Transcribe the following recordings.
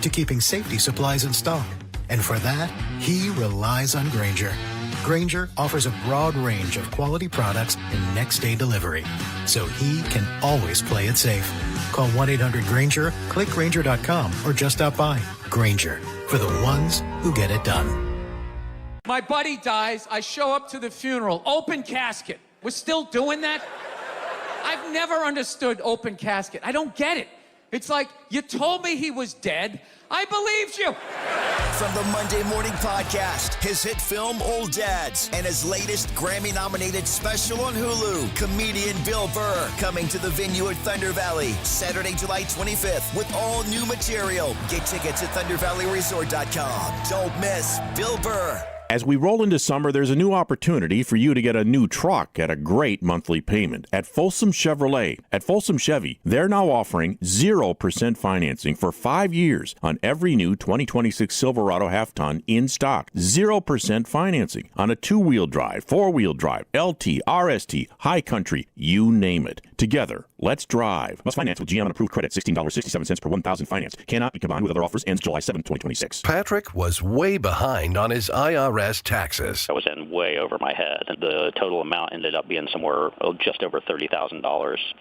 to keeping safety supplies in stock. And for that, he relies on Grainger. Grainger offers a broad range of quality products and next-day delivery, so he can always play it safe. Call 1-800-GRAINGER, click Grainger.com, or just stop by. Grainger, for the ones who get it done. My buddy dies, I show up to the funeral, open casket. We're still doing that? I've never understood open casket. I don't get it. It's like, you told me he was dead. I believed you. From the Monday Morning Podcast, his hit film Old Dads, and his latest Grammy-nominated special on Hulu, comedian Bill Burr, coming to the venue at Thunder Valley, Saturday, July 25th, with all new material. Get tickets at ThunderValleyResort.com. Don't miss Bill Burr. As we roll into summer, there's a new opportunity for you to get a new truck at a great monthly payment at Folsom Chevrolet. At Folsom Chevy, they're now offering 0% financing for 5 years on every new 2026 Silverado half-ton in stock. 0% financing on a two-wheel drive, four-wheel drive, LT, RST, high country, you name it. Together, let's drive. Must finance with GM on approved credit, $16.67 per 1,000 finance. Cannot be combined with other offers. Ends July 7, 2026. Patrick was way behind on his IRS taxes. I was in way over my head. The total amount ended up being somewhere just over $30,000.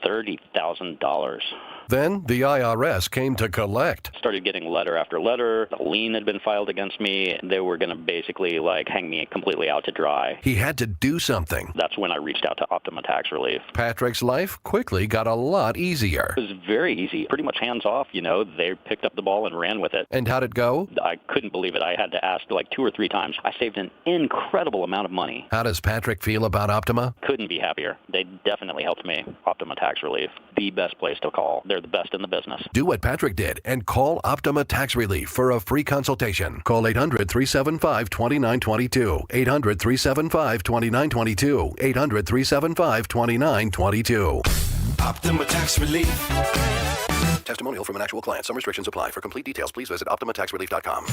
$30,000. Then the IRS came to collect. Started getting letter after letter. A lien had been filed against me. They were going to basically hang me completely out to dry. He had to do something. That's when I reached out to Optima Tax Relief. Patrick's life quickly got a lot easier. It was very easy. Pretty much hands off, They picked up the ball and ran with it. And how'd it go? I couldn't believe it. I had to ask 2 or 3 times. I saved an incredible amount of money. How does Patrick feel about Optima? Couldn't be happier. They definitely helped me. Optima Tax Relief. The best place to call. They're the best in the business. Do what Patrick did and call Optima Tax Relief for a free consultation. Call 800-375-2922. 800-375-2922. 800-375-2922. Optima Tax Relief. Testimonial from an actual client. Some restrictions apply. For complete details, please visit OptimaTaxRelief.com.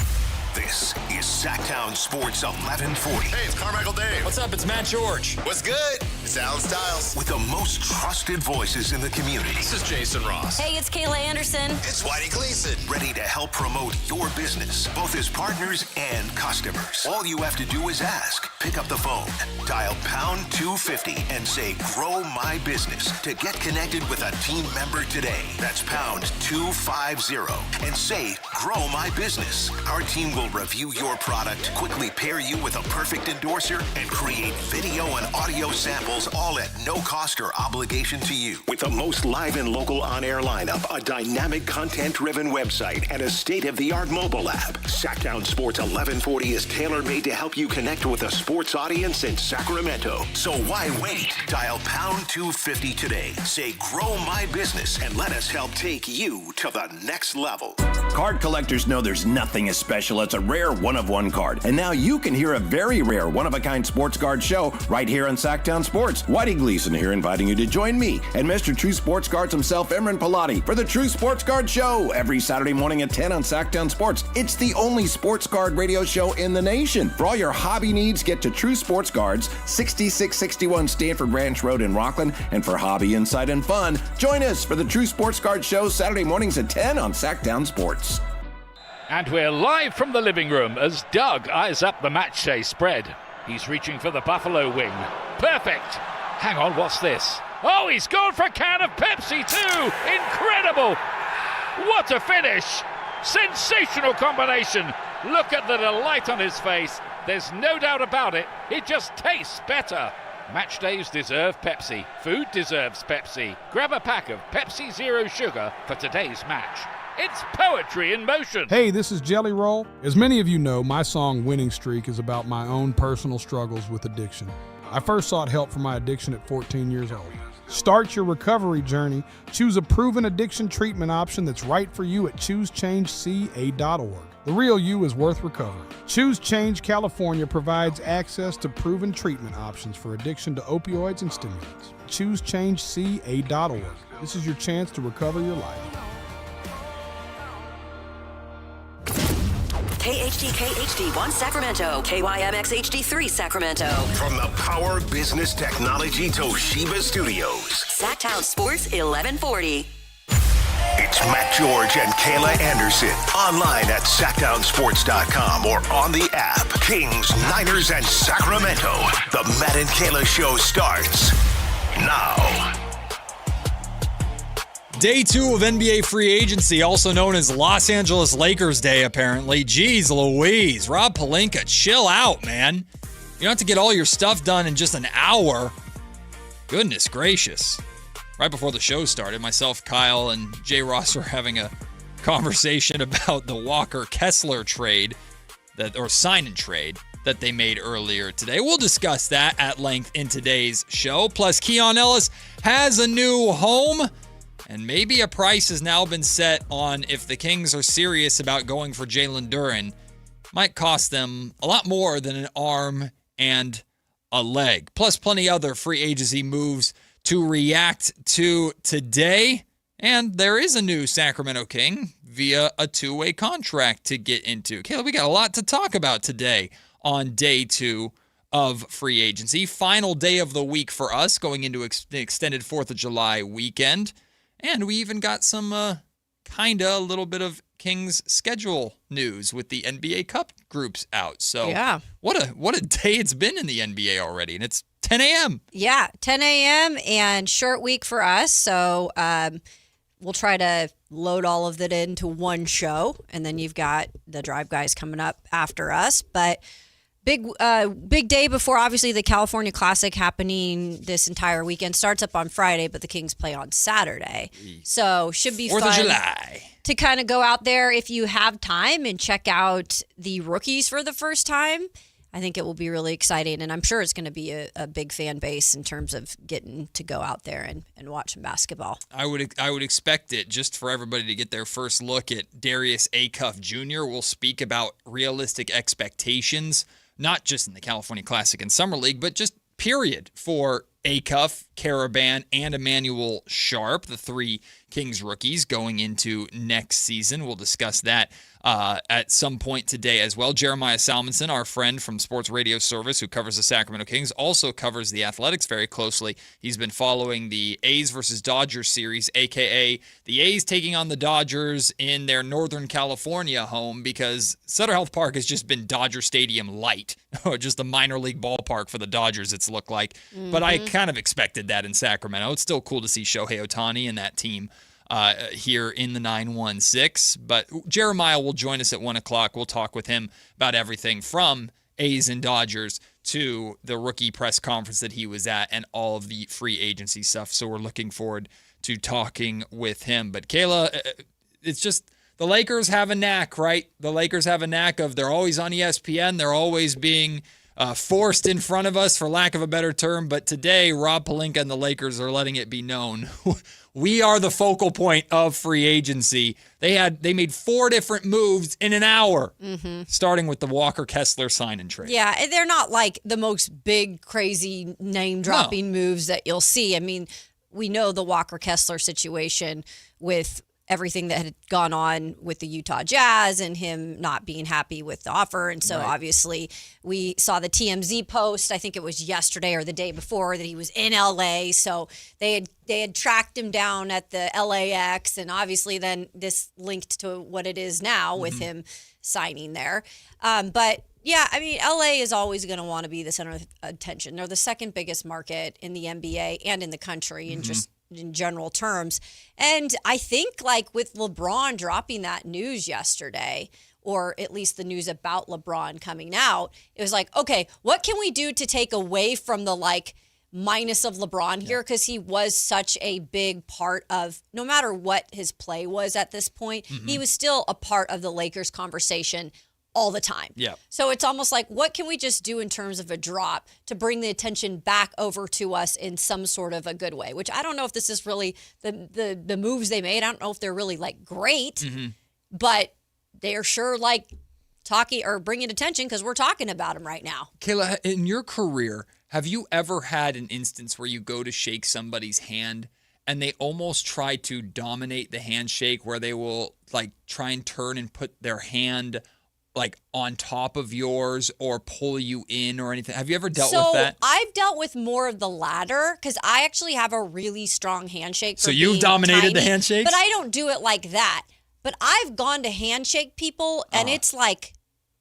This is Sactown Sports 1140. Hey, it's Carmichael Dave. What's up? It's Matt George. What's good? It's Alan Stiles. With the most trusted voices in the community. This is Jason Ross. Hey, it's Kayla Anderson. It's Whitey Gleason. Ready to help promote your business, both as partners and customers. All you have to do is ask. Pick up the phone, dial pound 250 and say, grow my business to get connected with a team member today. That's pound 250 and say, grow my business. Our team will review your product, quickly pair you with a perfect endorser, and create video and audio samples, all at no cost or obligation to you. With the most live and local on-air lineup, a dynamic content-driven website, and a state-of-the-art mobile app, Sactown Sports 1140 is tailor-made to help you connect with a sports audience in Sacramento. So why wait? Dial pound 250 today. Say, grow my business, and let us help take you to the next level. Card collectors know there's nothing as special as a rare one-of-one card. And now you can hear a very rare one-of-a-kind sports card show right here on Sactown Sports. Whitey Gleason here inviting you to join me and Mr. True Sports Cards himself, Imran Pilati, for the True Sports Card Show every Saturday morning at 10 on Sactown Sports. It's the only sports card radio show in the nation. For all your hobby needs, get to True Sports Cards, 6661 Stanford Ranch Road in Rockland. And for hobby, insight, and fun, join us for the True Sports Card Show Saturday mornings at 10 on Sactown Sports. And we're live from the living room as Doug eyes up the matchday spread. He's reaching for the Buffalo wing. Perfect. Hang on, what's this? Oh, he's gone for a can of Pepsi too. Incredible. What a finish. Sensational combination. Look at the delight on his face. There's no doubt about it. It just tastes better. Match days deserve Pepsi. Food deserves Pepsi. Grab a pack of Pepsi Zero Sugar for today's match. It's poetry in motion. Hey, this is Jelly Roll. As many of you know, my song Winning Streak is about my own personal struggles with addiction. I first sought help for my addiction at 14 years old. Start your recovery journey. Choose a proven addiction treatment option that's right for you at ChooseChangeCA.org. The real you is worth recovering. Choose Change California provides access to proven treatment options for addiction to opioids and stimulants. ChooseChangeCA.org. This is your chance to recover your life. KHD1 Sacramento, KYMX HD3 Sacramento. From the Power Business Technology Toshiba Studios. Sactown Sports 1140. It's It's Matt George and Kayla Anderson. Online at SactownSports.com or on the app. Kings, Niners, and Sacramento. The Matt and Kayla Show starts now. Day 2 of NBA free agency, also known as Los Angeles Lakers Day, apparently. Jeez Louise. Rob Pelinka, chill out, man. You don't have to get all your stuff done in just an hour. Goodness gracious. Right before the show started, myself, Kyle, and Jay Ross were having a conversation about the Walker Kessler trade, sign and trade, that they made earlier today. We'll discuss that at length in today's show. Plus, Keon Ellis has a new home. And maybe a price has now been set on if the Kings are serious about going for Jalen Duren. Might cost them a lot more than an arm and a leg. Plus plenty other free agency moves to react to today. And there is a new Sacramento King via a two-way contract to get into. Kayla, we got a lot to talk about today on day 2 of free agency. Final day of the week for us going into the extended 4th of July weekend. And we even got some a little bit of Kings schedule news with the NBA Cup groups out. So yeah. What a day it's been in the NBA already. And it's 10 a.m. Yeah, 10 a.m. and short week for us. So we'll try to load all of that into one show. And then you've got the Drive guys coming up after us. But big day before, obviously, the California Classic happening this entire weekend. Starts up on Friday, but the Kings play on Saturday. So should be 4th fun of July. to kind of go out there if you have time and check out the rookies for the first time. I think it will be really exciting, and I'm sure it's going to be a big fan base in terms of getting to go out there and watch some basketball. I would expect it just for everybody to get their first look at Darius Acuff Jr. We'll speak about realistic expectations, not just in the California Classic and Summer League, but just period for Acuff, Caravan, and Emmanuel Sharp, the 3 Kings rookies going into next season. We'll discuss that at some point today as well. Jeremiah Salmonson, our friend from Sports Radio Service who covers the Sacramento Kings, also covers the Athletics very closely. He's been following the A's versus Dodgers series, a.k.a. the A's taking on the Dodgers in their Northern California home because Sutter Health Park has just been Dodger Stadium light, or just a minor league ballpark for the Dodgers it's looked like. Mm-hmm. But I kind of expected that in Sacramento. It's still cool to see Shohei Ohtani and that team here in the 916. But Jeremiah will join us at 1 o'clock. We'll talk with him about everything from A's and Dodgers to the rookie press conference that he was at and all of the free agency stuff. So we're looking forward to talking with him. But Kayla, it's just the Lakers have a knack, right? The Lakers have a knack of they're always on ESPN. They're always being forced in front of us, for lack of a better term. But today, Rob Pelinka and the Lakers are letting it be known. We are the focal point of free agency. They made 4 different moves in an hour, starting with the Walker Kessler sign and trade. Yeah, and they're not like the most big, crazy name-dropping moves that you'll see. I mean, we know the Walker Kessler situation with everything that had gone on with the Utah Jazz and him not being happy with the offer. And so obviously we saw the TMZ post, I think it was yesterday or the day before, that he was in LA. So they had tracked him down at the LAX, and obviously then this linked to what it is now with him signing there. But yeah, I mean, LA is always going to want to be the center of attention. They're the second biggest market in the NBA and in the country, and just in general terms. And I think like with LeBron dropping that news yesterday, or at least the news about LeBron coming out, it was like, okay, what can we do to take away from the like minus of LeBron here? Because he was such a big part of, no matter what his play was at this point, he was still a part of the Lakers conversation all the time. Yeah. So it's almost like, what can we just do in terms of a drop to bring the attention back over to us in some sort of a good way? Which I don't know if this is really the moves they made. I don't know if they're really like great, but they are sure like talking or bringing attention because we're talking about them right now. Kayla, in your career, have you ever had an instance where you go to shake somebody's hand and they almost try to dominate the handshake, where they will like try and turn and put their hand like on top of yours or pull you in or anything? Have you ever dealt with So that? I've dealt with more of the latter because I actually have a really strong handshake. So you've dominated the handshakes? But I don't do it like that. But I've gone to handshake people and it's like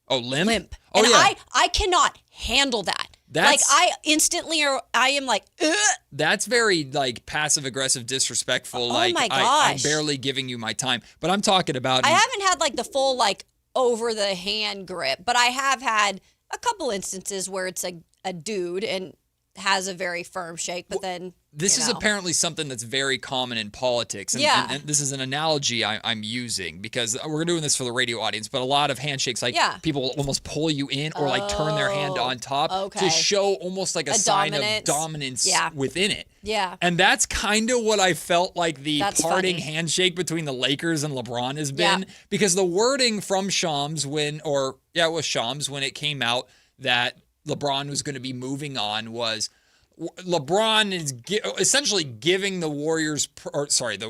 limp. Oh, and yeah. I cannot handle that. Like I instantly I am like, ugh. That's very like passive aggressive, disrespectful. Oh like my I'm gosh. barely giving you my time. But I'm talking about I haven't had like the full like over the hand grip, but I have had a couple instances where it's a dude and has a very firm shake, but then this is apparently something that's very common in politics. And, and this is an analogy I'm using because we're doing this for the radio audience, but a lot of handshakes, like people almost pull you in or like turn their hand on top to show almost like a sign of dominance within it. Yeah. And that's kind of what I felt like the parting funny. handshake between the Lakers and LeBron has been because the wording from Shams when it came out that LeBron was going to be moving on was LeBron is essentially giving the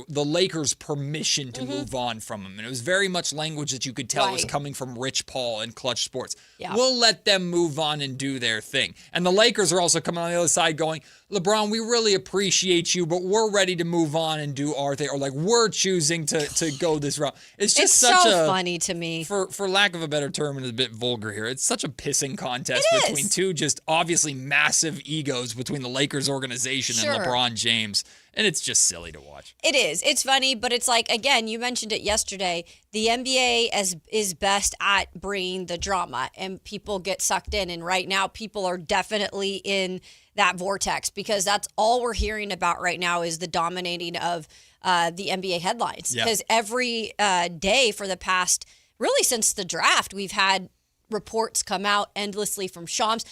the Lakers permission to move on from him. And it was very much language that you could tell was coming from Rich Paul and Clutch Sports. Yeah. We'll let them move on and do their thing. And the Lakers are also coming on the other side going, LeBron, we really appreciate you, but we're ready to move on and do our thing. Or like, we're choosing to go this route. It's just so funny to me. For lack of a better term, and it's a bit vulgar here, it's such a pissing contest between two just obviously massive egos between the Lakers organization and LeBron James. And it's just silly to watch. It is. It's funny, but it's like, again, you mentioned it yesterday. The NBA is best at bringing the drama, and people get sucked in. And right now, people are definitely in that vortex because that's all we're hearing about right now is the dominating of the NBA headlines. Because every day for the past, really since the draft, we've had reports come out endlessly from Shams.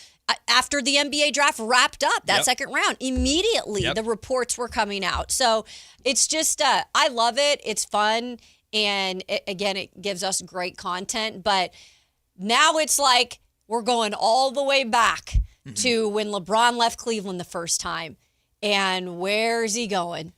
After the NBA draft wrapped up, that second round, immediately the reports were coming out. So it's just, I love it. It's fun. And it gives us great content. But now it's like we're going all the way back to when LeBron left Cleveland the first time. And where's he going?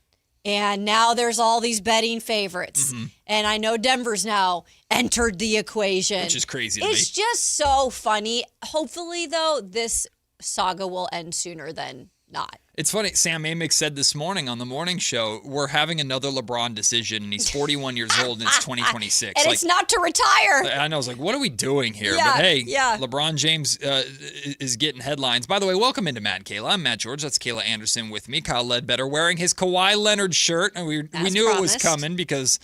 And now there's all these betting favorites. And I know Denver's now entered the equation. Which is crazy to me. It's just so funny. Hopefully, though, this saga will end sooner than not. It's funny. Sam Amick said this morning on the morning show, we're having another LeBron decision, and he's 41 years old, and it's 2026. And it's not to retire. I know. I was like, what are we doing here? Yeah, but hey, LeBron James is getting headlines. By the way, welcome into Matt and Kayla. I'm Matt George. That's Kayla Anderson with me. Kyle Ledbetter wearing his Kawhi Leonard shirt. And we knew it was coming because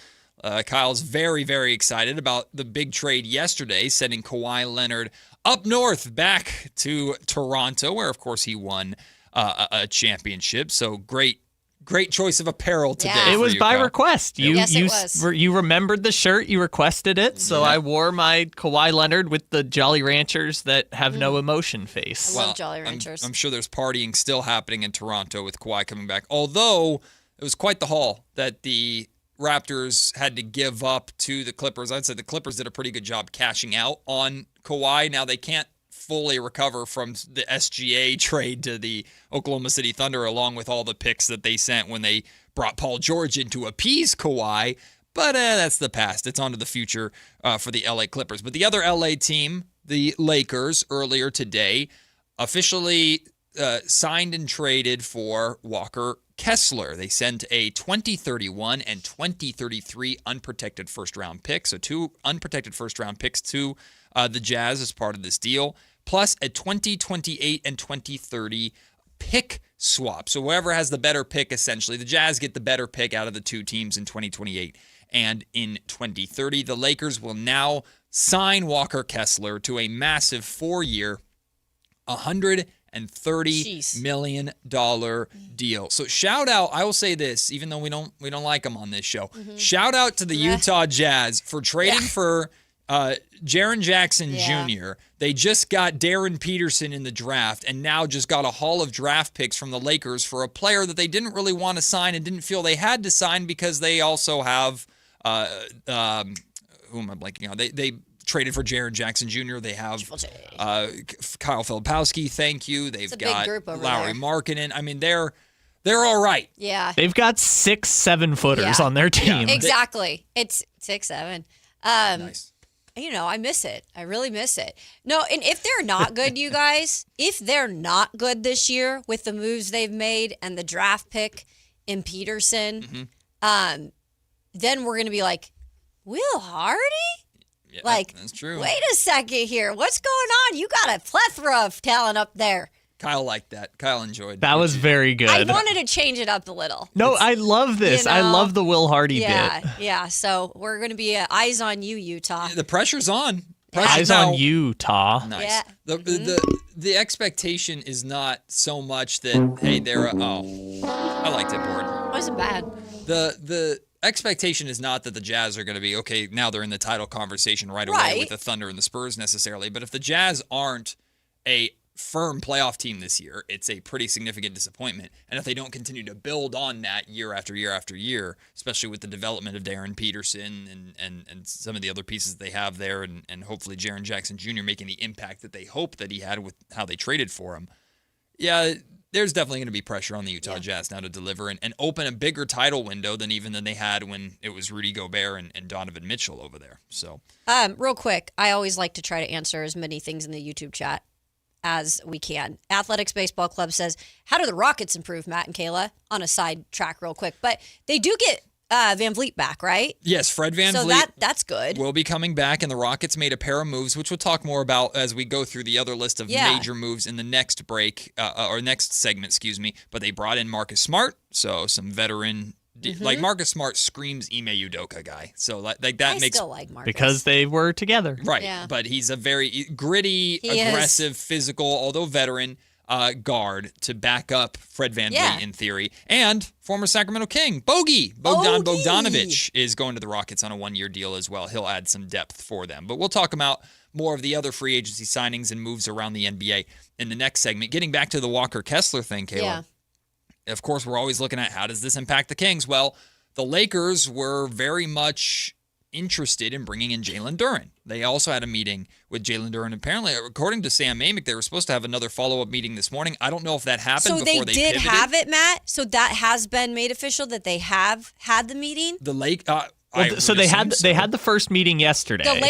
Kyle's very, very excited about the big trade yesterday, sending Kawhi Leonard up north back to Toronto, where, of course, he won a championship. So great choice of apparel today. It was by request. You remembered the shirt, you requested it, so I wore my Kawhi Leonard with the Jolly Ranchers that have no emotion face. I love Jolly Ranchers. I'm sure there's partying still happening in Toronto with Kawhi coming back. Although it was quite the haul that the Raptors had to give up to the Clippers. I'd say the Clippers did a pretty good job cashing out on Kawhi. Now they can't fully recover from the SGA trade to the Oklahoma City Thunder, along with all the picks that they sent when they brought Paul George in to appease Kawhi. But that's the past. It's on to the future for the LA Clippers. But the other LA team, the Lakers, earlier today, officially signed and traded for Walker Kessler. They sent a 2031 and 2033 unprotected first-round pick. So 2 unprotected first-round picks to the Jazz as part of this deal, plus a 2028 and 2030 pick swap. So whoever has the better pick, essentially, the Jazz get the better pick out of the two teams in 2028 and in 2030. The Lakers will now sign Walker Kessler to a massive 4-year, $130 million deal. So shout out, I will say this, even though we don't like them on this show, shout out to the Utah Jazz for trading for Jaren Jackson Jr. They just got Darren Peterson in the draft and now just got a haul of draft picks from the Lakers for a player that they didn't really want to sign and didn't feel they had to sign because they also have, who am I blanking on? They traded for Jaren Jackson Jr. They have Kyle Filipowski, thank you. They've got Lauri Markkanen. I mean, they're all right. Yeah. They've got 6 7-footers on their team. Exactly. It's 6'7". Nice. I miss it. I really miss it. No, and if they're not good, you guys, if they're not good this year with the moves they've made and the draft pick in Peterson, then we're going to be like, Will Hardy? Yeah, like, that's true. Wait a second here. What's going on? You got a plethora of talent up there. Kyle liked that. Kyle enjoyed that. Was very good. I wanted to change it up a little. No, I love this. I love the Will Hardy bit. Yeah. So we're going to be eyes on you, Utah. The pressure's on. Eyes on Utah. Nice. Yeah. The expectation is not so much that, hey, they're I liked it, Board. It wasn't bad. The expectation is not that the Jazz are going to be, okay, now they're in the title conversation right away with the Thunder and the Spurs necessarily. But if the Jazz aren't a firm playoff team this year, it's a pretty significant disappointment. And if they don't continue to build on that year after year after year, especially with the development of Darren Peterson and some of the other pieces they have there, and hopefully Jaren Jackson Jr. making the impact that they hope that he had with how they traded for him, there's definitely going to be pressure on the Utah Jazz now to deliver and open a bigger title window than they had when it was Rudy Gobert and Donovan Mitchell over there. So, real quick, I always like to try to answer as many things in the YouTube chat as we can. Athletics Baseball Club says, how do the Rockets improve, Matt and Kayla? On a side track real quick. But they do get Van Vliet back, right? Yes, Fred Van Vliet. So that's good. Will be coming back, and the Rockets made a pair of moves, which we'll talk more about as we go through the other list of major moves in the next break, or next segment, excuse me. But they brought in Marcus Smart, so some veteran. Like Marcus Smart screams Ime Udoka guy. So that makes still like Marcus. Because they were together. Right. Yeah. But he's a very gritty, aggressive, physical, although veteran guard to back up Fred Van Vliet in theory. And former Sacramento King, Bogdan Bogdanovic is going to the Rockets on a 1-year deal as well. He'll add some depth for them. But we'll talk about more of the other free agency signings and moves around the NBA in the next segment. Getting back to the Walker Kessler thing, Kayla. Yeah. Of course, we're always looking at how does this impact the Kings? Well, the Lakers were very much interested in bringing in Jalen Duren. They also had a meeting with Jalen Duren. Apparently, according to Sam Amick, they were supposed to have another follow-up meeting this morning. I don't know if that happened before they pivoted. So they did have it, Matt? So that has been made official that they have had the meeting? So they had the first meeting yesterday. The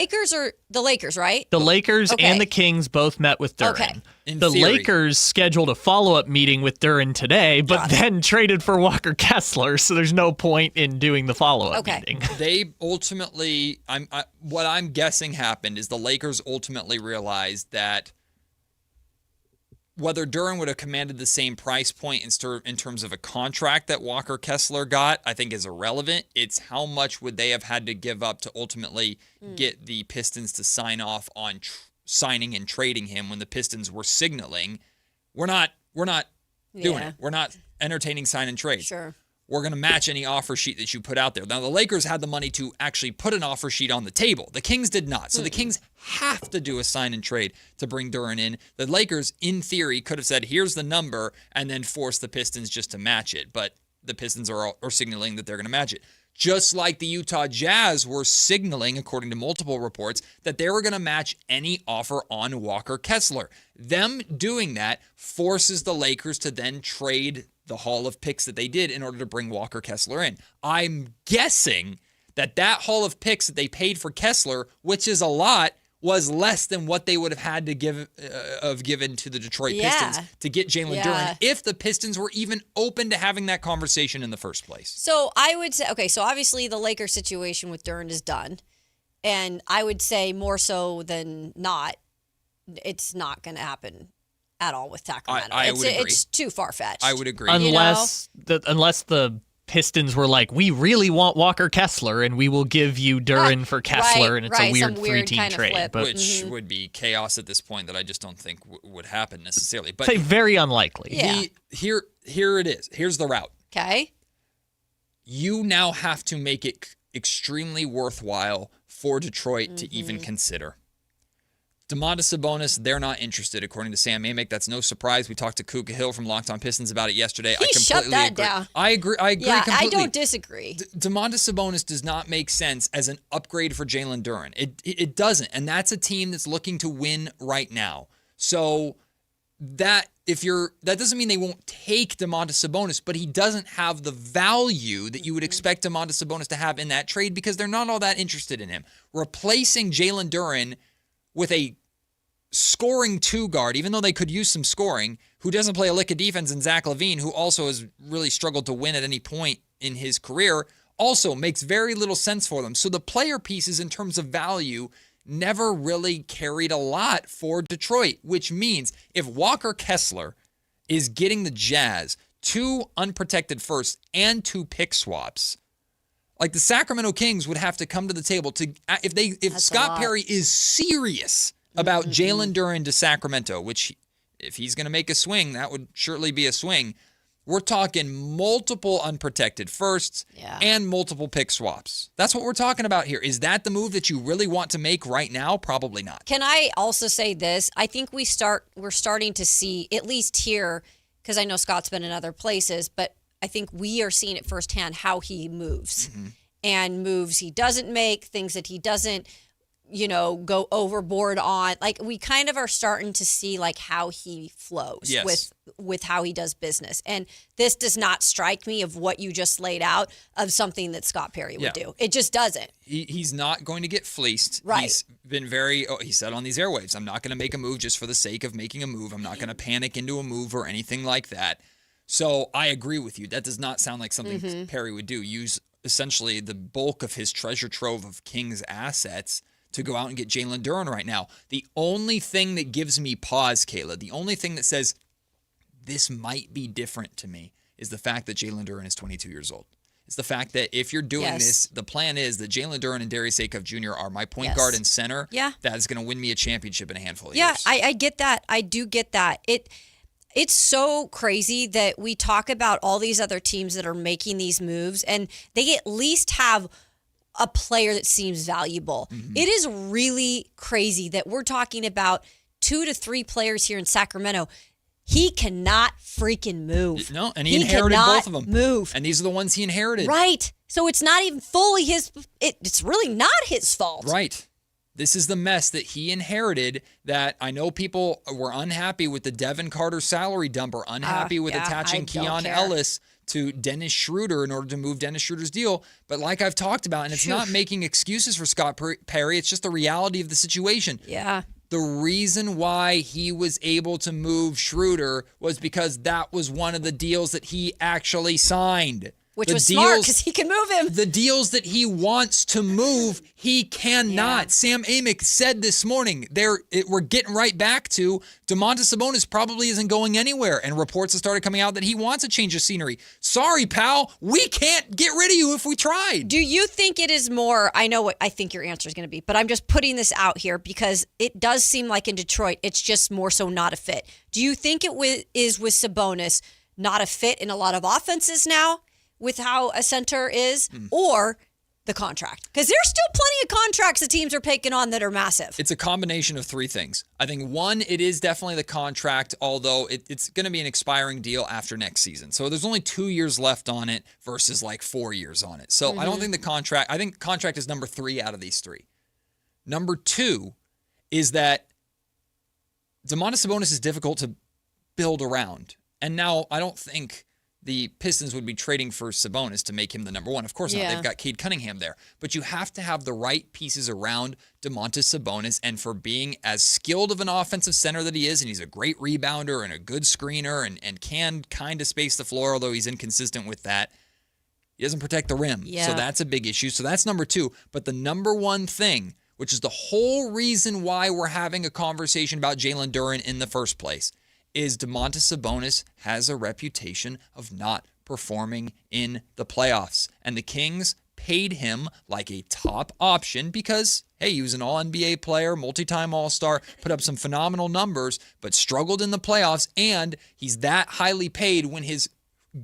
Lakers, right? The Lakers and the Kings both met with Duren. Okay. The Lakers scheduled a follow-up meeting with Duren today, but then traded for Walker Kessler, so there's no point in doing the follow-up meeting. They ultimately, what I'm guessing happened is the Lakers ultimately realized that whether Duren would have commanded the same price point in terms of a contract that Walker Kessler got, I think is irrelevant. It's how much would they have had to give up to ultimately get the Pistons to sign off on signing and trading him when the Pistons were signaling, we're not doing it. We're not entertaining sign and trade. Sure. We're going to match any offer sheet that you put out there. Now, the Lakers had the money to actually put an offer sheet on the table. The Kings did not. So the Kings have to do a sign and trade to bring Duren in. The Lakers, in theory, could have said, here's the number, and then forced the Pistons just to match it. But the Pistons are signaling that they're going to match it. Just like the Utah Jazz were signaling, according to multiple reports, that they were going to match any offer on Walker Kessler. Them doing that forces the Lakers to then trade the haul of picks that they did in order to bring Walker Kessler in. I'm guessing that haul of picks that they paid for Kessler, which is a lot, was less than what they would have had to given to the Detroit Pistons to get Jalen Duren if the Pistons were even open to having that conversation in the first place. So I would say, so obviously the Lakers situation with Duren is done. And I would say more so than not, it's not going to happen at all with Sacramento. I would agree. It's too far-fetched. I would agree. Unless the Pistons were like, we really want Walker Kessler, and we will give you Duren for Kessler, and it's a weird three-team trade. But which would be chaos at this point that I just don't think would happen necessarily. But say very unlikely. Yeah. Here it is. Here's the route. Okay. You now have to make it extremely worthwhile for Detroit to even consider. Domantas Sabonis, they're not interested, according to Sam Amick. That's no surprise. We talked to Kuka Hill from Locked On Pistons about it yesterday. He shut that down. I agree completely. I don't disagree. Domantas Sabonis does not make sense as an upgrade for Jalen Duren. It doesn't, and that's a team that's looking to win right now. So that doesn't mean they won't take Domantas Sabonis, but he doesn't have the value that you would expect Domantas Sabonis to have in that trade because they're not all that interested in him. Replacing Jalen Duren with a scoring two guard, even though they could use some scoring, who doesn't play a lick of defense, and Zach LaVine, who also has really struggled to win at any point in his career, also makes very little sense for them. So the player pieces in terms of value never really carried a lot for Detroit, which means if Walker Kessler is getting the Jazz 2 unprotected firsts and 2 pick swaps, like the Sacramento Kings would have to come to the table to if Scott Perry is serious about Jalen Duren to Sacramento, which if he's going to make a swing, that would surely be a swing. We're talking multiple unprotected firsts and multiple pick swaps. That's what we're talking about here. Is that the move that you really want to make right now? Probably not. Can I also say this? I think we're starting to see, at least here, because I know Scott's been in other places, but I think we are seeing it firsthand how he moves and moves he doesn't make, things that he doesn't, go overboard on. Like we kind of are starting to see like how he flows with how he does business. And this does not strike me of what you just laid out of something that Scott Perry would do. It just doesn't. He's not going to get fleeced. Right. He's been he said on these airwaves, I'm not going to make a move just for the sake of making a move. I'm not going to panic into a move or anything like that. So I agree with you. That does not sound like something Perry would do. Use essentially the bulk of his treasure trove of Kings assets to go out and get Jalen Duren right now. The only thing that gives me pause, Kayla, the only thing that says this might be different to me is the fact that Jalen Duren is 22 years old. It's the fact that if you're doing this, the plan is that Jalen Duren and Darius Acuff Jr. are my point guard and center. Yeah. That is going to win me a championship in a handful of years. Yeah, I get that. I do get that. It's so crazy that we talk about all these other teams that are making these moves and they at least have a player that seems valuable. It is really crazy that we're talking about 2 to 3 players here in Sacramento. He cannot freaking move. No, and he inherited both of them. Move. And these are the ones he inherited. Right. So it's not even fully it's really not his fault. Right. This is the mess that he inherited that I know people were unhappy with the Devin Carter salary dump or unhappy with attaching Keon Ellis to Dennis Schroeder in order to move Dennis Schroeder's deal. But like I've talked about, and it's not making excuses for Scott Perry, it's just the reality of the situation. Yeah. The reason why he was able to move Schroeder was because that was one of the deals that he actually signed. Which was smart because he can move him. The deals that he wants to move, he cannot. Yeah. Sam Amick said this morning, we're getting right back to Domantas Sabonis probably isn't going anywhere. And reports have started coming out that he wants a change of scenery. Sorry, pal. We can't get rid of you if we tried. Do you think it is more, I know what I think your answer is going to be, but I'm just putting this out here because it does seem like in Detroit, it's just more so not a fit. Do you think it is with Sabonis not a fit in a lot of offenses now? With how a center is, or the contract? Because there's still plenty of contracts that teams are taking on that are massive. It's a combination of 3 things. I think one, it is definitely the contract, although it's going to be an expiring deal after next season. So there's only 2 years left on it versus like 4 years on it. So I don't think I think contract is number 3 out of these 3. Number 2 is that Domantas Sabonis is difficult to build around. And now I don't think the Pistons would be trading for Sabonis to make him the number 1. Of course not. They've got Cade Cunningham there. But you have to have the right pieces around Domantas Sabonis. And for being as skilled of an offensive center that he is, and he's a great rebounder and a good screener and can kind of space the floor, although he's inconsistent with that, he doesn't protect the rim. Yeah. So that's a big issue. So that's number 2. But the number 1 thing, which is the whole reason why we're having a conversation about Jalen Duren in the first place, is Domantas Sabonis has a reputation of not performing in the playoffs. And the Kings paid him like a top option because, hey, he was an all-NBA player, multi-time All-Star, put up some phenomenal numbers, but struggled in the playoffs, and he's that highly paid when his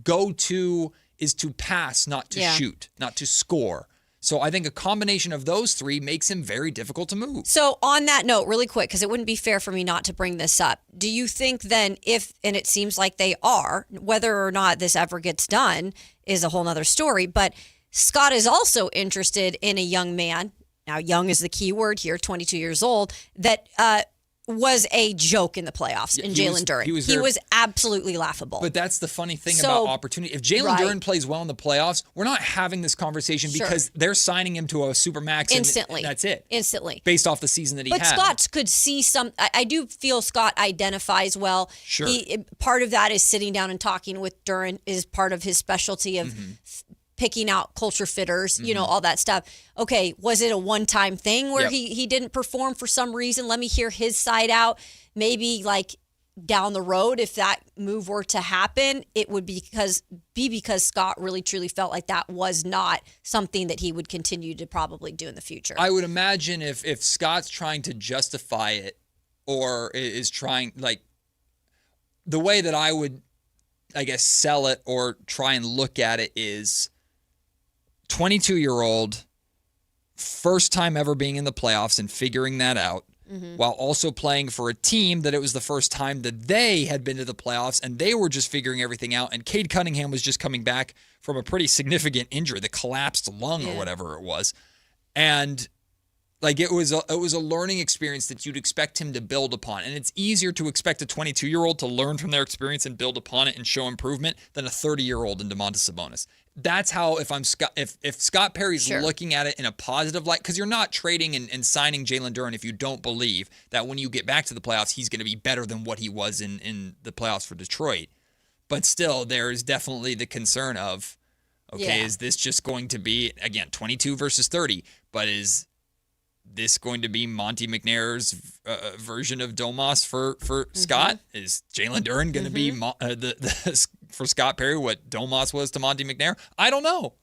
go-to is to pass, not to shoot, not to score. So I think a combination of those 3 makes him very difficult to move. So on that note, really quick, because it wouldn't be fair for me not to bring this up, do you think then and it seems like they are, whether or not this ever gets done is a whole nother story, but Scott is also interested in a young man, now young is the key word here, 22 years old, that was a joke in the playoffs in Jalen Duren. He was absolutely laughable. But that's the funny thing about opportunity. If Jalen Duren plays well in the playoffs, we're not having this conversation because they're signing him to a supermax instantly. And that's it. Instantly. Based off the season that he had. But Scott could see some. I do feel Scott identifies well. Sure. Part of that is sitting down and talking with Duren is part of his specialty of picking out culture fitters, all that stuff. Okay, was it a one-time thing where he didn't perform for some reason? Let me hear his side out. Maybe like down the road, if that move were to happen, it would be because Scott really truly felt like that was not something that he would continue to probably do in the future. I would imagine if Scott's trying to justify it or is trying, like, the way that I would, I guess, sell it or try and look at it is 22-year-old, first time ever being in the playoffs and figuring that out, while also playing for a team that it was the first time that they had been to the playoffs and they were just figuring everything out. And Cade Cunningham was just coming back from a pretty significant injury, the collapsed lung or whatever it was. And like it was a learning experience that you'd expect him to build upon. And it's easier to expect a 22-year-old to learn from their experience and build upon it and show improvement than a 30-year-old in Domantas Sabonis. That's how, if Scott Perry's looking at it in a positive light, because you're not trading and signing Jalen Duren if you don't believe that when you get back to the playoffs, he's going to be better than what he was in the playoffs for Detroit. But still, there is definitely the concern of, is this just going to be, again, 22 versus 30, but is this going to be Monty McNair's version of Domas for Scott? Is Jalen Duren going to be for Scott Perry what Domas was to Monty McNair? I don't know.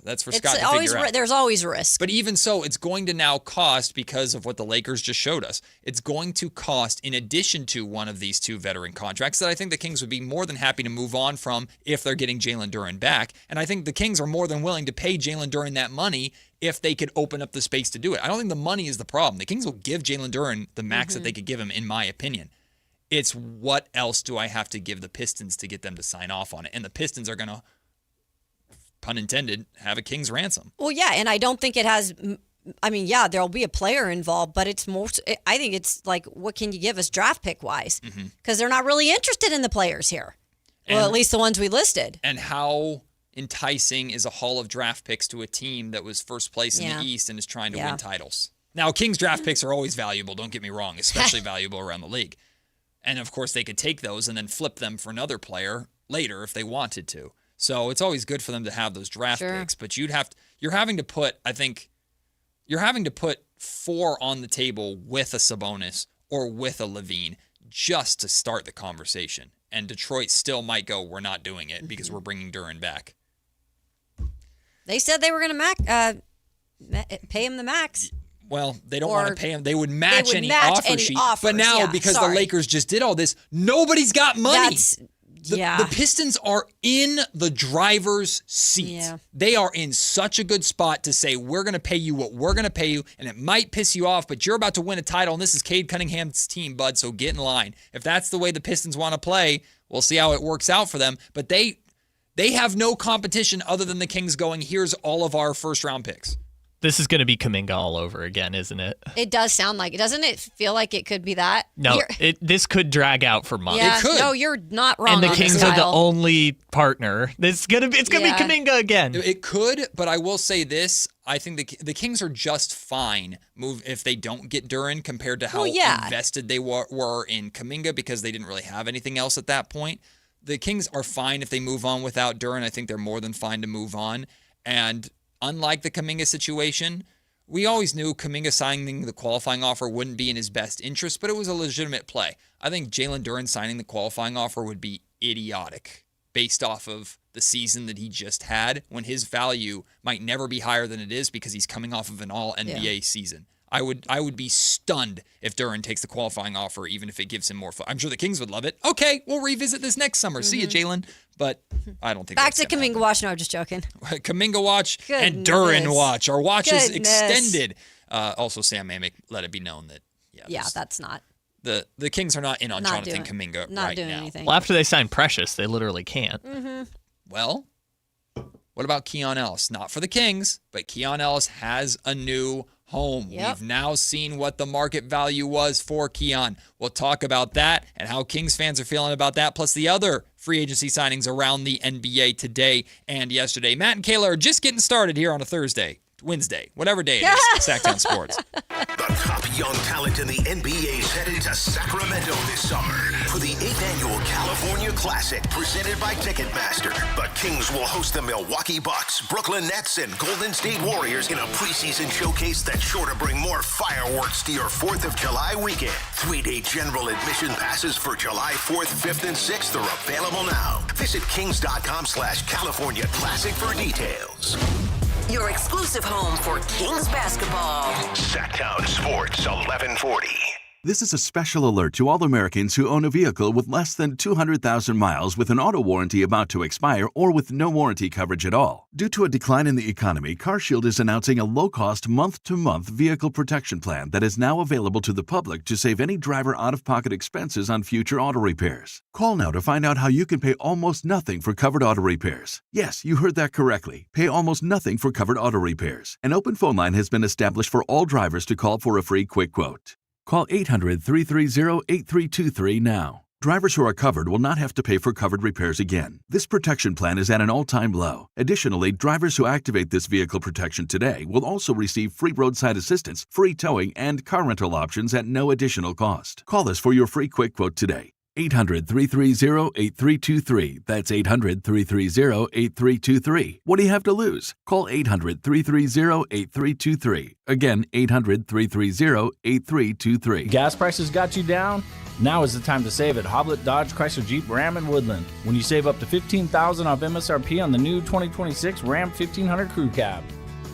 That's for Scott to figure out. There's always risk. But even so, it's going to now cost, because of what the Lakers just showed us, it's going to cost, in addition to one of these two veteran contracts, that I think the Kings would be more than happy to move on from if they're getting Jalen Duren back. And I think the Kings are more than willing to pay Jalen Duren that money if they could open up the space to do it. I don't think the money is the problem. The Kings will give Jalen Duren the max that they could give him, in my opinion. It's what else do I have to give the Pistons to get them to sign off on it? And the Pistons are going to, pun intended, have a King's ransom. Well, yeah, and I don't think it has, there'll be a player involved, but it's more, I think it's like, what can you give us draft pick-wise? Because they're not really interested in the players here. Well, at least the ones we listed. And how enticing is a haul of draft picks to a team that was first place in the East and is trying to win titles? Now, Kings draft picks are always valuable, don't get me wrong, especially valuable around the league. And, of course, they could take those and then flip them for another player later if they wanted to. So it's always good for them to have those draft picks. But you're having to put 4 on the table with a Sabonis or with a Levine just to start the conversation. And Detroit still might go, we're not doing it because we're bringing Duren back. They said they were going to pay him the max. Well, they don't want to pay him. They would match any offer sheet. But now, because the Lakers just did all this, nobody's got money. The Pistons are in the driver's seat. Yeah. They are in such a good spot to say, we're going to pay you what we're going to pay you, and it might piss you off, but you're about to win a title, and this is Cade Cunningham's team, bud, so get in line. If that's the way the Pistons want to play, we'll see how it works out for them. But they have no competition other than the Kings going, here's all of our first-round picks. This is going to be Kuminga all over again, isn't it? It does sound like it. Doesn't it feel like it could be that? No, this could drag out for months. Yeah, it could. No, you're not wrong. And the Kings are the only partner. It's gonna be Kuminga again. It could, but I will say this. I think the Kings are just fine if they don't get Duren compared to how invested they were in Kuminga because they didn't really have anything else at that point. The Kings are fine if they move on without Duren. I think they're more than fine to move on. And unlike the Kuminga situation, we always knew Kuminga signing the qualifying offer wouldn't be in his best interest, but it was a legitimate play. I think Jalen Duren signing the qualifying offer would be idiotic based off of the season that he just had, when his value might never be higher than it is because he's coming off of an all-NBA season. I would be stunned if Duren takes the qualifying offer, even if it gives him more. I'm sure the Kings would love it. Okay, we'll revisit this next summer. See you, Jalen. But I don't think back to Kuminga watch. No, I'm just joking. Kuminga watch and Duren watch. Our watch is extended. Also, Sam Amick let it be known that that's not. The Kings are not in on Jonathan Kuminga right now. Anything. Well, after they sign Precious, they literally can't. Well, what about Keon Ellis? Not for the Kings, but Keon Ellis has a new home. Yep. We've now seen what the market value was for Keon. We'll talk about that and how Kings fans are feeling about that, plus the other free agency signings around the NBA today and yesterday. Matt and Kayla are just getting started here on a Thursday, Wednesday, whatever day it is, Sactown Sports. The top young talent in the NBA is headed to Sacramento this summer for the 8th annual California Classic presented by Ticketmaster. The Kings will host the Milwaukee Bucks, Brooklyn Nets, and Golden State Warriors in a preseason showcase that's sure to bring more fireworks to your 4th of July weekend. 3-day general admission passes for July 4th, 5th, and 6th are available now. Visit kings.com/California Classic for details. Your exclusive home for Kings basketball. Sactown Sports 1140. This is a special alert to all Americans who own a vehicle with less than 200,000 miles with an auto warranty about to expire or with no warranty coverage at all. Due to a decline in the economy, CarShield is announcing a low-cost month-to-month vehicle protection plan that is now available to the public to save any driver out-of-pocket expenses on future auto repairs. Call now to find out how you can pay almost nothing for covered auto repairs. Yes, you heard that correctly. Pay almost nothing for covered auto repairs. An open phone line has been established for all drivers to call for a free quick quote. Call 800-330-8323 now. Drivers who are covered will not have to pay for covered repairs again. This protection plan is at an all-time low. Additionally, drivers who activate this vehicle protection today will also receive free roadside assistance, free towing, and car rental options at no additional cost. Call us for your free quick quote today. 800-330-8323. That's 800-330-8323. What do you have to lose? Call 800-330-8323. Again, 800-330-8323. Gas prices got you down? Now is the time to save at Hoblet Dodge Chrysler Jeep Ram in Woodland. When you save up to $15,000 off MSRP on the new 2026 Ram 1500 Crew Cab.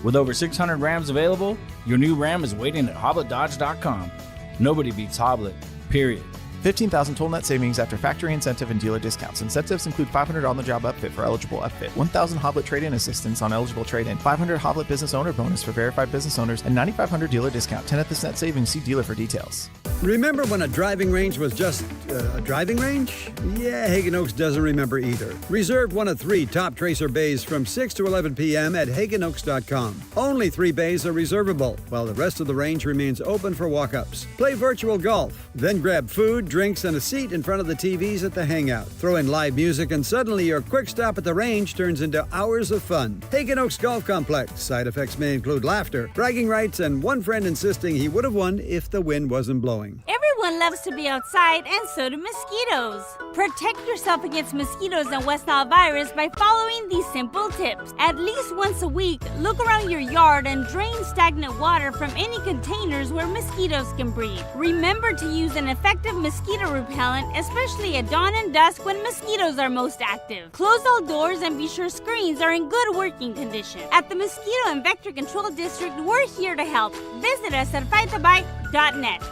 With over 600 Rams available, your new Ram is waiting at HobletDodge.com. Nobody beats Hoblet, period. 15,000 total net savings after factory incentive and dealer discounts. Incentives include $500 on-the-job upfit for eligible upfit, 1,000 Hoblet trade-in assistance on eligible trade-in, 500 Hoblet business owner bonus for verified business owners, and 9,500 dealer discount. 10 at this net savings. See dealer for details. Remember when a driving range was just a driving range? Yeah, Hagen Oaks doesn't remember either. Reserve one of 3 top Tracer bays from 6 to 11 p.m. at HagenOaks.com. Only 3 bays are reservable, while the rest of the range remains open for walk-ups. Play virtual golf, then grab food, drinks, and a seat in front of the TVs at the hangout. Throw in live music, and suddenly your quick stop at the range turns into hours of fun. Hagen Oaks Golf Complex. Side effects may include laughter, bragging rights, and one friend insisting he would have won if the wind wasn't blowing. Everyone loves to be outside, and so do mosquitoes. Protect yourself against mosquitoes and West Nile virus by following these simple tips. At least once a week, look around your yard and drain stagnant water from any containers where mosquitoes can breed. Remember to use an effective mosquito repellent, especially at dawn and dusk when mosquitoes are most active. Close all doors and be sure screens are in good working condition. At the Mosquito and Vector Control District, we're here to help. Visit us at fightthebite.net.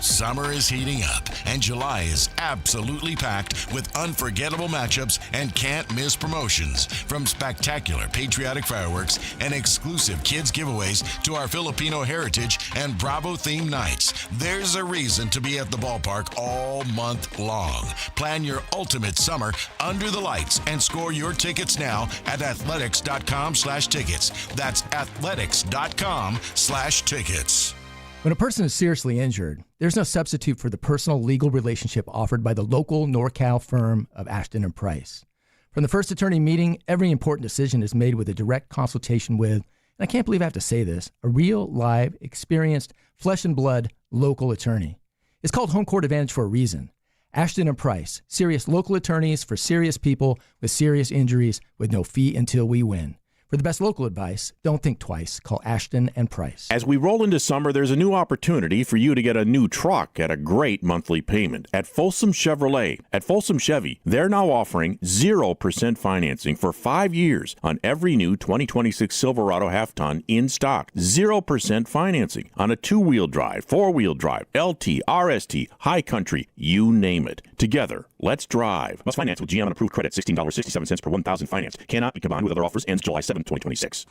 Summer is heating up, and July is absolutely packed with unforgettable matchups and can't-miss promotions. From spectacular patriotic fireworks and exclusive kids giveaways to our Filipino heritage and Bravo-themed nights, there's a reason to be at the ballpark all month long. Plan your ultimate summer under the lights and score your tickets now at athletics.com/tickets. That's athletics.com/tickets. When a person is seriously injured, there's no substitute for the personal legal relationship offered by the local NorCal firm of Ashton and Price. From the first attorney meeting, every important decision is made with a direct consultation with, and I can't believe I have to say this, a real, live, experienced, flesh and blood local attorney. It's called Home Court Advantage for a reason. Ashton and Price, serious local attorneys for serious people with serious injuries with no fee until we win. For the best local advice, don't think twice. Call Ashton and Price. As we roll into summer, there's a new opportunity for you to get a new truck at a great monthly payment at Folsom Chevrolet. At Folsom Chevy, they're now offering 0% financing for 5 years on every new 2026 Silverado half-ton in stock. 0% financing on a 2-wheel drive, 4-wheel drive, LT, RST, High Country, you name it. Together, let's drive. Must finance with GM on approved credit, $16.67 per 1,000 finance. Cannot be combined with other offers. Ends July 7, 2026.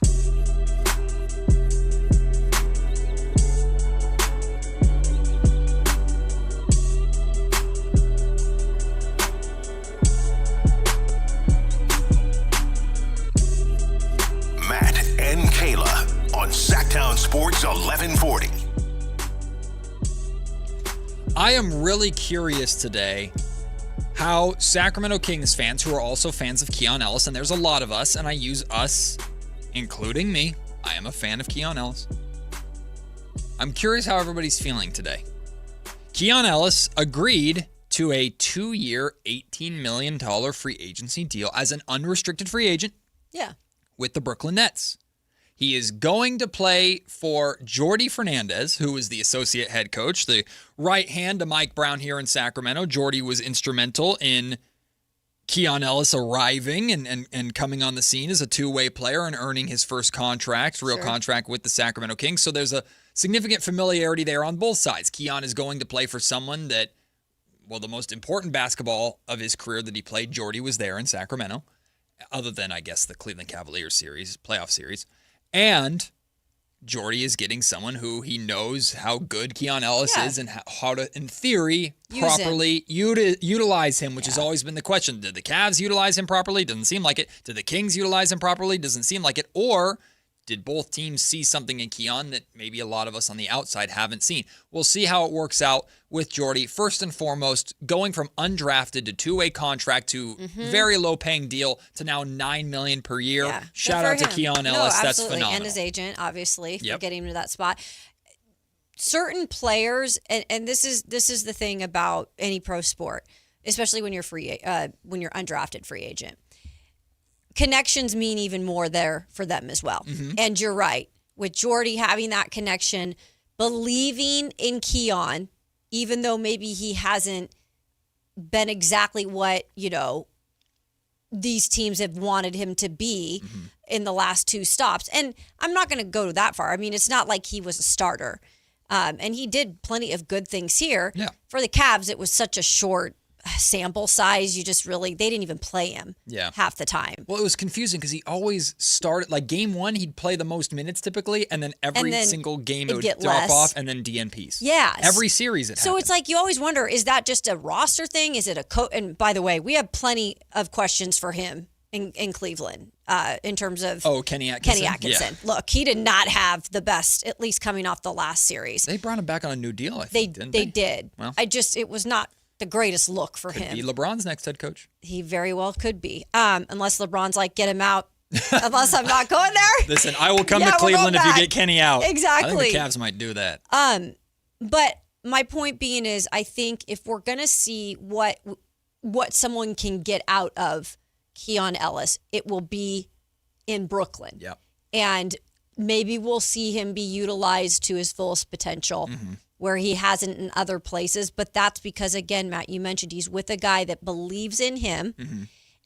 Matt and Kayla on Sactown Sports 11. I am really curious today how Sacramento Kings fans, who are also fans of Keon Ellis, and there's a lot of us, and I use us, including me. I am a fan of Keon Ellis. I'm curious how everybody's feeling today. Keon Ellis agreed to a 2-year, $18 million free agency deal as an unrestricted free agent with the Brooklyn Nets. He is going to play for Jordi Fernandez, who is the associate head coach, the right hand to Mike Brown here in Sacramento. Jordi was instrumental in Keon Ellis arriving and coming on the scene as a two-way player and earning his first contract, real contract with the Sacramento Kings. So there's a significant familiarity there on both sides. Keon is going to play for someone that, well, the most important basketball of his career that he played, Jordi was there in Sacramento, other than, I guess, the Cleveland Cavaliers series, playoff series. And Jordi is getting someone who he knows how good Keon Ellis is and how to, in theory, properly utilize him, which has always been the question. Did the Cavs utilize him properly? Doesn't seem like it. Did the Kings utilize him properly? Doesn't seem like it. Or did both teams see something in Keon that maybe a lot of us on the outside haven't seen? We'll see how it works out with Jordi. First and foremost, going from undrafted to two-way contract to very low-paying deal to now $9 million per year. Yeah. Shout out to Keon Ellis. That's phenomenal. And his agent, obviously, for getting him to that spot. Certain players, and this is the thing about any pro sport, especially when you're when you're undrafted free agent. Connections mean even more there for them as well. And you're right. With Jordi having that connection, believing in Keon, even though maybe he hasn't been exactly what, these teams have wanted him to be in the last two stops. And I'm not going to go that far. I mean, it's not like he was a starter. And he did plenty of good things here. Yeah. For the Cavs, it was such a short sample size. They didn't even play him half the time. Well, it was confusing because he always started, like game one, he'd play the most minutes typically, and then every single game it would drop off and then DNPs. Yeah. Every series it happened. So it's like you always wonder, is that just a roster thing? Is it a coach? And by the way, we have plenty of questions for him in Cleveland in terms of Kenny Atkinson. Yeah. Look, he did not have the best, at least coming off the last series. They brought him back on a new deal, I think, didn't they? They did. Well, it was not the greatest look for him. Could be LeBron's next head coach. He very well could be. Unless LeBron's like, get him out. Unless I'm not going there. Listen, I will come to Cleveland if you get Kenny out. Exactly. I think the Cavs might do that. But my point being is, I think if we're going to see what someone can get out of Keon Ellis, it will be in Brooklyn. Yep. And maybe we'll see him be utilized to his fullest potential. Where he hasn't in other places. But that's because, again, Matt, you mentioned he's with a guy that believes in him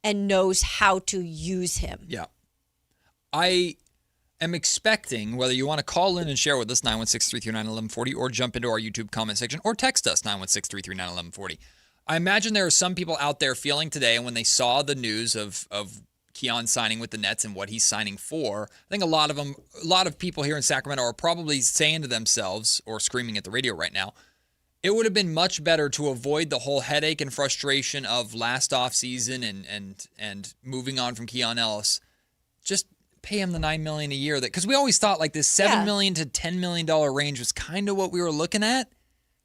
and knows how to use him. Yeah. I am expecting, whether you want to call in and share with us, 916-339-1140, or jump into our YouTube comment section, or text us, 916-339-1140. I imagine there are some people out there feeling today, and when they saw the news of Keon signing with the Nets and what he's signing for, I think a lot of people here in Sacramento are probably saying to themselves or screaming at the radio right now, it would have been much better to avoid the whole headache and frustration of last offseason and moving on from Keon Ellis. Just pay him the $9 million a year, because we always thought like this $7 million to $10 million range was kind of what we were looking at.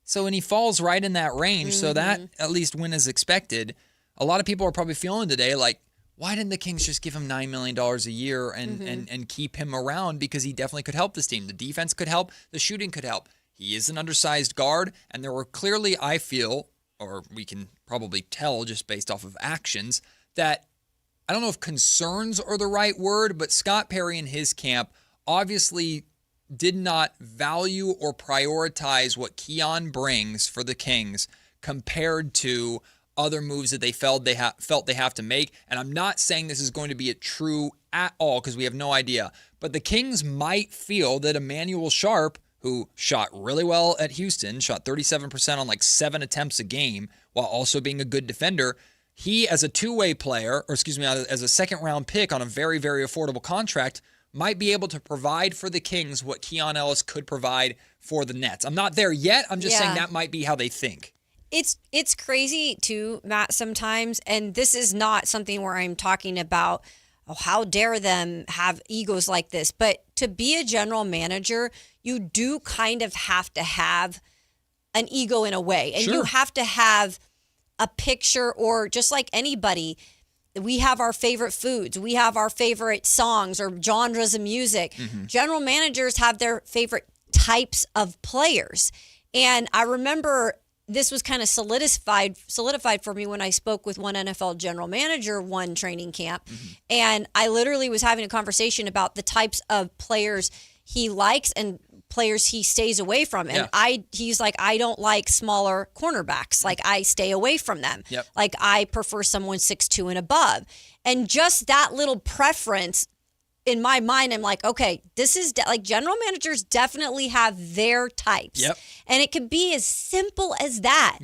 So when he falls right in that range, so that at least win as expected, a lot of people are probably feeling today like, why didn't the Kings just give him $9 million a year and keep him around? Because he definitely could help this team. The defense could help. The shooting could help. He is an undersized guard, and there were clearly, I feel, or we can probably tell just based off of actions, that I don't know if concerns are the right word, but Scott Perry and his camp obviously did not value or prioritize what Keon brings for the Kings compared to other moves that they felt they have to make. And I'm not saying this is going to be a true at all because we have no idea. But the Kings might feel that Emmanuel Sharp, who shot really well at Houston, shot 37% on like 7 attempts a game while also being a good defender, he as a two-way player, or excuse me, as a second-round pick on a very, very affordable contract, might be able to provide for the Kings what Keon Ellis could provide for the Nets. I'm not there yet. I'm just saying that might be how they think. It's crazy too, Matt, sometimes, and this is not something where I'm talking about, oh, how dare them have egos like this, but to be a general manager, you do kind of have to have an ego in a way. And you have to have a picture, or just like anybody, we have our favorite foods. We have our favorite songs or genres of music. General managers have their favorite types of players. And I remember this was kind of solidified for me when I spoke with one NFL general manager one training camp. And I literally was having a conversation about the types of players he likes and players he stays away from. And he's like, I don't like smaller cornerbacks. Like, I stay away from them. Like, I prefer someone 6'2" and above. And just that little preference in my mind, I'm like, okay, this is like general managers definitely have their types. And it could be as simple as that,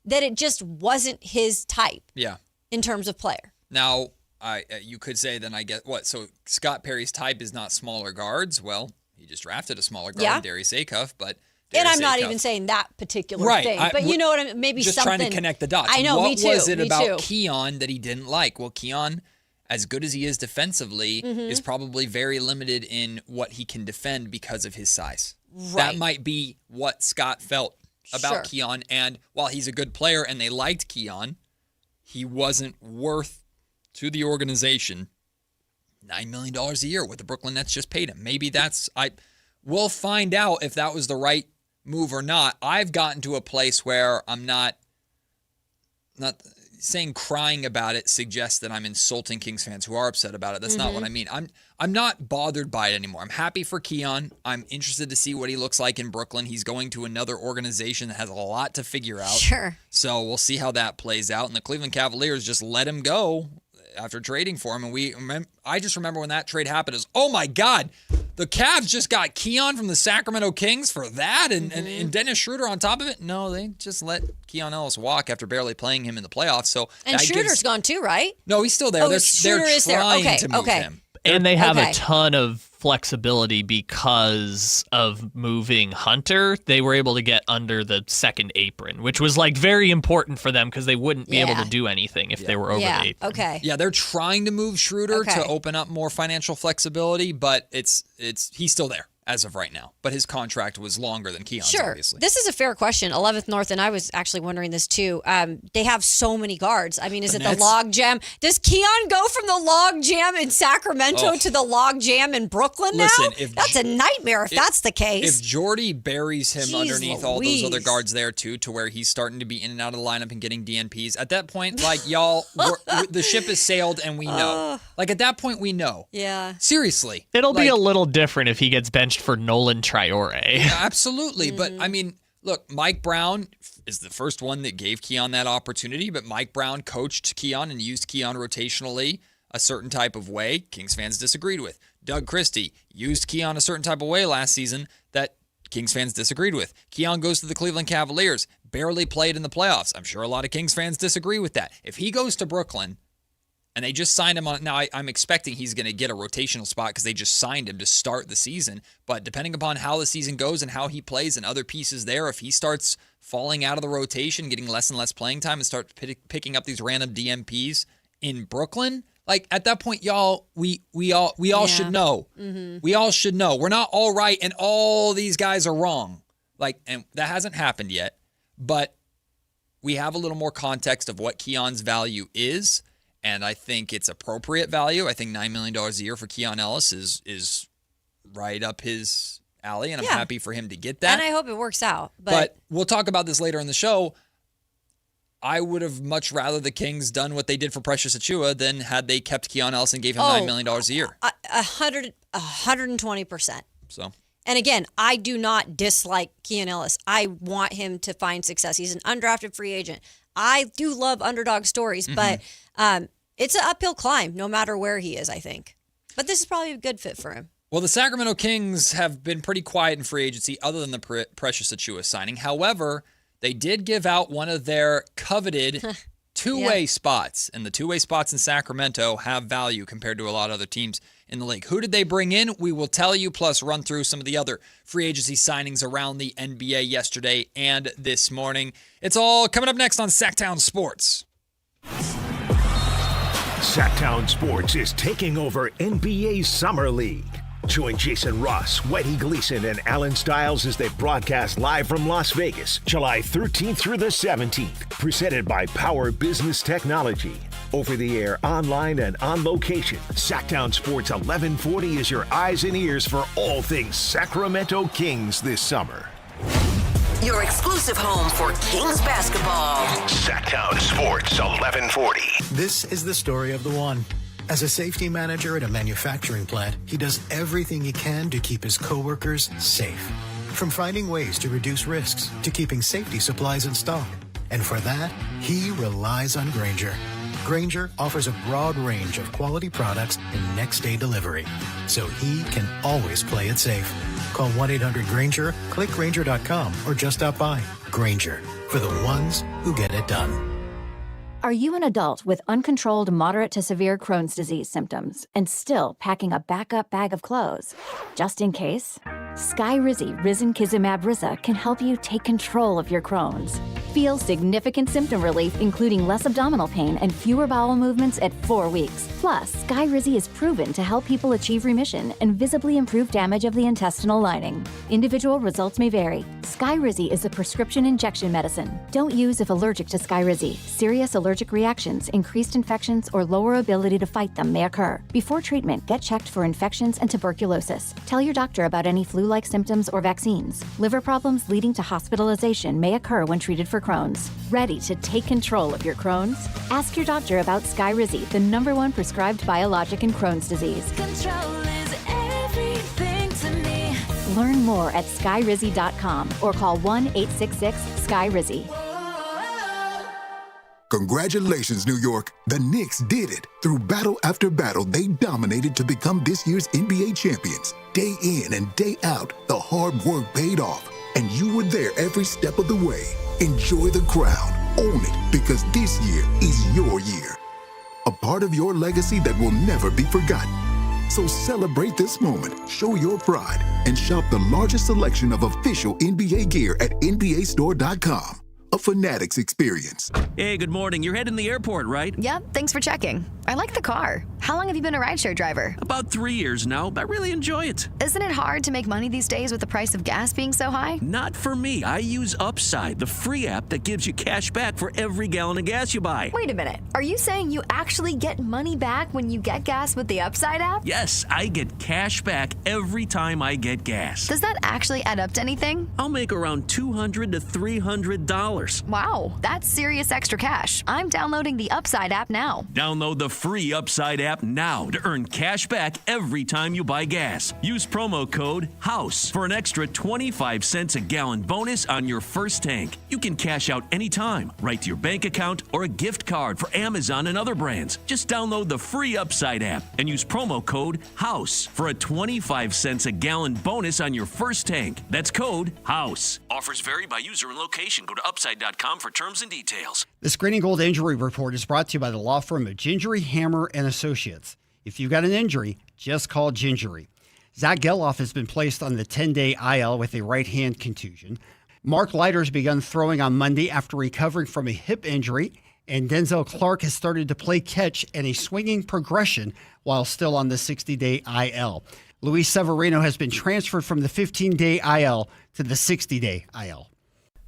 that it just wasn't his type in terms of player. Now, you could say then I get what? So Scott Perry's type is not smaller guards. Well, he just drafted a smaller guard, Darius Acuff, but and I'm not even saying that particular thing, but you know what I mean? Maybe just something. Trying to connect the dots. I know, what me too. Was it about Keon that he didn't like? Well, Keon, as good as he is defensively, is probably very limited in what he can defend because of his size. That might be what Scott felt about Keon. And while he's a good player and they liked Keon, he wasn't worth to the organization $9 million a year, what the Brooklyn Nets just paid him. Maybe we'll find out if that was the right move or not. I've gotten to a place where I'm not saying crying about it suggests that I'm insulting Kings fans who are upset about it. That's not what I mean. I'm not bothered by it anymore. I'm happy for Keon. I'm interested to see what he looks like in Brooklyn. He's going to another organization that has a lot to figure out. So we'll see how that plays out. And the Cleveland Cavaliers just let him go after trading for him. And I just remember when that trade happened, is oh my God, the Cavs just got Keon from the Sacramento Kings for that, and Dennis Schroeder on top of it. No, they just let Keon Ellis walk after barely playing him in the playoffs. So Schroeder's gone too, right? No, he's still there. They're trying to move him. And they have a ton of flexibility because of moving Hunter. They were able to get under the second apron, which was like very important for them because they wouldn't be able to do anything if they were over the apron. Yeah, they're trying to move Schroeder to open up more financial flexibility, but he's still there as of right now. But his contract was longer than Keon's, obviously. This is a fair question. 11th North, and I was actually wondering this too. They have so many guards. I mean, is it the log jam? Does Keon go from the log jam in Sacramento to the log jam in Brooklyn now? That's a nightmare if that's the case. If Jordy buries him underneath all those other guards there too, to where he's starting to be in and out of the lineup and getting DNPs, at that point, like, y'all, the ship has sailed and we know. Like, at that point, we know. Yeah. Seriously. It'll be a little different if he gets benched for Nolan Traore. Absolutely. But, I mean, look, Mike Brown is the first one that gave Keon that opportunity, but Mike Brown coached Keon and used Keon rotationally a certain type of way Kings fans disagreed with. Doug Christie used Keon a certain type of way last season that Kings fans disagreed with. Keon goes to the Cleveland Cavaliers, barely played in the playoffs. I'm sure a lot of Kings fans disagree with that. If he goes to Brooklyn, and they just signed him on. Now, I'm expecting he's going to get a rotational spot because they just signed him to start the season. But depending upon how the season goes and how he plays and other pieces there, if he starts falling out of the rotation, getting less and less playing time, and start picking up these random DMPs in Brooklyn, like at that point, y'all, we all should know. We all should know. We're not all right, and all these guys are wrong. Like, and that hasn't happened yet. But we have a little more context of what Keon's value is. And I think it's appropriate value. I think $9 million a year for Keon Ellis is right up his alley, and I'm happy for him to get that. And I hope it works out. But we'll talk about this later in the show. I would have much rather the Kings done what they did for Precious Achiuwa than had they kept Keon Ellis and gave him $9 million a year. 120%. So. And again, I do not dislike Keon Ellis. I want him to find success. He's an undrafted free agent. I do love underdog stories, but it's an uphill climb no matter where he is, I think. But this is probably a good fit for him. Well, the Sacramento Kings have been pretty quiet in free agency other than the Precious Achiuwa signing. However, they did give out one of their coveted two-way spots, and the two-way spots in Sacramento have value compared to a lot of other teams in the league. Who did they bring in? We will tell you, plus run through some of the other free agency signings around the NBA yesterday and this morning. It's all coming up next on Sactown Sports. Sactown Sports is taking over NBA Summer League. Join Jason Ross, Whitey Gleason, and Alan Stiles as they broadcast live from Las Vegas, July 13th through the 17th. Presented by Power Business Technology. Over the air, online, and on location, Sactown Sports 1140 is your eyes and ears for all things Sacramento Kings this summer. Your exclusive home for Kings basketball. Sactown Sports 1140. This is the story of the one. As a safety manager at a manufacturing plant, he does everything he can to keep his coworkers safe. From finding ways to reduce risks to keeping safety supplies in stock. And for that, he relies on Grainger. Grainger offers a broad range of quality products and next-day delivery, so he can always play it safe. Call 1-800-GRAINGER, click Grainger.com, or just stop by. Grainger, for the ones who get it done. Are you an adult with uncontrolled moderate to severe Crohn's disease symptoms and still packing a backup bag of clothes? Just in case? Skyrizi Risankizumab Riza can help you take control of your Crohn's. Feel significant symptom relief, including less abdominal pain and fewer bowel movements at 4 weeks. Plus, Skyrizi is proven to help people achieve remission and visibly improve damage of the intestinal lining. Individual results may vary. Skyrizi is a prescription injection medicine. Don't use if allergic to Skyrizi. Serious allergic reactions, increased infections, or lower ability to fight them may occur. Before treatment, get checked for infections and tuberculosis. Tell your doctor about any flu-like symptoms or vaccines. Liver problems leading to hospitalization may occur when treated for Crohn's. Ready to take control of your Crohn's? Ask your doctor about Skyrizi, the #1 prescribed biologic in Crohn's disease. Control is everything to me. Learn more at skyrizi.com or call 1-866-SKYRIZI. Congratulations, New York. The Knicks did it. Through battle after battle, they dominated to become this year's NBA champions. Day in and day out, the hard work paid off, and you were there every step of the way. Enjoy the crown. Own it, because this year is your year. A part of your legacy that will never be forgotten. So celebrate this moment, show your pride, and shop the largest selection of official NBA gear at NBAstore.com. A Fanatics experience. Hey, good morning. You're heading to the airport, right? Yep, thanks for checking. I like the car. How long have you been a rideshare driver? About 3 years now. I really enjoy it. Isn't it hard to make money these days with the price of gas being so high? Not for me. I use Upside, the free app that gives you cash back for every gallon of gas you buy. Wait a minute. Are you saying you actually get money back when you get gas with the Upside app? Yes, I get cash back every time I get gas. Does that actually add up to anything? I'll make around $200 to $300. Wow, that's serious extra cash. I'm downloading the Upside app now. Download the free Upside app now to earn cash back every time you buy gas. Use promo code HOUSE for an extra 25 cents a gallon bonus on your first tank. You can cash out anytime, right to your bank account or a gift card for Amazon and other brands. Just download the free Upside app and use promo code HOUSE for a 25 cents a gallon bonus on your first tank. That's code HOUSE. Offers vary by user and location. Go to upside.com for terms and details. The Screening Gold Injury Report is brought to you by the law firm of Gingery, Hammer, and Associates. If you've got an injury, just call Gingery. Zach Geloff has been placed on the 10-day IL with a right hand contusion. Mark Leiter's begun throwing on Monday after recovering from a hip injury, and Denzel Clark has started to play catch and a swinging progression while still on the 60-day IL. Luis Severino has been transferred from the 15-day IL to the 60-day IL.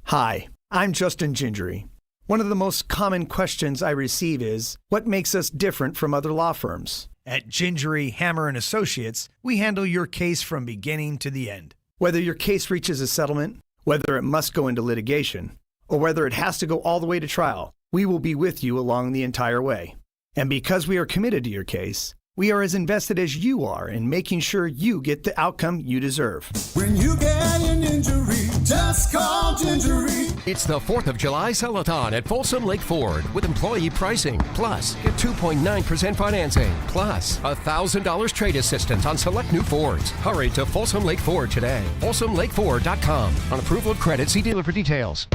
Hi, I'm Justin Gingery. One of the most common questions I receive is, what makes us different from other law firms? At Gingery, Hammer, and Associates, we handle your case from beginning to the end. Whether your case reaches a settlement, whether it must go into litigation, or whether it has to go all the way to trial, we will be with you along the entire way. And because we are committed to your case, we are as invested as you are in making sure you get the outcome you deserve. When you get an injury, just call Gingery. It's the 4th of July Sell-A-thon at Folsom Lake Ford with employee pricing. Plus, get 2.9% financing. Plus, $1,000 trade assistance on select new Fords. Hurry to Folsom Lake Ford today. FolsomLakeFord.com. On approval of credit, see dealer for details.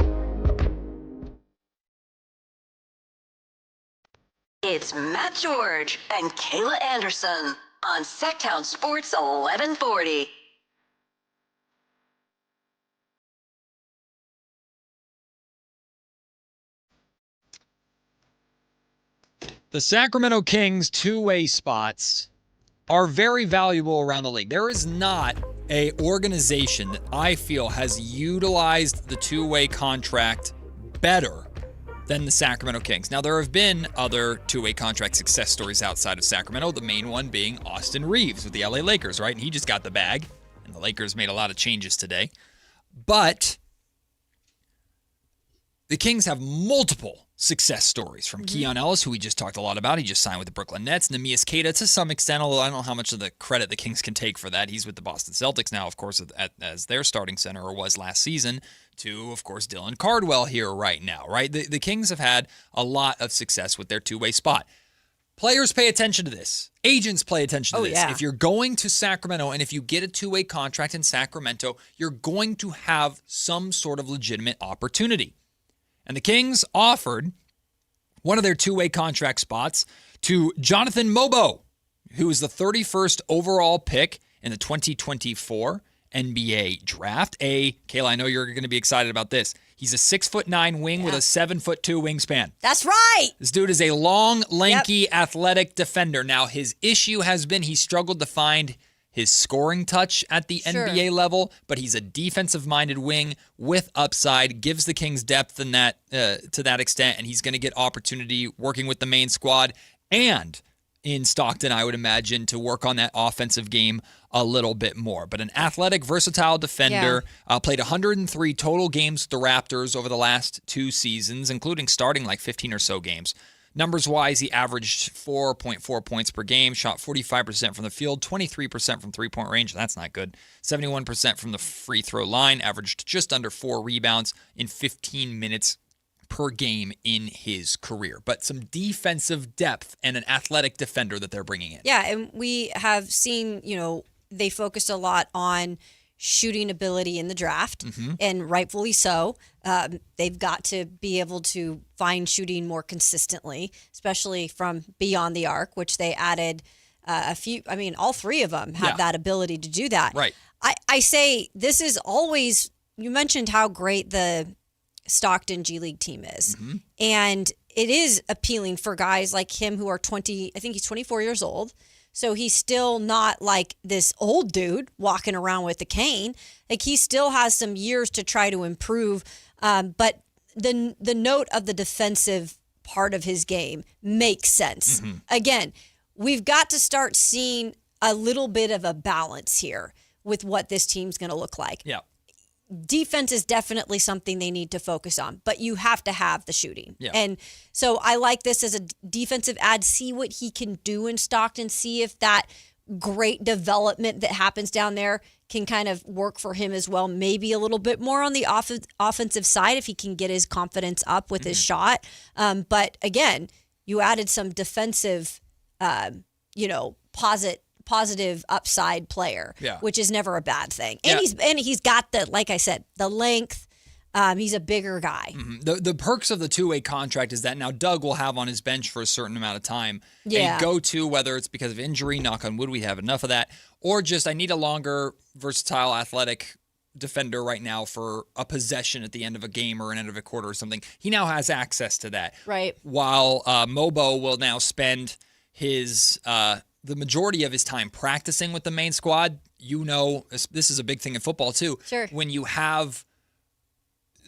It's Matt George and Kayla Anderson on Sactown Sports 1140. The Sacramento Kings two-way spots are very valuable around the league. There is not a organization that I feel has utilized the two-way contract better than the Sacramento Kings. Now, there have been other two-way contract success stories outside of Sacramento, the main one being Austin Reeves with the LA Lakers, right? And he just got the bag, and the Lakers made a lot of changes today. But the Kings have multiple success stories from Keon Ellis, who we just talked a lot about. He just signed with the Brooklyn Nets. Neemias Queta to some extent, although I don't know how much of the credit the Kings can take for that. He's with the Boston Celtics now, of course, as their starting center, or was last season, to, of course, Dylan Cardwell here right now, right? The Kings have had a lot of success with their two-way spot. Players pay attention to this. Agents pay attention to this. Yeah. If you're going to Sacramento and if you get a two-way contract in Sacramento, you're going to have some sort of legitimate opportunity. And the Kings offered one of their two-way contract spots to Jonathan Mobo, who was the 31st overall pick in the 2024 NBA draft. Kayla, I know you're going to be excited about this. He's a 6'9" wing with a 7'2" wingspan. That's right. This dude is a long, lanky, athletic defender. Now, his issue has been he struggled to find his scoring touch at the NBA level, but he's a defensive-minded wing with upside, gives the Kings depth in that to that extent, and he's going to get opportunity working with the main squad and in Stockton, I would imagine, to work on that offensive game a little bit more. But an athletic, versatile defender, played 103 total games with the Raptors over the last 2 seasons, including starting like 15 or so games. Numbers-wise, he averaged 4.4 points per game, shot 45% from the field, 23% from three-point range. That's not good. 71% from the free throw line, averaged just under 4 rebounds in 15 minutes per game in his career. But some defensive depth and an athletic defender that they're bringing in. Yeah, and we have seen, they focused a lot on shooting ability in the draft, and rightfully so. They've got to be able to find shooting more consistently, especially from beyond the arc, which they added a few. I mean, all 3 of them have that ability to do that. Right. I say this is always, you mentioned how great the Stockton G League team is. And it is appealing for guys like him who are 20, I think he's 24 years old. So he's still not like this old dude walking around with a cane. Like he still has some years to try to improve. But the note of the defensive part of his game makes sense. Again, we've got to start seeing a little bit of a balance here with what this team's going to look like. Yeah. Defense is definitely something they need to focus on, but you have to have the shooting. Yeah. And so I like this as a defensive ad. See what he can do in Stockton. See if that great development that happens down there can kind of work for him as well. Maybe a little bit more on the offensive side if he can get his confidence up with his shot. But again, you added some defensive, positive upside player, which is never a bad thing. And he's got the, like I said, the length. He's a bigger guy. The perks of the two-way contract is that now Doug will have on his bench for a certain amount of time a go-to, whether it's because of injury, knock on wood, we have enough of that, or just I need a longer, versatile, athletic defender right now for a possession at the end of a game or an end of a quarter or something. He now has access to that. Right. While Mobo will now spend his the majority of his time practicing with the main squad. This is a big thing in football too. Sure. When you have,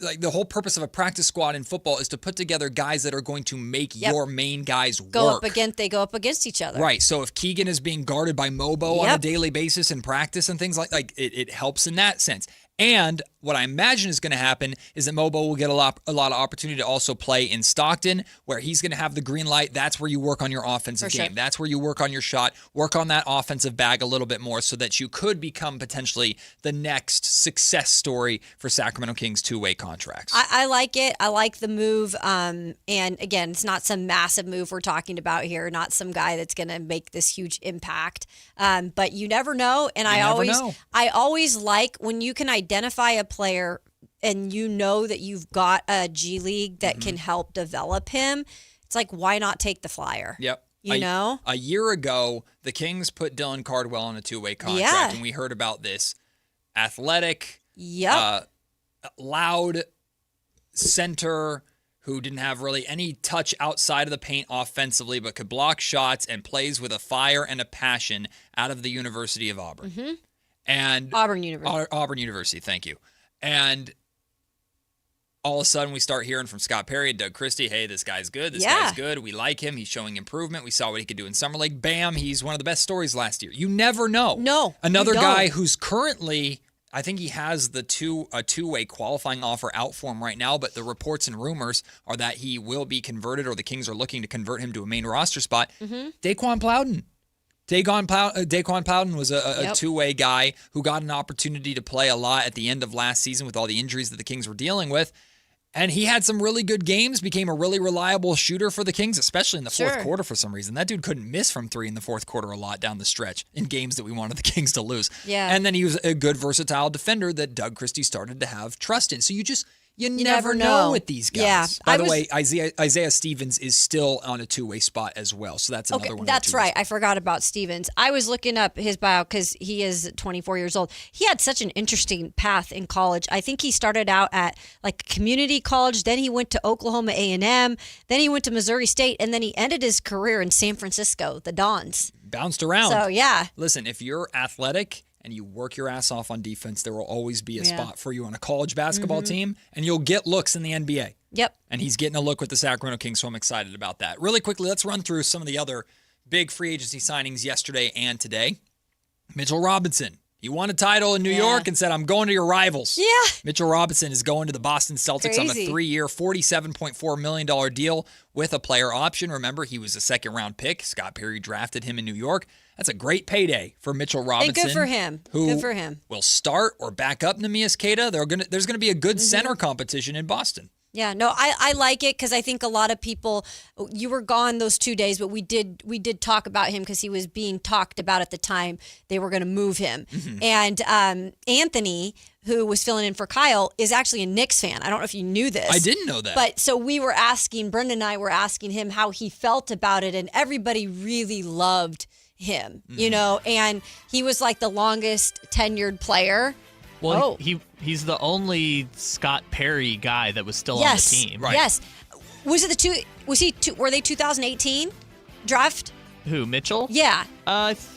like, the whole purpose of a practice squad in football is to put together guys that are going to make your main guys work. They go up against each other. Right. So if Keegan is being guarded by Mobo on a daily basis in practice and things like it helps in that sense. And what I imagine is going to happen is that Mobo will get a lot of opportunity to also play in Stockton, where he's going to have the green light. That's where you work on your offensive game. Sure. That's where you work on your shot, work on that offensive bag a little bit more so that you could become potentially the next success story for Sacramento Kings two-way contracts. I like it. I like the move. And again, it's not some massive move we're talking about here, not some guy that's going to make this huge impact. But you never know. And I always like when you can identify a player and you know that you've got a G League that can help develop him. It's like, why not take the flyer? Yep. A year ago, the Kings put Dylan Cardwell on a two-way contract, and we heard about this athletic, loud center who didn't have really any touch outside of the paint offensively, but could block shots and plays with a fire and a passion out of the University of Auburn. Mm-hmm. And Auburn University. Auburn University, thank you. And all of a sudden we start hearing from Scott Perry and Doug Christie, hey, this guy's good. This guy's good. We like him. He's showing improvement. We saw what he could do in Summer League. Bam, he's one of the best stories last year. You never know. No. Another guy who's currently, I think he has a two-way qualifying offer out for him right now, but the reports and rumors are that he will be converted, or the Kings are looking to convert him to a main roster spot. Mm-hmm. Daquan Plowden. Daquan Plowden was a two-way guy who got an opportunity to play a lot at the end of last season with all the injuries that the Kings were dealing with. And he had some really good games, became a really reliable shooter for the Kings, especially in the fourth quarter for some reason. That dude couldn't miss from three in the fourth quarter a lot down the stretch in games that we wanted the Kings to lose. Yeah. And then he was a good, versatile defender that Doug Christie started to have trust in. So you never know with these guys. Yeah. By the way, Isaiah Stevens is still on a two-way spot as well. So that's another one. That's right. I forgot about Stevens. I was looking up his bio because he is 24 years old. He had such an interesting path in college. I think he started out at like community college. Then he went to Oklahoma A&M. Then he went to Missouri State. And then he ended his career in San Francisco, the Dons. Bounced around. So, yeah. Listen, if you're athletic and you work your ass off on defense, there will always be a spot for you on a college basketball team, and you'll get looks in the NBA. Yep. And he's getting a look with the Sacramento Kings, so I'm excited about that. Really quickly, let's run through some of the other big free agency signings yesterday and today. Mitchell Robinson. He won a title in New York and said, I'm going to your rivals. Yeah. Mitchell Robinson is going to the Boston Celtics on a 3-year, $47.4 million deal with a player option. Remember, he was a second-round pick. Scott Perry drafted him in New York. That's a great payday for Mitchell Robinson. And good for him. Good for him. Will start or back up Neemias Queta. There's going to be a good center competition in Boston. Yeah, no, I like it because I think a lot of people, you were gone those 2 days, but we did talk about him because he was being talked about at the time they were going to move him. Mm-hmm. And Anthony, who was filling in for Kyle, is actually a Knicks fan. I don't know if you knew this. I didn't know that. But so we were asking, Brendan and I were asking him how he felt about it, and everybody really loved him, you know, and he was like the longest tenured player. Well, he's the only Scott Perry guy that was still on the team. Right. Yes. Was it were they 2018 draft? Who, Mitchell? Yeah.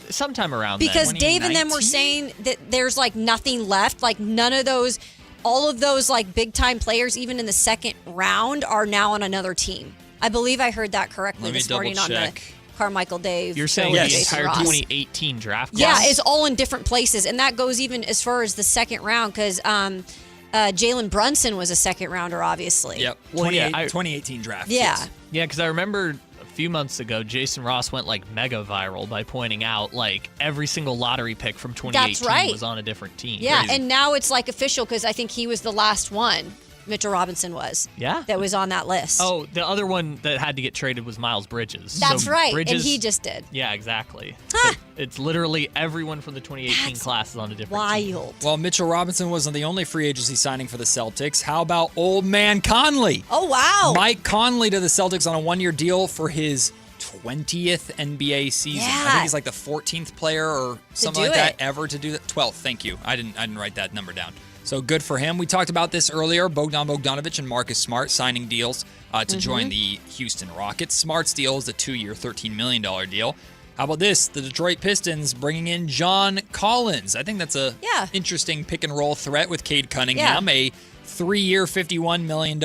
Sometime around because then. Dave and them were saying that there's like nothing left. Like none of those, all of those like big time players, even in the second round, are now on another team. I believe I heard that correctly this morning on the Carmichael Dave. You're saying the entire 2018 draft class? Yeah, it's all in different places. And that goes even as far as the second round because Jalen Brunson was a second rounder, obviously. Yep. 2018 draft. Yeah. Yes. Yeah, because I remember a few months ago, Jason Ross went like mega viral by pointing out like every single lottery pick from 2018 was on a different team. Yeah, Crazy. and now it's like official because I think he was the last one. Mitchell Robinson was. Yeah. That was on that list. Oh, the other one that had to get traded was Miles Bridges. That's right. Bridges, and he just did. Yeah, exactly. So it's literally everyone from the 2018 class is on a different team. Well, Mitchell Robinson wasn't the only free agency signing for the Celtics. How about old man Conley? Oh, wow. Mike Conley to the Celtics on a 1-year deal for his 20th NBA season. I think he's like the 14th player or something like that ever to do that. 12th, thank you. I didn't write that number down. So good for him. We talked about this earlier. Bogdan Bogdanovic and Marcus Smart signing deals to join the Houston Rockets. Smart's deal is a 2-year, $13 million deal. How about this? The Detroit Pistons bringing in John Collins. I think that's a interesting pick-and-roll threat with Cade Cunningham. A 3-year, $51 million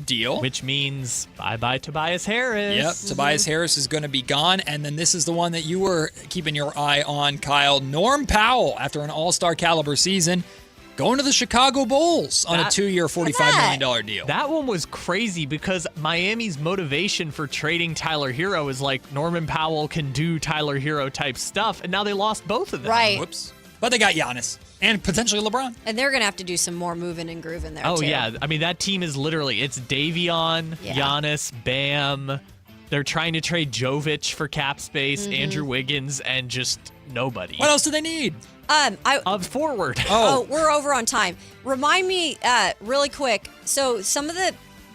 deal. Which means bye-bye Tobias Harris. Yep, Tobias Harris is going to be gone. And then this is the one that you were keeping your eye on, Kyle. Norm Powell, after an all-star caliber season, going to the Chicago Bulls on a 2-year, $45 million deal. That one was crazy because Miami's motivation for trading Tyler Hero is like Norman Powell can do Tyler Hero type stuff, and now they lost both of them. Right. Whoops. But they got Giannis and potentially LeBron. And they're going to have to do some more moving and grooving there, too. Yeah. I mean, that team is literally, it's Davion, Giannis, Bam. They're trying to trade Jovic for cap space, Andrew Wiggins, and just nobody. What else do they need? Forward. Oh, we're over on time. Remind me really quick. So some of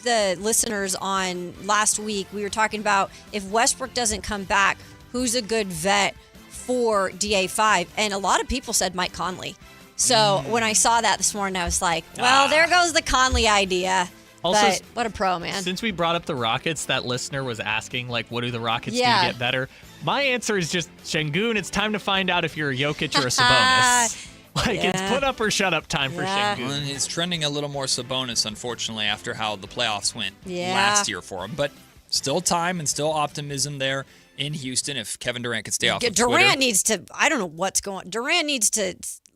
the listeners on last week, we were talking about if Westbrook doesn't come back, who's a good vet for DA5? And a lot of people said Mike Conley. So when I saw that this morning, I was like, well, there goes the Conley idea. Also, but what a pro, man. Since we brought up the Rockets, that listener was asking, like, what do the Rockets do to get better? My answer is just, Şengün, it's time to find out if you're a Jokic or a Sabonis. It's put up or shut up time for Şengün. Well, he's trending a little more Sabonis, unfortunately, after how the playoffs went Yeah. last year for him. But still time and still optimism there in Houston if Kevin Durant could stay off of Twitter. Durant needs to, I don't know what's going on. Durant needs to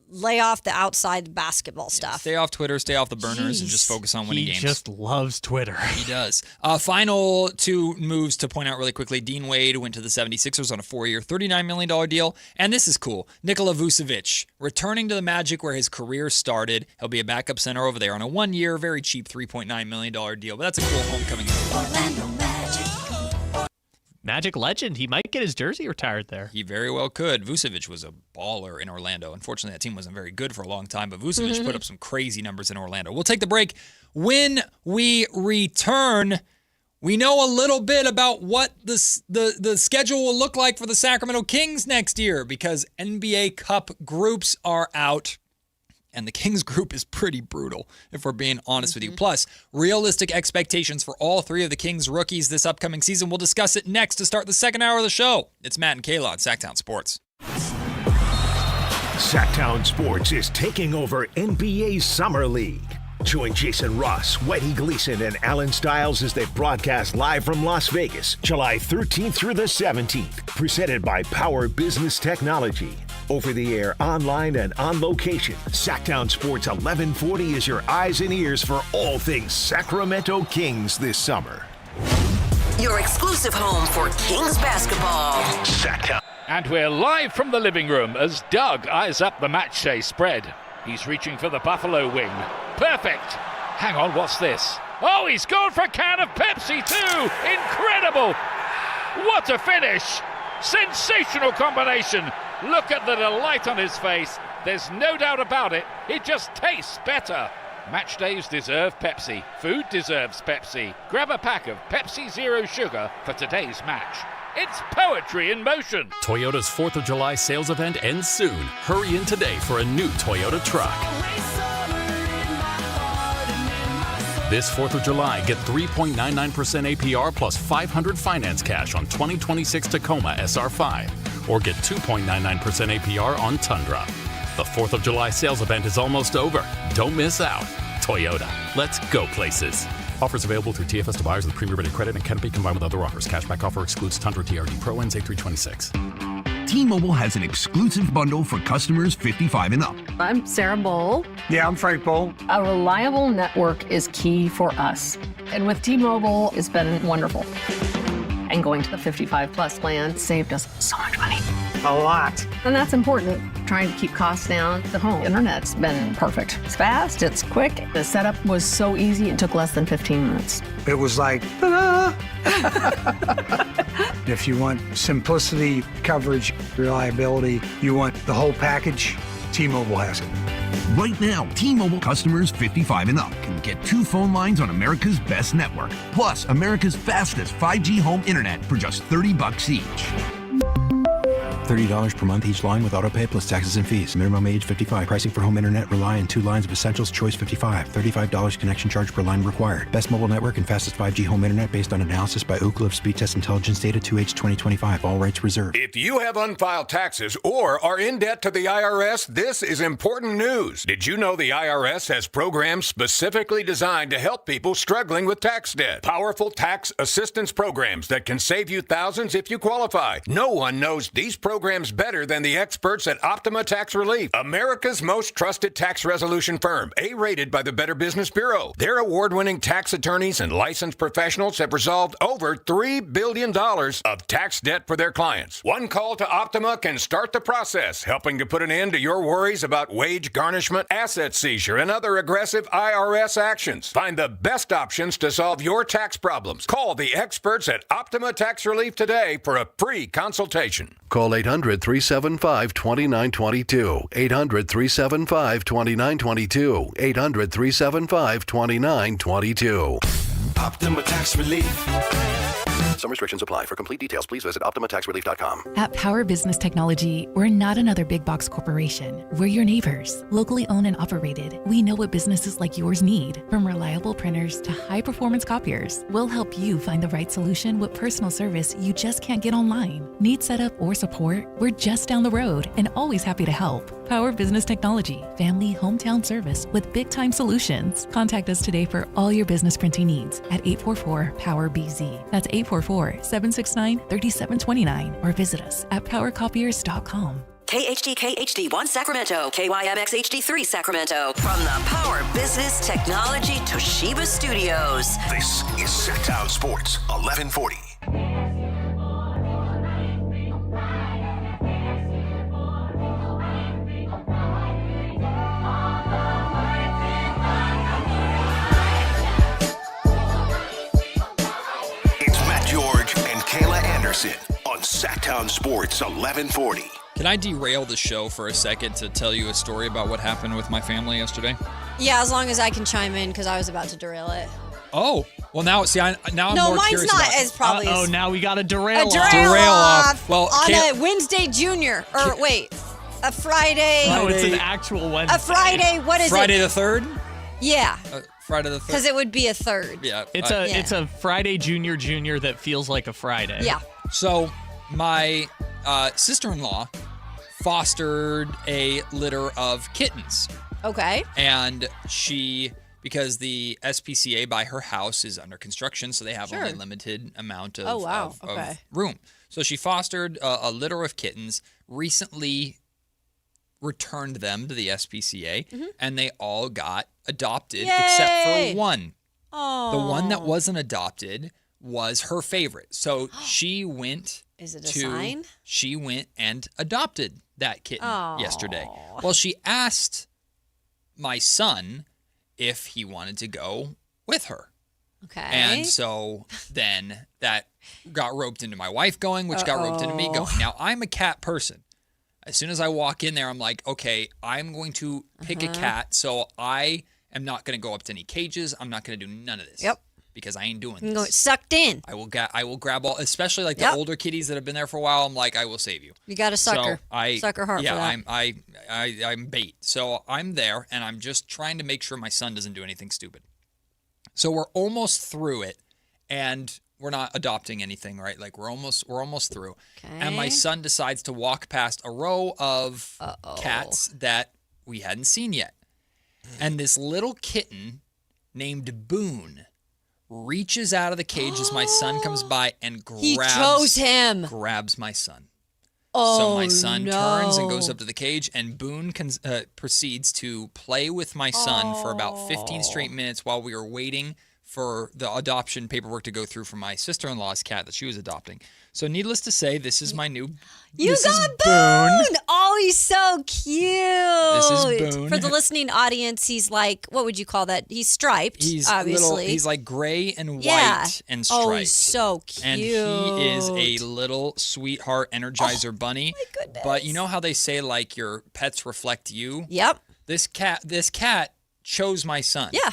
lay off the outside basketball stuff. Stay off Twitter, stay off the burners, and just focus on winning games. He just loves Twitter. He does. Final two moves to point out really quickly. Dean Wade went to the 76ers on a 4-year, $39 million deal. And this is cool. Nikola Vucevic returning to the Magic where his career started. He'll be a backup center over there on a 1-year, very cheap $3.9 million deal. But that's a cool homecoming move. Orlando Magic. Magic legend. He might get his jersey retired there. He very well could. Vucevic was a baller in Orlando. Unfortunately, that team wasn't very good for a long time, but Vucevic put up some crazy numbers in Orlando. We'll take the break. When we return, we know a little bit about what the schedule will look like for the Sacramento Kings next year because NBA Cup groups are out. And the Kings group is pretty brutal, if we're being honest with you. Plus, realistic expectations for all three of the Kings rookies this upcoming season. We'll discuss it next to start the second hour of the show. It's Matt and Kayla on Sactown Sports. Sactown Sports is taking over NBA Summer League. Join Jason Ross, Whitey Gleason, and Alan Stiles as they broadcast live from Las Vegas, July 13th through the 17th. Presented by Power Business Technology. Over the air, online, and on location, Sactown Sports 1140 is your eyes and ears for all things Sacramento Kings this summer. Your exclusive home for Kings basketball. Sactown. And we're live from the living room as Doug eyes up the matchday spread. He's reaching for the Buffalo wing. Perfect. Hang on, what's this? Oh, he's gone for a can of Pepsi too. Incredible. What a finish. Sensational combination. Look at the delight on his face. There's no doubt about it. It just tastes better. Match days deserve Pepsi. Food deserves Pepsi. Grab a pack of Pepsi Zero Sugar for today's match. It's poetry in motion. Toyota's 4th of July sales event ends soon. Hurry in today for a new Toyota truck. This 4th of July, get 3.99% APR plus $500 finance cash on 2026 Tacoma SR5. Or get 2.99% APR on Tundra. The 4th of July sales event is almost over. Don't miss out. Toyota. Let's go places. Offers available through TFS to buyers with pre-rated credit and can't be combined with other offers. Cashback offer excludes Tundra TRD Pro ends 8326. T-Mobile has an exclusive bundle for customers 55 and up. I'm Sarah Bowl. Yeah, I'm Frank Bowl. A reliable network is key for us. And with T-Mobile, it's been wonderful. And going to the 55 plus plan saved us so much money. A lot. And that's important. Trying to keep costs down. The home internet's been perfect. It's fast, it's quick. The setup was so easy, it took less than 15 minutes. It was like, ta-da! If you want simplicity, coverage, reliability, you want the whole package, T-Mobile has it. Right now, T-Mobile customers 55 and up can get 2 phone lines on America's best network, plus America's fastest 5G home internet for just $30 each. $30 per month each line with autopay plus taxes and fees. Minimum age 55. Pricing for home internet rely on 2 lines of Essentials Choice 55. $35 connection charge per line required. Best mobile network and fastest 5G home internet based on analysis by Ookla of Speed Test Intelligence data 2H 2025. All rights reserved. If you have unfiled taxes or are in debt to the IRS, this is important news. Did you know the IRS has programs specifically designed to help people struggling with tax debt? Powerful tax assistance programs that can save you thousands if you qualify. No one knows these programs better than the experts at Optima Tax Relief, America's most trusted tax resolution firm, A-rated by the Better Business Bureau. Their award-winning tax attorneys and licensed professionals have resolved over $3 billion of tax debt for their clients. One call to Optima can start the process, helping to put an end to your worries about wage garnishment, asset seizure, and other aggressive IRS actions. Find the best options to solve your tax problems. Call the experts at Optima Tax Relief today for a free consultation. Call 800-375-2922. 800-375-2922. 800-375-2922. Optima Tax Relief. Some restrictions apply. For complete details, please visit OptimaTaxRelief.com. At Power Business Technology, we're not another big box corporation. We're your neighbors, locally owned and operated. We know what businesses like yours need, from reliable printers to high-performance copiers. We'll help you find the right solution with personal service you just can't get online. Need setup or support? We're just down the road and always happy to help. Power Business Technology, family hometown service with big-time solutions. Contact us today for all your business printing needs at 844-POWER-BZ. That's 844-769-3729 or visit us at powercopiers.com. KHD HD1 Sacramento, KYMX HD3 Sacramento. From the Power Business Technology Toshiba Studios. This is Sactown Sports 1140. On Sactown Sports 1140. Can I derail the show for a second to tell you a story about what happened with my family yesterday? Yeah, as long as I can chime in because I was about to derail it. Oh, well now, see, I'm no, more mine's curious not about as probably Oh, as now we got a derail off. Well, on a Wednesday Junior. Or wait, a Friday. Oh, it's an actual Wednesday. A Friday, what is Friday it? the 3rd? Yeah. Friday the 3rd. Because it would be a 3rd. Yeah. It's a Friday Junior that feels like a Friday. Yeah. So my sister-in-law fostered a litter of kittens. Okay. And because the SPCA by her house is under construction, so they have only a limited amount of, of room. So she fostered a litter of kittens, recently returned them to the SPCA, and they all got adopted except for one. Oh. The one that wasn't adopted was her favorite. So she went Is it a sign? She went and adopted that kitten yesterday. Well, she asked my son if he wanted to go with her. Okay. And so then that got roped into my wife going, which got roped into me going. Now, I'm a cat person. As soon as I walk in there, I'm like, okay, I'm going to pick a cat, so I am not going to go up to any cages. I'm not going to do none of this. Yep. Because I ain't doing You this. go sucked in. I will grab all, especially like the older kitties that have been there for a while. I'm like, I will save you. You got a sucker. So sucker heart for that. I'm bait. So I'm there, and I'm just trying to make sure my son doesn't do anything stupid. So we're almost through it, and we're not adopting anything, right? Like we're almost through. Okay. And my son decides to walk past a row of cats that we hadn't seen yet. And this little kitten named Boone reaches out of the cage as my son comes by and grabs my son. So my son turns and goes up to the cage, and Boone proceeds to play with my son for about 15 straight minutes while we were waiting for the adoption paperwork to go through for my sister-in-law's cat that she was adopting. So needless to say, this is my new... This is Boone! Oh, he's so cute! This is Boone. For the listening audience, he's like, what would you call that? He's striped, he's obviously. He's like gray and white and striped. Oh, he's so cute. And he is a little sweetheart Energizer bunny. My goodness. But you know how they say, like, your pets reflect you? Yep. This cat chose my son. Yeah.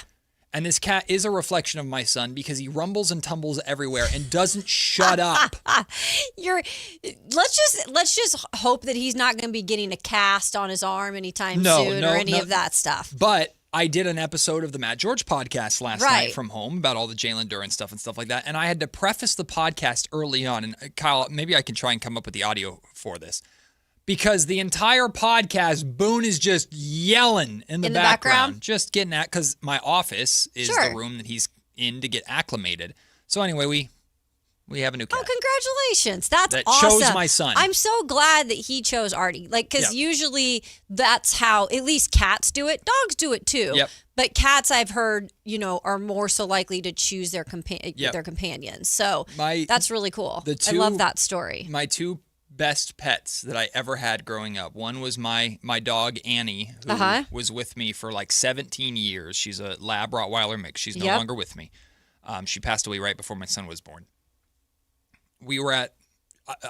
And this cat is a reflection of my son because he rumbles and tumbles everywhere and doesn't shut up. Let's just hope that he's not going to be getting a cast on his arm anytime soon or any of that stuff. But I did an episode of the Matt George podcast last night from home about all the Jalen Duren stuff and stuff like that. And I had to preface the podcast early on. And Kyle, maybe I can try and come up with the audio for this. Because the entire podcast, Boone is just yelling in the background. Just getting at, because my office is the room that he's in to get acclimated. So anyway, we have a new cat. Oh, congratulations. That's that awesome. Chose my son. I'm so glad that he chose Artie. Like, because usually that's how, at least cats do it. Dogs do it too. Yep. But cats, I've heard, are more so likely to choose their companions. So that's really cool. I love that story. My two best pets that I ever had growing up. One was my dog, Annie, who was with me for like 17 years. She's a Lab Rottweiler mix. She's no longer with me. She passed away right before my son was born.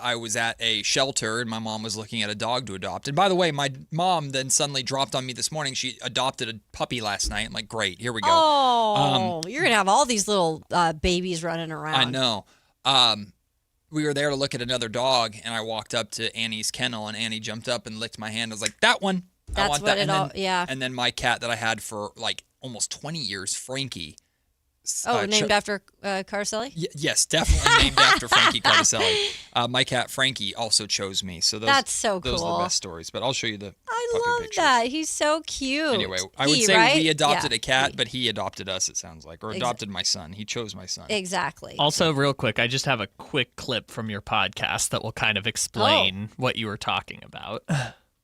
I was at a shelter, and my mom was looking at a dog to adopt. And by the way, my mom then suddenly dropped on me this morning. She adopted a puppy last night. I'm like, great, here we go. Oh, you're going to have all these little babies running around. I know. We were there to look at another dog, and I walked up to Annie's kennel, and Annie jumped up and licked my hand. I was like, that one. I want that. And then my cat that I had for like almost 20 years, Frankie. Named after Carcelli? Yes, definitely named after Frankie Carcelli. My cat Frankie also chose me. So that's so cool. Those are the best stories. But I'll show you the I love pictures. that. He's so cute. Anyway, I would say we adopted a cat, but he adopted us, it sounds like. Or adopted my son. He chose my son. Exactly. Also, real quick, I just have a quick clip from your podcast that will kind of explain what you were talking about.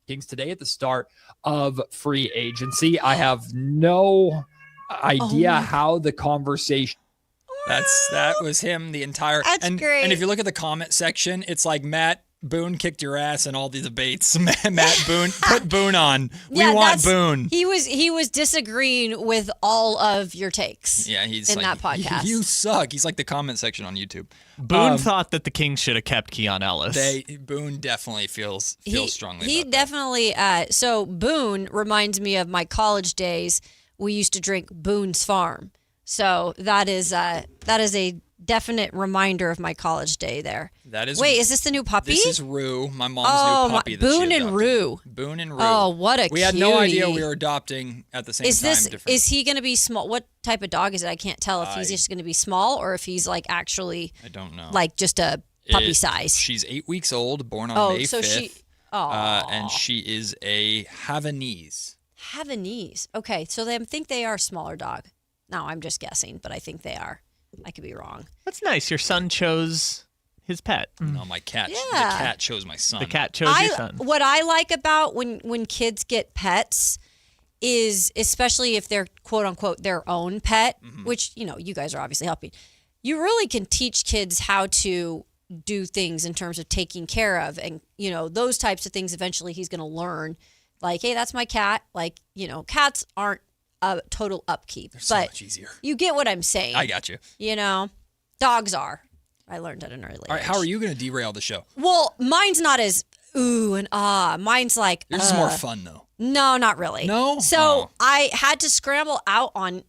Kings today at the start of free agency. I have no idea how the conversation. That was him the entire. That's great. And if you look at the comment section, it's like Matt Boone kicked your ass in all the debates. Matt Boone, put Boone on. We want Boone. He was disagreeing with all of your takes. Yeah, he's in like, that podcast. You suck. He's like the comment section on YouTube. Boone thought that the Kings should have kept Keon Ellis. Boone definitely feels strongly. He about definitely. So Boone reminds me of my college days. We used to drink Boone's Farm. So that is a definite reminder of my college day there. That is. Wait, is this the new puppy? This is Rue, my mom's new puppy. Boone and Rue. Boone and Rue. Oh, what a We had no idea we were adopting at the same time. Is he going to be small? What type of dog is it? I can't tell if he's just going to be small or if he's like actually. I don't know. Like just a puppy size. She's 8 weeks old, born on May 5th. And she is a Havanese. Havanese. Okay, so I think they are a smaller dog. No, I'm just guessing, but I think they are. I could be wrong. That's nice. Your son chose his pet. No, my cat. Yeah. The cat chose my son. The cat chose your son. What I like about when kids get pets is, especially if they're quote unquote their own pet, which you guys are obviously helping. You really can teach kids how to do things in terms of taking care of, and those types of things. Eventually, he's going to learn. Like, hey, that's my cat. Like, cats aren't a total upkeep. They're so much easier. You get what I'm saying. I got you. Dogs are. I learned at an early age. All right, how are you going to derail the show? Well, mine's not as ooh and ah. Mine's like... Yours is more fun, though. No, not really. No? So I had to scramble out on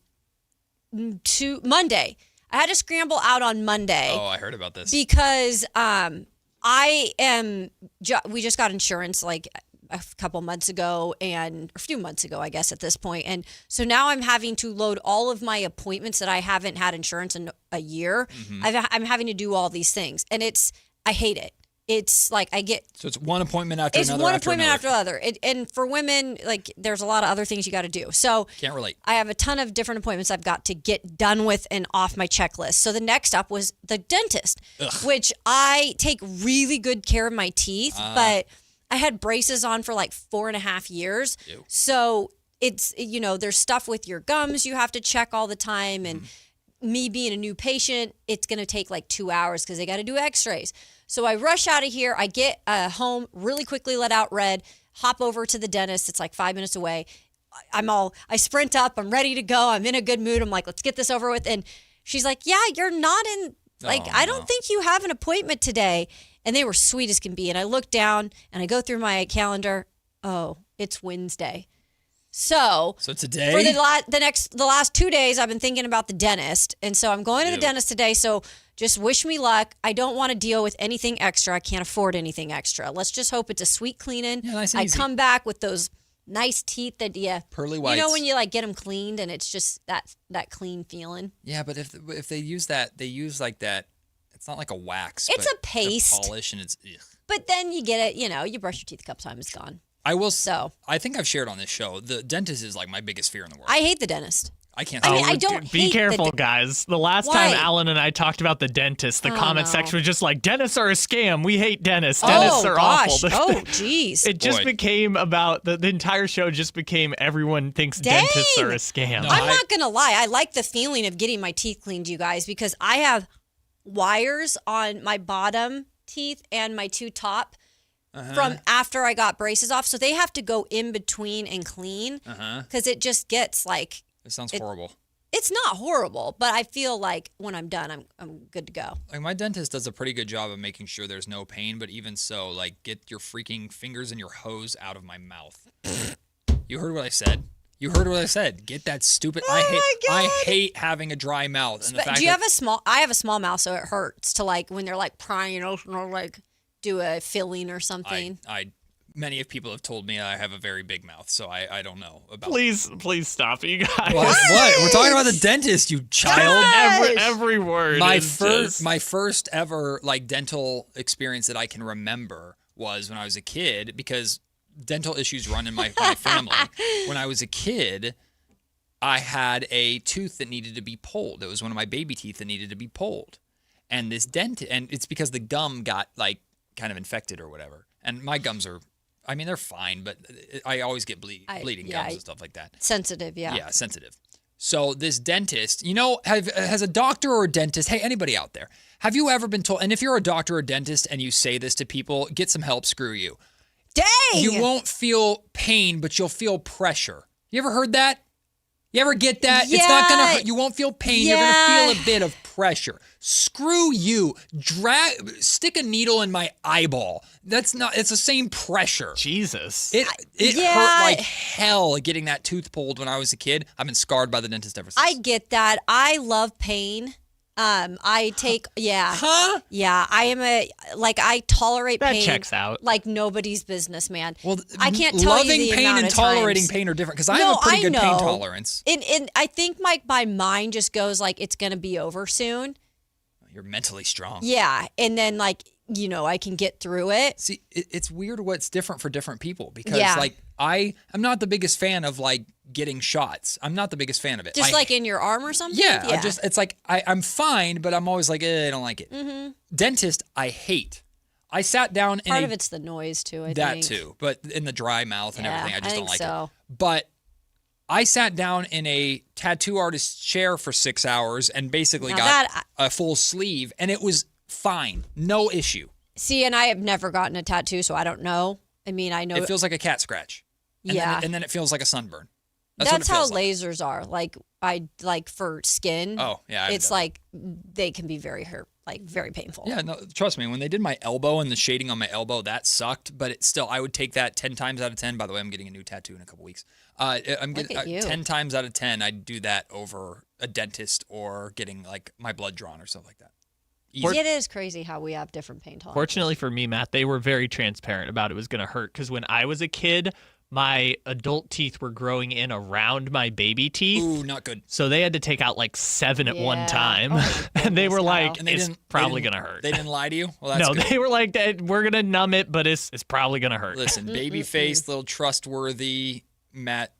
Monday. I had to scramble out on Monday. Oh, I heard about this. Because we just got insurance like a couple months ago, and a few months ago, I guess, at this point. And so now I'm having to load all of my appointments that I haven't had insurance in a year. I'm having to do all these things, and I hate it. It's like So it's one appointment after another. It's one appointment after another. And for women, like, there's a lot of other things you got to do. So can't relate. I have a ton of different appointments I've got to get done with and off my checklist. So the next up was the dentist, which I take really good care of my teeth, but I had braces on for like 4.5 years. Ew. So it's, there's stuff with your gums you have to check all the time. And me being a new patient, it's going to take like 2 hours because they got to do x-rays. So I rush out of here. I get home really quickly, let out Red, hop over to the dentist. It's like 5 minutes away. I sprint up. I'm ready to go. I'm in a good mood. I'm like, let's get this over with. And she's like, yeah, you're not in, I don't think you have an appointment today. And they were sweet as can be. And I look down and I go through my calendar. Oh, it's Wednesday. So today? For the last 2 days, I've been thinking about the dentist. And so I'm going to the dentist today. So just wish me luck. I don't want to deal with anything extra. I can't afford anything extra. Let's just hope it's a sweet cleaning. Yeah, nice and easy. Come back with those nice teeth that pearly whites. When you like get them cleaned and it's just that clean feeling. Yeah, but if they use that, they use like that. It's not like a wax. It's a paste. Polish and it's. Ugh. But then you get it. You brush your teeth a couple times, it's gone. I think I've shared on this show. The dentist is like my biggest fear in the world. I hate the dentist. I can't. I don't. Be careful, guys. The last time Alan and I talked about the dentist, the comment section was just like, "Dentists are a scam. We hate dentists. Dentists are awful." Oh, jeez. It just became about the entire show. Just became everyone thinks dentists are a scam. No, I'm not gonna lie. I like the feeling of getting my teeth cleaned, you guys, because I have wires on my bottom teeth and my two top from after I got braces off, so they have to go in between and clean because it just gets like. It sounds horrible. It's not horrible, but I feel like when I'm done, I'm good to go. Like my dentist does a pretty good job of making sure there's no pain, but even so, like get your freaking fingers and your hose out of my mouth. You heard what I said? You heard what I said. Get that stupid. I hate having a dry mouth. And the fact Do you have a small? I have a small mouth, so it hurts to like when they're like prying open or like do a filling or something. Many of people have told me I have a very big mouth, so I don't know about. Please stop, you guys. What? We're talking about the dentist, you child. Every word. My first ever like dental experience that I can remember was when I was a kid, because dental issues run in my family. When I was a kid, I had a tooth that needed to be pulled. It was one of my baby teeth that needed to be pulled. And this dentist, and it's because the gum got like kind of infected or whatever. And my gums are, I mean, they're fine, but I always get bleeding gums and stuff like that. Sensitive, yeah. Yeah, sensitive. So this dentist, has a doctor or a dentist, hey, anybody out there, have you ever been told, and if you're a doctor or a dentist and you say this to people, get some help, screw you. Dang! You won't feel pain, but you'll feel pressure. You ever heard that? You ever get that? Yeah. It's not going to hurt. You won't feel pain. Yeah. You're going to feel a bit of pressure. Screw you. Stick a needle in my eyeball. It's the same pressure. Jesus. It hurt like hell getting that tooth pulled when I was a kid. I've been scarred by the dentist ever since. I get that. I love pain. I take, Huh? Yeah, I tolerate That pain. checks out. Like nobody's business, man. Well, I can't tell you the loving pain amount and of tolerating times. pain are different, because I have a pretty good pain tolerance. And I think my mind just goes like, it's going to be over soon. You're mentally strong. Yeah, and then I can get through it. See, it's weird what's different for different people, because I'm not the biggest fan of like getting shots. I'm not the biggest fan of it. Just like in your arm or something? Yeah. It's like I'm fine, but I'm always like, I don't like it. Mm-hmm. Dentist, I hate. I sat down in Part of it's the noise too, I think. That too, but in the dry mouth and everything, I just don't like so. it. But I sat down in a tattoo artist's chair for 6 hours and basically got a full sleeve, and it was fine. No issue. See, and I have never gotten a tattoo, so I don't know. I mean, I know. It feels like a cat scratch. Yeah. And then it feels like a sunburn. That's how lasers are. Like for skin. Oh, yeah. It's like they can be very very painful. Yeah, no, trust me. When they did my elbow and the shading on my elbow, that sucked. But I would take that 10 times out of 10. By the way, I'm getting a new tattoo in a couple weeks. I'm getting 10 times out of 10. I'd do that over a dentist or getting like my blood drawn or something like that. It is crazy how we have different pain tolerances. Fortunately for me, Matt, they were very transparent about it was going to hurt, because when I was a kid, my adult teeth were growing in around my baby teeth. Ooh, not good. So they had to take out like 7 at one time. And they were like, it's probably going to hurt. They didn't lie to you? Well, that's good. They were like, we're going to numb it, but it's probably going to hurt. Listen, baby face, little trustworthy Matt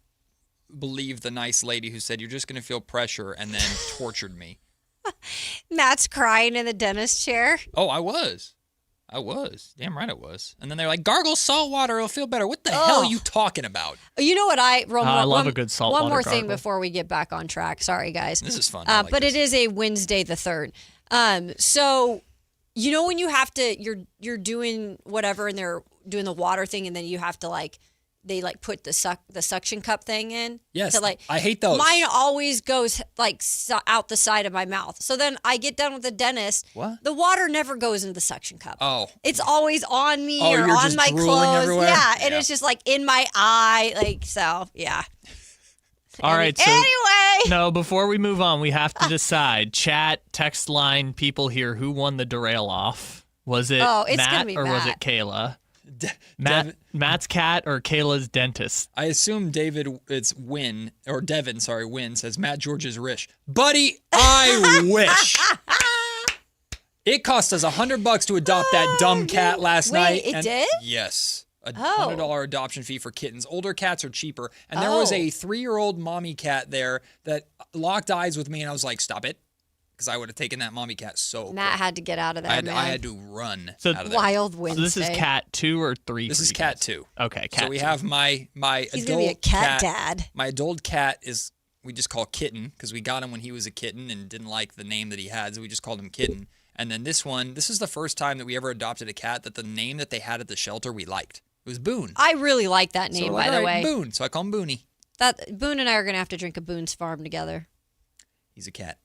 believed the nice lady who said, you're just going to feel pressure, and then tortured me. Matt's crying in the dentist chair. Oh, I was. Damn right I was. And then they're like, gargle salt water, it'll feel better. What the hell are you talking about? You know what I love a good salt water One more thing gargle. before we get back on track. Sorry, guys. This is fun. But it is a Wednesday the 3rd. So, when you have to, you're doing whatever and they're doing the water thing, and then you have to they put the suction cup thing in. Yes, I hate those. Mine always goes out the side of my mouth. So then I get done with the dentist. What? The water never goes in the suction cup. Oh. It's always on me Oh, or you're on just my drooling clothes. everywhere? Yeah, and it's just in my eye. Yeah. All right. So, anyway. No, before we move on, we have to decide. Chat, text line, people here, who won the derail off? Was it Matt or was it Kayla? Matt's cat or Kayla's dentist? I assume Devin says Matt George's rich. Buddy, I wish. It cost us $100 to adopt that dumb cat last night. Wait, it did? Yes. A $100 adoption fee for kittens. Older cats are cheaper. And there was a 3-year-old mommy cat there that locked eyes with me, and I was like, stop it. Because I would have taken that mommy cat so Matt had to get out of there, I had to run out of there. Wild Wednesday. So this is cat 2 or 3? This is cat 2. Okay, cat 2. So we have my He's adult gonna be a cat dad. My adult cat is, we just call Kitten, because we got him when he was a kitten and didn't like the name that he had, so we just called him Kitten. And then this is the first time that we ever adopted a cat that the name that they had at the shelter we liked. It was Boone. I really like that name, by the way. Boone. So I call him Booney. Boone and I are going to have to drink a Boone's Farm together. He's a cat.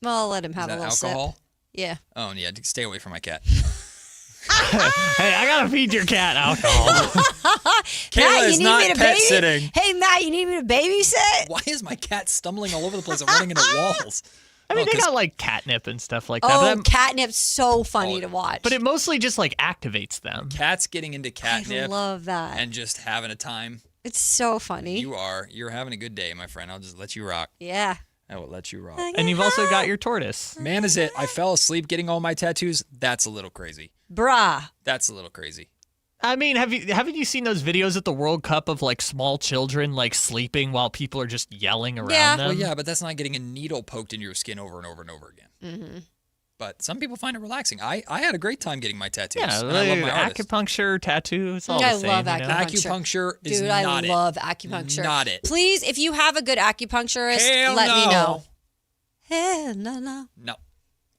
Well, I'll let him have a little alcohol? sip. Yeah. Oh, yeah. Stay away from my cat. Hey, I gotta feed your cat alcohol. Kayla Matt, is not pet sitting. Hey, Matt, you need me to babysit? Why is my cat stumbling all over the place and running into walls? I mean, they got like catnip and stuff like that. Oh, catnip's so funny to watch. But it mostly just like activates them. Cats getting into catnip. I love that. And just having a time. It's so funny. You're having a good day, my friend. I'll just let you rock. Yeah. I will let you rock. And you've also got your tortoise. Man, is it? I fell asleep getting all my tattoos. That's a little crazy. Bruh. That's a little crazy. I mean, haven't you seen those videos at the World Cup of like small children like sleeping while people are just yelling around them? Well, yeah, but that's not getting a needle poked into your skin over and over and over again. Mm-hmm. But some people find it relaxing. I had a great time getting my tattoos. Yeah, and I love my artist. acupuncture, tattoo, it's all I the same. love you know? Acupuncture is Dude, not it. I love acupuncture. Not it. Please, if you have a good acupuncturist, Hell let me no. know. Hell no. No.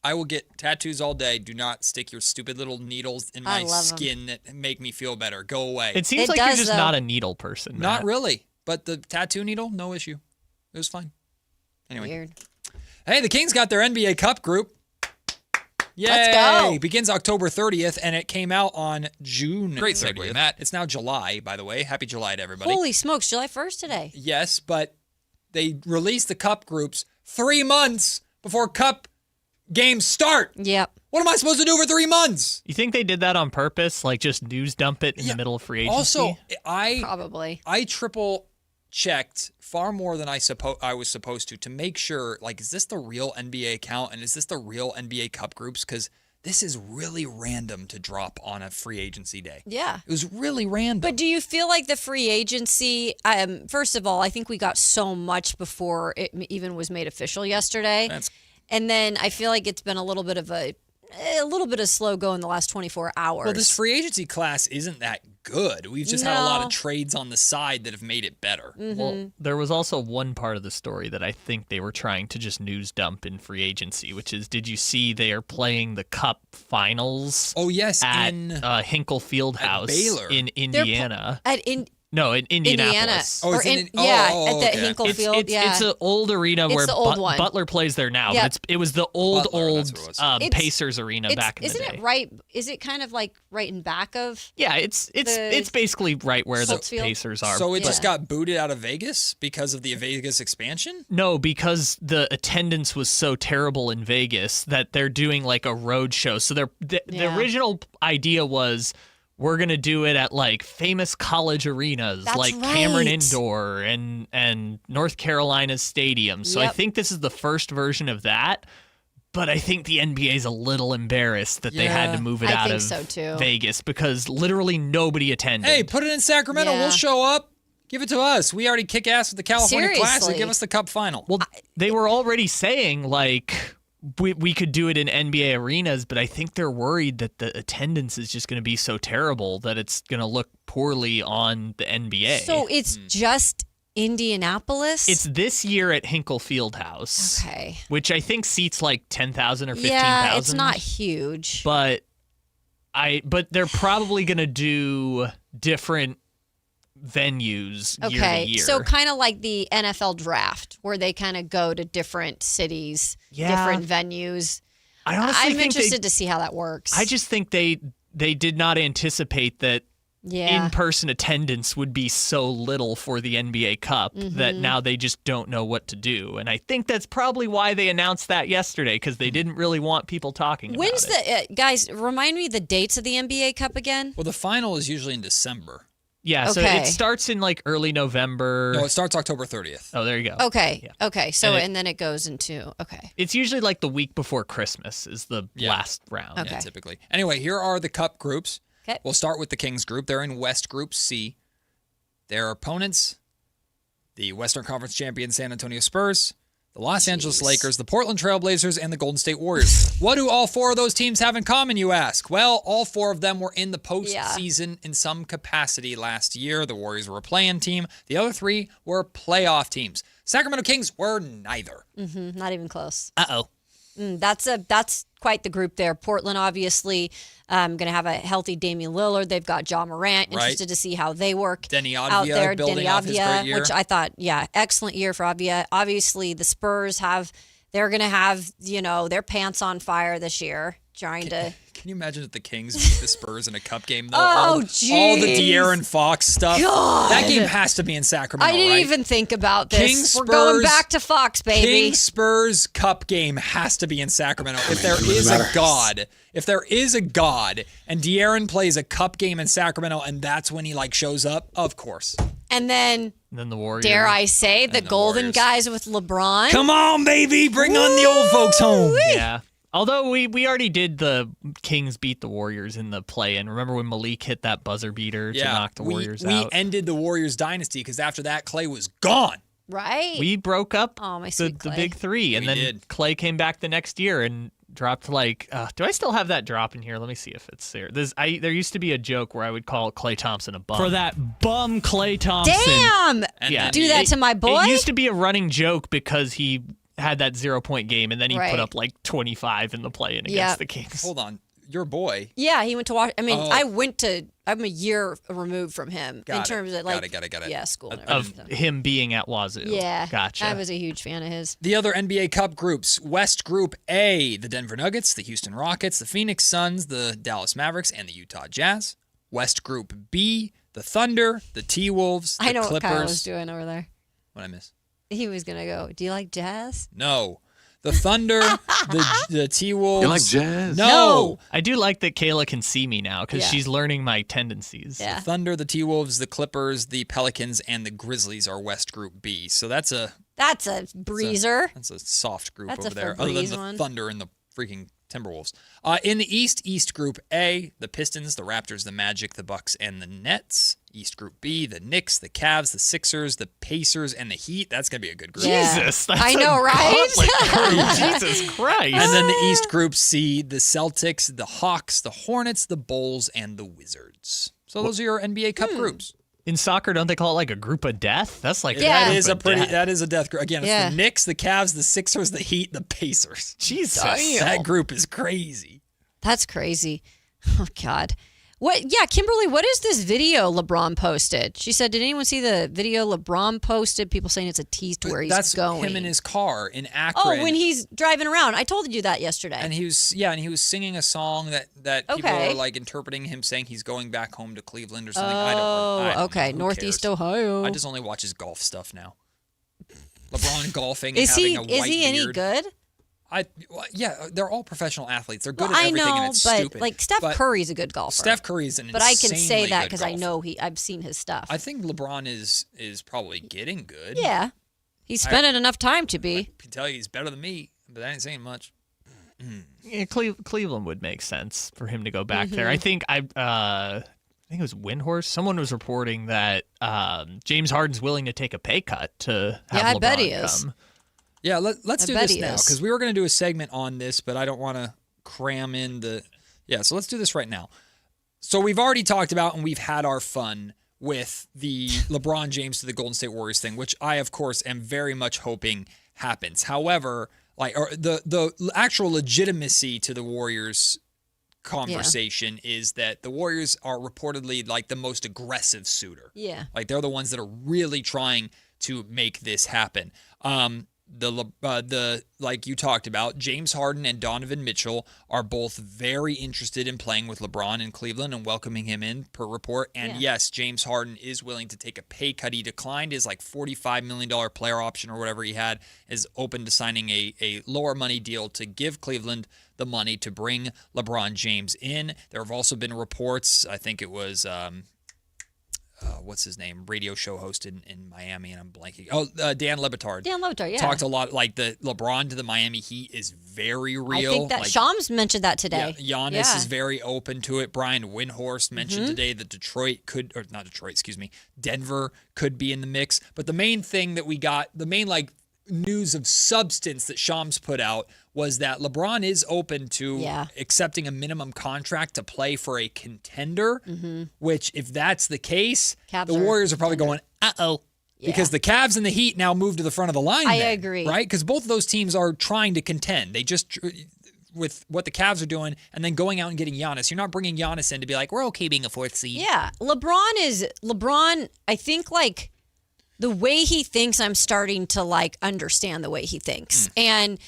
I will get tattoos all day. Do not stick your stupid little needles in I my love 'em. skin that make me feel better. Go away. It seems like you're just not a needle person. Not Matt. really. But the tattoo needle, no issue. It was fine. Anyway. Weird. Hey, the Kings got their NBA Cup group. Yay! Let's go. Begins October 30th, and it came out on June. Great 30th. segue, Matt. It's now July, by the way. Happy July to everybody. Holy smokes, July 1st today. Yes, but they released the Cup groups 3 months before Cup games start. Yep. What am I supposed to do for 3 months? You think they did that on purpose? Like just news dump it in the middle of free agency? Also, Probably. I triple checked far more than I was supposed to make sure, like, is this the real NBA account and is this the real NBA Cup groups? Because this is really random to drop on a free agency day. Yeah. It was really random. But do you feel like the free agency, first of all, I think we got so much before it even was made official yesterday. And then I feel like it's been a little bit of slow go in the last 24 hours. Well, this free agency class isn't that good. We've just had a lot of trades on the side that have made it better. Mm-hmm. Well, there was also one part of the story that I think they were trying to just news dump in free agency, which is, did you see they are playing the Cup Finals? Oh, yes, at in Hinkle Fieldhouse Baylor. in Indiana. No, in Indianapolis. Indiana. At the Hinkle Field. It's an old arena where the old one. Butler plays there now. Yeah. But it was the old It's- Pacers arena back in the Isn't day. it right? Is it kind of like right in back of? Yeah, it's basically right where the Saltsfield? Pacers are. So it just but- got booted out of Vegas because of the Vegas expansion? No, because the attendance was so terrible in Vegas that they're doing like a road show. So the original idea was, we're going to do it at like famous college arenas like Cameron Indoor and North Carolina's stadium. So I think this is the first version of that. But I think the NBA is a little embarrassed that they had to move it out of Vegas because literally nobody attended. Hey, put it in Sacramento. Yeah. We'll show up. Give it to us. We already kick ass with the California Classic. Seriously. Give us the Cup final. Well, they were already saying like we could do it in NBA arenas, but I think they're worried that the attendance is just going to be so terrible that it's going to look poorly on the NBA. So it's just Indianapolis? It's this year at Hinkle Fieldhouse. Okay. Which I think seats like 10,000 or 15,000. Yeah, it's not huge. But they're probably going to do different venues year to year. So kind of like the NFL draft where they kind of go to different cities, different venues. I'm interested to see how that works. I just think they did not anticipate that in-person attendance would be so little for the NBA Cup that now they just don't know what to do. And I think that's probably why they announced that yesterday, because they didn't really want people talking about When's it. guys, remind me the dates of the NBA Cup again? Well, the final is usually in December. Yeah, so it starts in like early November. No, it starts October 30th. Oh, there you go. Okay. Yeah. Okay. So, and then it goes into, It's usually like the week before Christmas is the last round. Okay. Yeah, typically. Anyway, here are the Cup groups. Okay. We'll start with the Kings group. They're in West Group C. Their opponents, the Western Conference champion San Antonio Spurs, the Los Angeles Lakers, the Portland Trail Blazers, and the Golden State Warriors. What do all four of those teams have in common, you ask? Well, all four of them were in the postseason in some capacity last year. The Warriors were a play-in team. The other three were playoff teams. Sacramento Kings were neither. not even close. Uh-oh. That's quite the group there. Portland, obviously, going to have a healthy Damian Lillard. They've got Ja Morant. Interested to see how they work Denny out there. building Denny off his great year. which I thought, excellent year for Avdia. Obviously, the Spurs they're going to have, their pants on fire this year, trying to Can you imagine if the Kings beat the Spurs in a cup game, though? Oh, all the De'Aaron Fox stuff. God. That game has to be in Sacramento, I didn't right? even think about this. Kings, We're going Spurs, back to Fox, baby. Kings Spurs cup game has to be in Sacramento. If there is a God, and De'Aaron plays a cup game in Sacramento, and that's when he shows up, of course. And then the Warriors. Dare I say the Golden Warriors. guys with LeBron? Come on, baby, bring on the old folks home. Yeah. Although we already did the Kings beat the Warriors in the play-in. Remember when Malik hit that buzzer beater to knock the Warriors out? We ended the Warriors dynasty because after that, Clay was gone. Right. We broke up the big three, and then Clay came back the next year and dropped do I still have that drop in here? Let me see if it's there. There used to be a joke where I would call Klay Thompson a bum. For that bum Klay Thompson. Damn! Yeah. Do that to my boy? It used to be a running joke because he had that 0-point game, and then he put up 25 in the play-in against the Kings. Hold on. Your boy. Yeah, he went to watch. I mean, I'm a year removed from him in terms of Got it. Yeah, school and Of everything. him being at Wazoo. Yeah. Gotcha. I was a huge fan of his. The other NBA Cup groups, West Group A, the Denver Nuggets, the Houston Rockets, the Phoenix Suns, the Dallas Mavericks, and the Utah Jazz. West Group B, the Thunder, the T-Wolves, the I know Clippers. what Kyle was doing over there. What'd I miss? He was going to go, do you like jazz? No. The Thunder, the T-Wolves. You like jazz? No. I do like that Kayla can see me now because Yeah. she's learning my tendencies. Yeah. The Thunder, the T-Wolves, the Clippers, the Pelicans, and the Grizzlies are West Group B. So that's a breezer. That's a soft group That's over a there, other than Febreze the one. Thunder and the freaking Timberwolves. In the East Group A, the Pistons, the Raptors, the Magic, the Bucks, and the Nets. East Group B, the Knicks, the Cavs, the Sixers, the Pacers, and the Heat. That's going to be a good group. Yeah. Jesus, I know, right? Jesus Christ. And then the East Group C, the Celtics, the Hawks, the Hornets, the Bulls, and the Wizards. So those are your NBA Cup groups. In soccer, don't they call it a group of death? That's like That is group of death. that is a death group. Again, it's Yeah. the Knicks, the Cavs, the Sixers, the Heat, the Pacers. Jesus. That group is crazy. That's crazy. Oh, God. What? Yeah, Kimberly, what is this video LeBron posted? She said, did anyone see the video LeBron posted? People saying it's a tease to where he's That's going. him in his car in Akron. Oh, when he's driving around. I told you that yesterday. And he was singing a song that people Okay. are interpreting him saying he's going back home to Cleveland or something. I don't know. Okay. Who Northeast cares? Ohio. I just only watch his golf stuff now. LeBron golfing and Is he having a white any beard. good? They're all professional athletes. They're good Well, at I everything, know, and it's but stupid. Steph But Curry's a good golfer. Steph Curry's an But I can say insanely that good because I golfer. know I've seen his stuff. I think LeBron is probably getting good. Yeah. He's spent enough time to be. I can tell you he's better than me, but that ain't saying much. Yeah, Cleveland would make sense for him to go back there. Mhm. I think it was Windhorse. Someone was reporting that James Harden's willing to take a pay cut to have Yeah, I LeBron bet he is. come. Yeah, let's do bet this he now is. because we were going to do a segment on this, but I don't want to cram in the. Yeah, so let's do this right now. So we've already talked about and we've had our fun with the LeBron James to the Golden State Warriors thing, which I, of course, am very much hoping happens. However, the actual legitimacy to the Warriors conversation is that the Warriors are reportedly the most aggressive suitor. Yeah. They're the ones that are really trying to make this happen. The like you talked about, James Harden and Donovan Mitchell are both very interested in playing with LeBron in Cleveland and welcoming him in per report. And yes, James Harden is willing to take a pay cut. He declined his $45 million player option or whatever he had, is open to signing a lower money deal to give Cleveland the money to bring LeBron James in. There have also been reports, I think it was what's his name? Radio show host in Miami, and I'm blanking. Oh, Dan Le Batard. Dan Le Batard, yeah. Talked a lot, the LeBron to the Miami Heat is very real. I think that Shams mentioned that today. Yeah, Giannis is very open to it. Brian Windhorst mentioned today that Denver could be in the mix. But the main thing that we got, the main news of substance that Shams put out was that LeBron is open to accepting a minimum contract to play for a contender, which if that's the case, the Warriors are probably going, uh-oh. Yeah. Because the Cavs and the Heat now move to the front of the line. I agree. Right? Because both of those teams are trying to contend. They just, with what the Cavs are doing, and then going out and getting Giannis. You're not bringing Giannis in to be we're okay being a fourth seed. Yeah. LeBron, I think the way he thinks, I'm starting to understand the way he thinks. And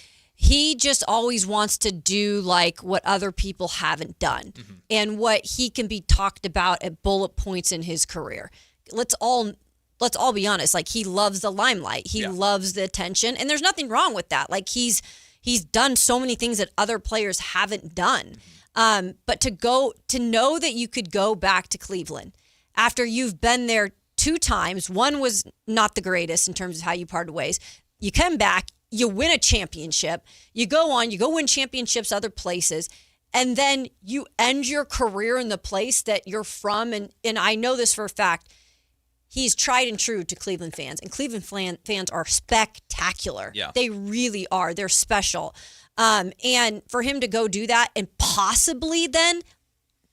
he just always wants to do like what other people haven't done and what he can be talked about at bullet points in his career. Let's all be honest. Like, he loves the limelight. He loves the attention, and there's nothing wrong with that. Like, he's done so many things that other players haven't done. But to know that you could go back to Cleveland after you've been there 2 times, one was not the greatest in terms of how you parted ways. You come back, you win a championship, you go win championships other places, and then you end your career in the place that you're from. And I know this for a fact. He's tried and true to Cleveland fans, and Cleveland fans are spectacular. Yeah. They really are. They're special. And for him to go do that, and possibly then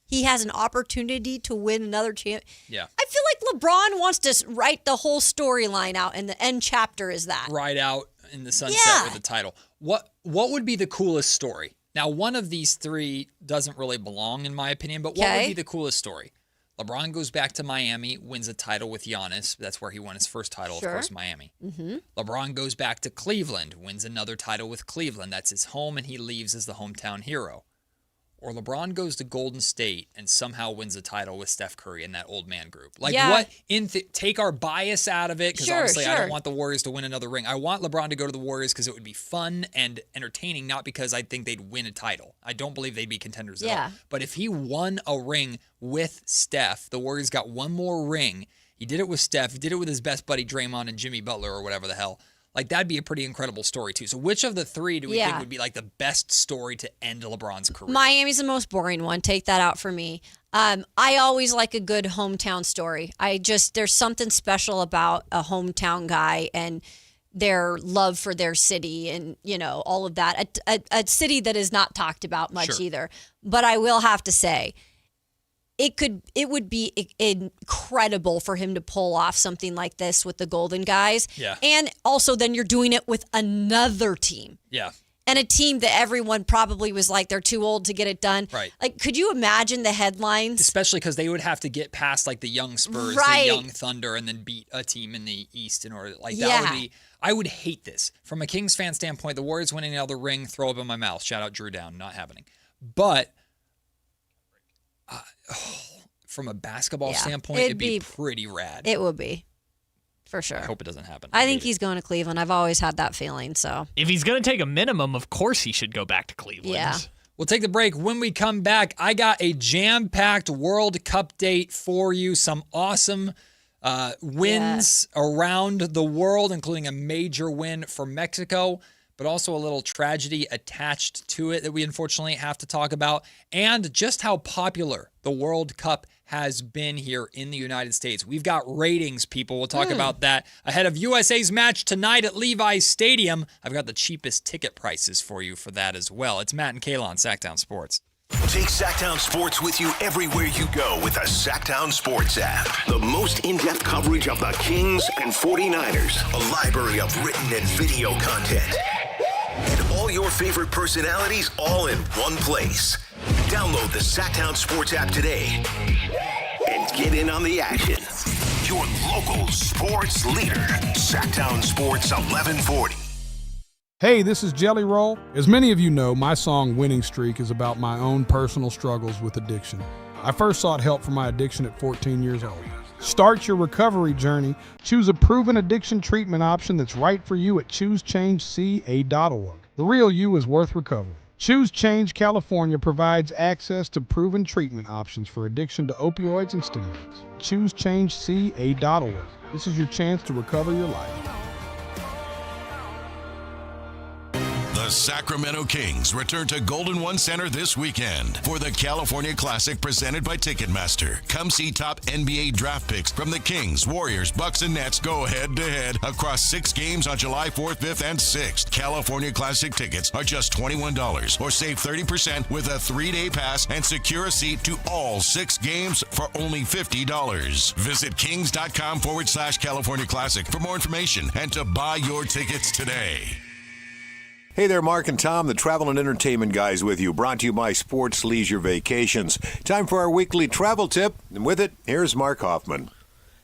he has an opportunity to win another champ. Yeah. I feel like LeBron wants to write the whole storyline out, and the end chapter is that. Ride out in the sunset with the title. What would be the coolest story? Now, one of these 3 doesn't really belong, in my opinion, but what would be the coolest story? LeBron goes back to Miami, wins a title with Giannis. That's where he won his first title, of course, Miami. Mm-hmm. LeBron goes back to Cleveland, wins another title with Cleveland. That's his home, and he leaves as the hometown hero. Or LeBron goes to Golden State and somehow wins a title with Steph Curry in that old man group. Like, what? Take our bias out of it, because honestly, I don't want the Warriors to win another ring. I want LeBron to go to the Warriors because it would be fun and entertaining, not because I think they'd win a title. I don't believe they'd be contenders at all. But if he won a ring with Steph, the Warriors got one more ring. He did it with Steph. He did it with his best buddy Draymond and Jimmy Butler or whatever the hell. Like, that'd be a pretty incredible story, too. So which of the 3 do we think would be, like, the best story to end LeBron's career? Miami's the most boring one. Take that out for me. I always like a good hometown story. There's something special about a hometown guy and their love for their city and, all of that. A city that is not talked about much either. But I will have to say, it would be incredible for him to pull off something like this with the Golden Guys. Yeah. And also then you're doing it with another team. Yeah. And a team that everyone probably was like, they're too old to get it done. Right. Like, could you imagine the headlines? Especially because they would have to get past like the young Spurs, the young Thunder, and then beat a team in the East in order. Like, that would be, I would hate this. From a Kings fan standpoint, the Warriors winning another ring, throw up in my mouth. Shout out Drew Down, not happening. But from a basketball standpoint, it'd be pretty rad. It would be, for sure. I hope it doesn't happen. I think he's going to Cleveland. I've always had that feeling. So if he's going to take a minimum, of course he should go back to Cleveland. Yeah. We'll take the break. When we come back, I got a jam-packed World Cup date for you. Some awesome wins around the world, including a major win for Mexico, but also a little tragedy attached to it that we unfortunately have to talk about, and just how popular the World Cup has been here in the United States. We've got ratings, people. We'll talk about that ahead of USA's match tonight at Levi's Stadium. I've got the cheapest ticket prices for you for that as well. It's Matt and Kayla on Sactown Sports. Take Sactown Sports with you everywhere you go with the Sactown Sports app. The most in-depth coverage of the Kings and 49ers. A library of written and video content. And all your favorite personalities all in one place. Download the Sactown Sports app today and get in on the action. Your local sports leader. Sactown Sports 1140. Hey, this is Jelly Roll. As many of you know, my song Winning Streak is about my own personal struggles with addiction. I first sought help for my addiction at 14 years old. Start your recovery journey. Choose a proven addiction treatment option that's right for you at ChooseChangeCA.org. The real you is worth recovery. Choose Change California provides access to proven treatment options for addiction to opioids and stimulants. ChooseChangeCA.org. This is your chance to recover your life. The Sacramento Kings return to Golden One Center this weekend for the California Classic presented by Ticketmaster. Come see top NBA draft picks from the Kings, Warriors, Bucks, and Nets go head-to-head across 6 games on July 4th, 5th, and 6th. California Classic tickets are just $21 or save 30% with a 3-day pass and secure a seat to all 6 games for only $50. Visit kings.com/California Classic for more information and to buy your tickets today. Hey there, Mark and Tom, the travel and entertainment guys with you, brought to you by Sports Leisure Vacations. Time for our weekly travel tip, and with it, here's Mark Hoffman.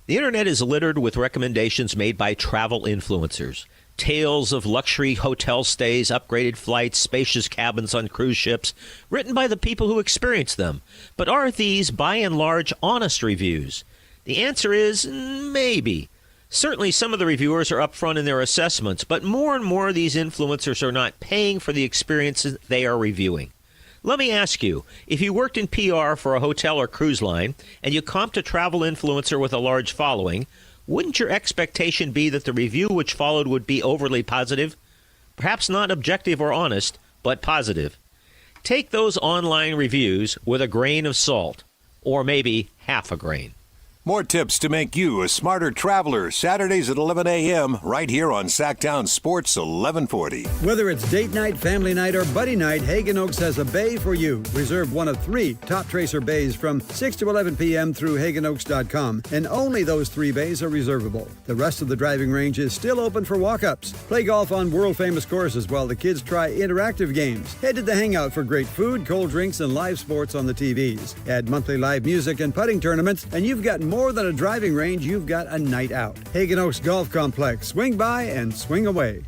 The internet is littered with recommendations made by travel influencers. tales of luxury hotel stays, upgraded flights, spacious cabins on cruise ships, written by the people who experience them. But are these, by and large, honest reviews? The answer is maybe. Certainly some of the reviewers are upfront in their assessments, but more and more of these influencers are not paying for the experiences they are reviewing. Let me ask you, if you worked in PR for a hotel or cruise line, and you comped a travel influencer with a large following, wouldn't your expectation be that the review which followed would be overly positive? Perhaps not objective or honest, but positive. Take those online reviews with a grain of salt, or maybe half a grain. More tips to make you a smarter traveler. Saturdays at 11 a.m. right here on Sactown Sports 1140. Whether it's date night, family night, or buddy night, Hagen Oaks has a bay for you. Reserve one of 3 Top Tracer bays from 6 to 11 p.m. through HagenOaks.com, and only those 3 bays are reservable. The rest of the driving range is still open for walk-ups. Play golf on world-famous courses while the kids try interactive games. Head to the Hangout for great food, cold drinks, and live sports on the TVs. Add monthly live music and putting tournaments, and you've got more than a driving range, you've got a night out. Hagen Oaks Golf Complex. Swing by and swing away.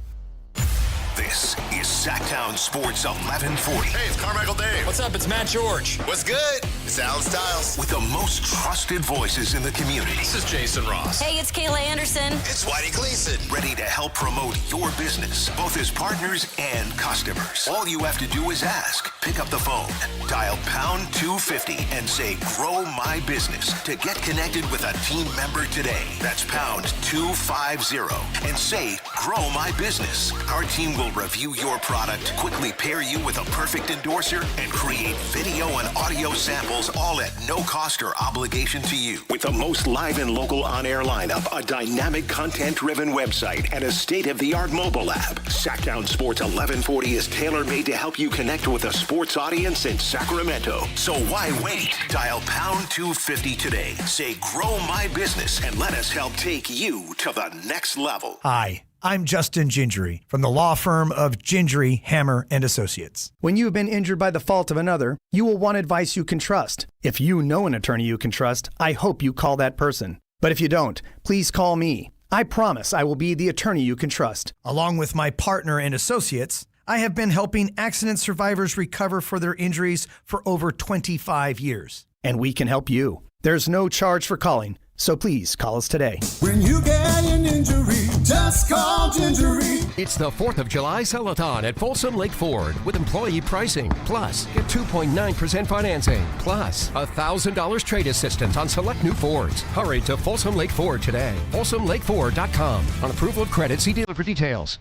This is Sactown Sports 1140. Hey, it's Carmichael Dave. What's up? It's Matt George. What's good? It's Alan Stiles. With the most trusted voices in the community. This is Jason Ross. Hey, it's Kayla Anderson. It's Whitey Gleason. Ready to help promote your business, both as partners and customers. All you have to do is ask. Pick up the phone, dial pound 250 and say, grow my business to get connected with a team member today. That's pound 250 and say, grow my business. Our team will review your product, quickly pair you with a perfect endorser, and create video and audio samples all at no cost or obligation to you. With the most live and local on-air lineup, a dynamic content-driven website, and a state-of-the-art mobile app, Sactown Sports 1140 is tailor-made to help you connect with a sports audience in Sacramento. So why wait? Dial pound 250 today. Say, grow my business, and let us help take you to the next level. Hi, I'm Justin Gingery from the law firm of Gingery, Hammer, and Associates. When you have been injured by the fault of another, you will want advice you can trust. If you know an attorney you can trust, I hope you call that person. But if you don't, please call me. I promise I will be the attorney you can trust. Along with my partner and associates, I have been helping accident survivors recover for their injuries for over 25 years. And we can help you. There's no charge for calling, so please call us today. When you get an injury, just call Gingery. It's the 4th of July Cellathon at Folsom Lake Ford with employee pricing. Plus, get 2.9% financing. Plus, $1,000 trade assistance on select new Fords. Hurry to Folsom Lake Ford today. FolsomLakeFord.com. On approval of credit, see dealer for details.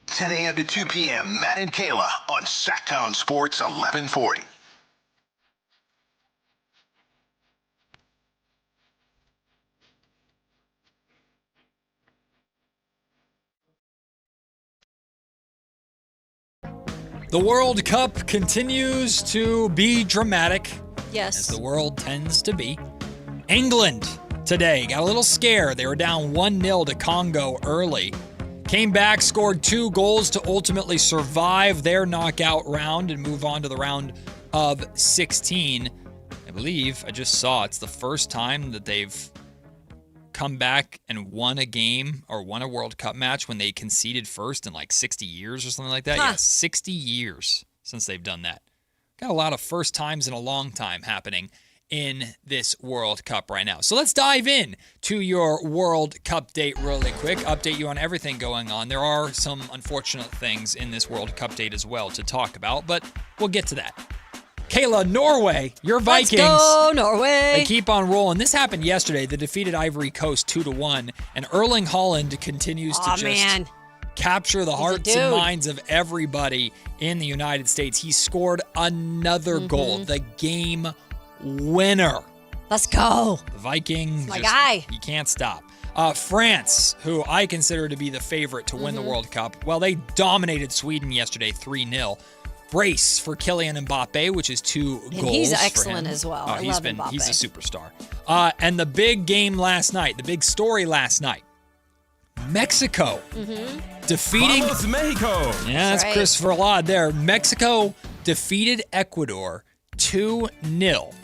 10 a.m. to 2 p.m. Matt and Kayla on Sactown Sports 1140. The World Cup continues to be dramatic. Yes. As the world tends to be. England today got a little scared. They were down 1-0 to Congo early. Came back, scored 2 goals to ultimately survive their knockout round and move on to the round of 16. I believe, I just saw, it's the first time that they've come back and won a game or won a World Cup match when they conceded first in like 60 years or something like that. Huh. Yeah, 60 years since they've done that. Got a lot of first times in a long time happening in this World Cup right now. So let's dive in to your World Cup date really quick. Update you on everything going on. There are some unfortunate things in this World Cup date as well to talk about, but we'll get to that. Kayla, Norway, your Vikings. Let's go, Norway. They keep on rolling. This happened yesterday. They defeated Ivory Coast 2-1, and Erling Haaland continues to just capture the hearts and minds of everybody in the United States. He scored another goal, the game winner. Let's go. The Vikings. My guy. You can't stop. France, who I consider to be the favorite to win the World Cup, well, they dominated Sweden yesterday 3-0. Brace for Kylian Mbappe, which is 2 goals. And he's for excellent him. as well. Oh, I love Mbappe. He's a superstar. And the big game last night, the big story last night, Mexico defeating Mexico. Yeah, that's right. Christopher Laud there. Mexico defeated Ecuador 2-0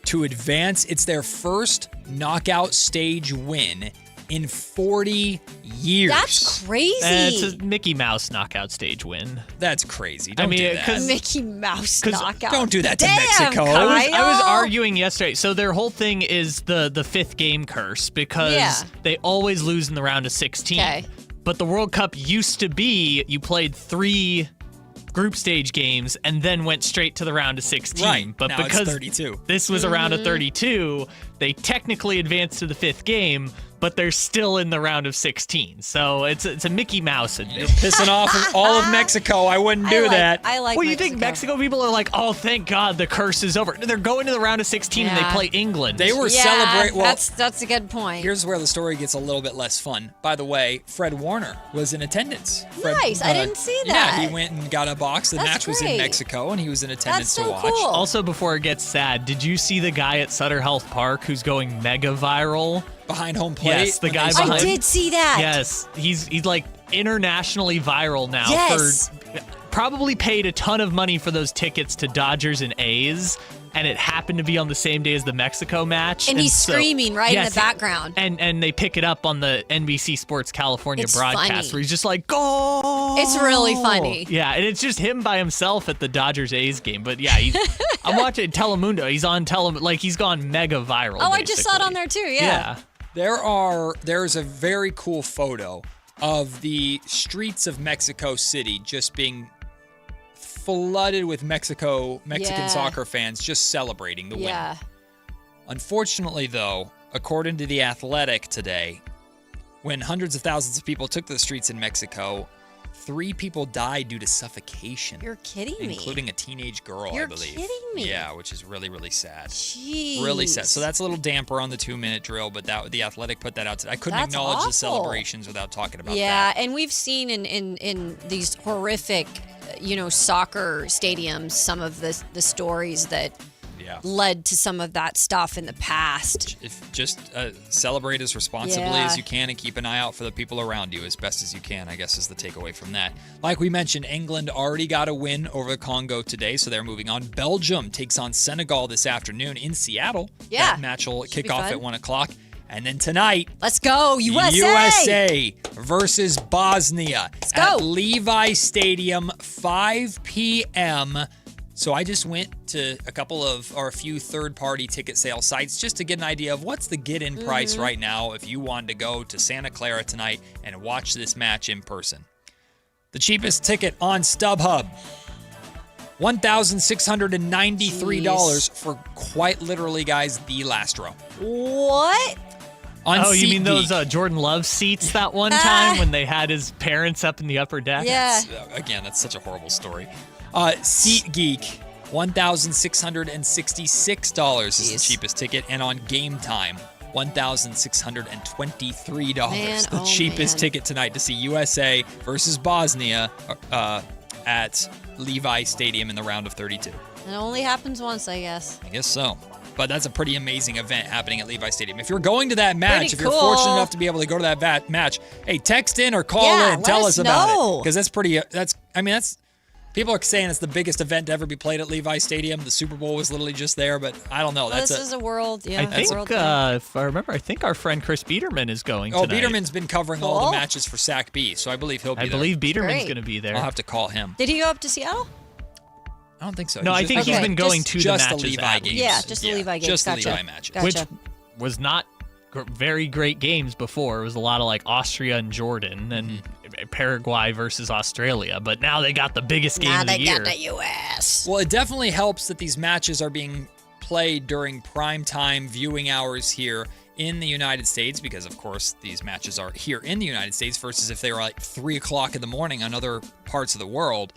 to advance. It's their first knockout stage win in 40 years. That's crazy. It's a Mickey Mouse knockout stage win. That's crazy. Don't do that. Mickey Mouse knockout. Don't do that to Damn, Mexico. I was arguing yesterday. So their whole thing is the fifth game curse because they always lose in the round of 16. Okay. But the World Cup used to be you played 3 group stage games and then went straight to the round of 16. Right. But Now because it's 32. this was a round of 32, they technically advanced to the 5th game, but they're still in the round of 16. So it's a Mickey Mouse advantage. You're pissing off all of Mexico. I wouldn't do that. I like Well, you think Mexico people are like, oh, thank God the curse is over. They're going to the round of 16 and they play England. They were celebrating. Well, that's a good point. Here's where the story gets a little bit less fun. By the way, Fred Warner was in attendance. Nice. I didn't see that. Yeah, he went and got a box. The match was in great. Mexico, and he was in attendance That's so to watch. cool. Also, before it gets sad, did you see the guy at Sutter Health Park who's going mega viral? Behind home plate? Yes, the guy behind. I did see that. Yes, he's like internationally viral now. Yes. For probably paid a ton of money for those tickets to Dodgers and A's, and it happened to be on the same day as the Mexico match. And he's screaming right in the background. And they pick it up on the NBC Sports California It's broadcast funny. where he's just like, go! It's really funny. Yeah, and it's just him by himself at the Dodgers-A's game. But yeah, I'm watching Telemundo. He's on like he's gone mega viral. I just saw it on there too. Yeah. There's a very cool photo of the streets of Mexico City just being flooded with Mexican soccer fans just celebrating the win. Unfortunately, though, according to The Athletic today, when hundreds of thousands of people took to the streets in Mexico, 3 people died due to suffocation. You're kidding me. Including a teenage girl, You're I believe. kidding me. Yeah, which is really, really sad. Jeez. Really sad. So that's a little damper on the 2-minute drill, but The Athletic put that out today. I couldn't That's acknowledge awful. the celebrations without talking about that. Yeah, and we've seen in these horrific, soccer stadiums, some of the stories that led to some of that stuff in the past. Just celebrate as responsibly as you can and keep an eye out for the people around you as best as you can, I guess is the takeaway from that. Like we mentioned, England already got a win over the Congo today, so they're moving on. Belgium takes on Senegal this afternoon in Seattle. Yeah. That match will kick be off fun. at 1 o'clock. And then tonight, let's go, USA! USA versus Bosnia. Let's go. At Levi Stadium, 5 p.m. So I just went to a few third-party ticket sale sites just to get an idea of what's the get-in price right now if you wanted to go to Santa Clara tonight and watch this match in person. The cheapest ticket on StubHub, $1,693 for quite literally, guys, the last row. What? You mean those Jordan Love seats that one time when they had his parents up in the upper deck? Yeah. That's such a horrible story. SeatGeek, $1,666 is the cheapest ticket. And on Game Time, $1,623. The cheapest ticket tonight to see USA versus Bosnia at Levi Stadium in the round of 32. It only happens once, I guess. I guess so. But that's a pretty amazing event happening at Levi Stadium. If you're going to that match, Pretty if you're cool. fortunate enough to be able to go to that match, hey, text in or call in, tell us about it. Because that's pretty, people are saying it's the biggest event to ever be played at Levi Stadium. The Super Bowl was literally just there, but I don't know. This is a world, I think, if I remember, I think our friend Chris Biederman is going tonight. Biederman's been covering all the matches for Sac B, so I believe he'll be there. I believe Biederman's going to be there. I'll have to call him. Did he go up to Seattle? I don't think so. No, I think he's been going to the matches. Just the Levi games. Yeah, just the Levi games. Just the Gotcha. Levi matches. Gotcha. Which was not very great games before. It was a lot of like Austria and Jordan and Paraguay versus Australia. But now they got the biggest game of the year. Now they got the U.S. Well, it definitely helps that these matches are being played during prime time viewing hours here in the United States because, of course, these matches are here in the United States versus if they were like 3 o'clock in the morning on other parts of the world.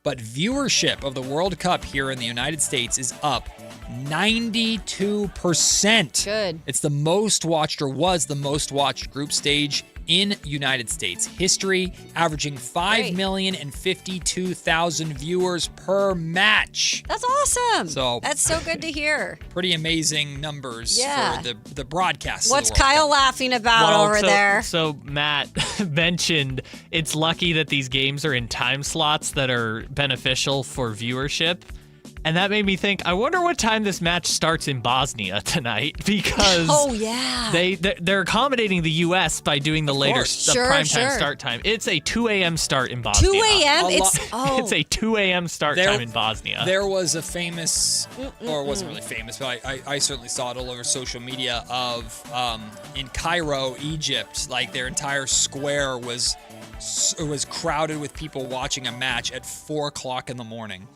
But viewership of the World Cup here in the United States is up 92%. Good. It's the most watched, or was the most watched group stage in United States history, averaging 5,052,000 viewers per match. That's awesome. So that's so good to hear. Pretty amazing numbers for the broadcast. What's Kyle laughing about over there? So Matt mentioned it's lucky that these games are in time slots that are beneficial for viewership. And that made me think, I wonder what time this match starts in Bosnia tonight, because they're accommodating the U.S. by doing the later primetime start time. It's a 2 a.m. start in Bosnia. 2 a.m.? It's a 2 a.m. start time in Bosnia. There was a famous, or it wasn't really famous, but I certainly saw it all over social media of in Cairo, Egypt, like their entire square was crowded with people watching a match at 4 o'clock in the morning.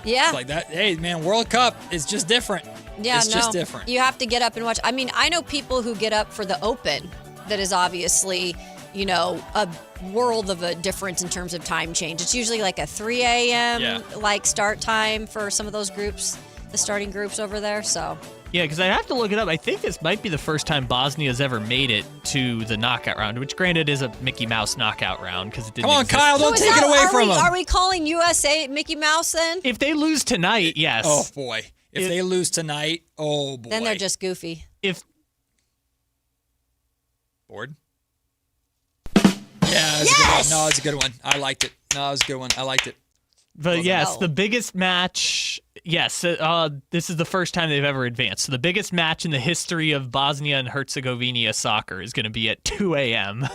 Yeah. It's like that. Hey, man, World Cup is just different. Yeah, it's just different. You have to get up and watch. I mean, I know people who get up for the Open that is obviously, a world of a difference in terms of time change. It's usually like a 3 a.m. like start time for some of those groups, the starting groups over there. So. Yeah, because I have to look it up. I think this might be the first time Bosnia's ever made it to the knockout round, which granted is a Mickey Mouse knockout round because it didn't exist. Come on, Kyle, don't take it away from them. Are we calling USA Mickey Mouse then? If they lose tonight, yes. Oh, boy. If they lose tonight, oh, boy. Then they're just goofy. Bored? Yeah, it was a good one. No, it's a good one. I liked it. No, it was a good one. I liked it. But yes, the biggest match, this is the first time they've ever advanced. So the biggest match in the history of Bosnia and Herzegovina soccer is going to be at 2 a.m.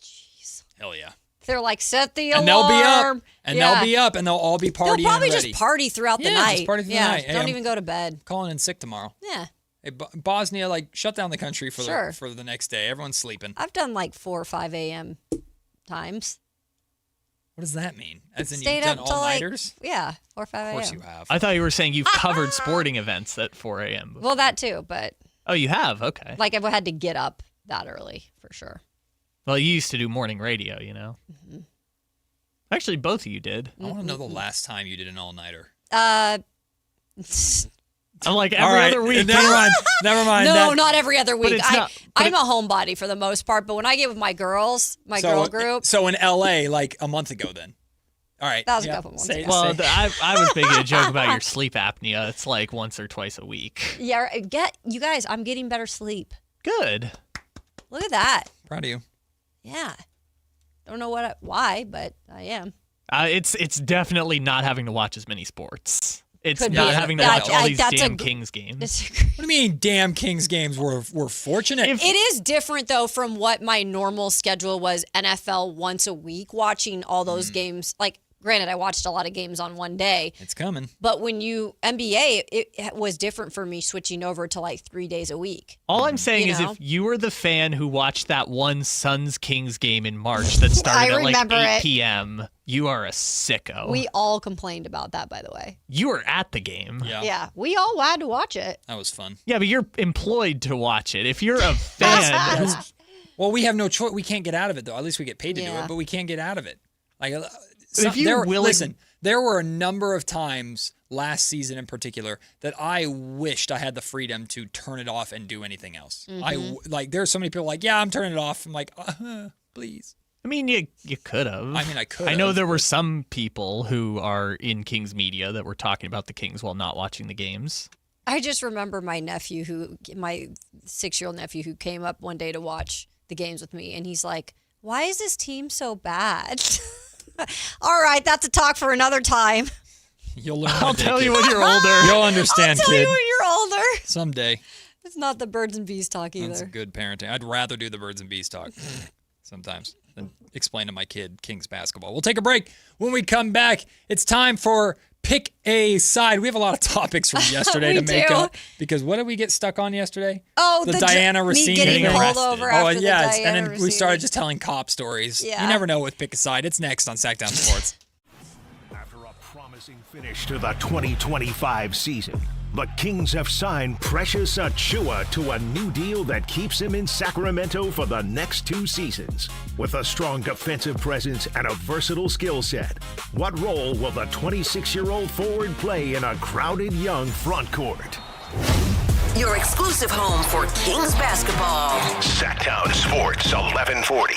Jeez. Hell yeah. They're like, set the alarm. And they'll be up. And they'll be up, and they'll all be partying. They'll probably ready. just party throughout the night. Just party through the night. Don't even go to bed. Calling in sick tomorrow. Yeah. Hey, Bosnia, shut down the country for the next day. Everyone's sleeping. I've done 4 or 5 a.m. times. What does that mean? As in Stayed you've done up till all-nighters? 4 or 5 a.m. Of course you have. I thought you were saying you've covered sporting events at 4 a.m. Well, that too, but... Oh, you have? Okay. I've had to get up that early, for sure. Well, you used to do morning radio, Mm-hmm. Actually, both of you did. I want to know the last time you did an all-nighter. I'm like every other week. Never mind. No, not every other week. I'm a homebody for the most part, but when I get with my girls, girl group. So in L.A., a month ago then. All right. That was a couple months ago. Well, I was making a joke about your sleep apnea. It's once or twice a week. Yeah, you guys, I'm getting better sleep. Good. Look at that. Proud of you. Yeah. Don't know why, but I am. It's definitely not having to watch as many sports. It's Could not be. having to watch all these damn Kings games. What do you mean, damn Kings games? We're fortunate. It is different, though, from what my normal schedule was, NFL once a week, watching all those games. Granted, I watched a lot of games on one day. It's coming. But when NBA, it was different for me switching over to 3 days a week. All I'm saying is if you were the fan who watched that one Suns-Kings game in March that started at 8 p.m., you are a sicko. We all complained about that, by the way. You were at the game. Yeah. We all had to watch it. That was fun. Yeah, but you're employed to watch it. If you're a fan... Well, we have no choice. We can't get out of it, though. At least we get paid to do it, but we can't get out of it. If you're willing... Listen, there were a number of times last season in particular that I wished I had the freedom to turn it off and do anything else. Mm-hmm. There's so many people I'm turning it off. I'm like, please. I mean, you could have. I mean, I could have. I know there were some people who are in Kings media that were talking about the Kings while not watching the games. I just remember my 6-year-old nephew who came up one day to watch the games with me, and he's like, why is this team so bad? All right, that's a talk for another time. You'll learn. I'll tell you when you're older. You'll understand, I'll tell kid. you when you're older. Someday. It's not the birds and bees talk either. That's good parenting. I'd rather do the birds and bees talk sometimes than explain to my kid Kings basketball. We'll take a break. When we come back, it's time for Pick a Side. We have a lot of topics from yesterday to make up. Because what did we get stuck on yesterday? Oh, the Diana Rossini me getting pulled over after the Diana and then Rossini. we started just telling cop stories. Yeah. You never know with Pick a Side. It's next on Sactown Sports. After a promising finish to the 2025 season, the Kings have signed Precious Achiuwa to a new deal that keeps him in Sacramento for the next 2 seasons. With a strong defensive presence and a versatile skill set, what role will the 26-year-old forward play in a crowded young front court? Your exclusive home for Kings basketball. Sactown Sports 1140.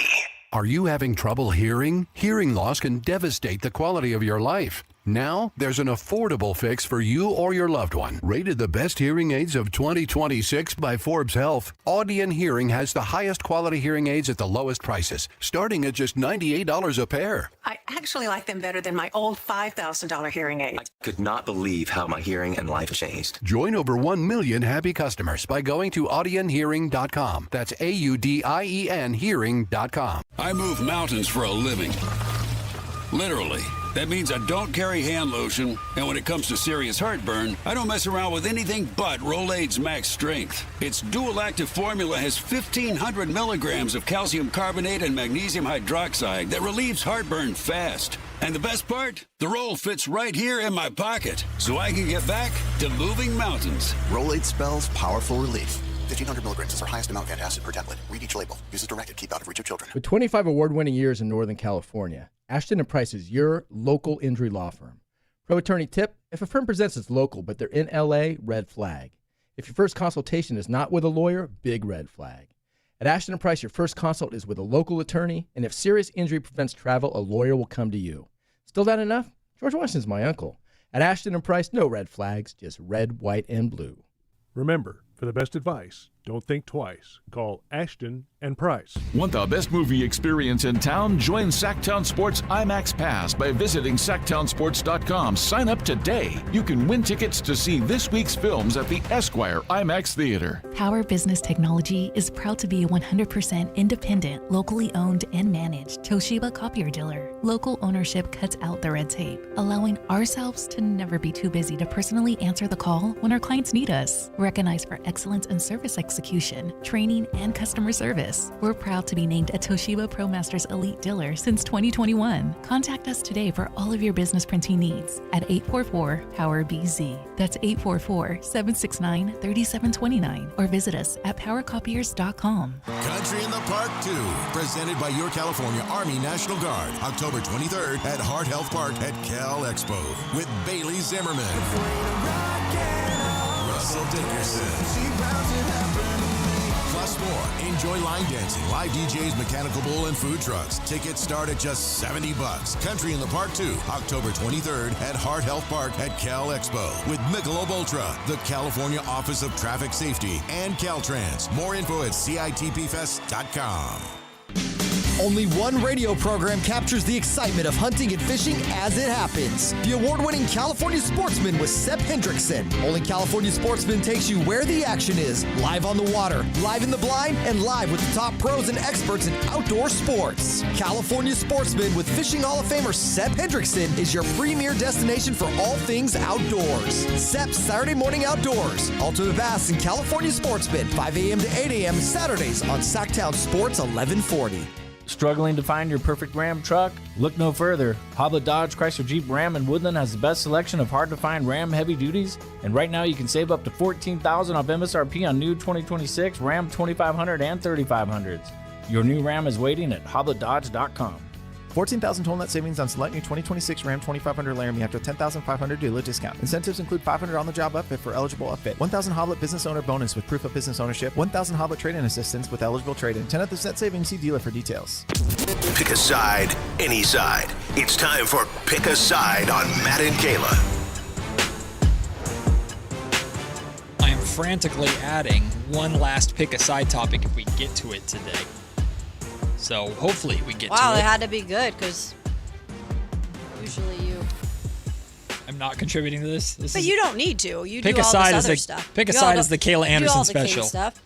Are you having trouble hearing? Hearing loss can devastate the quality of your life. Now, there's an affordable fix for you or your loved one. Rated the best hearing aids of 2026 by Forbes Health, Audion Hearing has the highest quality hearing aids at the lowest prices, starting at just $98 a pair. I actually like them better than my old $5,000 hearing aid. I could not believe how my hearing and life changed. Join over 1 million happy customers by going to audionhearing.com. That's AUDIEN hearing.com. I move mountains for a living. Literally. That means I don't carry hand lotion, and when it comes to serious heartburn, I don't mess around with anything but Rolaids Max Strength. Its dual active formula has 1,500 milligrams of calcium carbonate and magnesium hydroxide that relieves heartburn fast. And the best part? The roll fits right here in my pocket, so I can get back to moving mountains. Rolaids spells powerful relief. 1,500 milligrams is our highest amount of antacid per tablet. Read each label. Use as directed. Keep out of reach of children. With 25 award-winning years in Northern California, Ashton & Price is your local injury law firm. Pro attorney tip: if a firm presents as local but they're in LA, red flag. If your first consultation is not with a lawyer, big red flag. At Ashton & Price, your first consult is with a local attorney, and if serious injury prevents travel, a lawyer will come to you. Still not enough? George Washington's my uncle. At Ashton & Price, no red flags, just red, white, and blue. Remember, for the best advice, don't think twice. Call Ashton and Price. Want the best movie experience in town? Join Sactown Sports IMAX Pass by visiting SactownSports.com. Sign up today. You can win tickets to see this week's films at the Esquire IMAX Theater. Power Business Technology is proud to be a 100% independent, locally owned and managed Toshiba copier dealer. Local ownership cuts out the red tape, allowing ourselves to never be too busy to personally answer the call when our clients need us. Recognized for excellence in service execution, training, and customer service. We're proud to be named a Toshiba ProMasters Elite Dealer since 2021. Contact us today for all of your business printing needs at 844-POWER-BZ. That's 844-769-3729. Or visit us at powercopiers.com. Country in the Park 2, presented by your California Army National Guard, October 23rd at Heart Health Park at Cal Expo with Bailey Zimmerman, Russell Dickerson, plus more. Enjoy line dancing, live DJs, mechanical bull, and food trucks. Tickets start at just $70. Country in the Park 2, October 23rd at Heart Health Park at Cal Expo with Michelob Ultra, the California Office of Traffic Safety, and Caltrans. More info at CITPFest.com. Only one radio program captures the excitement of hunting and fishing as it happens. The award-winning California Sportsman with Sepp Hendrickson. Only California Sportsman takes you where the action is. Live on the water, live in the blind, and live with the top pros and experts in outdoor sports. California Sportsman with Fishing Hall of Famer Sepp Hendrickson is your premier destination for all things outdoors. Sepp's Saturday Morning Outdoors. Ultimate Bass and California Sportsman, 5 a.m. to 8 a.m. Saturdays on Sactown Sports 1140. Struggling to find your perfect Ram truck? Look no further. Hoblet Dodge Chrysler Jeep Ram in Woodland has the best selection of hard-to-find Ram heavy duties, and right now you can save up to $14,000 off MSRP on new 2026 Ram 2500 and 3500s. Your new Ram is waiting at hobletdodge.com. $14,000 total net savings on select new 2026 Ram 2500 Laramie after $10,500 dealer discount. Incentives include $500 on the job upfit for eligible upfit, $1,000 Hoblet business owner bonus with proof of business ownership, $1,000 Hoblet trade-in assistance with eligible trade-in. 10 of the net savings, see dealer for details. Pick a side, any side. It's time for Pick a Side on Matt and Kayla. I am frantically adding one last Pick a Side topic if we get to it today. So hopefully we get to it. Wow, it had to be good because usually you. I'm not contributing to this. But you don't need to. You Pick do a all side this is other the stuff. Pick a side is the Kayla Anderson special. Stuff.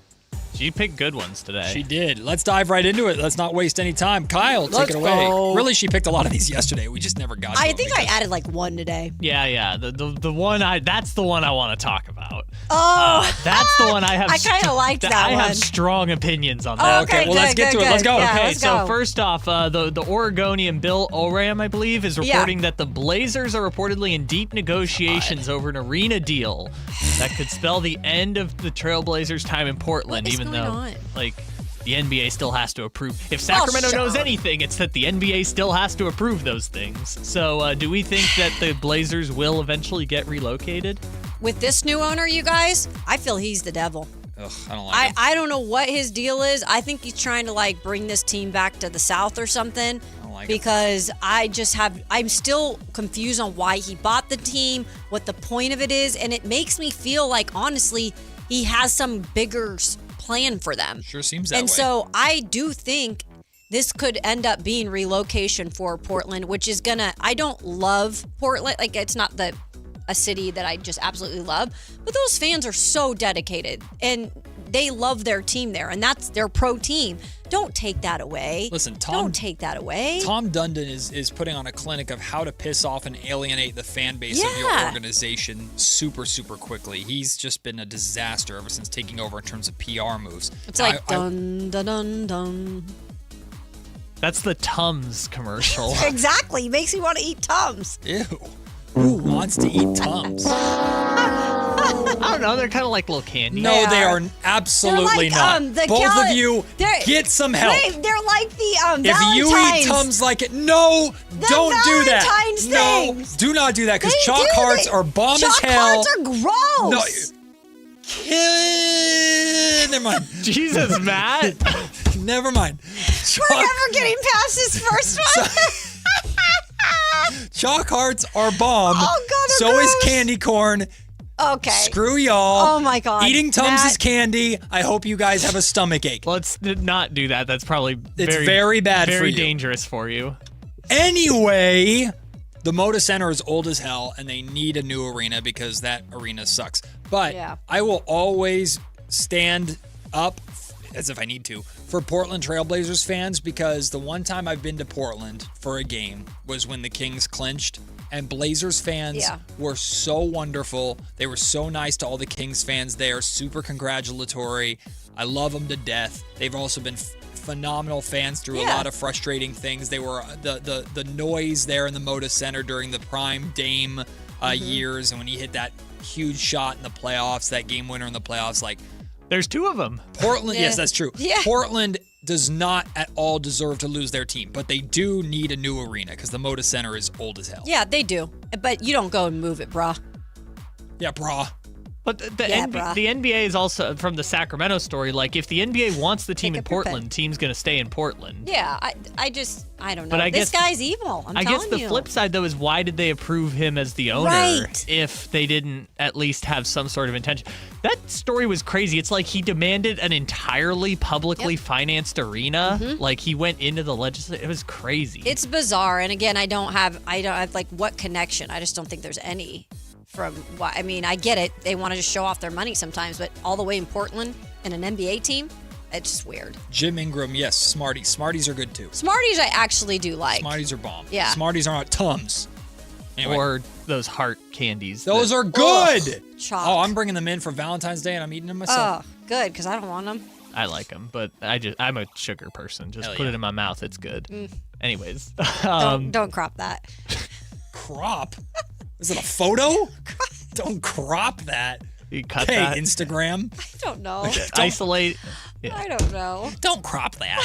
She picked good ones today. She did. Let's dive right into it. Let's not waste any time. Kyle, take it away. Go. Really, she picked a lot of these yesterday. We just never got to I them think I added like one today. Yeah. The one that's the one I want to talk about. Oh, that's the one I have. I kind of liked that I one. have strong opinions on Oh, that. okay, well, let's get to it. Let's go. Yeah, Okay, let's so go. first off, the Oregonian Bill Oram, I believe, is reporting that the Blazers are reportedly in deep negotiations over an arena deal that could spell the end of the Trailblazers' time in Portland, What is even going though, on? the NBA still has to approve. If Sacramento knows sure. anything, it's that the NBA still has to approve those things. So do we think that the Blazers will eventually get relocated? With this new owner, you guys, I feel he's the devil. Ugh, I don't like it. I don't know what his deal is. I think he's trying to bring this team back to the South or something. like because I'm still confused on why he bought the team, what the point of it is, and it makes me feel like, honestly, he has some bigger plan for them. Sure seems that way. And so I do think this could end up being relocation for Portland, which is I don't love Portland. Like, it's not a city that I just absolutely love, but those fans are so dedicated and they love their team there, and that's their pro team. Don't take that away. Listen, don't take that away. Tom Dundon is putting on a clinic of how to piss off and alienate the fan base of your organization super, super quickly. He's just been a disaster ever since taking over in terms of PR moves. It's like dun dun dun dun. That's the Tums commercial. Exactly. Makes me want to eat Tums. Ew. Who wants to eat Tums? I don't know. They're kind of like little candy. No, they are absolutely not. Both of you, get some help. Wait, they're like the if you eat Tums like it, don't do that. Valentine's things. No, do not do that because chalk hearts are bomb as hell. Chalk hearts are gross. Never mind. Jesus, Matt. Never mind. We're never getting past this first one. Chalk hearts are bomb. Oh, God, so gross. is candy corn. Okay. Screw y'all. Oh, my God. Eating Tums is candy. I hope you guys have a stomach ache. Let's not do that. That's probably very bad for you. Very dangerous for you. Anyway, the Moda Center is old as hell, and they need a new arena because that arena sucks. But I will always stand up, as if I need to, for Portland Trailblazers fans because the one time I've been to Portland for a game was when the Kings clinched, and Blazers fans were so wonderful. They were so nice to all the Kings fans there, super congratulatory. I love them to death. They've also been phenomenal fans through a lot of frustrating things. They were the noise there in the Moda Center during the prime Dame years, and when he hit that huge shot in the playoffs, that game winner in the playoffs, like there's two of them. Portland, yes, that's true. Yeah. Portland does not at all deserve to lose their team, but they do need a new arena because the Moda Center is old as hell. Yeah, they do. But you don't go and move it, brah. Yeah, brah. But the NBA is also, from the Sacramento story, like if the NBA wants the team in Portland, team's going to stay in Portland. Yeah, I don't know. But this guy's evil. I guess the flip side, though, is why did they approve him as the owner if they didn't at least have some sort of intention? That story was crazy. It's like he demanded an entirely publicly financed arena. Like he went into the legislature. It was crazy. It's bizarre. And again, I don't have like what connection. I just don't think there's any. I mean, I get it. They want to just show off their money sometimes, but all the way in Portland and an NBA team, it's just weird. Jim Ingram, yes, Smarties. Smarties are good too. Smarties I actually do like. Smarties are bomb. Yeah. Smarties are not Tums. Anyway. Or those heart candies. Those are good. Chalk. Oh, I'm bringing them in for Valentine's Day and I'm eating them myself. Oh, good, because I don't want them. I like them, but I'm a sugar person. Just put it in my mouth. It's good. Anyways. Don't crop that. Crop? Is it a photo? Don't crop that. You cut hey, that. Instagram. I don't know. Isolate. Yeah. I don't know. Don't crop that.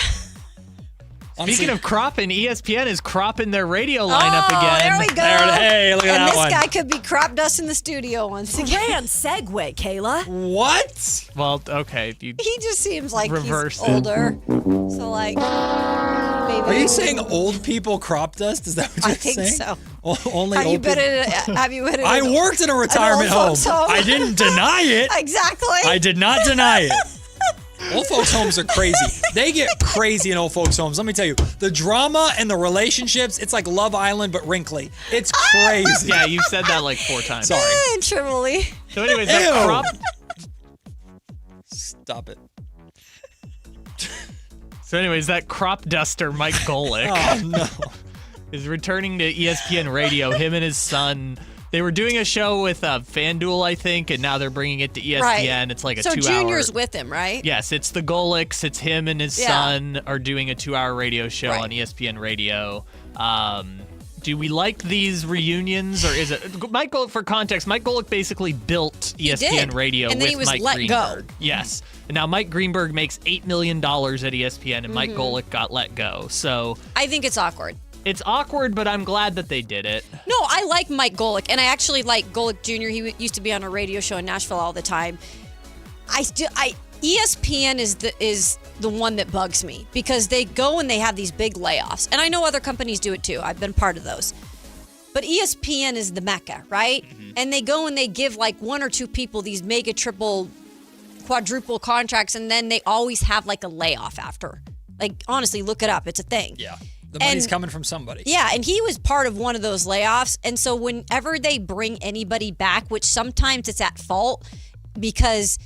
Speaking of cropping, ESPN is cropping their radio lineup again. There we go. Hey, look at that one. And this guy could be crop dust in the studio once again. Grand segue, Kayla. What? Well, okay. He just seems like reverse he's older. So like, maybe. Are you saying old people crop dust? Is that what you're saying? I think so. Only have old you been people? Have you been I worked in a retirement home. I didn't deny it. Exactly. I did not deny it. Old folks' homes are crazy. They get crazy in old folks' homes. Let me tell you, the drama and the relationships, it's like Love Island, but wrinkly. It's crazy. Yeah, you've said that like 4 times. Sorry. Trivially. So anyways, that crop... Stop it. So anyways, that crop duster, Mike Golick, is returning to ESPN Radio. Him and his son... They were doing a show with FanDuel, I think, and now they're bringing it to ESPN. Right. It's like a 2-hour. So Junior's with him, right? Yes, it's the Golicks. It's him and his son are doing a 2-hour radio show on ESPN Radio. Do we like these reunions, or is it Mike Golick? For context, Mike Golick basically built ESPN Radio and then with he was Mike let Greenberg. go. Yes, and now Mike Greenberg makes $8 million at ESPN, and Mike Golick got let go. So I think it's awkward. It's awkward, but I'm glad that they did it. No, I like Mike Golick, and I actually like Golick Jr. He used to be on a radio show in Nashville all the time. ESPN is the one that bugs me because they go and they have these big layoffs. And I know other companies do it too. I've been part of those. But ESPN is the mecca, right? Mm-hmm. And they go and they give like one or two people these mega, triple, quadruple contracts, and then they always have like a layoff after. Like, honestly, look it up. It's a thing. Yeah. The money's coming from somebody. Yeah, and he was part of one of those layoffs. And so whenever they bring anybody back, which sometimes it's at fault because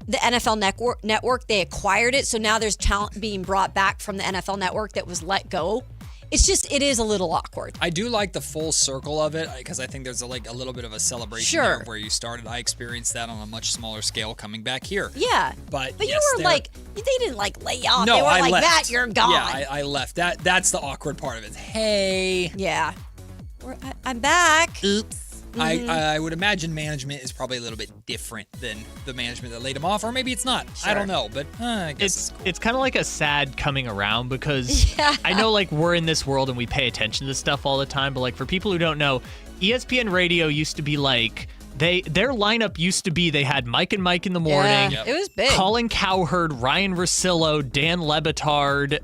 the NFL network, they acquired it. So now there's talent being brought back from the NFL network that was let go. It is a little awkward. I do like the full circle of it because I think there's a little bit of a celebration there of where you started. I experienced that on a much smaller scale coming back here. Yeah. But yes, you were like, they didn't like lay off. No, they were I like, left. Matt, you're gone. Yeah, I left. That's the awkward part of it. Hey. Yeah. I'm back. Oops. Mm-hmm. I would imagine management is probably a little bit different than the management that laid him off, or maybe it's not. Sure. I don't know, but I guess it's kind of like a sad coming around because I know like we're in this world and we pay attention to this stuff all the time, but like for people who don't know, ESPN Radio used to be like their lineup used to be they had Mike and Mike in the morning. Yeah, it was big. Colin Cowherd, Ryan Russillo, Dan Lebitard,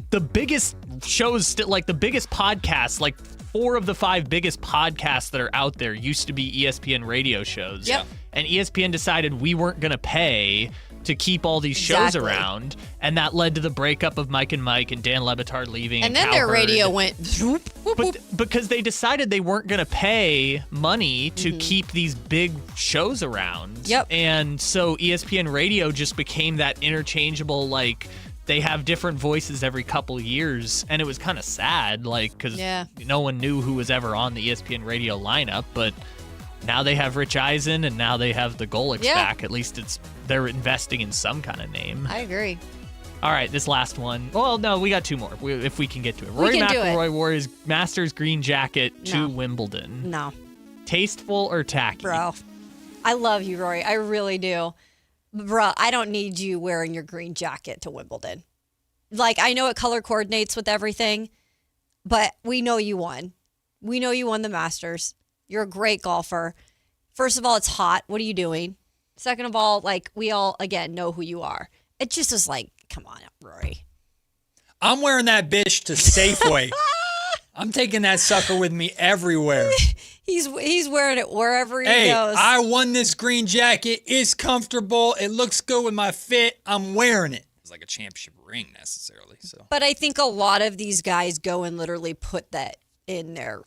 the biggest shows, like the biggest podcasts, like 4 of the 5 biggest podcasts that are out there used to be ESPN radio shows. Yep. And ESPN decided we weren't going to pay to keep all these shows around. And that led to the breakup of Mike and Mike and Dan Lebitard leaving. And then Cowherd. Their radio went whoop, whoop, whoop. Because they decided they weren't going to pay money to keep these big shows around. Yep. And so ESPN radio just became that interchangeable, like, they have different voices every couple years, and it was kind of sad, like, because no one knew who was ever on the ESPN radio lineup, but now they have Rich Eisen, and now they have the Golics back. At least they're investing in some kind of name. I agree. All right, this last one. Well, no, we got 2 more, if we can get to it. Rory McIlroy wore his Masters green jacket to Wimbledon. No. Tasteful or tacky? Bro, I love you, Rory. I really do. Bruh, I don't need you wearing your green jacket to Wimbledon. Like, I know it color coordinates with everything, but we know you won. We know you won the Masters. You're a great golfer. First of all, it's hot. What are you doing? Second of all, like, we all, again, know who you are. It just is like, come on, Rory. I'm wearing that bitch to Safeway. I'm taking that sucker with me everywhere. He's wearing it wherever he goes. I won this green jacket. It's comfortable. It looks good with my fit. I'm wearing it. It's like a championship ring necessarily. So, but I think a lot of these guys go and literally put that in their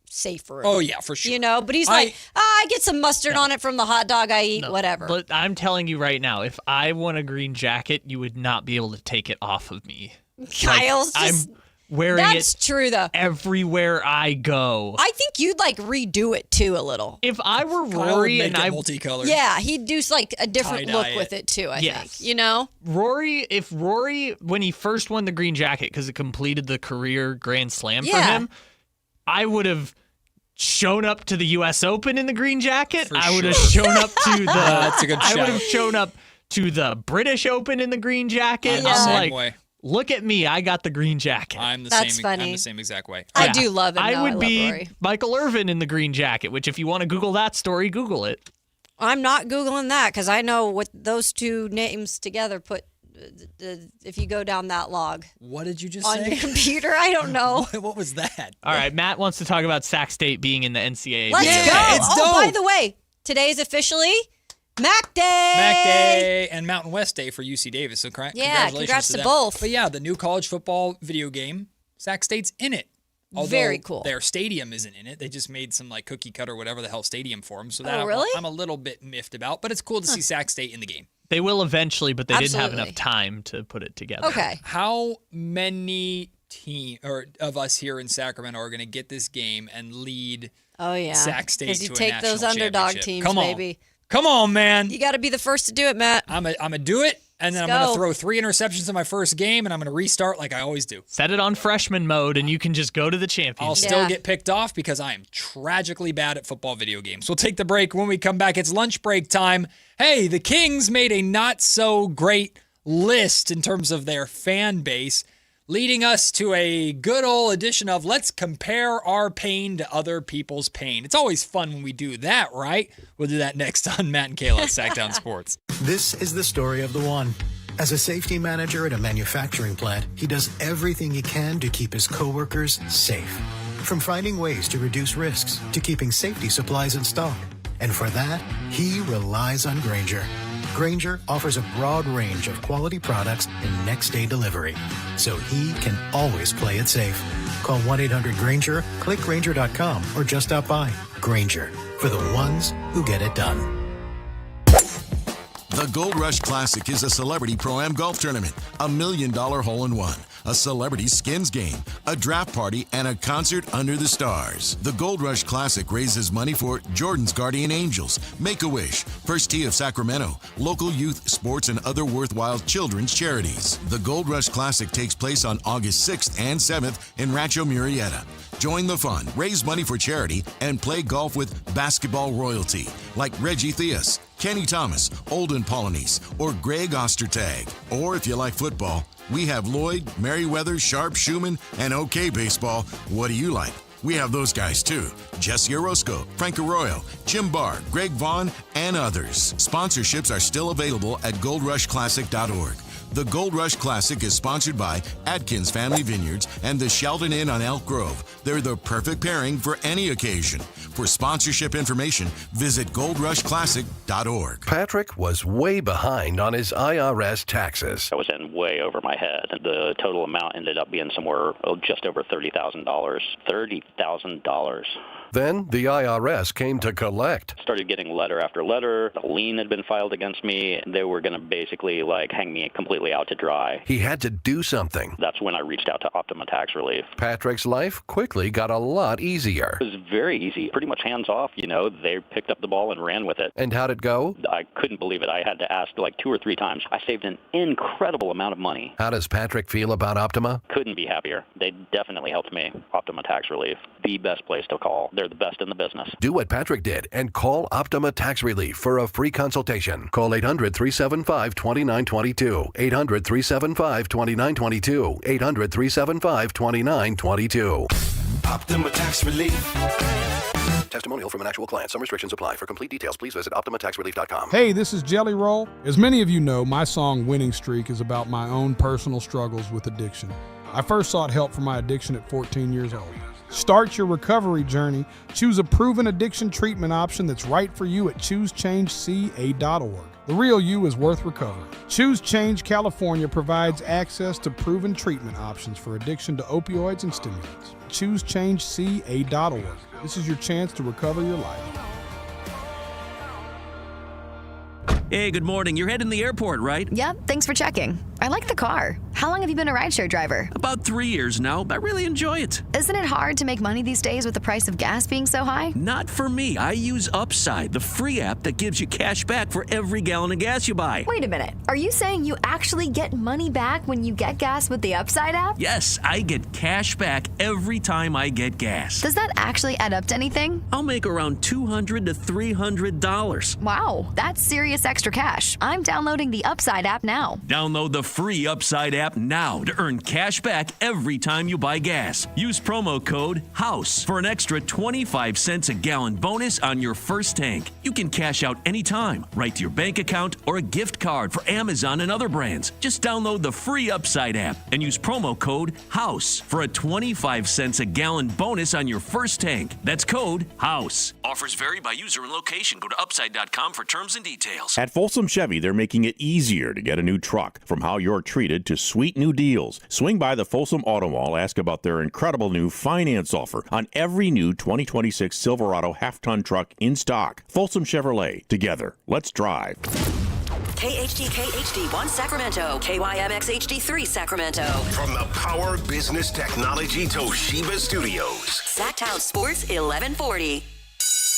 safe room. Oh, yeah, for sure. You know, but he's like, I get some mustard on it from the hot dog I eat, whatever. But I'm telling you right now, if I won a green jacket, you would not be able to take it off of me. Kyle's just... I'm wearing That's true, though. Everywhere I go. I think you'd like redo it too a little. If I were Rory and I multicolored. Yeah, he'd do like a different look with it too, I think. You know? If Rory, when he first won the green jacket, because it completed the career Grand Slam for him, I would have shown up to the U.S. Open in the green jacket. I would have shown up to the that's a good shout. I would have shown up to the British Open in the green jacket. I'm the same way. Look at me, I got the green jacket. I'm the same exact way. I do love it. I would be Rory. Michael Irvin in the green jacket, which if you want to Google that story, Google it. I'm not Googling that because I know what those two names together put, if you go down that log. What did you just say? On your computer? I don't know. What was that? All right, Matt wants to talk about Sac State being in the NCAA. Let's go. It's dope. By the way, today is officially Mac Day. Mac Day and Mountain West Day for UC Davis. So congratulations congrats to them. both. But yeah, the new college football video game, Sac State's in it. Although very cool. Their stadium isn't in it. They just made some like cookie cutter whatever the hell stadium for them. So that I'm a little bit miffed about. But it's cool to see Sac State in the game. They will eventually, but they didn't have enough time to put it together. Okay. How many of us here in Sacramento are going to get this game and lead Sac State to a national championship? Because you take those underdog teams, baby. Come on, man. You got to be the first to do it, Matt. I'm gonna do it, and then I'm going to throw 3 interceptions in my first game, and I'm going to restart like I always do. Set it on freshman mode, and you can just go to the championship. I'll still get picked off because I am tragically bad at football video games. We'll take the break. When we come back, it's lunch break time. Hey, the Kings made a not-so-great list in terms of their fan base. leading us to a good old edition of Let's Compare Our Pain to Other People's Pain. It's always fun when we do that, right? We'll do that next on Matt and Kayla at Sactown Sports. This is the story of the one. As a safety manager at a manufacturing plant, he does everything he can to keep his coworkers safe. From finding ways to reduce risks to keeping safety supplies in stock. And for that, he relies on Grainger. Grainger offers a broad range of quality products and next-day delivery, so he can always play it safe. Call 1-800-GRAINGER, click Grainger.com, or just stop by. Grainger, for the ones who get it done. The Gold Rush Classic is a celebrity Pro-Am golf tournament, a $1 million hole-in-one, a celebrity skins game, a draft party, and a concert under the stars. The Gold Rush Classic raises money for Jordan's Guardian Angels, Make-A-Wish, First Tee of Sacramento, local youth, sports, and other worthwhile children's charities. The Gold Rush Classic takes place on August 6th and 7th in Rancho Murrieta. Join the fun, raise money for charity, and play golf with basketball royalty like Reggie Theus, Kenny Thomas, Olden Polynice, or Greg Ostertag. Or if you like football, we have Lloyd, Merriweather, Sharp, Schumann, and OK Baseball. What do you like? We have those guys too. Jesse Orozco, Frank Arroyo, Jim Barr, Greg Vaughn, and others. Sponsorships are still available at goldrushclassic.org. The Gold Rush Classic is sponsored by Atkins Family Vineyards and the Sheldon Inn on Elk Grove. They're the perfect pairing for any occasion. For sponsorship information, visit goldrushclassic.org. Patrick was way behind on his IRS taxes. I was in way over my head. The total amount ended up being somewhere just over $30,000. $30,000. Then the IRS came to collect. Started getting letter after letter. A lien had been filed against me. They were going to basically hang me completely out to dry. He had to do something. That's when I reached out to Optima Tax Relief. Patrick's life quickly got a lot easier. It was very easy, pretty much hands off. They picked up the ball and ran with it. And how'd it go? I couldn't believe it. I had to ask 2 or 3 times. I saved an incredible amount of money. How does Patrick feel about Optima? Couldn't be happier. They definitely helped me. Optima Tax Relief, the best place to call. They're the best in the business. Do what Patrick did and call Optima Tax Relief for a free consultation. Call 800-375-2922. 800-375-2922. 800-375-2922. Optima Tax Relief. Testimonial from an actual client. Some restrictions apply. For complete details, please visit OptimaTaxRelief.com. Hey, this is Jelly Roll. As many of you know, my song Winning Streak is about my own personal struggles with addiction. I first sought help for my addiction at 14 years old. Start your recovery journey. Choose a proven addiction treatment option that's right for you at ChooseChangeCA.org. The real you is worth recovering. Choose Change California provides access to proven treatment options for addiction to opioids and stimulants. ChooseChangeCA.org. This is your chance to recover your life. Hey, good morning. You're heading to the airport, right? Yep, thanks for checking. I like the car. How long have you been a rideshare driver? About 3 years now. I really enjoy it. Isn't it hard to make money these days with the price of gas being so high? Not for me. I use Upside, the free app that gives you cash back for every gallon of gas you buy. Wait a minute. Are you saying you actually get money back when you get gas with the Upside app? Yes, I get cash back every time I get gas. Does that actually add up to anything? I'll make around $200 to $300. Wow, that's serious extra cash. I'm downloading the Upside app now. Download the free Upside app now to earn cash back every time you buy gas. Use promo code HOUSE for an extra 25 cents a gallon bonus on your first tank. You can cash out anytime, right to your bank account or a gift card for Amazon and other brands. Just download the free Upside app and use promo code HOUSE for a 25 cents a gallon bonus on your first tank. That's code HOUSE. Offers vary by user and location. Go to upside.com for terms and details. At Folsom Chevy, they're making it easier to get a new truck. From how you're treated to sweet new deals. Swing by the Folsom Auto Mall, ask about their incredible new finance offer on every new 2026 Silverado half-ton truck in stock. Folsom Chevrolet. Together, let's drive. KHTK HD1 Sacramento, KYMX HD3 Sacramento. From the Power Business Technology Toshiba Studios. Sactown Sports 1140.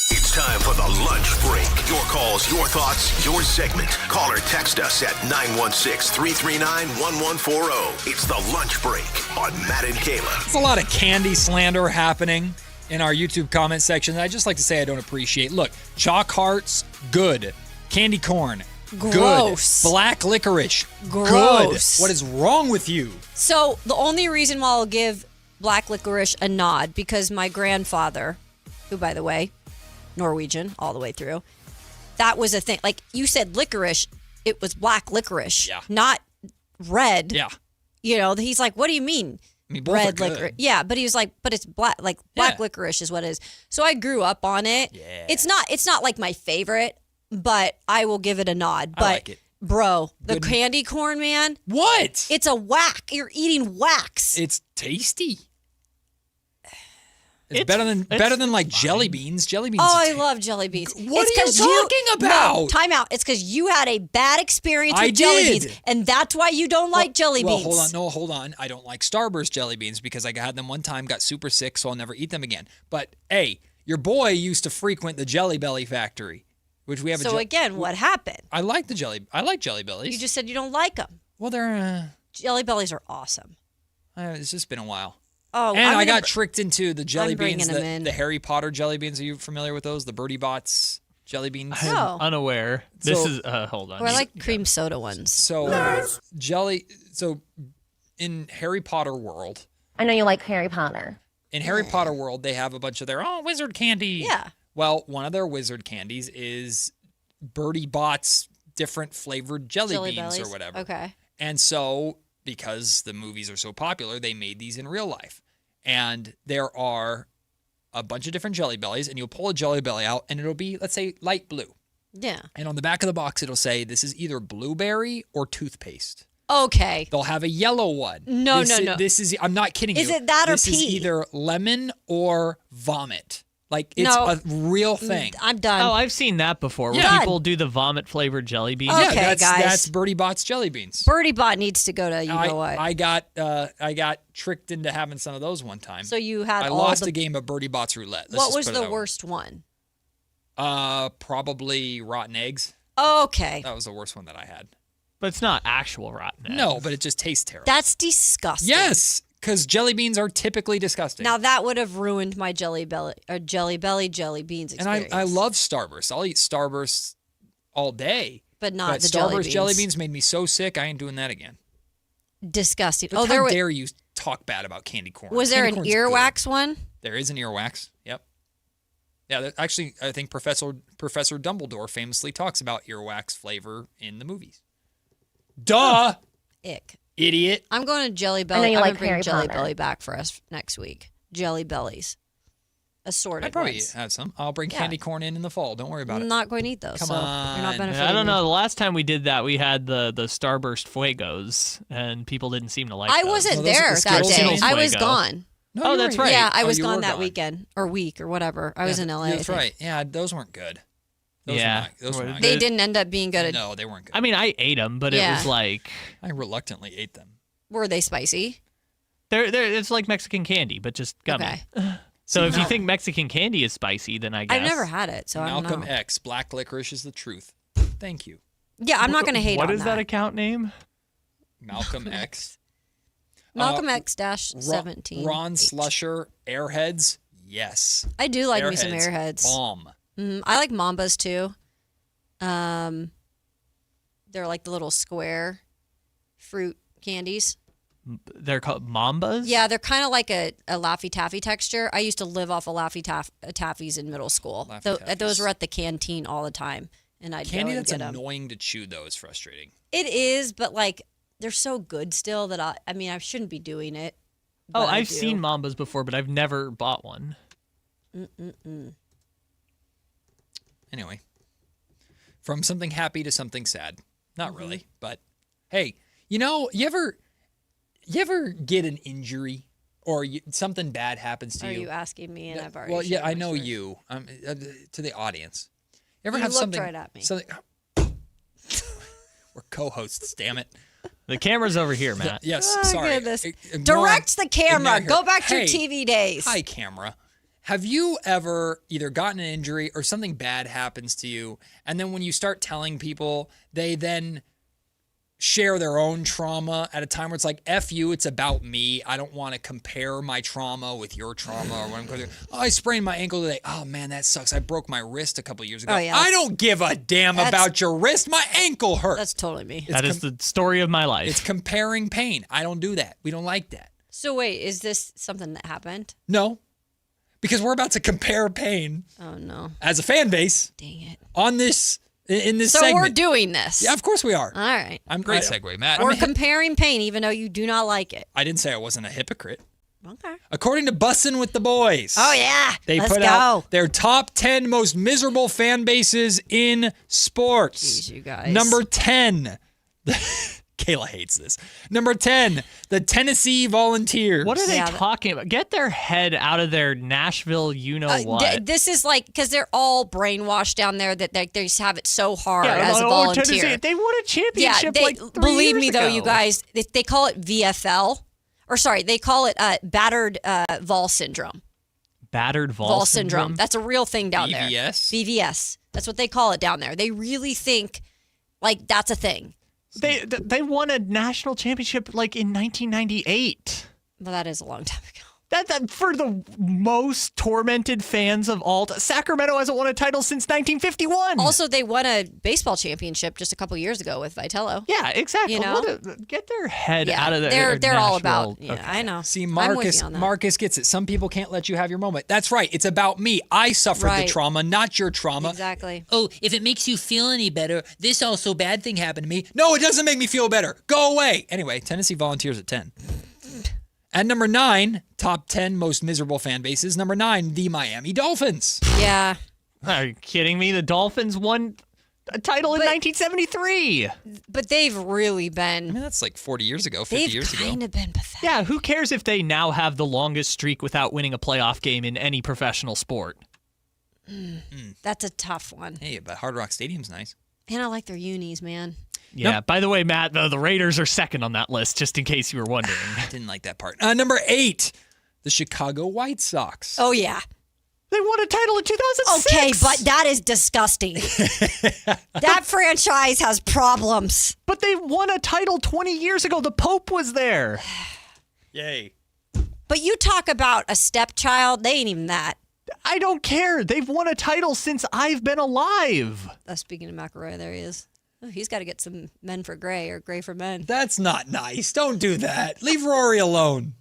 It's time for the lunch break. Your calls, your thoughts, your segment. Call or text us at 916-339-1140. It's the lunch break on Matt and Kayla. There's a lot of candy slander happening in our YouTube comment section. I'd just like to say I don't appreciate. Look, chalk hearts, good. Candy corn, Gross. Good. Black licorice. Gross. Good. What is wrong with you? So the only reason why I'll give black licorice a nod, because my grandfather, who, by the way, Norwegian all the way through, that was a thing. Like you said licorice, it was black licorice, not red. Yeah. You know, he's like, what do you mean? I mean, both red are good. licorice. Yeah, but he was like, but it's black, like black licorice is what it is. So I grew up on it. Yeah. It's not like my favorite, but I will give it a nod. But I like it. bro, the candy corn, man. What? It's a whack. You're eating wax. It's tasty. It's better than like jelly beans. Jelly beans. Oh, I love jelly beans. What are you talking about? No, time out. It's because you had a bad experience I with jelly did. beans, and that's why you don't like jelly beans. Hold on. I don't like Starburst jelly beans because I had them one time, got super sick, so I'll never eat them again. But hey, your boy used to frequent the Jelly Belly factory, which we have. So again, what happened? I like Jelly Bellies. You just said you don't like them. Well, they're Jelly Bellies are awesome. It's just been a while. Oh, and I got tricked into the jelly I'm bringing beans, them in. the Harry Potter jelly beans. Are you familiar with those? The Birdie Bots jelly beans? No. I'm unaware. This is hold on. Or I like cream soda ones. So So in Harry Potter world, I know you like Harry Potter. In Harry Potter world, they have a bunch of their wizard candy. Yeah. Well, one of their wizard candies is Birdie Bots different flavored jelly beans bellies? or whatever. Okay. And so, because the movies are so popular, they made these in real life. And there are a bunch of different Jelly Bellies, and you'll pull a Jelly Belly out, and it'll be, let's say, light blue. Yeah. And on the back of the box, it'll say, this is either blueberry or toothpaste. Okay. They'll have a yellow one. No. This is, I'm not kidding you. Is it that or This is pee? either lemon or vomit. Like, it's No. a real thing. I'm done. Oh, I've seen that before. Where Yeah. people do the vomit flavored jelly beans. Okay, yeah, guys. that's Birdie Bot's jelly beans. Birdie Bot needs to go to what. I got tricked into having some of those one time. So you had I all lost the- a game of Birdie Bot's roulette. Let's What just was put it the that way. worst one? Probably rotten eggs. Okay. That was the worst one that I had. But it's not actual rotten eggs. No, but it just tastes terrible. That's disgusting. Yes, because jelly beans are typically disgusting. Now that would have ruined my jelly beans and experience. I love Starburst. I'll eat Starburst all day. But not the Starburst jelly beans. jelly beans made me so sick. I ain't doing that again. Disgusting. But there how was. dare you talk bad about candy corn? Was there Candy an corn's good. earwax one? There is an earwax. Yep. Yeah, actually, I think Professor Dumbledore famously talks about earwax flavor in the movies. Duh! Ick. Idiot. I'm going to Jelly I Belly. know you I'm like gonna bring Harry Jelly Potter. Belly back for us next week. Jelly Bellies. Assorted I'd probably ones. have some. I'll bring Yeah. candy corn in the fall. Don't worry about I'm it. not going to eat those. Come so on. You're not benefiting I don't me. know. The last time we did that, we had the Starburst Fuegos, and people didn't seem to like I those. wasn't those there are the that day. Skittles I was Fuego. gone. No, Oh, you that's were- right. Yeah, I Oh, was you gone were that weekend or week or whatever. I was in LA. I That's think. right. Yeah, those weren't good. Those Yeah. were not, those were not They good. didn't end up being good. No, they weren't good. I mean, I ate them, but it Yeah. was like I reluctantly ate them. Were they spicy? they're it's like Mexican candy, but just gummy. Okay. So if you think Mexican candy is spicy, then I guess I've never had it, so I don't Malcolm know. X, black licorice is the truth. Thank you. Yeah, I'm not going to hate What on is that account name? Malcolm X. Malcolm X dash 17. Ron Slusher, Airheads. Yes. I do like me some Airheads. Bomb. I like Mambas too. They're like the little square fruit candies. They're called Mambas? Yeah, they're kind of like a Laffy Taffy texture. I used to live off of Laffy Taffies in middle school. Those were at the canteen all the time, and I'd Candy go and that's get 'em. annoying to chew, though, is frustrating. It is, but like they're so good still that I mean I shouldn't be doing it. Oh, but I I've do. seen Mambas before, but I've never bought one. Anyway, from something happy to something sad. Not really, but hey, you know, you ever get an injury or something bad happens to Are you? you asking me? And I've already. Well, yeah, shared I my know story. you. To the audience, you ever You have looked something? right at me. Something. We're co-hosts. Damn it. The camera's over here, Matt. Yes, Oh, sorry. goodness. Ignore- Direct the camera. ignore her. Go back to your Hey, TV days. Hi, camera. Have you ever either gotten an injury or something bad happens to you, and then when you start telling people, they then share their own trauma at a time where it's like, F you, it's about me. I don't want to compare my trauma with your trauma or what I'm going through. Oh, I sprained my ankle today. Oh, man, that sucks. I broke my wrist a couple years ago. Oh, yeah. I don't give a damn about your wrist. My ankle hurts. That's totally me. That is the story of my life. It's comparing pain. I don't do that. We don't like that. So wait, is this something that happened? No, because we're about to compare pain. Oh, no. As a fan base. Dang it. On this, in this so segment. we're doing this. Yeah, of course we are. All right. Great segue, Matt. We're comparing pain even though you do not like it. I didn't say I wasn't a hypocrite. Okay. According to Bussin' with the Boys. Oh, yeah. They Let's put go. out their top 10 most miserable fan bases in sports. Jeez, you guys. Number 10. Kayla hates this. Number 10, the Tennessee Volunteers. What are they talking about? Get their head out of their Nashville, you-know-what. This is like, because they're all brainwashed down there that they just have it so hard Yeah, as a volunteer. Tennessee, they won a championship they, like 3 believe years me, though, ago. you guys, they call it VFL. Or sorry, they call it battered Vol syndrome. Battered Vol syndrome? That's a real thing down there. BVS? BVS. That's what they call it down there. They really think like that's a thing. They won a national championship like in 1998. Well, that is a long time ago. That for the most tormented fans of all time. Sacramento hasn't won a title since 1951. Also, they won a baseball championship just a couple years ago with Vitello. Yeah, exactly. You know? Get their head out of there. They're all about. Yeah, okay. I know. See, I'm with you on that. Marcus gets it. Some people can't let you have your moment. That's right. It's about me. I suffered the trauma, not your trauma. Exactly. Oh, if it makes you feel any better, this also bad thing happened to me. No, it doesn't make me feel better. Go away. Anyway, Tennessee Volunteers at 10. At number 9, top 10 most miserable fan bases. Number 9, the Miami Dolphins. Yeah. Are you kidding me? The Dolphins won a title in 1973. But they've really been. I mean, that's like 40 years ago, 50 years ago. They've kind of been pathetic. Yeah, who cares if they now have the longest streak without winning a playoff game in any professional sport? That's a tough one. Hey, but Hard Rock Stadium's nice. And I like their unis, man. Yeah, by the way, Matt, the Raiders are second on that list, just in case you were wondering. I didn't like that part. Number 8, the Chicago White Sox. Oh, yeah. They won a title in 2006. Okay, but that is disgusting. That franchise has problems. But they won a title 20 years ago. The Pope was there. Yay. But you talk about a stepchild, they ain't even that. I don't care. They've won a title since I've been alive. Speaking of McElroy, there he is. Oh, he's got to get some men for gray or gray for men. That's not nice. Don't do that. Leave Rory alone.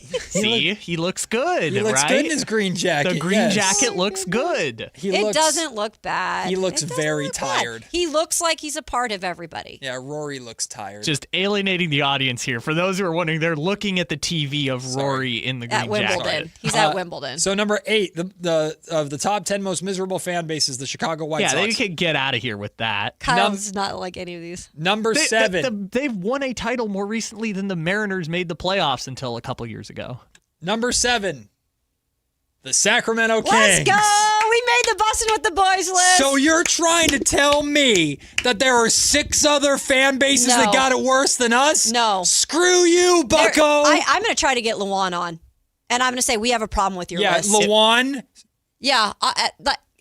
See, he looks good, He looks right? good in his green jacket. The green jacket looks good. It doesn't look bad. He looks It doesn't very look bad. tired. He looks like he's a part of everybody. Yeah, Rory looks tired. Just alienating the audience here. For those who are wondering, they're looking at the TV of Rory in the green At Wimbledon. jacket. He's at Wimbledon. So number 8, the of the top 10 most miserable fan bases, the Chicago White Sox. Yeah, they could get out of here with that. Kyle's not like any of these. Number 7. They've won a title more recently than the Mariners made the playoffs until a couple years ago. Number 7, the Sacramento Kings. Let's go! We made the Bussin' with the Boys list. So you're trying to tell me that there are 6 other fan bases that got it worse than us? No. Screw you, bucko. I'm going to try to get Lawan on. And I'm going to say we have a problem with your list. Lawan. Yeah.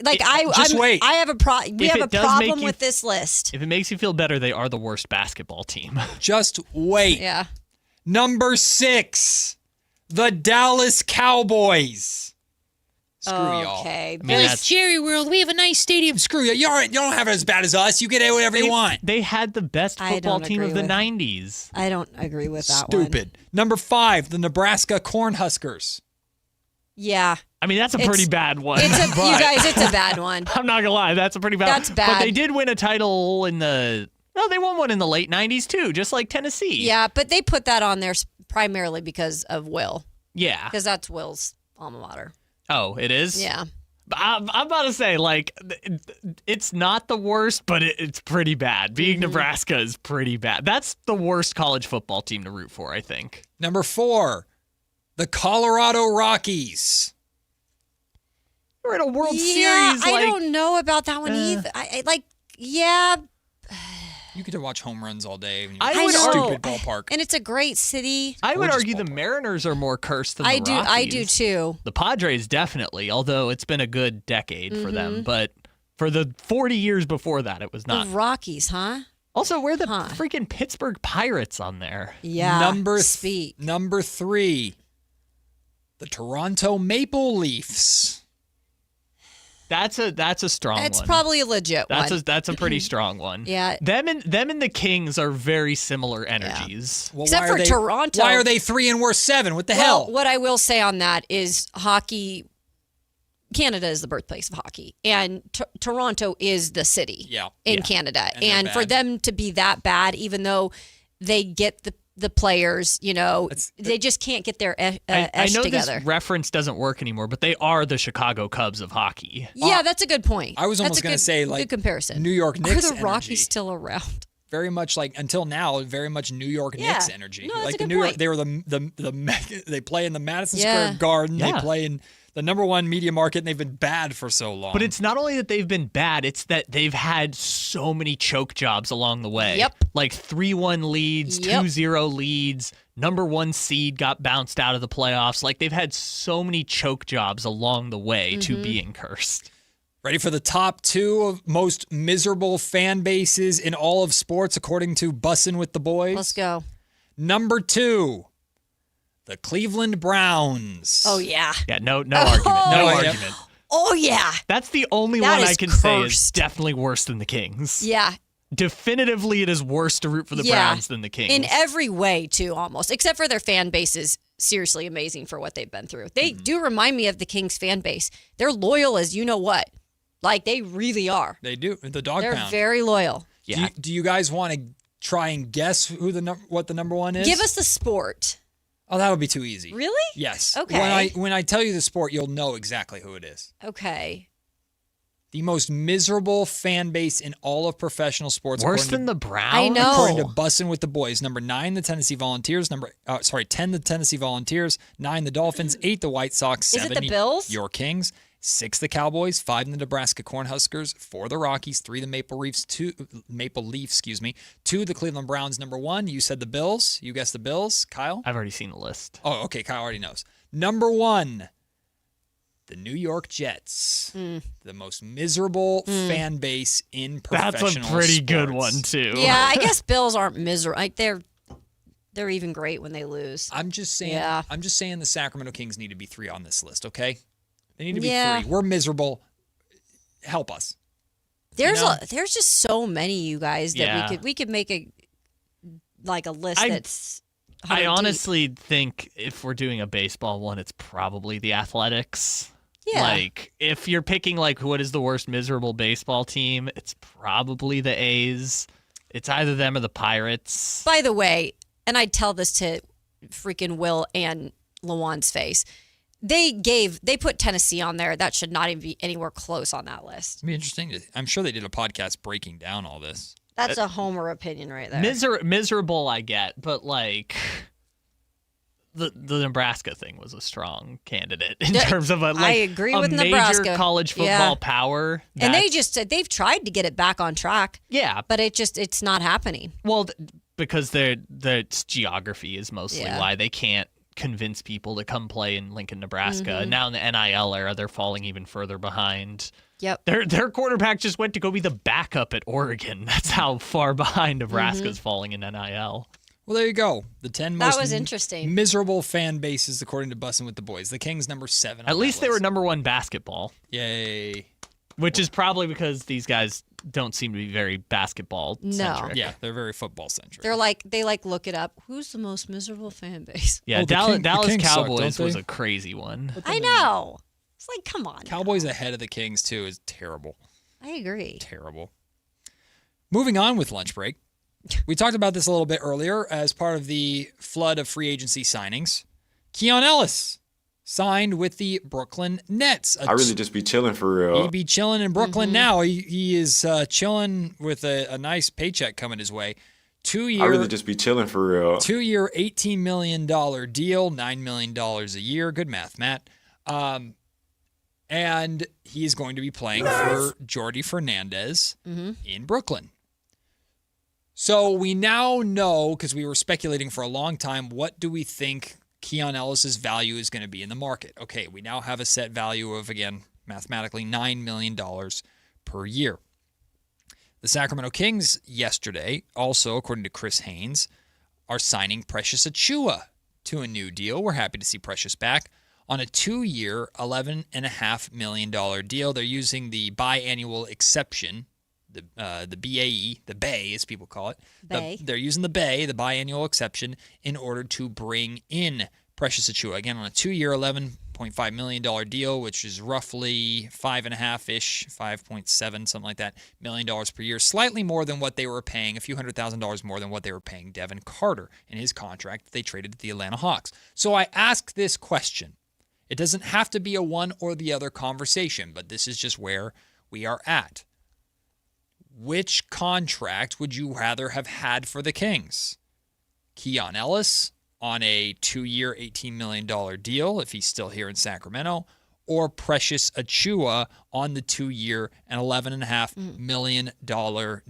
Wait. I have a we If have it a does problem make you- with this list. If it makes you feel better, they are the worst basketball team. Just wait. Yeah. Number 6, the Dallas Cowboys. Screw y'all. Okay. I mean, It's Jerry World. We have a nice stadium. Screw you. You don't have it as bad as us. You can do whatever you want. They had the best I football don't team of agree the with- 90s. I don't agree with that one. Stupid. Number 5, the Nebraska Cornhuskers. Yeah. I mean, that's a pretty bad one. You but- guys, it's a bad one. I'm not going to lie. That's a pretty bad That's bad. But they did win a title in the... No, they won one in the late 90s, too, just like Tennessee. Yeah, but they put that on there primarily because of Will. Yeah. Because that's Will's alma mater. Oh, it is? Yeah. I'm about to say, like, it's not the worst, but it's pretty bad. Being Nebraska is pretty bad. That's the worst college football team to root for, I think. Number 4, the Colorado Rockies. We're in a World Yeah, Series. I don't know about that one either. Yeah. You get to watch home runs all day. I know. Stupid ballpark. And it's a great city. I would Gorgeous argue the Mariners are more cursed than the Rockies. I do too. The Padres definitely, although it's been a good decade for them. Mhm. But for the 40 years before that, it was not. The Rockies, huh? Also, where the freaking Pittsburgh Pirates on there? Yeah. Number 3, the Toronto Maple Leafs. That's a strong one. It's probably a legit one. That's a pretty strong one. Yeah. Them and the Kings are very similar energies. Well, Except for Toronto. Why are they 3 and we're 7? What the hell? What I will say on that is hockey. Canada is the birthplace of hockey, and Toronto is the city in Canada. And for them to be that bad, even though they get the players, they just can't get their I know together. This reference doesn't work anymore, but they are the Chicago Cubs of hockey. Yeah, that's a good point. I was almost going to say, like, good comparison. New York Knicks Are the Rockies energy. still around? Very much like, until now, very much New York Knicks energy. No, that's like a good New York, point. they were they play in the Madison Yeah. Square Garden. Yeah. They play in the number one media market, and they've been bad for so long. But it's not only that they've been bad, it's that they've had so many choke jobs along the way. Yep. Like 3-1 leads, 2-0 leads, number 1 seed got bounced out of the playoffs. Like, they've had so many choke jobs along the way to being cursed. Ready for the top 2 of most miserable fan bases in all of sports, according to Bussin' with the Boys? Let's go. Number 2, the Cleveland Browns. Oh, yeah. Yeah, no argument. No argument. Oh, yeah. That's the only That one is I can say is cursed. definitely worse than the Kings. Yeah. Definitively, it is worse to root for the Browns than the Kings. In every way, too, almost. Except for their fan base is seriously amazing for what they've been through. They do remind me of the Kings fan base. They're loyal as you know what. Like, they really are. They do. The dog They're pound. very loyal. Yeah. Do you guys want to try and guess what the number 1 is? Give us the sport. Oh, that'll be too easy. Really? Yes. Okay. When I tell you the sport, you'll know exactly who it is. Okay. The most miserable fan base in all of professional sports. Worse than the Browns? I know. According to Bussin' with the Boys. Number 9, the Tennessee Volunteers. 10, the Tennessee Volunteers. 9, the Dolphins. 8, the White Sox. Is 7, it the Bills? your Kings. 6, the Cowboys. 5, the Nebraska Cornhuskers. 4, the Rockies. 3, the Maple Leafs. 2, the Cleveland Browns. Number 1, you said the Bills. You guessed the Bills. Kyle? I've already seen the list. Oh, okay. Kyle already knows. Number 1, the New York Jets. The most miserable fan base in professional sports. That's a pretty good one, too. Yeah, I guess Bills aren't miserable. Like, they're even great when they lose. I'm just saying. Yeah. I'm just saying the Sacramento Kings need to be 3 on this list. Okay, they need to be 3. Yeah. We're miserable. Help us. There's just so many, you guys, that we could make a list that's. I 100 honestly think if we're doing a baseball one, it's probably the Athletics. Yeah. Like, if you're picking, like, what is the worst miserable baseball team, it's probably the A's. It's either them or the Pirates. By the way, and I tell this to freaking Will and Lawan's face, they put Tennessee on there. That should not even be anywhere close on that list. It'd be interesting. I'm sure they did a podcast breaking down all this. That's a Homer opinion right there. Miserable, I get, but, like, the Nebraska thing was a strong candidate in terms of I agree with major Nebraska. college football power. And they just said they've tried to get it back on track. Yeah, but it's not happening. Well, because their geography is mostly why they can't convince people to come play in Lincoln, Nebraska. Mm-hmm. And now in the NIL era, they're falling even further behind. Yep. Their quarterback just went to go be the backup at Oregon. That's how far behind Nebraska's falling in NIL. Well, there you go. The 10 most That was interesting. miserable fan bases, according to Bussin' with the Boys. The Kings, number 7. At least they were number 1 basketball. Yay. Which is probably because these guys don't seem to be very basketball centric. Yeah, they're very football centric. They look it up. Who's the most miserable fan base? Yeah, Dallas Cowboys was a crazy one. I know. It's like, come on. Cowboys ahead of the Kings, too, is terrible. I agree. Terrible. Moving on with lunch break. We talked about this a little bit earlier as part of the flood of free agency signings. Keon Ellis signed with the Brooklyn Nets. I really just be chilling for real. He'd be chilling in Brooklyn now. He is chilling with a nice paycheck coming his way. 2-year. I really just be chilling for real. 2-year, $18 million deal, $9 million a year. Good math, Matt. And he is going to be playing for Jordi Fernandez in Brooklyn. So we now know, because we were speculating for a long time, what do we think Keon Ellis' value is going to be in the market? Okay, we now have a set value of, again, mathematically $9 million per year. The Sacramento Kings yesterday, also according to Chris Haynes, are signing Precious Achiuwa to a new deal. We're happy to see Precious back on a 2-year, $11.5 million deal. They're using the biannual exception, the BAE, the Bay as people call it. They're using the Bay, the biannual exception, in order to bring in Precious Achiuwa. Again, on a 2-year, $11.5 million deal, which is roughly 5.5-ish, 5.7, something like that, $1 million per year. Slightly more than what they were paying, a few $100,000 more than what they were paying Devin Carter in his contract that they traded to the Atlanta Hawks. So I ask this question. It doesn't have to be a one or the other conversation, but this is just where we are at. Which contract would you rather have had for the Kings? Keon Ellis on a 2-year, $18 million deal, if he's still here in Sacramento, or Precious Achiuwa on the 2-year and $11.5 million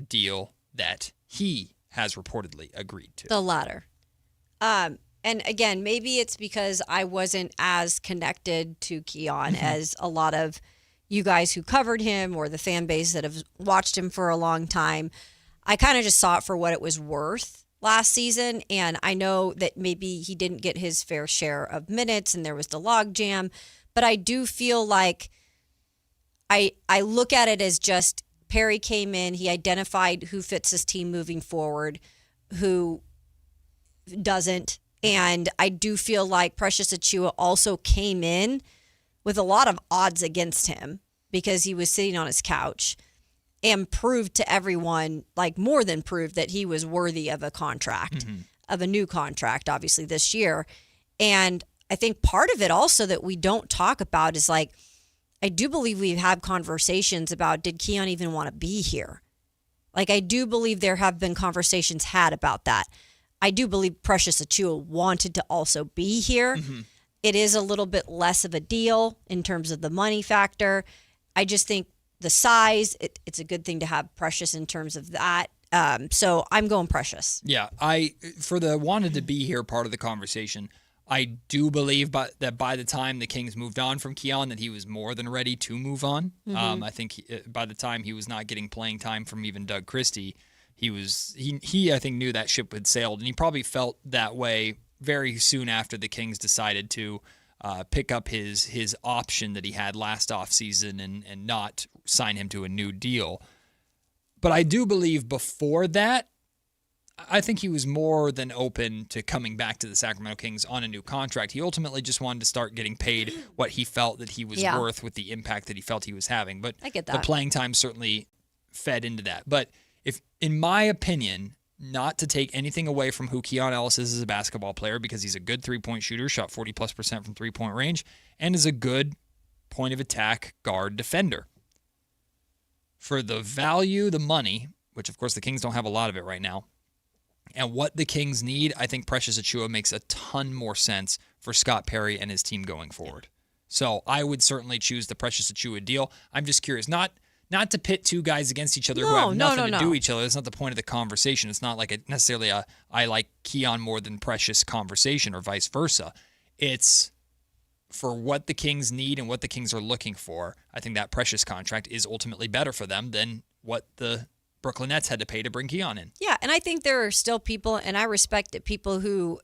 deal that he has reportedly agreed to? The latter. And again, maybe it's because I wasn't as connected to Keon as a lot of you guys who covered him or the fan base that have watched him for a long time. I kind of just saw it for what it was worth last season. And I know that maybe he didn't get his fair share of minutes and there was the log jam. But I do feel like I look at it as just Perry came in, he identified who fits his team moving forward, who doesn't. And I do feel like Precious Achiuwa also came in with a lot of odds against him because he was sitting on his couch and proved to everyone, like more than proved, that he was worthy of a contract, of a new contract, obviously this year. And I think part of it also that we don't talk about is like, I do believe we've had conversations about, did Keon even want to be here? Like, I do believe there have been conversations had about that. I do believe Precious Achiuwa wanted to also be here. It is a little bit less of a deal in terms of the money factor. I just think the size, it's a good thing to have Precious in terms of that. So I'm going Precious. Yeah, for the wanted to be here part of the conversation, I do believe that by the time the Kings moved on from Keon, that he was more than ready to move on. I think by the time he was not getting playing time from even Doug Christie, he I think knew that ship had sailed, and he probably felt that way very soon after the Kings decided to pick up his option that he had last offseason and not sign him to a new deal. But I do believe before that, I think he was more than open to coming back to the Sacramento Kings on a new contract. He ultimately just wanted to start getting paid what he felt that he was worth with the impact that he felt he was having. But I get that. The playing time certainly fed into that. But if, in my opinion, not to take anything away from who Keon Ellis is as a basketball player, because he's a good three-point shooter, shot 40+% from three-point range, and is a good point-of-attack guard defender. For the value, the money, which of course the Kings don't have a lot of it right now, and what the Kings need, I think Precious Achiuwa makes a ton more sense for Scott Perry and his team going forward. So I would certainly choose the Precious Achiuwa deal. I'm just curious, not to pit two guys against each other who have nothing to do with each other. That's not the point of the conversation. It's not like necessarily a I like Keon more than Precious conversation or vice versa. It's for what the Kings need and what the Kings are looking for. I think that Precious contract is ultimately better for them than what the Brooklyn Nets had to pay to bring Keon in. Yeah, and I think there are still people, and I respect it, people who,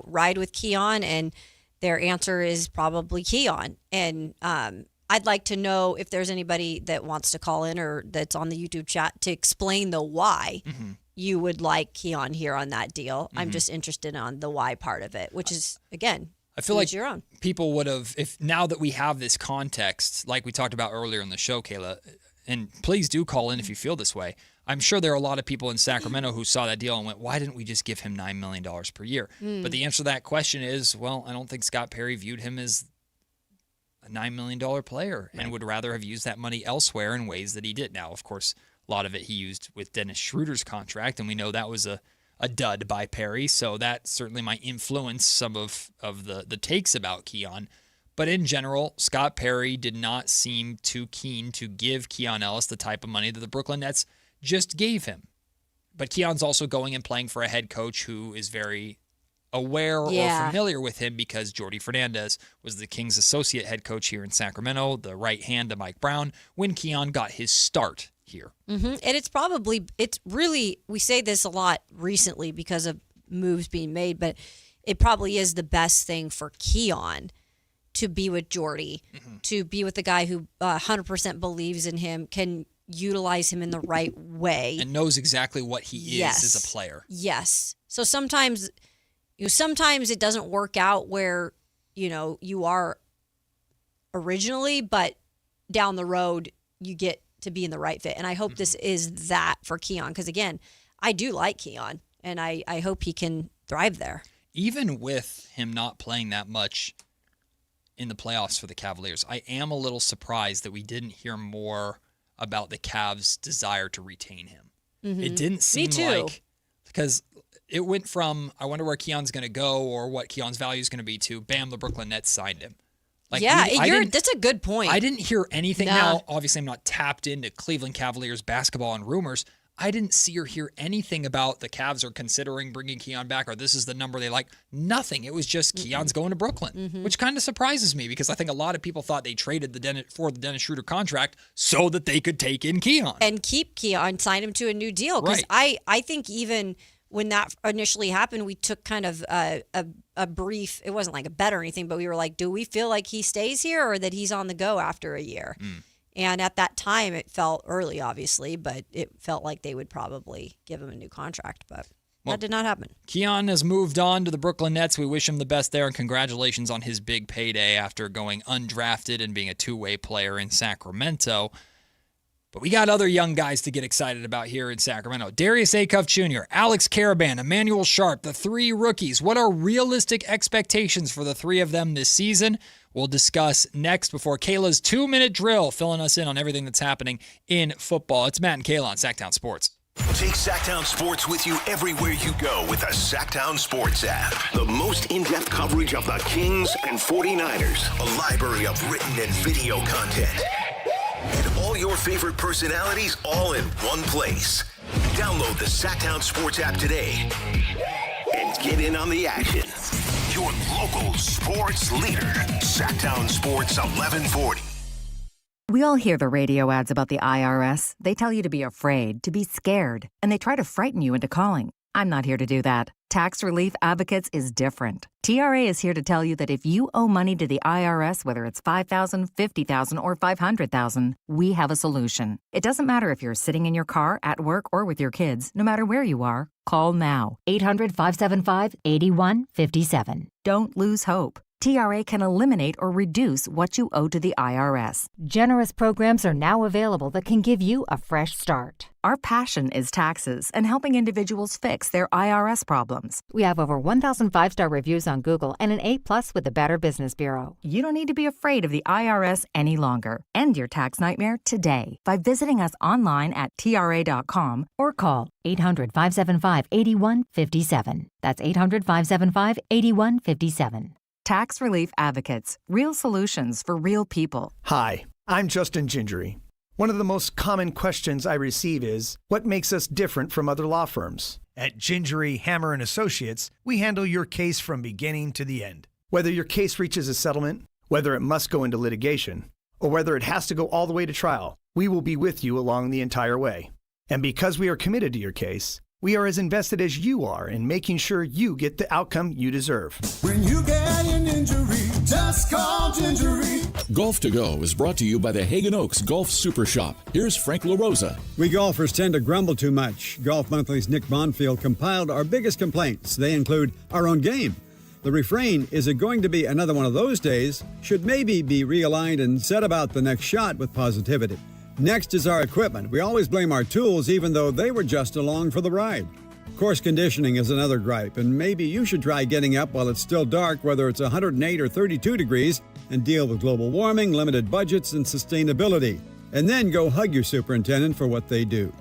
ride with Keon, and their answer is probably Keon. And I'd like to know if there's anybody that wants to call in or that's on the YouTube chat to explain the why you would like Keon here on that deal. I'm just interested on the why part of it, which is, again, I feel like your own. People would have, if now that we have this context, like we talked about earlier in the show, Kayla, and please do call in if you feel this way. I'm sure there are a lot of people in Sacramento who saw that deal and went, why didn't we just give him $9 million per year? But the answer to that question is, well, I don't think Scott Perry viewed him as a $9 million player and would rather have used that money elsewhere in ways that he did. Now, of course, a lot of it he used with Dennis Schroeder's contract, and we know that was a dud by Perry, so that certainly might influence some of the takes about Keon. But in general, Scott Perry did not seem too keen to give Keon Ellis the type of money that the Brooklyn Nets just gave him. But Keon's also going and playing for a head coach who is very aware or familiar with him because Jordi Fernandez was the Kings' associate head coach here in Sacramento, the right hand to Mike Brown, when Keon got his start here. Mm-hmm. And it's really, we say this a lot recently because of moves being made, but it probably is the best thing for Keon to be with Jordy, to be with the guy who 100% believes in him, can utilize him in the right way. And knows exactly what he is as a player. Yes. So sometimes it doesn't work out where, you are originally, but down the road you get to be in the right fit. And I hope this is that for Keon, because again, I do like Keon, and I hope he can thrive there. Even with him not playing that much in the playoffs for the Cavaliers, I am a little surprised that we didn't hear more about the Cavs' desire to retain him. Mm-hmm. It didn't seem like, because it went from, I wonder where Keon's going to go or what Keon's value is going to be, to, bam, the Brooklyn Nets signed him. That's a good point. I didn't hear anything. Now, obviously, I'm not tapped into Cleveland Cavaliers basketball and rumors. I didn't see or hear anything about the Cavs are considering bringing Keon back, or this is the number they like. Nothing. It was just Keon's going to Brooklyn, which kind of surprises me, because I think a lot of people thought they traded for the Dennis Schroeder contract so that they could take in Keon. And keep Keon, sign him to a new deal. Because I think even when that initially happened, we took kind of a brief, it wasn't like a bet or anything, but we were like, do we feel like he stays here or that he's on the go after a year? And at that time, it felt early, obviously, but it felt like they would probably give him a new contract. But that did not happen. Keon has moved on to the Brooklyn Nets. We wish him the best there, and congratulations on his big payday after going undrafted and being a two-way player in Sacramento. But we got other young guys to get excited about here in Sacramento. Darius Acuff Jr., Alex Caraban, Emmanuel Sharp, the three rookies. What are realistic expectations for the three of them this season? We'll discuss next before Kayla's 2-minute drill, filling us in on everything that's happening in football. It's Matt and Kayla on Sactown Sports. Take Sactown Sports with you everywhere you go with the Sactown Sports app. The most in-depth coverage of the Kings and 49ers. A library of written and video content. And all your favorite personalities all in one place. Download the Sactown Sports app today and get in on the action. Your local sports leader, Sactown Sports 1140. We all hear the radio ads about the IRS. They tell you to be afraid, to be scared, and they try to frighten you into calling. I'm not here to do that. Tax Relief Advocates is different. TRA is here to tell you that if you owe money to the IRS, whether it's $5,000, $50,000, or $500,000, we have a solution. It doesn't matter if you're sitting in your car, at work, or with your kids. No matter where you are, call now. 800-575-8157. Don't lose hope. TRA can eliminate or reduce what you owe to the IRS. Generous programs are now available that can give you a fresh start. Our passion is taxes and helping individuals fix their IRS problems. We have over 1,000 5-star reviews on Google and an A+ with the Better Business Bureau. You don't need to be afraid of the IRS any longer. End your tax nightmare today by visiting us online at TRA.com or call 800-575-8157. That's 800-575-8157. Tax Relief Advocates. Real solutions for real people. Hi, I'm Justin Gingery. One of the most common questions I receive is, what makes us different from other law firms? At Gingery, Hammer & Associates, we handle your case from beginning to the end. Whether your case reaches a settlement, whether it must go into litigation, or whether it has to go all the way to trial, we will be with you along the entire way. And because we are committed to your case, we are as invested as you are in making sure you get the outcome you deserve. When you get an injury, just call Gingery. Golf to Go is brought to you by the Hagen Oaks Golf Super Shop. Here's Frank LaRosa. We golfers tend to grumble too much. Golf Monthly's Nick Bonfield compiled our biggest complaints. They include our own game. The refrain, is it going to be another one of those days, should maybe be realigned and set about the next shot with positivity. Next is our equipment. We always blame our tools even though they were just along for the ride. Course conditioning is another gripe, and maybe you should try getting up while it's still dark, whether it's 108 or 32 degrees, and deal with global warming, limited budgets, and sustainability. And then go hug your superintendent for what they do.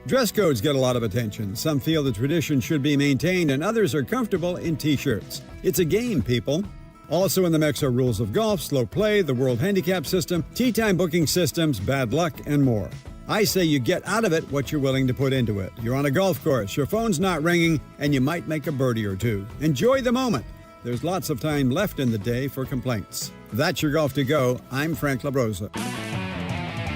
Dress codes get a lot of attention. Some feel the tradition should be maintained, and others are comfortable in T-shirts. It's a game, people. Also in the mix are rules of golf, slow play, the World Handicap System, tee time booking systems, bad luck, and more. I say you get out of it what you're willing to put into it. You're on a golf course, your phone's not ringing, and you might make a birdie or two. Enjoy the moment. There's lots of time left in the day for complaints. That's your Golf to Go. I'm Frank LaRosa.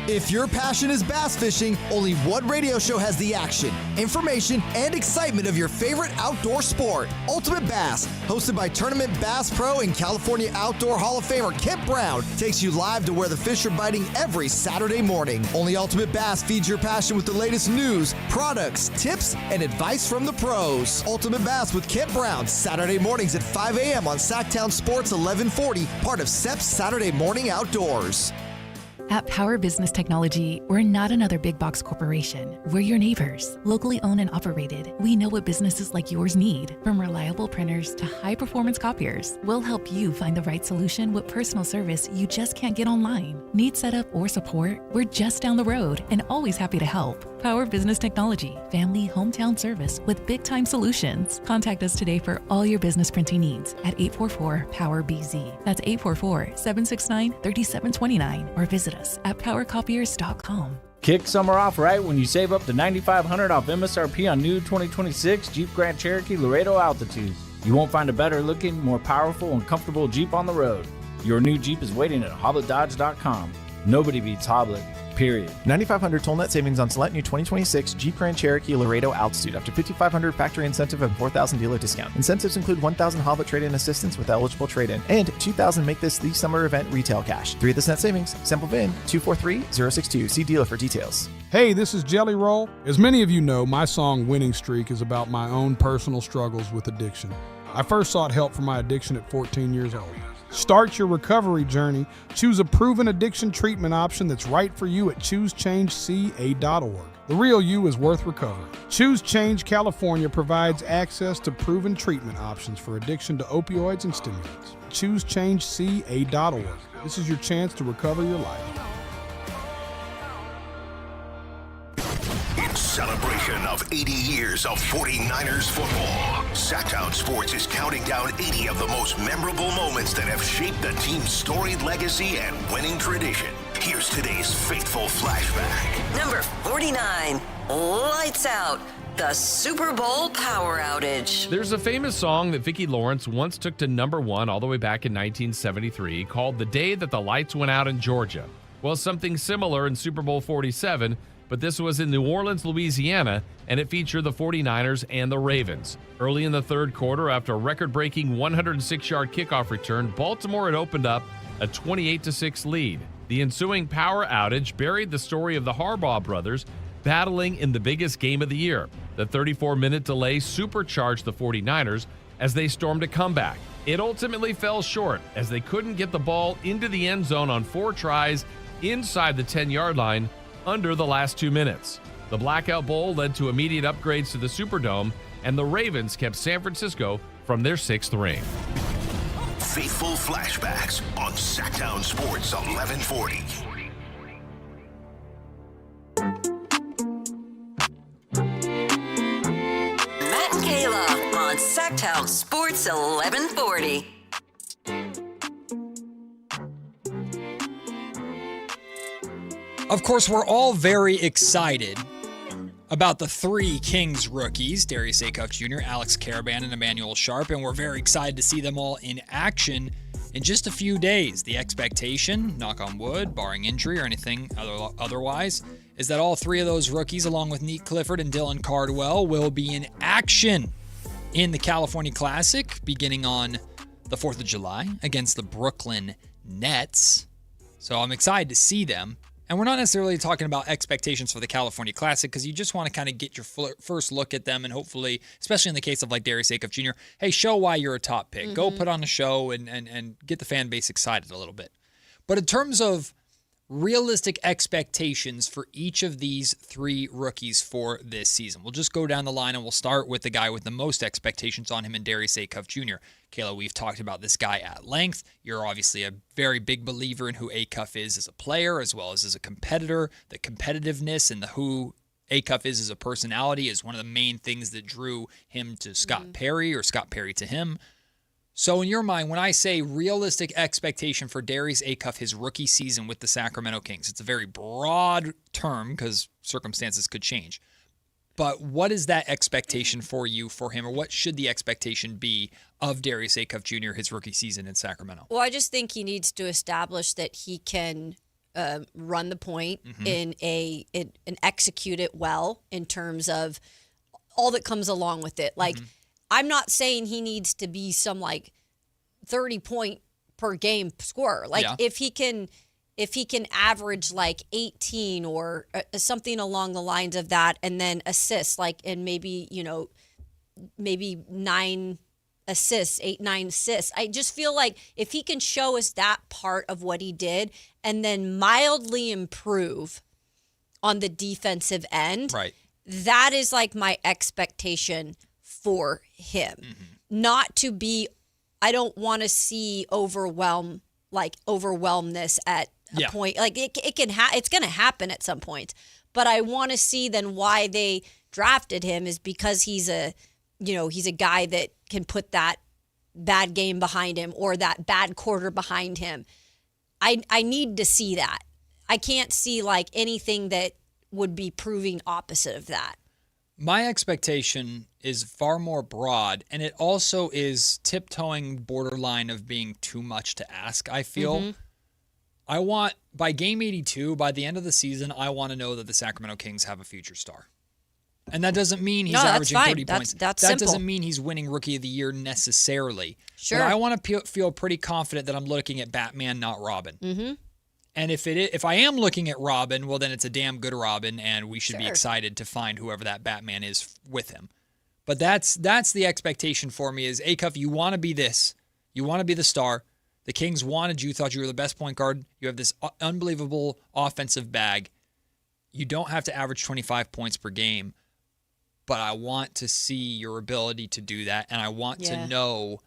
If your passion is bass fishing, only one radio show has the action, information, and excitement of your favorite outdoor sport. Ultimate Bass, hosted by Tournament Bass Pro and California Outdoor Hall of Famer Kent Brown, takes you live to where the fish are biting every Saturday morning. Only Ultimate Bass feeds your passion with the latest news, products, tips, and advice from the pros. Ultimate Bass with Kent Brown, Saturday mornings at 5 a.m. on Sactown Sports 1140, part of SEP's Saturday Morning Outdoors. At Power Business Technology, we're not another big box corporation. We're your neighbors, locally owned and operated. We know what businesses like yours need, from reliable printers to high-performance copiers. We'll help you find the right solution with personal service you just can't get online. Need setup or support? We're just down the road and always happy to help. Power Business Technology, family hometown service with big-time solutions. Contact us today for all your business printing needs at 844-POWER-BZ. That's 844-769-3729, or visit us at powercopiers.com. Kick summer off right when you save up to $9,500 off MSRP on new 2026 Jeep Grand Cherokee Laredo Altitudes. You won't find a better looking, more powerful, and comfortable Jeep on the road. Your new Jeep is waiting at HoblettDodge.com. Nobody beats Hoblet, period. $9,500 toll net savings on select new 2026 Jeep Grand Cherokee Laredo Altitude after $5,500 factory incentive and $4,000 dealer discount. Incentives include $1,000 Hoblet trade-in assistance with eligible trade-in and $2,000 make this the summer event retail cash. 3 of this net savings. Sample VIN 243062. See dealer for details. Hey, this is Jelly Roll. As many of you know, my song Winning Streak is about my own personal struggles with addiction. I first sought help for my addiction at 14 years old. Start your recovery journey. Choose a proven addiction treatment option that's right for you at ChooseChangeCA.org. The real you is worth recovery. Choose Change California provides access to proven treatment options for addiction to opioids and stimulants. ChooseChangeCA.org. This is your chance to recover your life. In celebration of 80 years of 49ers football, Sactown Sports is counting down 80 of the most memorable moments that have shaped the team's storied legacy and winning tradition. Here's today's faithful flashback. Number 49, Lights Out, the Super Bowl power outage. There's a famous song that Vicki Lawrence once took to number 1 all the way back in 1973 called The Day That the Lights Went Out in Georgia. Well, something similar in Super Bowl 47, but this was in New Orleans, Louisiana, and it featured the 49ers and the Ravens. Early in the third quarter, after a record-breaking 106-yard kickoff return, Baltimore had opened up a 28-6 lead. The ensuing power outage buried the story of the Harbaugh brothers battling in the biggest game of the year. The 34-minute delay supercharged the 49ers as they stormed a comeback. It ultimately fell short as they couldn't get the ball into the end zone on 4 tries inside the 10-yard line under the last 2 minutes. The Blackout Bowl led to immediate upgrades to the Superdome, and the Ravens kept San Francisco from their 6th ring. Faithful flashbacks on Sactown Sports 1140. Matt and Kayla on Sactown Sports 1140. Of course, we're all very excited about the 3 Kings rookies, Darius Acuff Jr., Alex Caravan, and Emmanuel Sharp, and we're very excited to see them all in action in just a few days. The expectation, knock on wood, barring injury or anything otherwise, is that all 3 of those rookies, along with Neat Clifford and Dylan Cardwell, will be in action in the California Classic beginning on the 4th of July against the Brooklyn Nets. So I'm excited to see them. And we're not necessarily talking about expectations for the California Classic because you just want to kind of get your first look at them and hopefully, especially in the case of like Darius Acuff Jr., hey, show why you're a top pick. Go put on a show and get the fan base excited a little bit. But in terms of realistic expectations for each of these 3 rookies for this season, we'll just go down the line and we'll start with the guy with the most expectations on him in Darius Acuff Jr. Kayla, we've talked about this guy at length. You're obviously a very big believer in who Acuff is as a player as well as a competitor. The competitiveness and the who Acuff is as a personality is one of the main things that drew him to Scott Perry or Scott Perry to him. So in your mind, when I say realistic expectation for Darius Acuff, his rookie season with the Sacramento Kings, it's a very broad term because circumstances could change. But what is that expectation for you for him, or what should the expectation be of Darius Acuff Jr., his rookie season in Sacramento? Well, I just think he needs to establish that he can run the point and execute it well in terms of all that comes along with it. Like, I'm not saying he needs to be some 30-point per game scorer. Like, if he can average 18 or something along the lines of that, and then assists, and maybe 9 assists, 8-9 assists. I just feel like if he can show us that part of what he did and then mildly improve on the defensive end, that is my expectation for him. Not to be, I don't want to see overwhelmness at a point. It's going to happen at some point. But I want to see then why they drafted him is because he's a guy that can put that bad game behind him or that bad quarter behind him. I need to see that. I can't see anything that would be proving opposite of that. My expectation is far more broad, and it also is tiptoeing borderline of being too much to ask, I feel. I want, by game 82, by the end of the season, I want to know that the Sacramento Kings have a future star. And that doesn't mean he's averaging 30 points. That simple. Doesn't mean he's winning Rookie of the Year necessarily. Sure. But I want to feel pretty confident that I'm looking at Batman, not Robin. And if I am looking at Robin, well, then it's a damn good Robin, and we should be excited to find whoever that Batman is with him. But that's the expectation for me is, Acuff, you want to be this. You want to be the star. The Kings wanted you, thought you were the best point guard. You have this unbelievable offensive bag. You don't have to average 25 points per game, but I want to see your ability to do that, and I want to know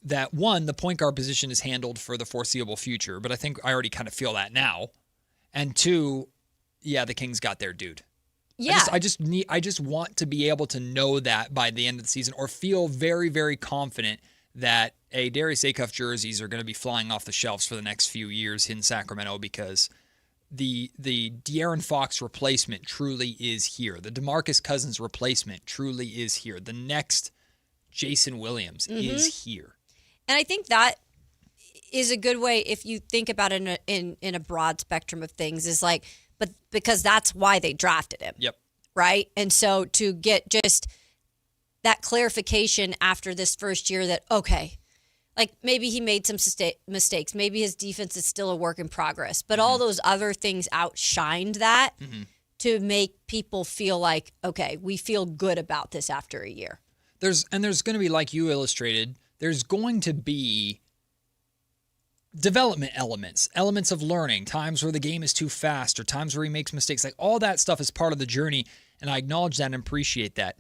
that, one, the point guard position is handled for the foreseeable future, but I think I already kind of feel that now. And two, the Kings got their dude. Yeah. I just want to be able to know that by the end of the season, or feel very, very confident that Darius Acuff jerseys are going to be flying off the shelves for the next few years in Sacramento, because the De'Aaron Fox replacement truly is here. The DeMarcus Cousins replacement truly is here. The next Jason Williams is here. And I think that is a good way, if you think about it in a broad spectrum of things, is but because that's why they drafted him. Yep. Right? And so to get just that clarification after this first year that, okay, maybe he made some mistakes. Maybe his defense is still a work in progress. But all those other things outshined that to make people feel okay, we feel good about this after a year. There's going to be, like you illustrated, there's going to be development elements of learning, times where the game is too fast or times where he makes mistakes. All that stuff is part of the journey, and I acknowledge that and appreciate that.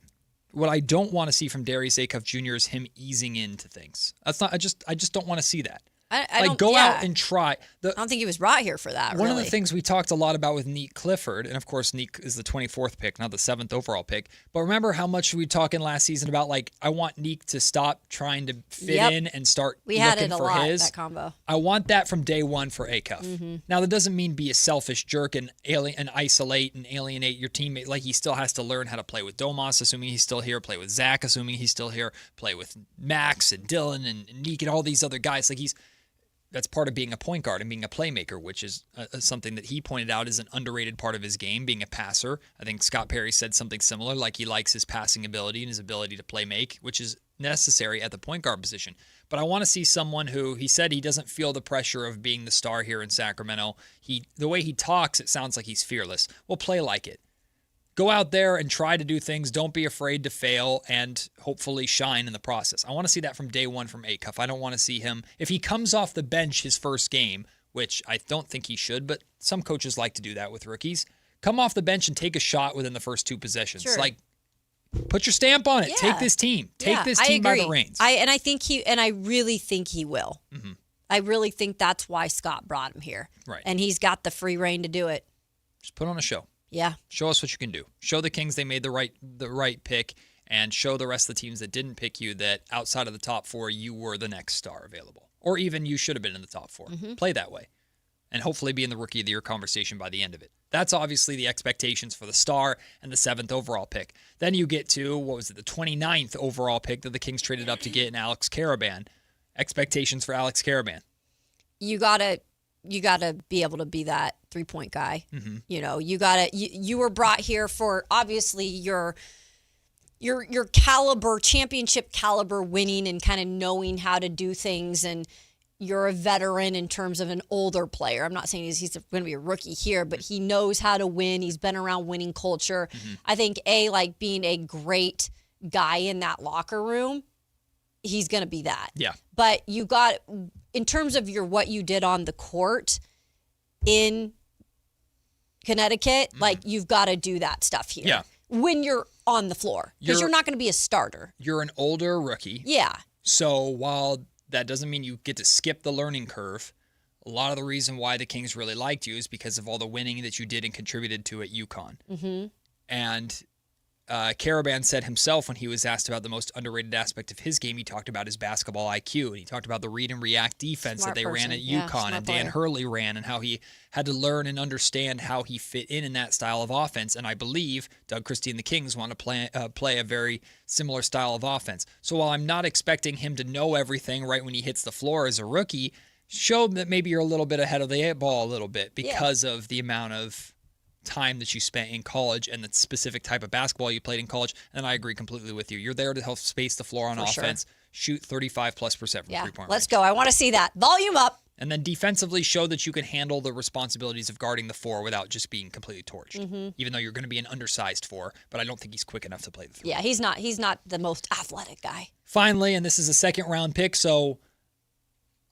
What I don't want to see from Darius Acuff Jr. is him easing into things. That's not. I just don't want to see that. I don't, go out and try. I don't think he was brought here for that. One of the things we talked a lot about with Neek Clifford, and of course Neek is the 24th pick, not the 7th overall pick. But remember how much we were talking last season about I want Neek to stop trying to fit in and start looking for his. We had it a lot, that combo. I want that from day one for Acuff. Now that doesn't mean be a selfish jerk and isolate and alienate your teammate. He still has to learn how to play with Domas, assuming he's still here, play with Zach, assuming he's still here, play with Max and Dylan and Neek and all these other guys. That's part of being a point guard and being a playmaker, which is something that he pointed out is an underrated part of his game, being a passer. I think Scott Perry said something similar, he likes his passing ability and his ability to play make, which is necessary at the point guard position. But I want to see someone who, he said he doesn't feel the pressure of being the star here in Sacramento. The way he talks, it sounds like he's fearless. Well, play like it. Go out there and try to do things. Don't be afraid to fail and hopefully shine in the process. I want to see that from day one from Acuff. I don't want to see him, if he comes off the bench his first game, which I don't think he should, but some coaches like to do that with rookies, come off the bench and take a shot within the first two possessions. Sure. Put your stamp on it. Yeah. Take this team. Take this team by the reins. I really think he will. I really think that's why Scott brought him here. Right. And he's got the free reign to do it. Just put on a show. Yeah. Show us what you can do. Show the Kings they made the right pick, and show the rest of the teams that didn't pick you that outside of the top four, you were the next star available. Or even you should have been in the top four. Play that way. And hopefully be in the Rookie of the Year conversation by the end of it. That's obviously the expectations for the star and the 7th overall pick. Then you get to, the 29th overall pick that the Kings traded up to get in Alex Karaban. Expectations for Alex Karaban. You got to you got to be able to be that 3-point guy. Mm-hmm. You know, you were brought here for obviously your caliber, championship caliber winning and kind of knowing how to do things. And you're a veteran in terms of an older player. I'm not saying he's going to be a rookie here, but he knows how to win. He's been around winning culture. Mm-hmm. I think like being a great guy in that locker room, he's going to be that. Yeah. But you got, in terms of what you did on the court in Connecticut, like you've got to do that stuff here. Yeah. When you're on the floor, because you're not going to be a starter. You're an older rookie. Yeah. So while that doesn't mean you get to skip the learning curve, a lot of the reason why the Kings really liked you is because of all the winning that you did and contributed to at UConn. Mm-hmm. And Caravan said himself when he was asked about the most underrated aspect of his game, he talked about his basketball IQ, and he talked about the read and react defense Smart that they ran at person. UConn Yeah, and Dan player. Hurley ran, and how he had to learn and understand how he fit in that style of offense. And I believe Doug Christie and the Kings want to play a very similar style of offense. So while I'm not expecting him to know everything right when he hits the floor as a rookie, show that maybe you're a little bit ahead of the 8 ball a little bit because of the amount of time that you spent in college and the specific type of basketball you played in college. And I agree completely with you. You're there to help space the floor on offense, shoot 35+% from 3-point Let's range. go. I want to see that. Volume up. And then defensively show that you can handle the responsibilities of guarding the 4 without just being completely torched. Mm-hmm. Even though you're going to be an undersized 4, but I don't think he's quick enough to play the 3. Yeah, he's not the most athletic guy. Finally, and this is a second-round pick, so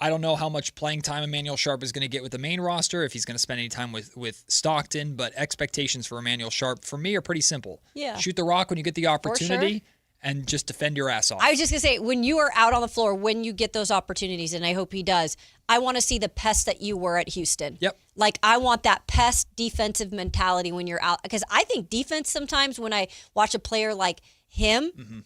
I don't know how much playing time Emmanuel Sharp is going to get with the main roster, if he's going to spend any time with Stockton, but expectations for Emmanuel Sharp, for me, are pretty simple. Yeah. Shoot the rock when you get the opportunity and just defend your ass off. I was just going to say, when you are out on the floor, when you get those opportunities, and I hope he does, I want to see the pest that you were at Houston. Yep. Like, I want that pest defensive mentality when you're out. Because I think defense sometimes, when I watch a player like him,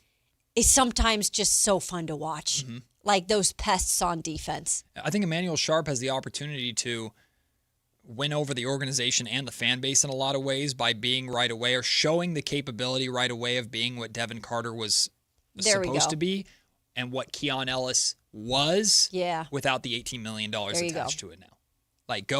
is sometimes just so fun to watch. Mm-hmm. Like those pests on defense. I think Emmanuel Sharp has the opportunity to win over the organization and the fan base in a lot of ways by being right away or showing the capability right away of being what Devin Carter was supposed to be and what Keon Ellis was without the $18 million attached to it now. Like,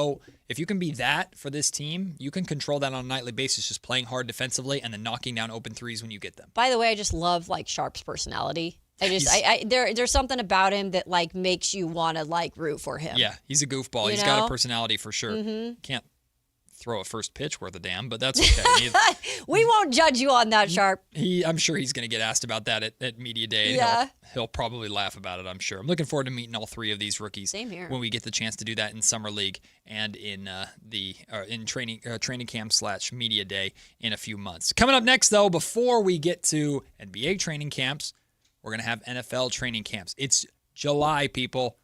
if you can be that for this team, you can control that on a nightly basis, just playing hard defensively and then knocking down open threes when you get them. By the way, I just love like Sharp's personality. There's something about him that like makes you want to like root for him. Yeah, he's a goofball. He's got a personality for sure. Can't throw a first pitch worth a damn, but that's okay. We won't judge you on that, Sharp. I'm sure he's going to get asked about that at Media Day. Yeah. He'll probably laugh about it, I'm sure. I'm looking forward to meeting all 3 of these rookies. Same here. When we get the chance to do that in Summer League and in training camp / Media Day in a few months. Coming up next, though, before we get to NBA training camps, we're going to have NFL training camps. It's July, people.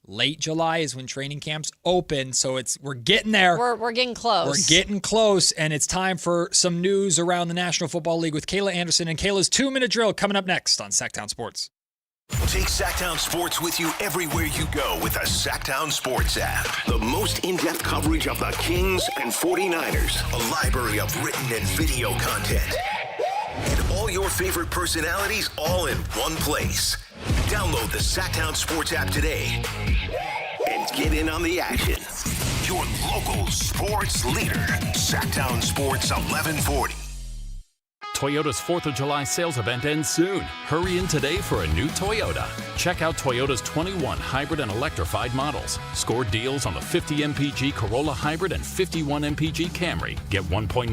Late July is when training camps open, so we're getting there. We're getting close. We're getting close, and it's time for some news around the National Football League with Kayla Anderson and Kayla's 2-minute drill coming up next on Sactown Sports. Take Sactown Sports with you everywhere you go with the Sactown Sports app. The most in-depth coverage of the Kings and 49ers. A library of written and video content. And all your favorite personalities all in one place. Download the Sactown Sports app today and get in on the action. Your local sports leader. Sactown Sports 1140. Toyota's 4th of July sales event ends soon. Hurry in today for a new Toyota. Check out Toyota's 21 hybrid and electrified models. Score deals on the 50 MPG Corolla Hybrid and 51 MPG Camry. Get 1.99%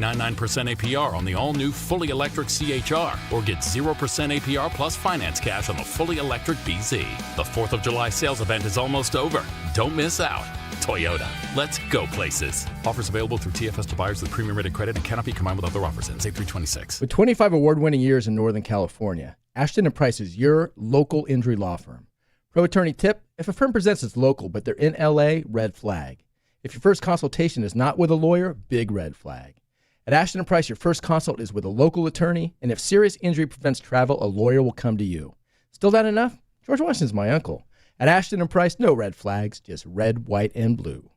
APR on the all-new fully electric CHR or get 0% APR plus finance cash on the fully electric BZ. The 4th of July sales event is almost over. Don't miss out. Toyota. Let's go places. Offers available through TFS to buyers with premium rated credit and cannot be combined with other offers. Ends 8/3/26. With 25 award-winning years in Northern California, Ashton & Price is your local injury law firm. Pro attorney tip: if a firm presents as local but they're in LA, red flag. If your first consultation is not with a lawyer, big red flag. At Ashton & Price, your first consult is with a local attorney, and if serious injury prevents travel, a lawyer will come to you. Still not enough? George Washington's my uncle. At Ashton & Price, no red flags, just red, white, and blue.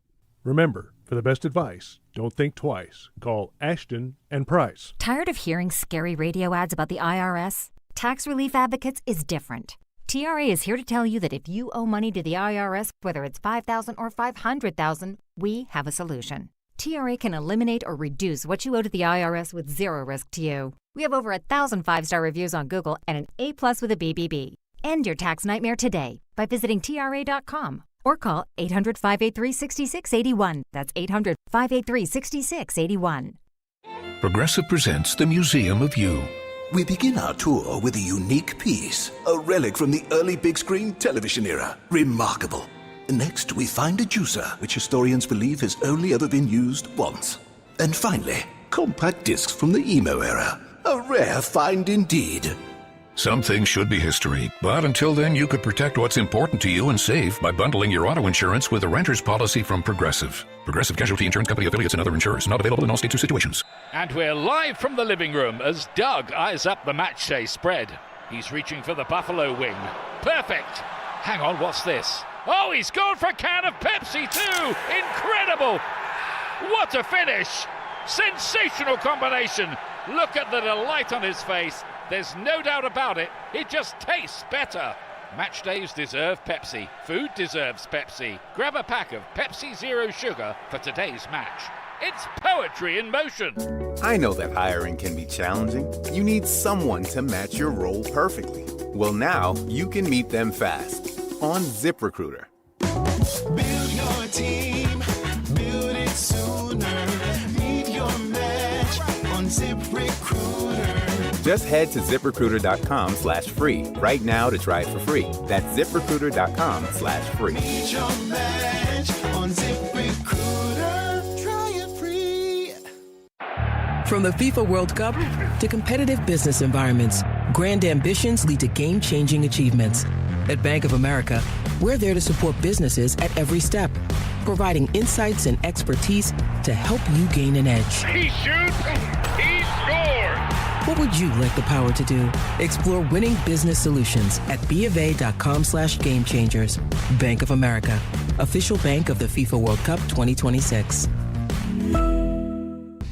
Remember, for the best advice, don't think twice. Call Ashton & Price. Tired of hearing scary radio ads about the IRS? Tax Relief Advocates is different. TRA is here to tell you that if you owe money to the IRS, whether it's $5,000 or $500,000, we have a solution. TRA can eliminate or reduce what you owe to the IRS with zero risk to you. We have over 1,000 5-star reviews on Google and an A+ with a BBB. End your tax nightmare today by visiting TRA.com or call 800-583-6681. That's 800-583-6681. Progressive presents the Museum of You. We begin our tour with a unique piece, a relic from the early big screen television era. Remarkable. Next, we find a juicer, which historians believe has only ever been used once. And finally, compact discs from the emo era. A rare find indeed. Some things should be history, but until then, you could protect what's important to you and save by bundling your auto insurance with a renter's policy from Progressive. Progressive Casualty Insurance Company affiliates and other insurers. Not available in all states or situations. And we're live from the living room as Doug eyes up the matchday spread. He's reaching for the Buffalo wing. Perfect! Hang on, what's this? Oh, he's gone for a can of Pepsi too! Incredible! What a finish! Sensational combination! Look at the delight on his face. There's no doubt about it. It just tastes better. Match days deserve Pepsi. Food deserves Pepsi. Grab a pack of Pepsi Zero Sugar for today's match. It's poetry in motion. I know that hiring can be challenging. You need someone to match your role perfectly. Well, now you can meet them fast on ZipRecruiter. Build your team, build it sooner. Meet your match on ZipRecruiter. Just head to ZipRecruiter.com/free right now to try it for free. That's ZipRecruiter.com/free. Meet your match on ZipRecruiter. Try it free. From the FIFA World Cup to competitive business environments, grand ambitions lead to game-changing achievements. At Bank of America, we're there to support businesses at every step, providing insights and expertise to help you gain an edge. He shoots, he scores! What would you like the power to do? Explore winning business solutions at BofA.com/gamechangers. Bank of America, official bank of the FIFA World Cup 2026.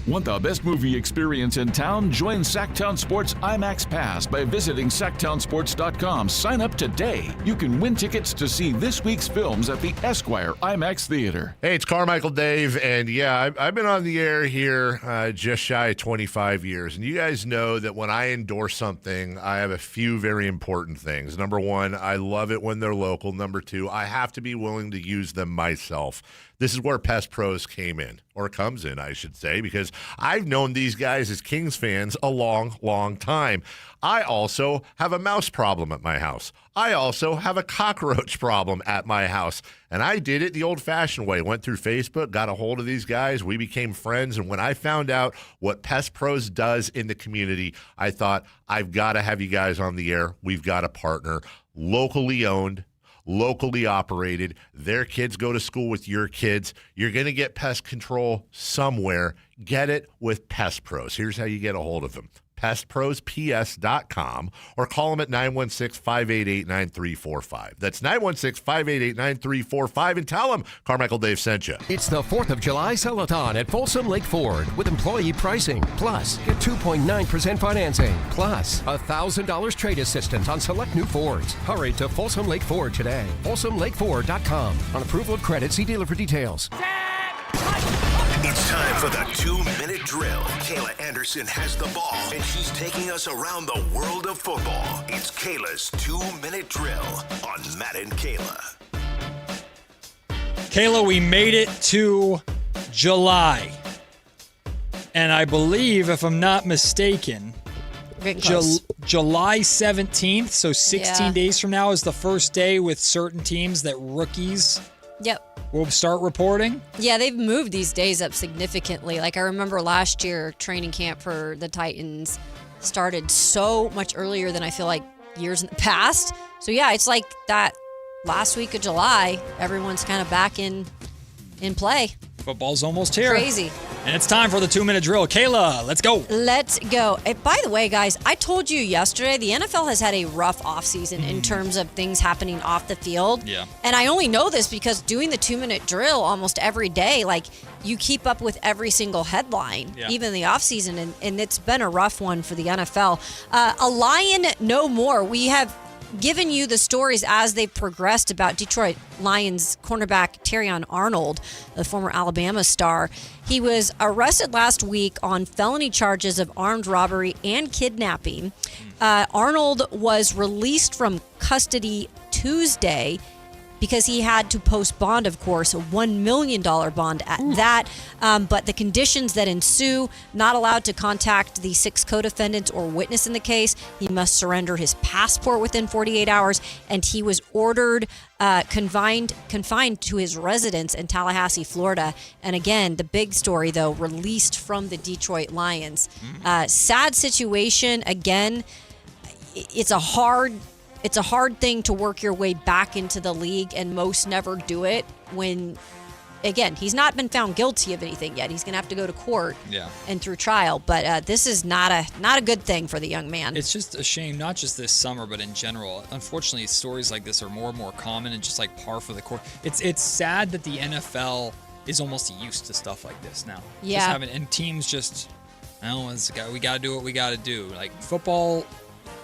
Want the best movie experience in town? Join Sactown Sports IMAX Pass by visiting SactownSports.com. Sign up today. You can win tickets to see this week's films at the Esquire IMAX Theater. Hey, it's Carmichael Dave, and yeah, I've been on the air here just shy of 25 years, and you guys know that when I endorse something, I have a few very important things. Number one, I love it when they're local. Number two, I have to be willing to use them myself. This is where Pest Pros came in, or comes in, I should say, because I've known these guys as Kings fans a long, long time. I also have a mouse problem at my house. I also have a cockroach problem at my house. And I did it the old-fashioned way. Went through Facebook, got a hold of these guys. We became friends. And when I found out what Pest Pros does in the community, I thought, I've got to have you guys on the air. We've got a partner. Locally owned, locally operated. Their kids go to school with your kids. You're going to get pest control somewhere. Get it with Pest Pros. Here's how you get a hold of them. PestProsPS.com or call them at 916-588-9345. That's 916-588-9345 and tell them Carmichael Dave sent you. It's the 4th of July Sell-a-thon at Folsom Lake Ford with employee pricing. Plus, get 2.9% financing. Plus, $1,000 trade assistance on select new Fords. Hurry to Folsom Lake Ford today. FolsomLakeFord.com. On approval of credit, see dealer for details. It's time for the 2-minute drill. Kayla Anderson has the ball, and she's taking us around the world of football. It's Kayla's 2-minute drill on Matt and Kayla. Kayla, we made it to July. And I believe, if I'm not mistaken, July 17th, so 16 days from now, is the first day with certain teams that rookies will start reporting. Yeah, they've moved these days up significantly. Like I remember last year, training camp for the Titans started so much earlier than I feel like years in the past. So yeah, it's like that last week of July, everyone's kind of back in play. Football's almost here. Crazy. And it's time for the 2-minute drill. Kayla, let's go. Let's go. And by the way, guys, I told you yesterday, the NFL has had a rough offseason in terms of things happening off the field. Yeah. And I only know this because doing the 2-minute drill almost every day, like you keep up with every single headline, even the offseason, and it's been a rough one for the NFL. A Lion no more. We have given you the stories as they've progressed about Detroit Lions cornerback Terrion Arnold, the former Alabama star. He was arrested last week on felony charges of armed robbery and kidnapping. Arnold was released from custody Tuesday because he had to post bond, of course, a $1 million bond at that. But the conditions that ensue, not allowed to contact the 6 co-defendants or witness in the case. He must surrender his passport within 48 hours. And he was ordered confined to his residence in Tallahassee, Florida. And again, the big story, though, released from the Detroit Lions. Sad situation. Again, it's a hard thing to work your way back into the league, and most never do it when, again, he's not been found guilty of anything yet. He's going to have to go to court and through trial, but this is not a good thing for the young man. It's just a shame, not just this summer, but in general. Unfortunately, stories like this are more and more common and just like par for the course. It's sad that the NFL is almost used to stuff like this now. Yeah. And teams just, we got to do what we got to do. Like football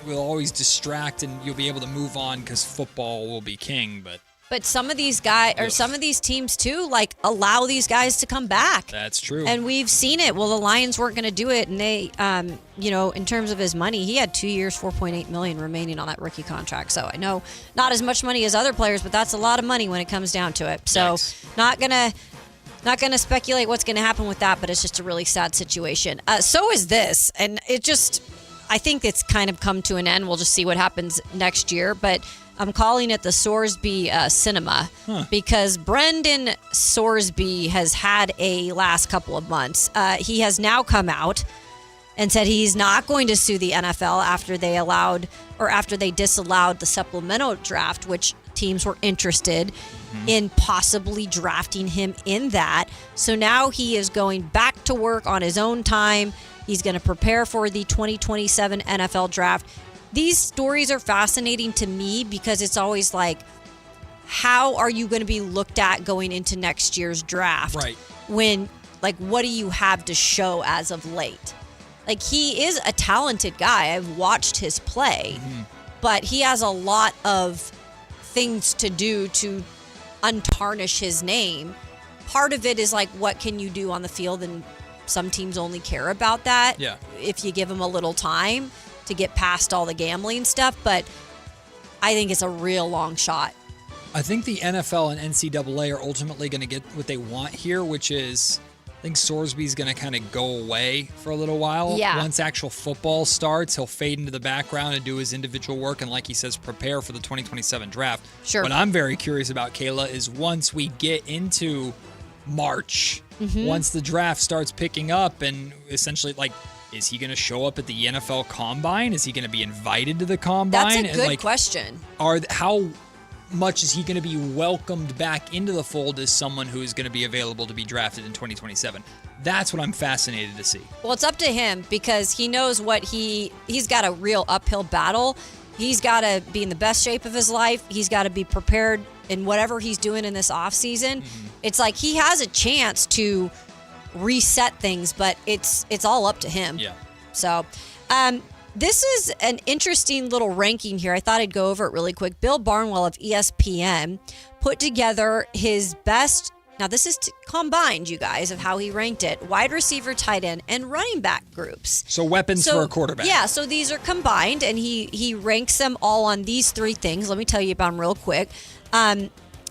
will always distract, and you'll be able to move on because football will be king. But some of these guys, or some of these teams too, like allow these guys to come back. That's true. And we've seen it. Well, the Lions weren't going to do it, and they, in terms of his money, he had 2 years, $4.8 million remaining on that rookie contract. So I know not as much money as other players, but that's a lot of money when it comes down to it. So not gonna speculate what's gonna happen with that, but it's just a really sad situation. So is this, and I think it's kind of come to an end. We'll just see what happens next year. But I'm calling it the Sorsby Cinema because Brendan Sorsby has had a last couple of months. He has now come out and said he's not going to sue the NFL after they disallowed the supplemental draft, which teams were interested in possibly drafting him in that. So now he is going back to work on his own time. He's going to prepare for the 2027 NFL draft. These stories are fascinating to me because it's always like, how are you going to be looked at going into next year's draft? Right. When, like, what do you have to show as of late? Like, he is a talented guy. I've watched his play, but he has a lot of things to do to untarnish his name. Part of it is like, what can you do on the field? And some teams only care about that if you give them a little time to get past all the gambling stuff. But I think it's a real long shot. I think the NFL and NCAA are ultimately going to get what they want here, which is, I think Sorsby's going to kind of go away for a little while. Yeah. Once actual football starts, he'll fade into the background and do his individual work. And like he says, prepare for the 2027 draft. Sure. What I'm very curious about, Kayla, is once we get into March, once the draft starts picking up, and essentially, like, is he going to show up at the NFL Combine? Is he going to be invited to the Combine? That's a good question. How much is he going to be welcomed back into the fold as someone who is going to be available to be drafted in 2027? That's what I'm fascinated to see. Well, it's up to him because he knows what he's got a real uphill battle. He's got to be in the best shape of his life. He's got to be prepared in whatever he's doing in this offseason. It's like he has a chance to reset things, but it's all up to him. Yeah. So, this is an interesting little ranking here. I thought I'd go over it really quick. Bill Barnwell of ESPN put together his best. Now, this is combined, you guys, of how he ranked it. Wide receiver, tight end, and running back groups. So weapons for a quarterback. Yeah, so these are combined, and he ranks them all on these three things. Let me tell you about them real quick.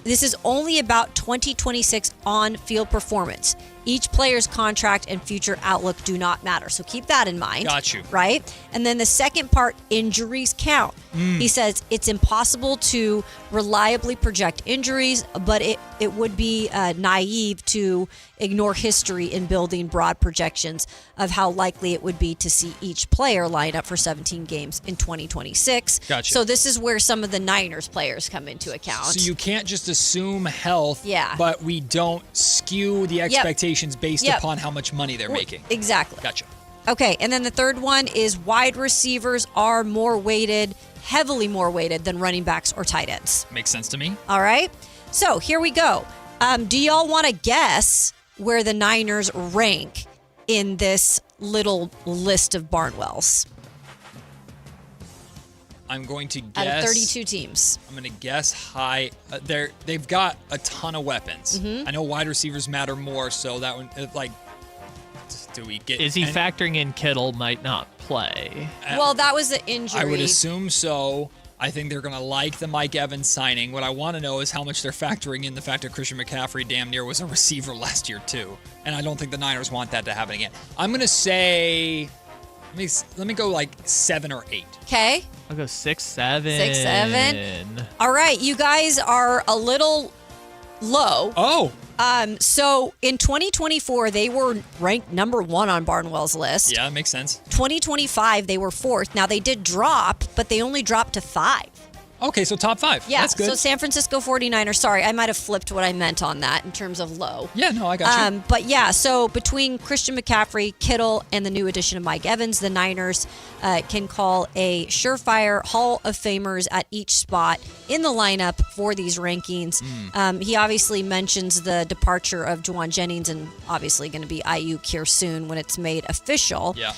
This is only about 2026 on-field performance. Each player's contract and future outlook do not matter. So keep that in mind. Got you. Right? And then the second part, injuries count. He says it's impossible to reliably project injuries, but it would be naive to ignore history in building broad projections of how likely it would be to see each player line up for 17 games in 2026. Gotcha. So this is where some of the Niners players come into account. So you can't just assume health, but we don't skew the expectations based upon how much money they're making. Exactly. Gotcha. Okay, and then the third one is wide receivers are heavily more weighted than running backs or tight ends. Makes sense to me. All right, so here we go. Do y'all want to guess where the Niners rank in this little list of Barnwell's? I'm going to guess. Out of 32 teams. I'm going to guess high. They've got a ton of weapons. Mm-hmm. I know wide receivers matter more, so that one, do we get... Is he factoring in Kittle might not play? Well, that was the injury. I would assume so. I think they're going to like the Mike Evans signing. What I want to know is how much they're factoring in the fact that Christian McCaffrey damn near was a receiver last year, too. And I don't think the Niners want that to happen again. I'm going to say... Let me go like 7 or 8. Okay. I'll go 6, 7. 6, 7. All right, you guys are a little low. Oh. So in 2024, they were ranked number 1 on Barnwell's list. Yeah, that makes sense. 2025, they were 4th. Now they did drop, but they only dropped to 5. Okay, so top 5. Yeah, that's good. So San Francisco 49ers. Sorry, I might have flipped what I meant on that in terms of low. Yeah, no, I got you. But yeah, so between Christian McCaffrey, Kittle, and the new addition of Mike Evans, the Niners can call a surefire Hall of Famers at each spot in the lineup for these rankings. He obviously mentions the departure of Juwan Jennings and obviously going to be Ayuk here soon when it's made official. Yeah.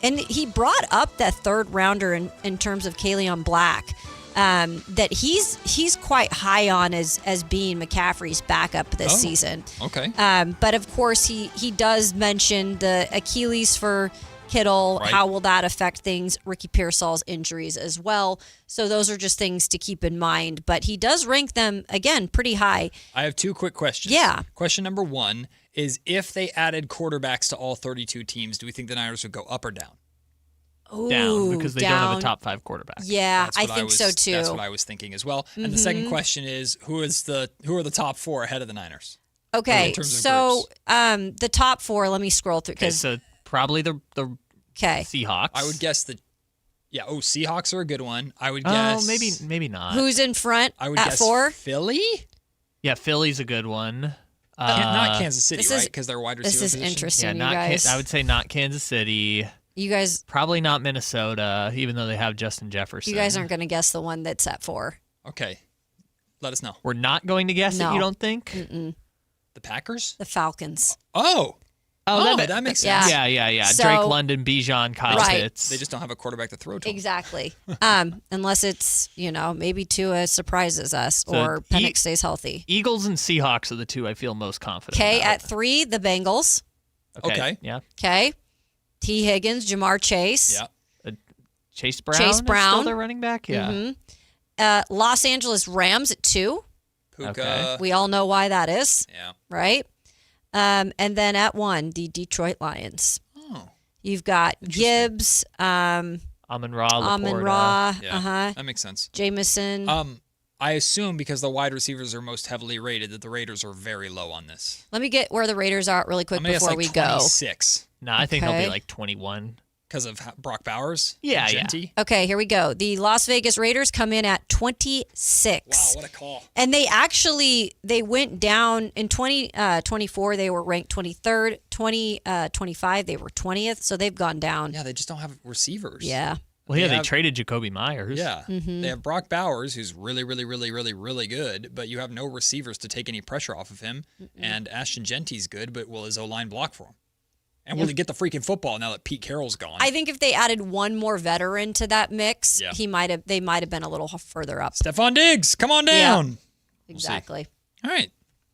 And he brought up that third rounder in terms of Kaleon Black, that he's quite high on as being McCaffrey's backup this season. Okay. But of course, he does mention the Achilles for Kittle. Right. How will that affect things? Ricky Pearsall's injuries as well. So those are just things to keep in mind. But he does rank them, again, pretty high. I have 2 quick questions. Yeah. Question number 1 is, if they added quarterbacks to all 32 teams, do we think the Niners would go up or down? Down, because they don't have a top 5 quarterback. Yeah, That's I what think so too. That's what I was thinking as well. And the second question is, who are the top 4 ahead of the Niners? Okay, in terms of so the top 4, let me scroll through. Okay, so probably the Seahawks. I would guess Seahawks are a good one. I would guess. Oh, maybe not. Who's in front I would at guess 4? Philly? Yeah, Philly's a good one. Not Kansas City, this right? is- Because they're wide receiver This is position. interesting, Yeah, you not guys. I would say not Kansas City. You guys, Probably not Minnesota, even though they have Justin Jefferson. you guys aren't going to guess the one that's at 4. Okay. Let us know. We're not going to guess it, No. you don't think? Mm-mm. The Packers? The Falcons. Oh, that makes sense. Yeah. So- Drake London, Bijan, Kyle Right. Pitts. They just don't have a quarterback to throw to. Exactly. Unless it's, maybe Tua surprises us So or Penix stays healthy. Eagles and Seahawks are the 2 I feel most confident Okay, about. at 3, the Bengals. Okay. Yeah. Okay. T. Higgins, Jamar Chase. Yeah. Chase Brown. Chase is Brown. still their running back. Yeah. Mhm. Los Angeles Rams at 2. Puka. Okay. We all know why that is. Yeah. Right? And then at 1, the Detroit Lions. Oh. You've got Gibbs, Amon-Ra, Amon-Ra, Yeah. That makes sense. Jameson. I assume because the wide receivers are most heavily rated that the Raiders are very low on this. Let me get where the Raiders are really quick I'm gonna guess before like we go. 26. No, I think they'll Okay. be like 21. Because of Brock Bowers? Yeah, and yeah. Genty? Okay, here we go. The Las Vegas Raiders come in at 26. Wow, what a call. And they went down in 2024, they were ranked 23rd. 2025, they were 20th. So they've gone down. Yeah, they just don't have receivers. Yeah. Well, yeah, they have- traded Jacoby Myers. Yeah. Mm-hmm. They have Brock Bowers, who's really, really, really, really, really good, but you have no receivers to take any pressure off of him. And Ashton Genty's good, but will his O-line block for him? And will he get the freaking football now that Pete Carroll's gone? I think if they added one more veteran to that mix, Yeah. they might have been a little further up. Stephon Diggs, come on down. Exactly. All right.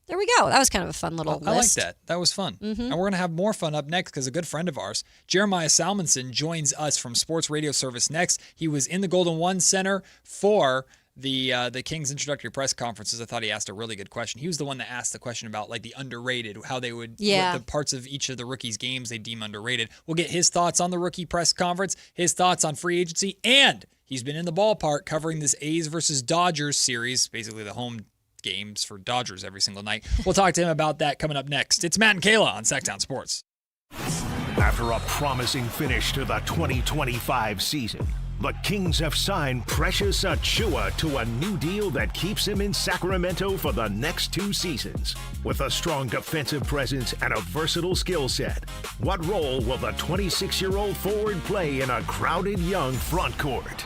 There we go. That was kind of a fun little list. I like that. That was fun. Mm-hmm. And we're going to have more fun up next because a good friend of ours, Jeremiah Salmonson, joins us from Sports Radio Service next. He was in the Golden One Center for the Kings introductory press conferences. I thought he asked a really good question. He was the one that asked the question about like the underrated, how they would, what the parts of each of the rookies' games they deem underrated. We'll get his thoughts on the rookie press conference, his thoughts on free agency, and he's been in the ballpark covering this A's versus Dodgers series, basically the home games for Dodgers every single night. We'll talk to him about that coming up next. It's Matt and Kayla on Sactown Sports. After a promising finish to the 2025 season, the Kings have signed Precious Achiuwa to a new deal that keeps him in Sacramento for the next 2 seasons. With a strong defensive presence and a versatile skill set, what role will the 26-year-old forward play in a crowded young front court?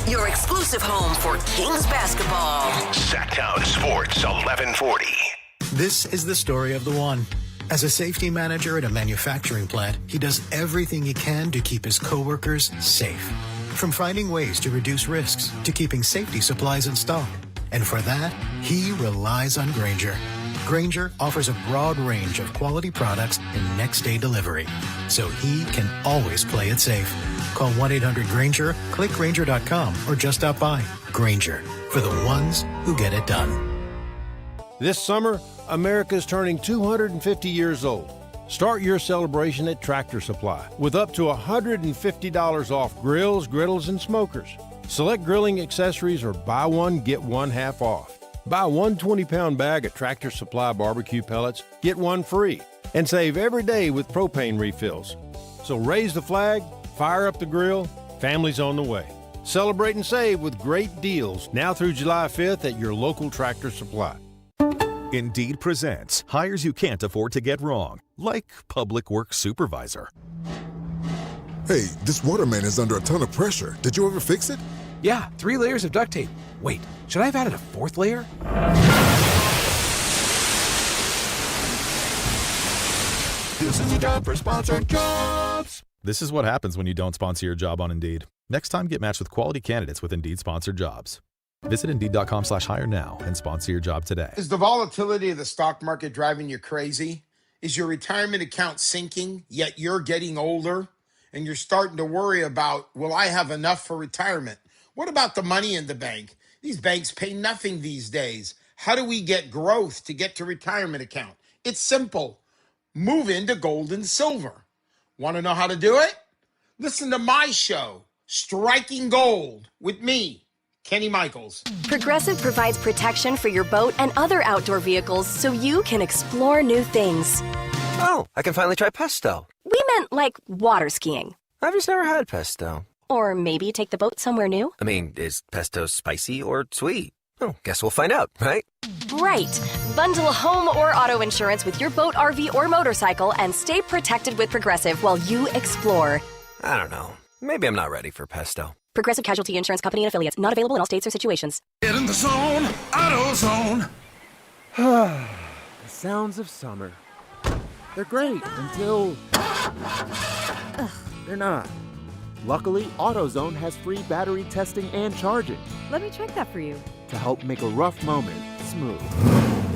Your exclusive home for Kings basketball. Sactown Sports 1140. This is the story of the one. As a safety manager at a manufacturing plant, he does everything he can to keep his coworkers safe. From finding ways to reduce risks to keeping safety supplies in stock. And for that, he relies on Grainger. Grainger offers a broad range of quality products and next-day delivery, so he can always play it safe. Call 1-800-GRAINGER, click Grainger.com, or just stop by. Grainger, for the ones who get it done. This summer, America's turning 250 years old. Start your celebration at Tractor Supply with up to $150 off grills, griddles, and smokers. Select grilling accessories or buy one, get one half off. Buy one 20-pound bag of Tractor Supply barbecue pellets, get one free, and save every day with propane refills. So raise the flag, fire up the grill, family's on the way. Celebrate and save with great deals now through July 5th at your local Tractor Supply. Indeed presents hires you can't afford to get wrong, like public works supervisor. Hey, this waterman is under a ton of pressure. Did you ever fix it? Yeah, 3 layers of duct tape. Wait, should I have added a 4th layer? This is a job for sponsored jobs. This is what happens when you don't sponsor your job on Indeed. Next time, get matched with quality candidates with Indeed sponsored jobs. Visit Indeed.com/hire now and sponsor your job today. Is the volatility of the stock market driving you crazy? Is your retirement account sinking, yet you're getting older and you're starting to worry about, will I have enough for retirement? What about the money in the bank? These banks pay nothing these days. How do we get growth to get to retirement account? It's simple. Move into gold and silver. Want to know how to do it? Listen to my show, Striking Gold, with me, Kenny Michaels. Progressive provides protection for your boat and other outdoor vehicles so you can explore new things. Oh, I can finally try pesto. We meant like water skiing. I've just never had pesto. Or maybe take the boat somewhere new. I mean, is pesto spicy or sweet? Oh, guess we'll find out, right? Right. Bundle home or auto insurance with your boat, RV, or motorcycle and stay protected with Progressive while you explore. I don't know. Maybe I'm not ready for pesto. Progressive Casualty Insurance Company and Affiliates. Not available in all states or situations. Get in the zone, AutoZone. The sounds of summer. They're great until they're not. Luckily, AutoZone has free battery testing and charging Let me check that for you. to help make a rough moment smooth.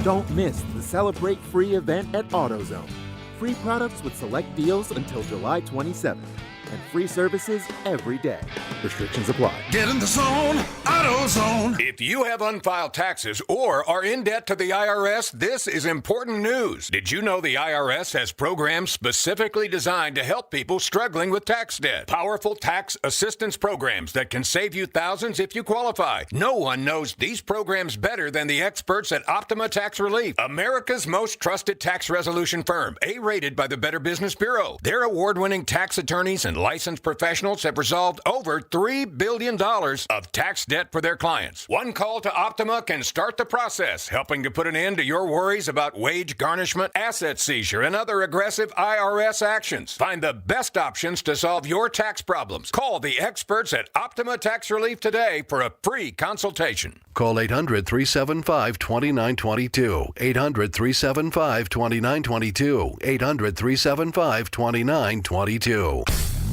Don't miss the Celebrate Free event at AutoZone. Free products with select deals until July 27th. And free services every day. Restrictions apply. Get in the zone, AutoZone. If you have unfiled taxes or are in debt to the IRS, this is important news. Did you know the IRS has programs specifically designed to help people struggling with tax debt? Powerful tax assistance programs that can save you thousands if you qualify. No one knows these programs better than the experts at Optima Tax Relief, America's most trusted tax resolution firm, A-rated by the Better Business Bureau. Their award-winning tax attorneys and licensed professionals have resolved over $3 billion of tax debt for their clients. One call to Optima can start the process, helping to put an end to your worries about wage garnishment, asset seizure, and other aggressive IRS actions. Find the best options to solve your tax problems. Call the experts at Optima Tax Relief today for a free consultation. Call 800-375-2922. 800-375-2922. 800-375-2922.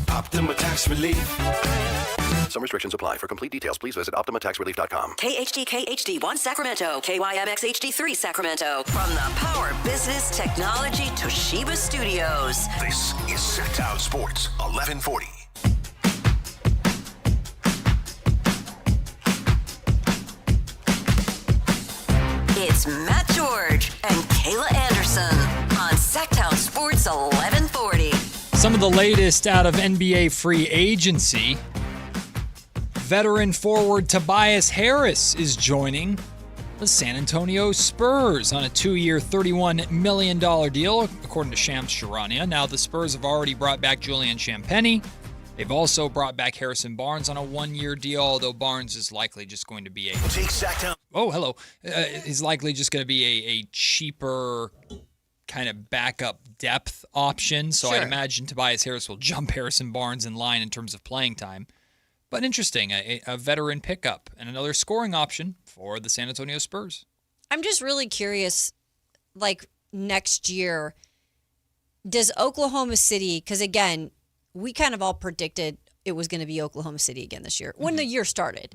Optima Tax Relief. Some restrictions apply. For complete details, please visit OptimaTaxRelief.com. KHD1 Sacramento, KYMX HD3 Sacramento. From the Power Business Technology Toshiba Studios. This is Sactown Sports 1140. It's Matt George and Kayla Anderson on Sactown Sports 1140. Some of the latest out of NBA free agency. Veteran forward Tobias Harris is joining the San Antonio Spurs on a 2-year, $31 million deal, according to Shams Charania. Now, the Spurs have already brought back Julian Champagnie. They've also brought back Harrison Barnes on a 1-year deal, although Barnes is likely just going to be he's likely just going to be a cheaper kind of backup depth option. So Sure. I'd imagine Tobias Harris will jump Harrison Barnes in line in terms of playing time. But interesting, a veteran pickup and another scoring option for the San Antonio Spurs. I'm just really curious, like next year, does Oklahoma City, because again, we kind of all predicted it was going to be Oklahoma City again this year when the year started.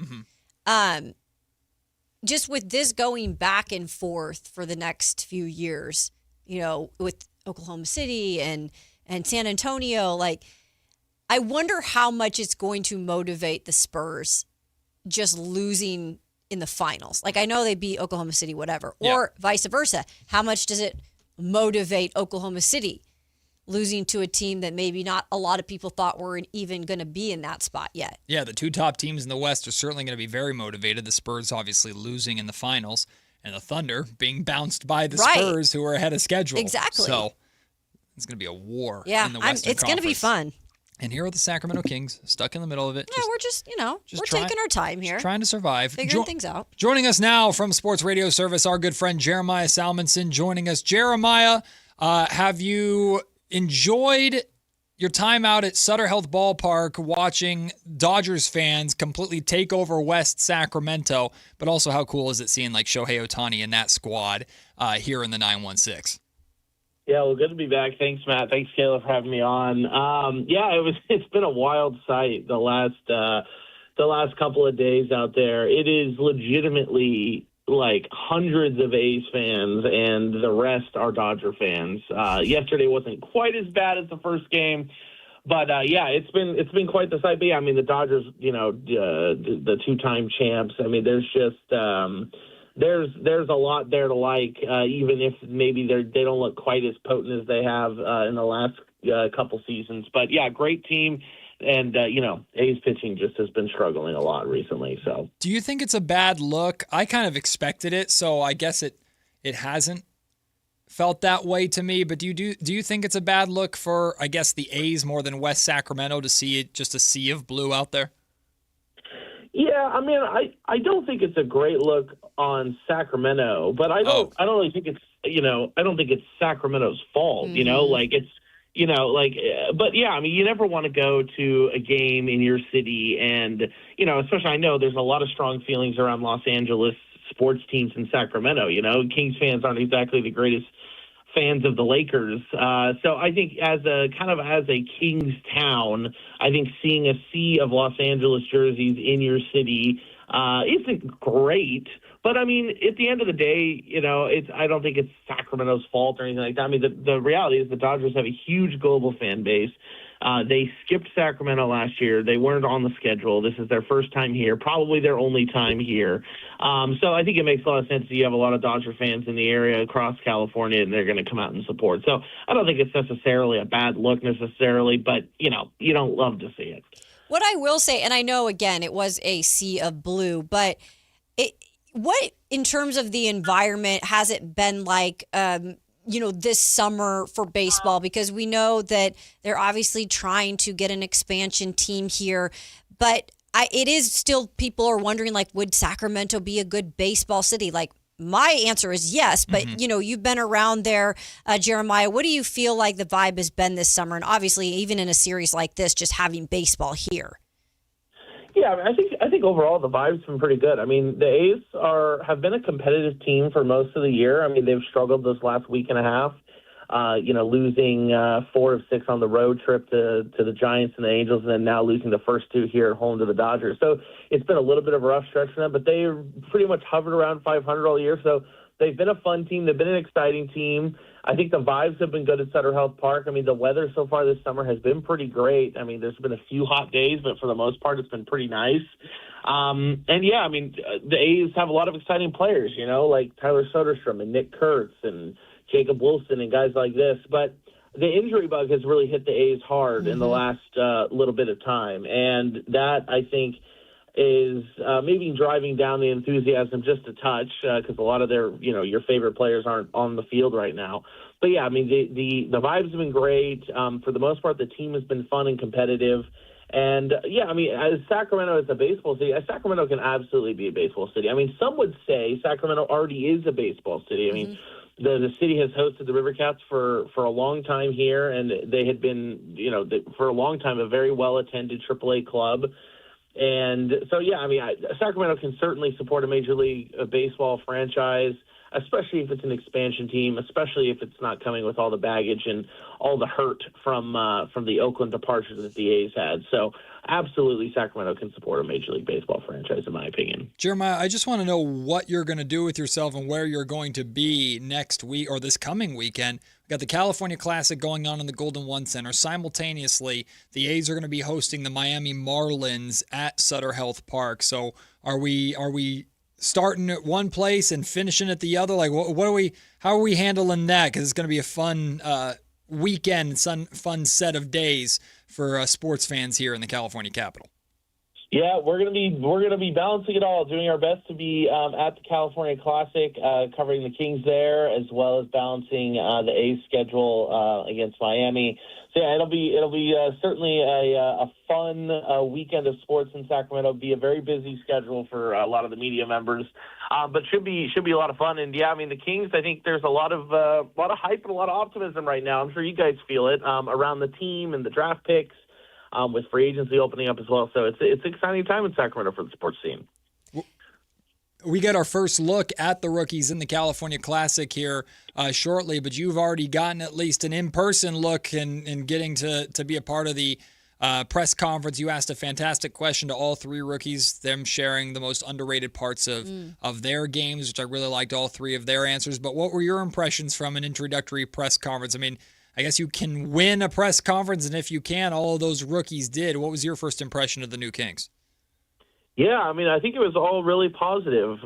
Just with this going back and forth for the next few years, with Oklahoma City and San Antonio, like, I wonder how much it's going to motivate the Spurs just losing in the finals. Like, I know they beat Oklahoma City, whatever, or vice versa. How much does it motivate Oklahoma City losing to a team that maybe not a lot of people thought were even going to be in that spot yet? Yeah, the two top teams in the West are certainly going to be very motivated. The Spurs obviously losing in the finals, and the Thunder being bounced by the Spurs, who are ahead of schedule. Exactly. So it's going to be a war in the Western Conference. It's going to be fun. And here are the Sacramento Kings, stuck in the middle of it. Yeah, we're just taking our time here. Trying to survive. Figuring things out. Joining us now from Sports Radio Service, our good friend Jeremiah Salmonson joining us. Jeremiah, have you enjoyed your time out at Sutter Health Ballpark watching Dodgers fans completely take over West Sacramento? But also, how cool is it seeing like Shohei Ohtani in that squad here in the 916? Yeah, well, good to be back. Thanks, Matt. Thanks, Kayla, for having me on. It's been a wild sight the last couple of days out there. It is legitimately like hundreds of A's fans, and the rest are Dodger fans. Yesterday wasn't quite as bad as the first game, but it's been quite the sight. But yeah, I mean, the Dodgers, the two-time champs. I mean, there's just there's a lot there to like, even if maybe they don't look quite as potent as they have in the last couple seasons. But yeah, great team. And, A's pitching just has been struggling a lot recently. So, do you think it's a bad look? I kind of expected it, so I guess it hasn't felt that way to me. But do you think it's a bad look for, I guess, the A's more than West Sacramento to see it just a sea of blue out there? Yeah, I mean, I don't think it's a great look on Sacramento, but I don't really think I don't think it's Sacramento's fault. But yeah, I mean, you never want to go to a game in your city, and especially I know there's a lot of strong feelings around Los Angeles sports teams in Sacramento. Kings fans aren't exactly the greatest fans of the Lakers. So I think as a Kings town, I think seeing a sea of Los Angeles jerseys in your city isn't great. But I mean, at the end of the day, I don't think it's Sacramento's fault or anything like that. I mean, the reality is the Dodgers have a huge global fan base. They skipped Sacramento last year. They weren't on the schedule. This is their first time here, probably their only time here. So I think it makes a lot of sense that you have a lot of Dodger fans in the area across California, and they're going to come out and support. So I don't think it's necessarily a bad look necessarily, but, you don't love to see it. What I will say, and I know, again, it was a sea of blue, but what, in terms of the environment, has it been like, this summer for baseball? Because we know that they're obviously trying to get an expansion team here, but it is still, people are wondering, like, would Sacramento be a good baseball city? Like, my answer is yes, but, you've been around there, Jeremiah. What do you feel like the vibe has been this summer? And obviously, even in a series like this, just having baseball here. Yeah, I think overall the vibe's been pretty good. I mean, the A's have been a competitive team for most of the year. I mean, they've struggled this last week and a half, losing 4 of 6 on the road trip to the Giants and the Angels, and then now losing the first 2 here at home to the Dodgers. So it's been a little bit of a rough stretch for them, but they pretty much hovered around 500 all year. So they've been a fun team. They've been an exciting team. I think the vibes have been good at Sutter Health Park. I mean, the weather so far this summer has been pretty great. I mean, there's been a few hot days, but for the most part, it's been pretty nice. The A's have a lot of exciting players, like Tyler Soderstrom and Nick Kurtz and Jacob Wilson and guys like this. But the injury bug has really hit the A's hard in the last little bit of time. And that, I think, is maybe driving down the enthusiasm just a touch, because a lot of their, your favorite players aren't on the field right now. But yeah, I mean, the vibes have been great. For the most part, the team has been fun and competitive. And yeah, I mean, as Sacramento is a baseball city, Sacramento can absolutely be a baseball city. I mean, some would say Sacramento already is a baseball city. I mean, the city has hosted the River Cats for a long time here, and they had been, for a long time, a very well-attended AAA club. And so, yeah, I mean, Sacramento can certainly support a Major League Baseball franchise. especially if it's an expansion team, especially if it's not coming with all the baggage and all the hurt from the Oakland departure that the A's had. So absolutely, Sacramento can support a Major League Baseball franchise, in my opinion. Jeremiah, I just want to know what you're going to do with yourself and where you're going to be next week or this coming weekend. We've got the California Classic going on in the Golden One Center. Simultaneously, the A's are going to be hosting the Miami Marlins at Sutter Health Park. So are we starting at one place and finishing at the other? Like, how are we handling that? Because it's going to be a fun weekend, fun set of days for sports fans here in the California capital. Yeah, we're gonna be balancing it all, doing our best to be at the California Classic, covering the Kings there, as well as balancing the A's schedule against Miami. So yeah, it'll be certainly a fun weekend of sports in Sacramento. It'll be a very busy schedule for a lot of the media members, but should be a lot of fun. And yeah, I mean the Kings, I think there's a lot of hype and a lot of optimism right now. I'm sure you guys feel it around the team and the draft picks. With free agency opening up as well. So it's an exciting time in Sacramento for the sports scene. We get our first look at the rookies in the California Classic here shortly, but you've already gotten at least an in-person look and getting to be a part of the press conference. You asked a fantastic question to all three rookies, them sharing the most underrated parts of their games, which I really liked all three of their answers. But what were your impressions from an introductory press conference? I mean, I guess you can win a press conference, and if you can, all of those rookies did. What was your first impression of the new Kings? Yeah, I mean, I think it was all really positive.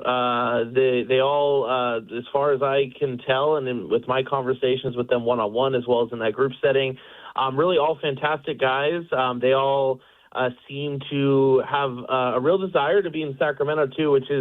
They all, as far as I can tell, and with my conversations with them one-on-one as well as in that group setting, really all fantastic guys. They all seem to have a real desire to be in Sacramento too, which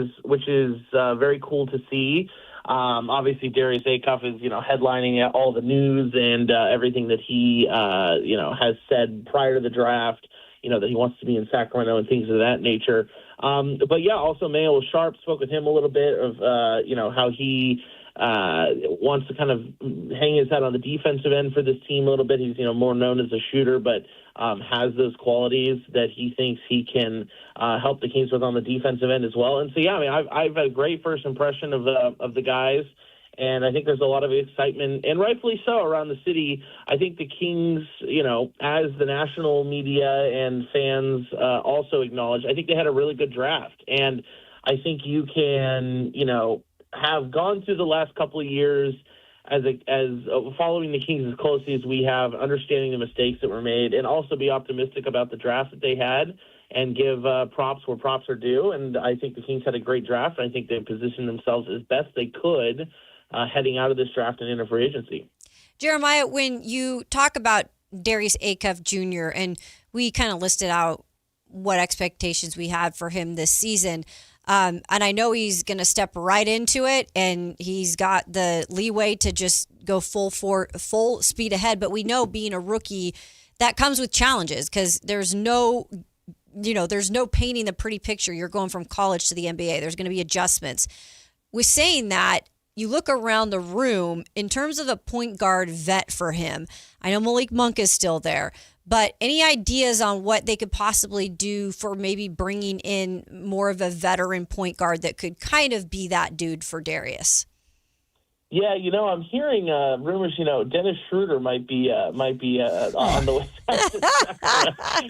is very cool to see. Obviously, Darius Acuff is, headlining all the news and everything that he, has said prior to the draft, that he wants to be in Sacramento and things of that nature. But yeah, also Mayo Sharp, spoke with him a little bit of, how he wants to kind of hang his head on the defensive end for this team a little bit. He's, more known as a shooter, but has those qualities that he thinks he can help the Kings with on the defensive end as well. And so, yeah, I mean, I've had a great first impression of the guys, and I think there's a lot of excitement, and rightfully so, around the city. I think the Kings, as the national media and fans also acknowledge, I think they had a really good draft. And I think you can, have gone through the last couple of years as following the Kings as closely as we have, understanding the mistakes that were made, and also be optimistic about the draft that they had and give props where props are due. And I think the Kings had a great draft. I think they positioned themselves as best they could heading out of this draft and into free agency. Jeremiah, when you talk about Darius Acuff Jr., and we kind of listed out what expectations we had for him this season, and I know he's going to step right into it, and he's got the leeway to just go full speed ahead. But we know, being a rookie, that comes with challenges, because there's no painting the pretty picture. You're going from college to the NBA. There's going to be adjustments. With saying that, you look around the room in terms of a point guard vet for him. I know Malik Monk is still there, but any ideas on what they could possibly do for maybe bringing in more of a veteran point guard that could kind of be that dude for Darius? Yeah, I'm hearing rumors. Dennis Schroeder might be on the way.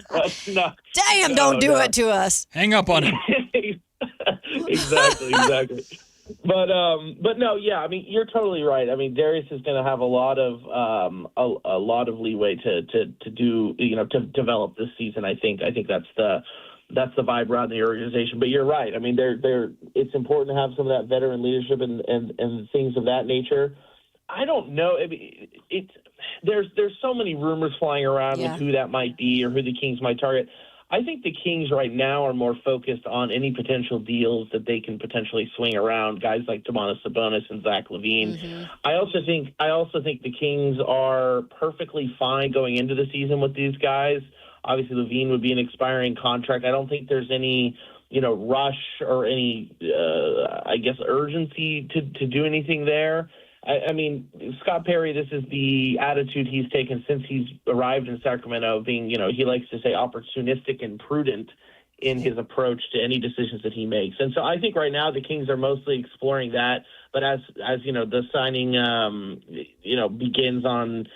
But no, damn! Don't do it to us. Hang up on him. Exactly. But no, yeah. I mean, you're totally right. I mean, Darius is going to have a lot of leeway to do, to develop this season. I think that's the vibe around the organization. But you're right. I mean, it's important to have some of that veteran leadership and things of that nature. I don't know. I mean, there's so many rumors flying around with who that might be or who the Kings might target. I think the Kings right now are more focused on any potential deals that they can potentially swing around, guys like Domantas Sabonis and Zach LaVine. Mm-hmm. I also think the Kings are perfectly fine going into the season with these guys. Obviously, LaVine would be an expiring contract. I don't think there's any, rush or any, urgency to do anything there. I mean, Scott Perry, this is the attitude he's taken since he's arrived in Sacramento, being, he likes to say opportunistic and prudent in his approach to any decisions that he makes. And so I think right now the Kings are mostly exploring that. But as you know, the signing, begins on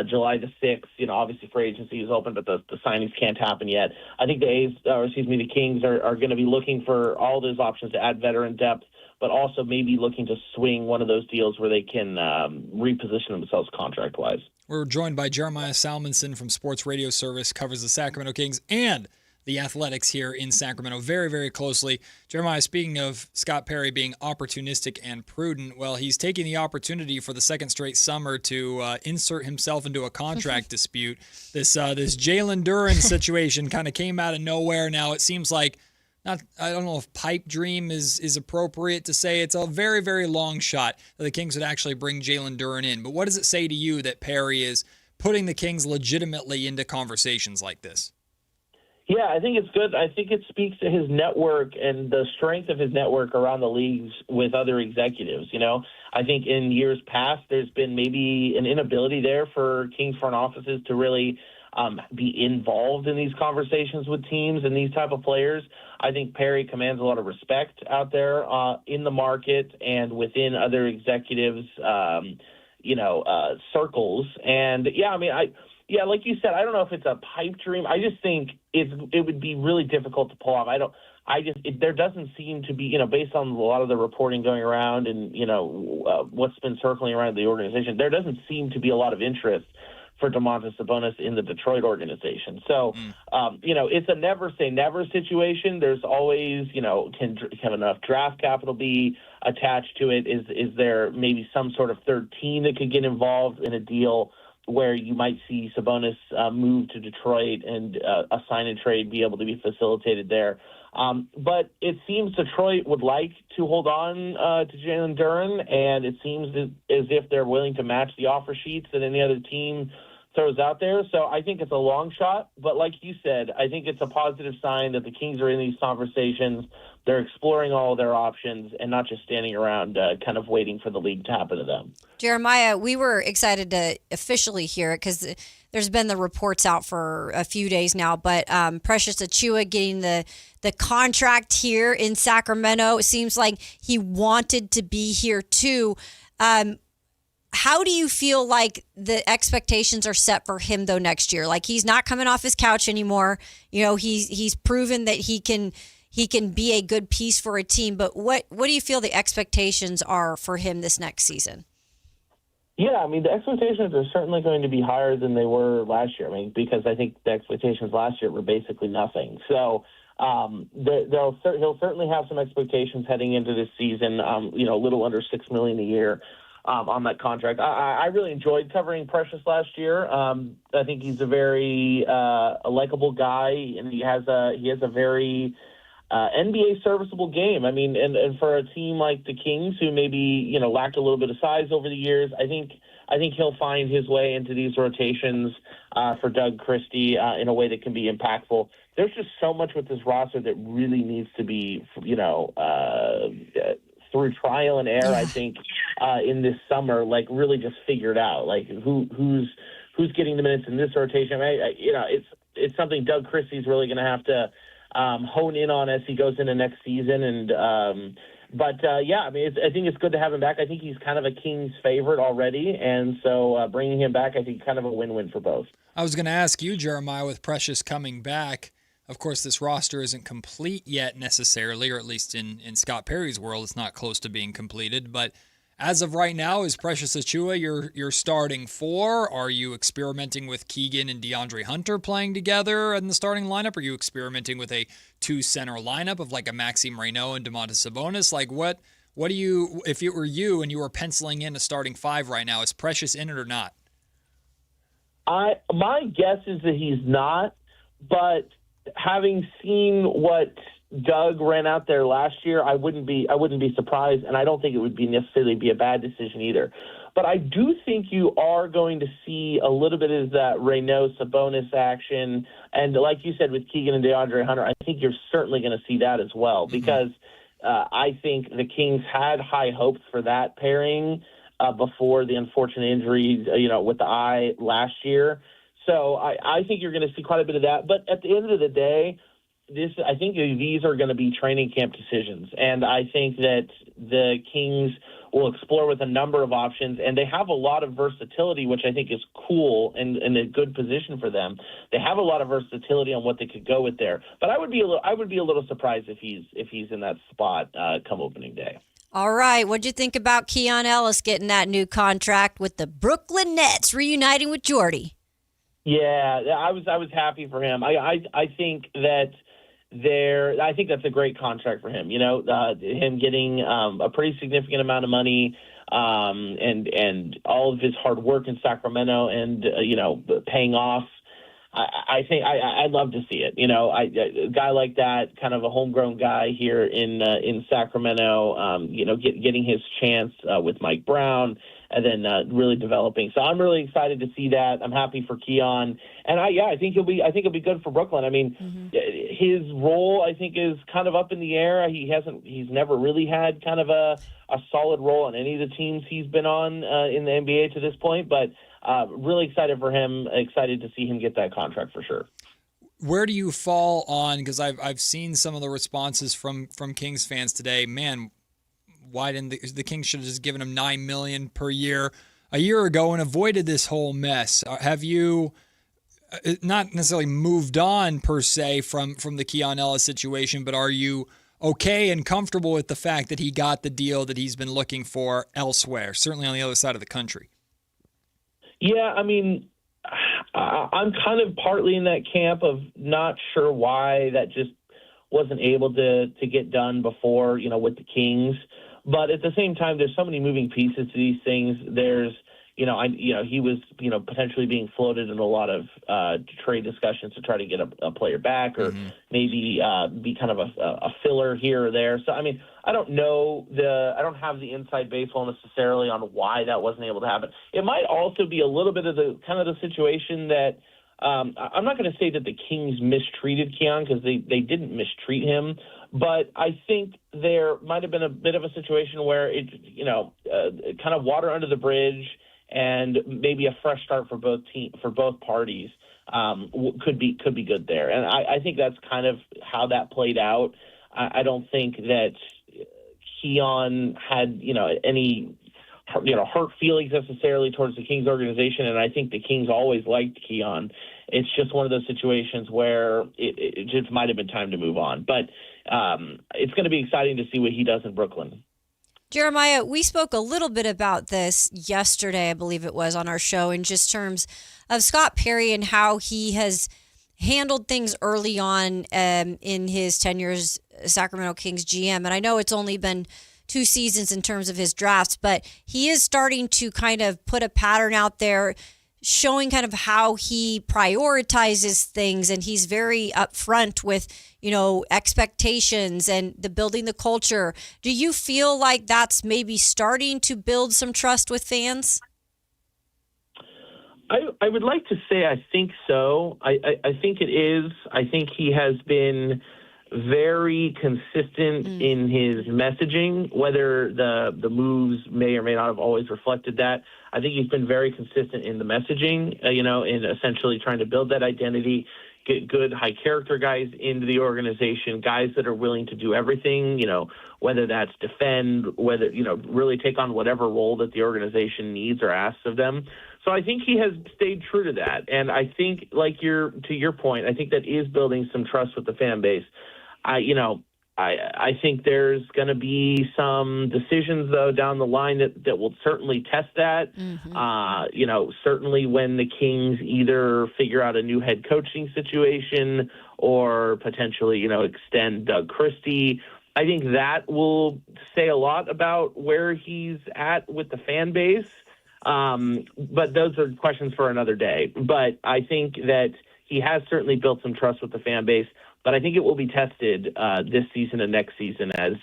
July the 6th. Obviously free agency is open, but the signings can't happen yet. I think the Kings are going to be looking for all those options to add veteran depth, but also maybe looking to swing one of those deals where they can reposition themselves contract-wise. We're joined by Jeremiah Salmonson from Sports Radio Service, covers the Sacramento Kings and the Athletics here in Sacramento very, very closely. Jeremiah, speaking of Scott Perry being opportunistic and prudent, well, he's taking the opportunity for the second straight summer to insert himself into a contract dispute. This Jalen Duren situation kind of came out of nowhere. Now it seems like, I don't know if pipe dream is appropriate to say. It's a very, very long shot that the Kings would actually bring Jalen Duren in. But what does it say to you that Perry is putting the Kings legitimately into conversations like this? Yeah, I think it's good. I think it speaks to his network and the strength of his network around the leagues with other executives. I think in years past, there's been maybe an inability there for Kings front offices to really be involved in these conversations with teams and these type of players. I think Perry commands a lot of respect out there in the market and within other executives, circles. And like you said, I don't know if it's a pipe dream. I just think it would be really difficult to pull off. There doesn't seem to be, based on a lot of the reporting going around and, what's been circling around the organization, there doesn't seem to be a lot of interest for Domantas Sabonis in the Detroit organization. So, it's a never say never situation. There's always, can enough draft capital be attached to it? Is there maybe some sort of third team that could get involved in a deal where you might see Sabonis move to Detroit and a sign and trade be able to be facilitated there? But it seems Detroit would like to hold on to Jalen Duren, and it seems as if they're willing to match the offer sheets that any other team throws out there. So I think it's a long shot, but like you said, I think it's a positive sign that the Kings are in these conversations. They're exploring all their options and not just standing around kind of waiting for the league to happen to them. Jeremiah, we were excited to officially hear it because there's been the reports out for a few days now, but Precious Achiuwa getting the contract here in Sacramento. It seems like he wanted to be here too. How do you feel like the expectations are set for him though next year? Like he's not coming off his couch anymore. He's proven that he can be a good piece for a team. But what do you feel the expectations are for him this next season? Yeah, the expectations are certainly going to be higher than they were last year. Because I think the expectations last year were basically nothing. So he'll certainly have some expectations heading into this season. A little under $6 million a year. On that contract. I really enjoyed covering Precious last year. I think he's a very a likable guy, and he has a very NBA serviceable game. And for a team like the Kings, who maybe lacked a little bit of size over the years, I think he'll find his way into these rotations for Doug Christie in a way that can be impactful. There's just so much with this roster that really needs to be through trial and error, I think, in this summer, really just figured out, who's getting the minutes in this rotation. It's something Doug Christie's really going to have to hone in on as he goes into next season. And I think it's good to have him back. I think he's kind of a Kings favorite already, and so bringing him back, I think, kind of a win-win for both. I was going to ask you, Jeremiah, with Precious coming back. Of course, this roster isn't complete yet necessarily, or at least in Scott Perry's world, it's not close to being completed. But as of right now, is Precious Achiuwa your starting four? Are you experimenting with Keegan and DeAndre Hunter playing together in the starting lineup? Are you experimenting with a two-center lineup of like a Maxime Reynaud and Domantas Sabonis? Like what do you, if it were you and you were penciling in a starting five right now, is Precious in it or not? My guess is that he's not, but having seen what Doug ran out there last year, I wouldn't be surprised, and I don't think it would necessarily be a bad decision either. But I do think you are going to see a little bit of that Reynaud Sabonis action, and like you said with Keegan and DeAndre Hunter, I think you're certainly going to see that as well, because I think the Kings had high hopes for that pairing before the unfortunate injuries, with the eye last year. So I think you're going to see quite a bit of that. But at the end of the day, I think these are going to be training camp decisions, and I think that the Kings will explore with a number of options, and they have a lot of versatility, which I think is cool and a good position for them. They have a lot of versatility on what they could go with there, but I would be a little surprised if he's in that spot come opening day. All right, what'd you think about Keon Ellis getting that new contract with the Brooklyn Nets, reuniting with Jordy? Yeah, I was happy for him. I think that I think that's a great contract for him. Him getting a pretty significant amount of money, and all of his hard work in Sacramento, and paying off. I think I'd love to see it. A guy like that, kind of a homegrown guy here in Sacramento. Getting his chance with Mike Brown, and then really developing. So I'm really excited to see that. I'm happy for Keon, and I think he'll be good for Brooklyn. I mean, his role I think is kind of up in the air. He's never really had kind of a solid role on any of the teams he's been on in the NBA to this point, but really excited for him. Excited to see him get that contract for sure. Where do you fall on? Because I've seen some of the responses from Kings fans today. Man, why didn't the Kings should have just given him $9 million per year a year ago and avoided this whole mess? Have you not necessarily moved on per se from the Keon Ellis situation, but are you okay and comfortable with the fact that he got the deal that he's been looking for elsewhere, certainly on the other side of the country? Yeah, I mean, I'm kind of partly in that camp of not sure why that just wasn't able to get done before, with the Kings. But at the same time, there's so many moving pieces to these things. There's, he was, potentially being floated in a lot of trade discussions to try to get a player back, or maybe be kind of a filler here or there. So, I mean, I don't have the inside baseball necessarily on why that wasn't able to happen. It might also be a little bit of the situation that I'm not going to say that the Kings mistreated Keon, because they didn't mistreat him, but I think there might have been a bit of a situation where it, kind of water under the bridge, and maybe a fresh start for both parties could be good there. And I think that's kind of how that played out. I don't think that Keon had any hurt feelings necessarily towards the Kings organization, and I think the Kings always liked Keon. It's just one of those situations where it just might have been time to move on. But it's going to be exciting to see what he does in Brooklyn. Jeremiah, we spoke a little bit about this yesterday, I believe it was, on our show, in just terms of Scott Perry and how he has handled things early on in his tenure as Sacramento Kings GM. And I know it's only been 2 seasons in terms of his drafts, but he is starting to kind of put a pattern out there, showing kind of how he prioritizes things, and he's very upfront with, expectations and building the culture. Do you feel like that's maybe starting to build some trust with fans? I would like to say I think so. I think it is. I think he has been very consistent in his messaging, whether the moves may or may not have always reflected that. I think he's been very consistent in the messaging, in essentially trying to build that identity, get good high character guys into the organization, guys that are willing to do everything, whether that's defend, whether, really take on whatever role that the organization needs or asks of them. So I think he has stayed true to that. And I think, to your point, I think that is building some trust with the fan base. I think there's going to be some decisions, though, down the line that will certainly test that. Certainly when the Kings either figure out a new head coaching situation or potentially, extend Doug Christie. I think that will say a lot about where he's at with the fan base. But those are questions for another day. But I think that he has certainly built some trust with the fan base. But I think it will be tested this season and next season, as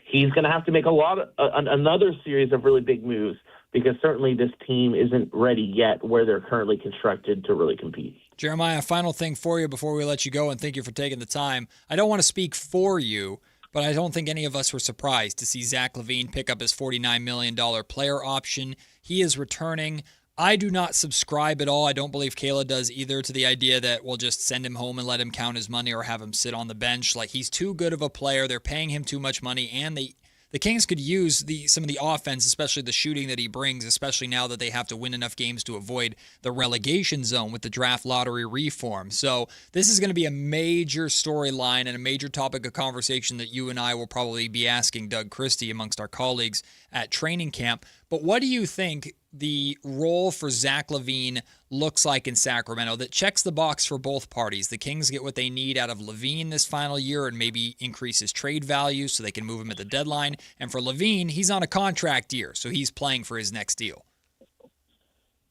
he's going to have to make another series of really big moves, because certainly this team isn't ready yet where they're currently constructed to really compete. Jeremiah, final thing for you before we let you go, and thank you for taking the time. I don't want to speak for you, but I don't think any of us were surprised to see Zach LaVine pick up his $49 million player option. He is returning. I do not subscribe at all. I don't believe Kayla does either to the idea that we'll just send him home and let him count his money or have him sit on the bench. Like, he's too good of a player. They're paying him too much money, and the Kings could use some of the offense, especially the shooting that he brings, especially now that they have to win enough games to avoid the relegation zone with the draft lottery reform. So this is going to be a major storyline and a major topic of conversation that you and I will probably be asking Doug Christie amongst our colleagues at training camp. But what do you think the role for Zach LaVine looks like in Sacramento that checks the box for both parties? The Kings get what they need out of LaVine this final year and maybe increase his trade value so they can move him at the deadline. And for LaVine, he's on a contract year, so he's playing for his next deal.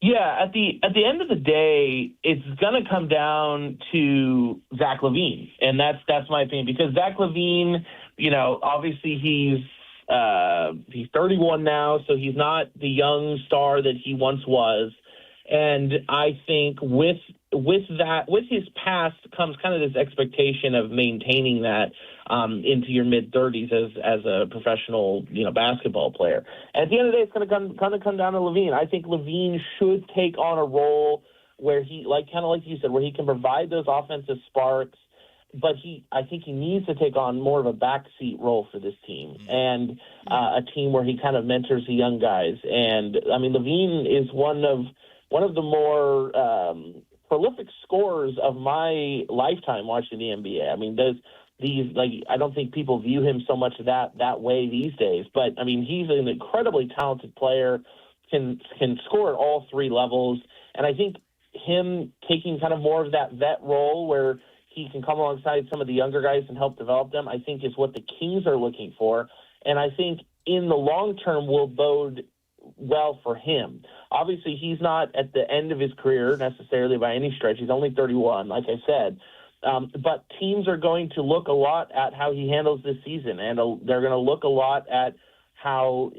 Yeah, at the end of the day, it's going to come down to Zach LaVine, and that's my opinion, because Zach LaVine, obviously he's 31 now, so he's not the young star that he once was. And I think with his past comes kind of this expectation of maintaining that into your mid-30s as a professional, basketball player. And at the end of the day, it's going to come down to LaVine. I think LaVine should take on a role where he, like you said, where he can provide those offensive sparks. But I think he needs to take on more of a backseat role for this team, and a team where he kind of mentors the young guys. And I mean, LaVine is one of the more prolific scorers of my lifetime watching the NBA. I mean, I don't think people view him so much that way these days. But I mean, he's an incredibly talented player, can score at all three levels, and I think him taking kind of more of that vet role where he can come alongside some of the younger guys and help develop them, I think is what the Kings are looking for. And I think in the long term will bode well for him. Obviously, he's not at the end of his career necessarily by any stretch. He's only 31, like I said. But teams are going to look a lot at how he handles this season, and they're going to look a lot at how,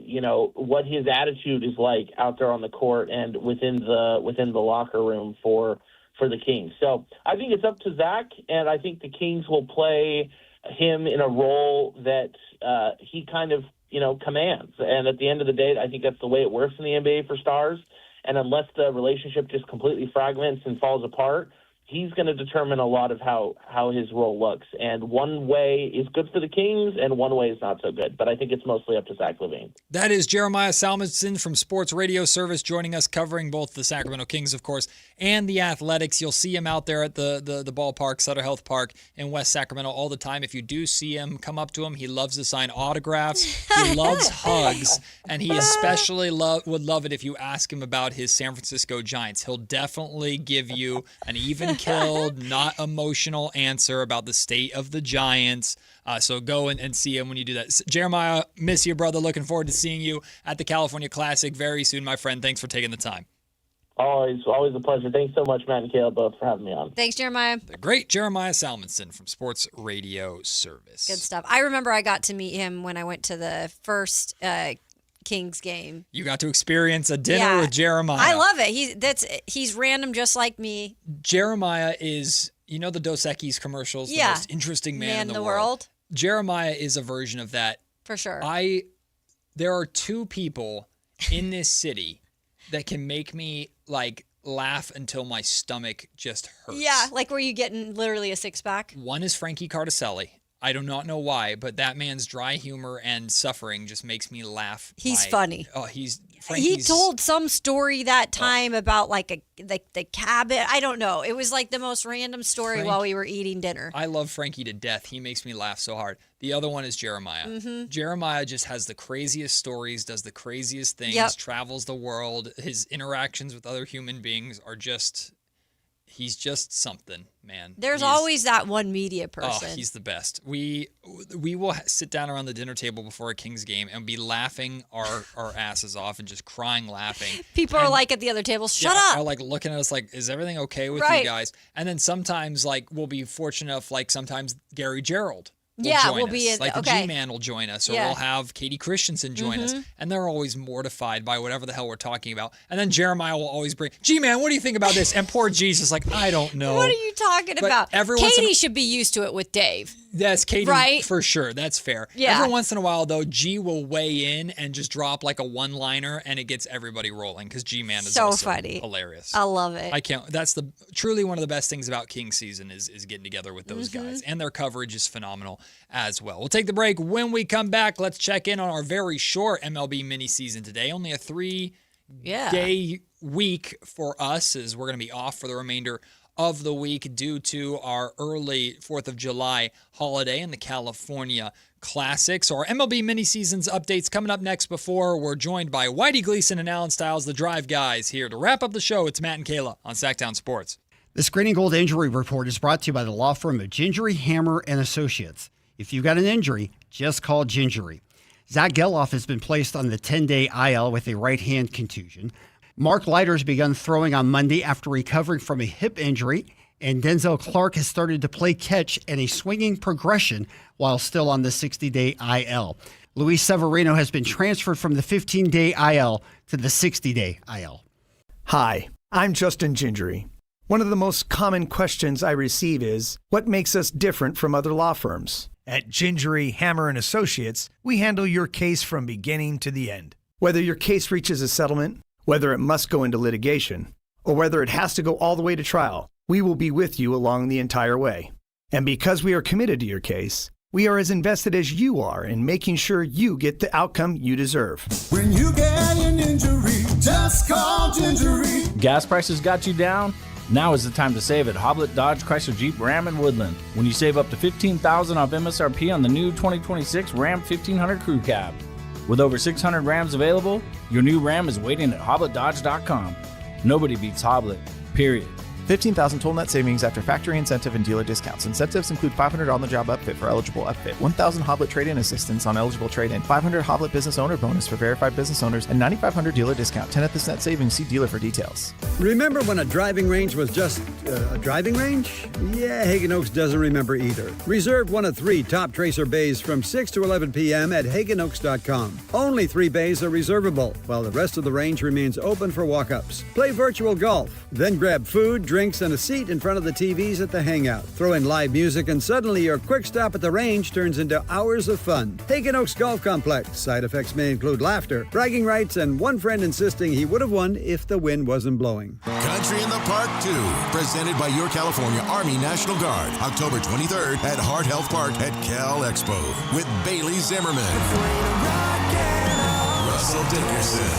what his attitude is like out there on the court and within the locker room for the Kings. So I think it's up to Zach, and I think the Kings will play him in a role that he kind of, commands. And at the end of the day, I think that's the way it works in the NBA for stars. And unless the relationship just completely fragments and falls apart, he's going to determine a lot of how his role looks. And one way is good for the Kings, and one way is not so good. But I think it's mostly up to Zach LaVine. That is Jeremiah Salmonson from Sports Radio Service joining us, covering both the Sacramento Kings, of course, and the Athletics. You'll see him out there at the ballpark, Sutter Health Park in West Sacramento all the time. If you do see him, come up to him. He loves to sign autographs. He loves hugs, and he especially would love it if you ask him about his San Francisco Giants. He'll definitely give you an even-killed, not emotional answer about the state of the Giants. So go and see him when you do that. Jeremiah, miss you, brother. Looking forward to seeing you at the California Classic very soon, my friend. Thanks for taking the time. Always a pleasure. Thanks so much, Matt and Kayla, both, for having me on. Thanks, Jeremiah. The great Jeremiah Salmonson from Sports Radio Service. Good stuff. I remember I got to meet him when I went to the first Kings game. You got to experience a dinner with Jeremiah. I love it. He's random just like me. Jeremiah is, the Dos Equis commercials, the most interesting man in the world. Jeremiah is a version of that. For sure. There are two people in this city that can make me laugh until my stomach just hurts. Yeah, like were you getting literally a six-pack? One is Frankie Cardicelli. I do not know why, but that man's dry humor and suffering just makes me laugh. He's funny. Oh, he told some story that time about the cabin. I don't know. It was like the most random story while we were eating dinner. I love Frankie to death. He makes me laugh so hard. The other one is Jeremiah. Mm-hmm. Jeremiah just has the craziest stories, does the craziest things, travels the world. His interactions with other human beings are just... He's just something, man. There's always that one media person. Oh, he's the best. We will sit down around the dinner table before a Kings game and be laughing our asses off and just crying laughing. People are like at the other table, shut up. Are looking at us like, is everything okay with you guys? And then sometimes we'll be fortunate enough, sometimes Gary Gerald will be in, the G-Man will join us, or we'll have Katie Christensen join us, and they're always mortified by whatever the hell we're talking about. And then Jeremiah will always bring, G-Man, what do you think about this? And poor Jesus, I don't know. What are you talking about? Katie should be used to it with Dave. Yes, Katie, right? For sure. That's fair. Yeah. Every once in a while, though, G will weigh in and just drop like a one-liner, and it gets everybody rolling because G-Man is so also funny. hilarious. I love it. I can't. That's truly one of the best things about Kings season is getting together with those guys, and their coverage is phenomenal as well. We'll take the break. When we come back, let's check in on our very short MLB mini season today. Only a 3-day week for us, as we're going to be off for the remainder of the week due to our early 4th of July holiday and the California Classic. So our MLB mini seasons updates coming up next before we're joined by Whitey Gleason and Alan Stiles, the Drive Guys, here to wrap up the show. It's Matt and Kayla on Sactown Sports. This Green and Gold Injury Report is brought to you by the law firm of Gingery, Hammer, and Associates. If you've got an injury, just call Gingery. Zach Geloff has been placed on the 10-day IL with a right hand contusion. Mark Leiter has begun throwing on Monday after recovering from a hip injury, and Denzel Clark has started to play catch and a swinging progression while still on the 60-day IL. Luis Severino has been transferred from the 15-day IL to the 60-day IL. Hi, I'm Justin Gingery. One of the most common questions I receive is, what makes us different from other law firms? At Gingery, Hammer, and Associates, we handle your case from beginning to the end. Whether your case reaches a settlement, whether it must go into litigation, or whether it has to go all the way to trial, we will be with you along the entire way. And because we are committed to your case, we are as invested as you are in making sure you get the outcome you deserve. When you get an injury, just call Gingery. Gas prices got you down? Now is the time to save at Hoblet Dodge Chrysler Jeep Ram and Woodland. When you save up to $15,000 off MSRP on the new 2026 Ram 1500 Crew Cab. With over 600 Rams available, your new Ram is waiting at HobletDodge.com. Nobody beats Hoblet, period. $15,000 total net savings after factory incentive and dealer discounts. Incentives include $500 on-the-job upfit for eligible upfit, $1,000 Hoblet trade-in assistance on eligible trade-in, $500 Hoblet business owner bonus for verified business owners, and $9,500 dealer discount. 10 at this net savings. See dealer for details. Remember when a driving range was just a driving range? Yeah, Hagen Oaks doesn't remember either. Reserve one of 3 top Tracer bays from 6 to 11 p.m. at HagenOaks.com. Only 3 bays are reservable, while the rest of the range remains open for walk-ups. Play virtual golf, then grab food, drinks, and a seat in front of the TVs at the hangout. Throw in live music, and suddenly your quick stop at the range turns into hours of fun. Hagen Oaks Golf Complex. Side effects may include laughter, bragging rights, and one friend insisting he would have won if the wind wasn't blowing. Country in the Park 2, presented by your California Army National Guard, October 23rd at Hart Health Park at Cal Expo with Bailey Zimmerman, Russell Dickerson.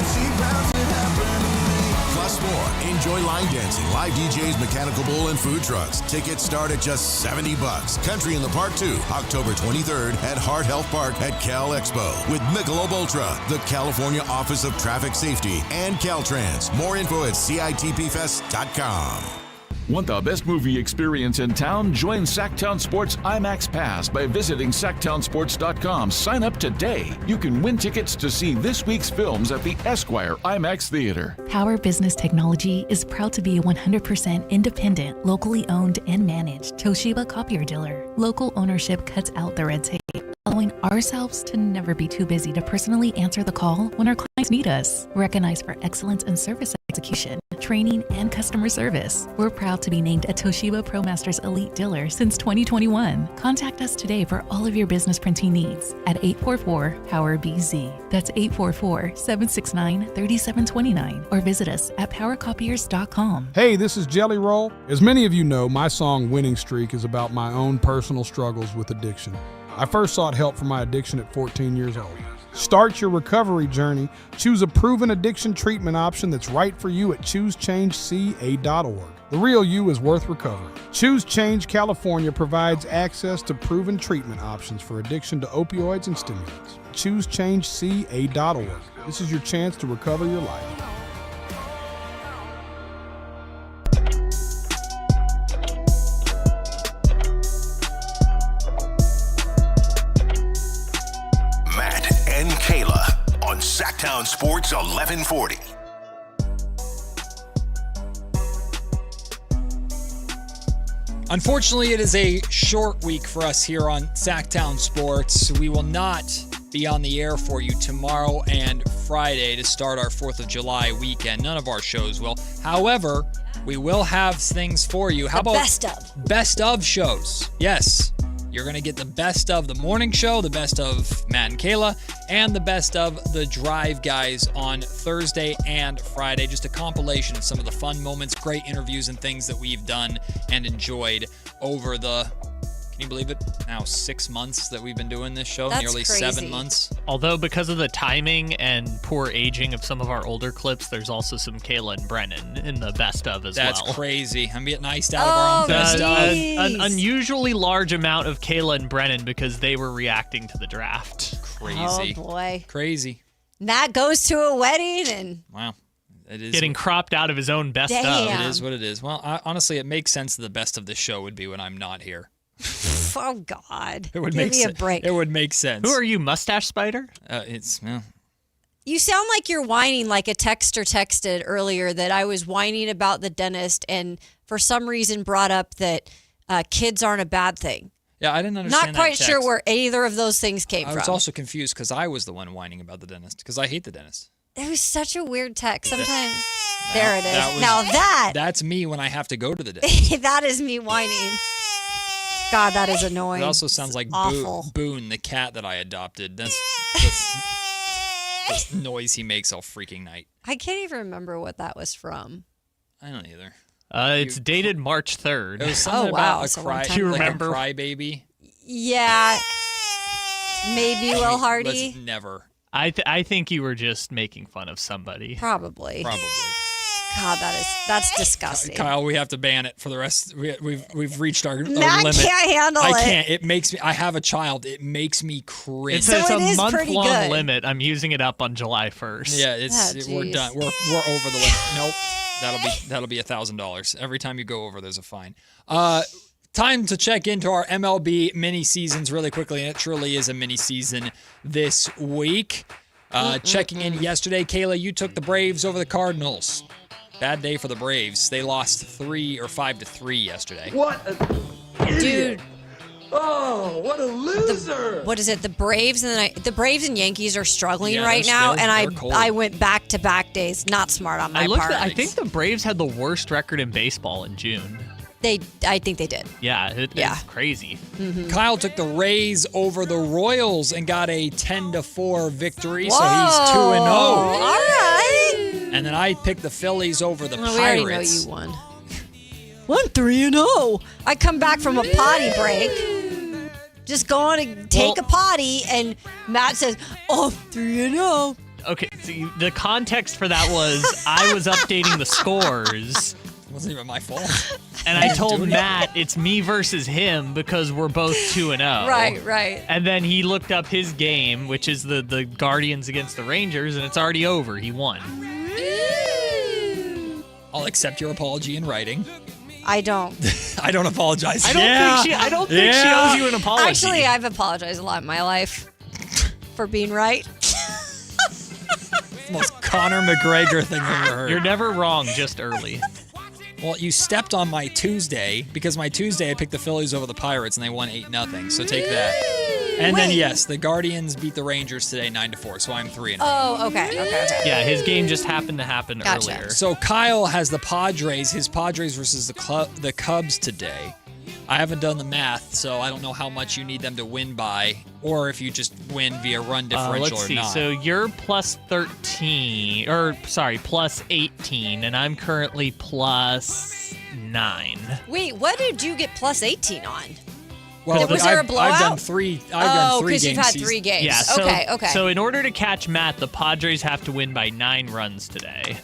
Plus more. Enjoy line dancing, live DJs, mechanical bull, and food trucks. Tickets start at just $70. Country in the Park 2, October 23rd at Hart Health Park at Cal Expo with Michelob Ultra, the California Office of Traffic Safety, and Caltrans. More info at CITPFest.com. Want the best movie experience in town? Join Sactown Sports IMAX Pass by visiting SactownSports.com. Sign up today. You can win tickets to see this week's films at the Esquire IMAX Theater. Power Business Technology is proud to be a 100% independent, locally owned and managed Toshiba copier dealer. Local ownership cuts out the red tape, allowing ourselves to never be too busy to personally answer the call when our clients need us. Recognized for excellence in service execution, training, and customer service. We're proud to be named a Toshiba ProMasters Elite Dealer since 2021. Contact us today for all of your business printing needs at 844-POWER-BZ. That's 844-769-3729. Or visit us at powercopiers.com. Hey, this is Jelly Roll. As many of you know, my song Winning Streak is about my own personal struggles with addiction. I first sought help for my addiction at 14 years old. Start your recovery journey. Choose a proven addiction treatment option that's right for you at ChooseChangeCA.org. The real you is worth recovering. Choose Change California provides access to proven treatment options for addiction to opioids and stimulants. ChooseChangeCA.org. This is your chance to recover your life. Matt and Kayla on Sactown Sports 1140. Unfortunately, it is a short week for us here on Sactown Sports. We will not be on the air for you tomorrow and Friday to start our 4th of July weekend. None of our shows will. However, we will have things for you. How about best of? Best of shows. Yes. You're going to get the best of the morning show, the best of Matt and Kayla, and the best of the Drive Guys on Thursday and Friday. Just a compilation of some of the fun moments, great interviews, and things that we've done and enjoyed over the, can you believe it, now 6 months that we've been doing this show? That's Nearly crazy. 7 months. Although because of the timing and poor aging of some of our older clips, there's also some Kayla and Brennan in the best of as That's well. crazy. I'm getting iced out of our own best of. An unusually large amount of Kayla and Brennan because they were reacting to the draft. Crazy. Oh, boy. Crazy. Matt goes to a wedding and... Wow. It is getting cropped out of his own best of. Damn. It is what it is. Well, honestly, it makes sense that the best of the show would be when I'm not here. Oh, God. It would Give make me a break. It would make sense. Who are you, Mustache Spider? You sound like you're whining, like a texter texted earlier that I was whining about the dentist and for some reason brought up that kids aren't a bad thing. Yeah, I didn't understand Not quite that text. sure where either of those things came I from. was also confused because I was the one whining about the dentist because I hate the dentist. It was such a weird text. Sometimes... There it is. That was- now That's me when I have to go to the dentist. that is me whining. God, that is annoying. It also sounds like awful. Boone, the cat that I adopted. That's this noise he makes all freaking night. I can't even remember what that was from. I don't either. It's dated March 3rd. It was something wow, about so a long cry. time ago. Like remember? a crybaby. Yeah. Maybe Will Hardy. Let's never. I think you were just making fun of somebody. Probably. Probably. God, that's disgusting. Kyle, we have to ban it for the rest. We've reached our Matt limit. can't handle I it. can't. It makes me. I have a child. It makes me cringe. It's a it is pretty month-long good. limit. I'm using it up on July 1st. Yeah, we're geez. done. We're over the limit. Nope. That'll be $1,000 every time you go over. There's a fine. Time to check into our MLB mini seasons really quickly, and it truly is a mini season this week. Checking in yesterday, Kayla, you took the Braves over the Cardinals. Bad day for the Braves. They lost 5-3 yesterday. What a Dude. Oh, what a loser! What is it? The Braves the Braves and Yankees are struggling Yeah, right they're- now, they're- and they're cold. I went back to back days. Not smart on my part. I think the Braves had the worst record in baseball in June. I think they did. Yeah, it's crazy. Kyle took the Rays over the Royals and got a 10-4 victory, Whoa. so he's 2-0. All right. And then I picked the Phillies over the Well, we already know Pirates. you won. 1-3-0. I come back from a potty break. Just going to take a potty, and Matt says, 3-0. Okay, so the context for that was I was updating the scores. It wasn't even my fault. And I told Matt it's me versus him because we're both 2-0. Right. And then he looked up his game, which is the Guardians against the Rangers, and it's already over. He won. I'll accept your apology in writing. I don't. I don't apologize. I don't think she owes you an apology. Actually, I've apologized a lot in my life for being right. The most Conor McGregor thing I've ever heard. You're never wrong, just early. Well, you stepped on my Tuesday because my Tuesday I picked the Phillies over the Pirates and they won 8-0. So take that. And then yes, the Guardians beat the Rangers today 9-4. So I'm 3-0. Oh, okay. Yeah, his game just happened to happen earlier. So Kyle has the Padres, his Padres versus the Cubs today. I haven't done the math, so I don't know how much you need them to win by, or if you just win via run differential Let's see. or not. So you're plus 13, or sorry, plus 18, and I'm currently plus 9. Wait, what did you get plus 18 on? Well, was there a blowout? I've done three games. Because you've had 3 games. Yeah. So, okay. So in order to catch Matt, the Padres have to win by 9 runs today.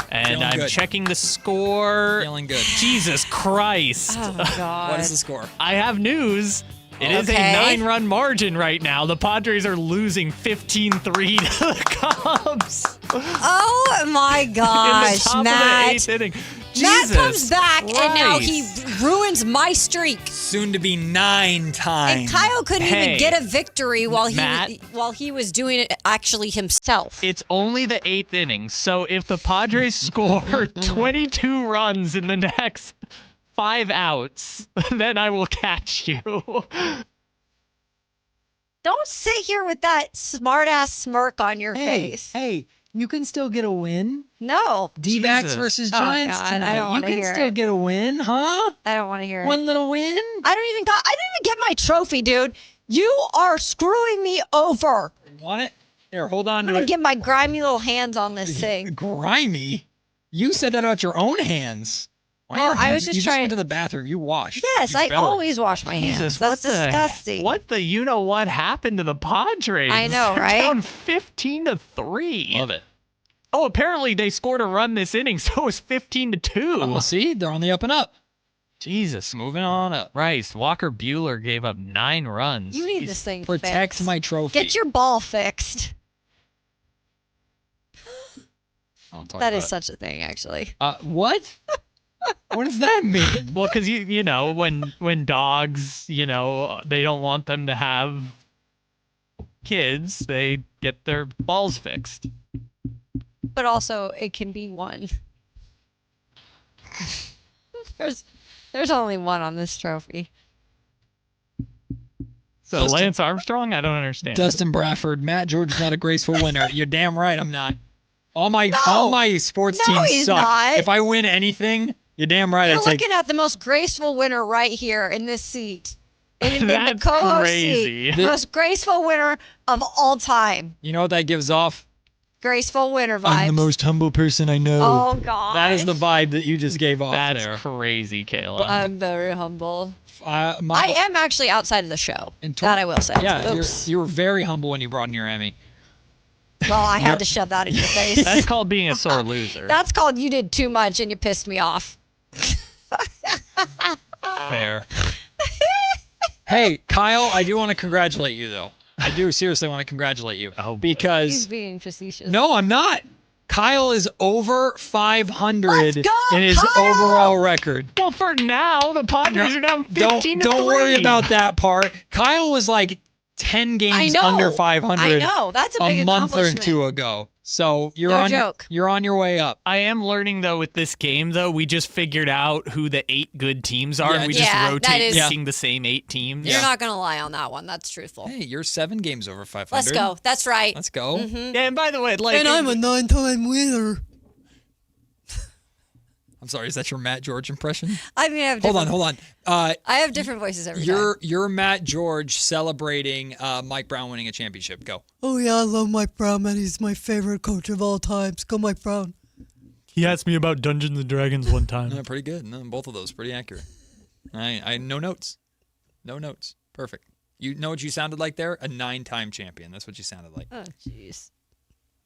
And Feeling I'm good. checking the score. Feeling good. Jesus Christ. Oh, God. What is the score? I have news. It is a Okay. 9-run margin right now. The Padres are losing 15-3 to the Cubs. Oh, my gosh, in the top Matt. of the 8th inning. Matt Jesus comes back, and now Christ. he ruins my streak. Soon to be 9 times. And Kyle couldn't Hey, even get a victory while Matt. he was doing it actually himself. It's only the 8th inning, so if the Padres score 22 runs in the next 5 outs, then I will catch you. Don't sit here with that smart-ass smirk on your face. Hey, You can still get a win. No. D-backs versus Giants God, tonight. I don't want to hear You can still get a win, huh? I don't want to hear it. One little win? I didn't even get my trophy, dude. You are screwing me over. Want it? Here, hold on I'm to going it. to get my grimy little hands on this thing. Grimy? You said that about your own hands. Why Well, your I hands? was just you trying- went to the bathroom. You washed. Yes, You I better. always wash my hands. Jesus, That's disgusting. What the you-know-what happened to the Padres? I know, They're right? Down 15-3. Love it. Oh, apparently they scored a run this inning, so it was 15-2. Oh, see? They're on the up and up. Jesus. Moving on up. Christ, Walker Buehler gave up 9 runs. You need this thing Protect fixed. my trophy. Get your ball fixed. I'll talk That about is it. such a thing, actually. What? What does that mean? Well, because you know when dogs, they don't want them to have kids, they get their balls fixed. But also, it can be one. There's only one on this trophy. So Lance Armstrong, I don't understand. Dustin Bradford, Matt George is not a graceful winner. You're damn right I'm not. All my sports teams he's suck. not. If I win anything, you're damn right. You're I take looking at the most graceful winner right here in this seat. In the That's co-host crazy. seat. Most graceful winner of all time. You know what that gives off? Graceful winner vibes. I'm the most humble person I know. Oh, God. That is the vibe that you just gave off. That's there. crazy, Kayla. I'm very humble. My- I am actually outside of the show. That I will say. Yeah, Oops. you were very humble when you brought in your Emmy. Well, I had to shove that in your face. That's called being a sore loser. That's called you did too much and you pissed me off. Fair. Hey, Kyle, I do want to congratulate you, though. I do seriously want to congratulate you. Oh, because He's being facetious. no, I'm not. Kyle is over 500 Let's go, in his Kyle! overall record. Well, for now, the Padres are down 15-3. Don't worry about that part. Kyle was like 10 games I know. under 500 I know. That's a big month or accomplishment. two ago. So you're No on joke. you're on your way up. I am learning, though, with this game, though, we just figured out who the 8 good teams are, Yeah, and we yeah, just that rotate is- picking the same 8 teams. You're not going to lie on that one. That's truthful. Hey, you're 7 games over 500. Let's go. That's right. Let's go. Mhm. Yeah, and by the way, like... And I'm a 9-time winner. I'm sorry, is that your Matt George impression? I mean, I have Hold different, on. I have different voices every time. You're Matt George celebrating Mike Brown winning a championship. Go. Oh, yeah, I love Mike Brown, man. He's my favorite coach of all times. Go, Mike Brown. He asked me about Dungeons & Dragons one time. No, pretty good. No, both of those pretty accurate. I no notes. No notes. Perfect. You know what you sounded like there? A 9-time champion. That's what you sounded like. Oh, jeez.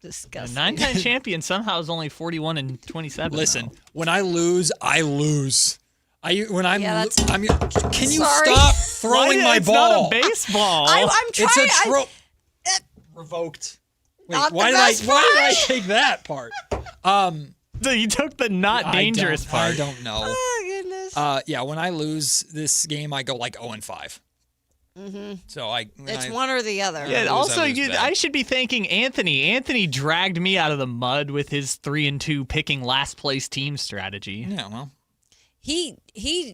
A Disgusting. 9-time champion somehow is only 41-27. Listen, now. when I lose, I lose. Can you Sorry. stop throwing my it's ball? not a baseball. I'm trying. It's a revoked. Wait, Not the why best did I part. take that part? So you took the not dangerous part. I don't know. Oh, goodness. Yeah, when I lose this game, I go like 0-5. Mm-hmm. So It's one or the other. Yeah, lose, also, I lose bad. I should be thanking Anthony. Anthony dragged me out of the mud with his 3-2 picking last place team strategy. Yeah, well, He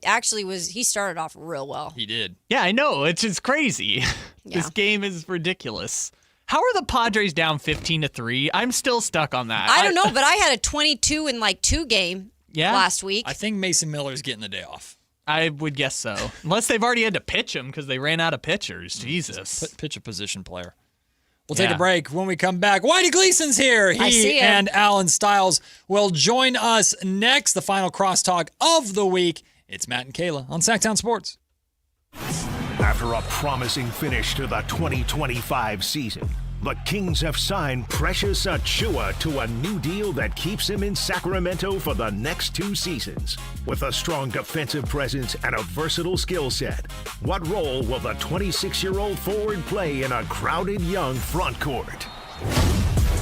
actually was. He started off real well. he did. Yeah, I know. It's just crazy. Yeah. This game is ridiculous. How are the Padres down 15-3? I'm still stuck on that. I don't know, but I had a 22 in like 2 game last week. I think Mason Miller's getting the day off. I would guess so. Unless they've already had to pitch him because they ran out of pitchers. Jesus. Pitch a position player. We'll take a break. When we come back, Whitey Gleason's here. I see He him. and Alan Stiles will join us next. The final crosstalk of the week. It's Matt and Kayla on Sactown Sports. After a promising finish to the 2025 season, the Kings have signed Precious Achiuwa to a new deal that keeps him in Sacramento for the next 2 seasons. With a strong defensive presence and a versatile skill set, what role will the 26-year-old forward play in a crowded young front court?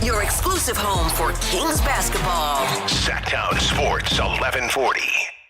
Your exclusive home for Kings basketball. Sactown Sports 1140.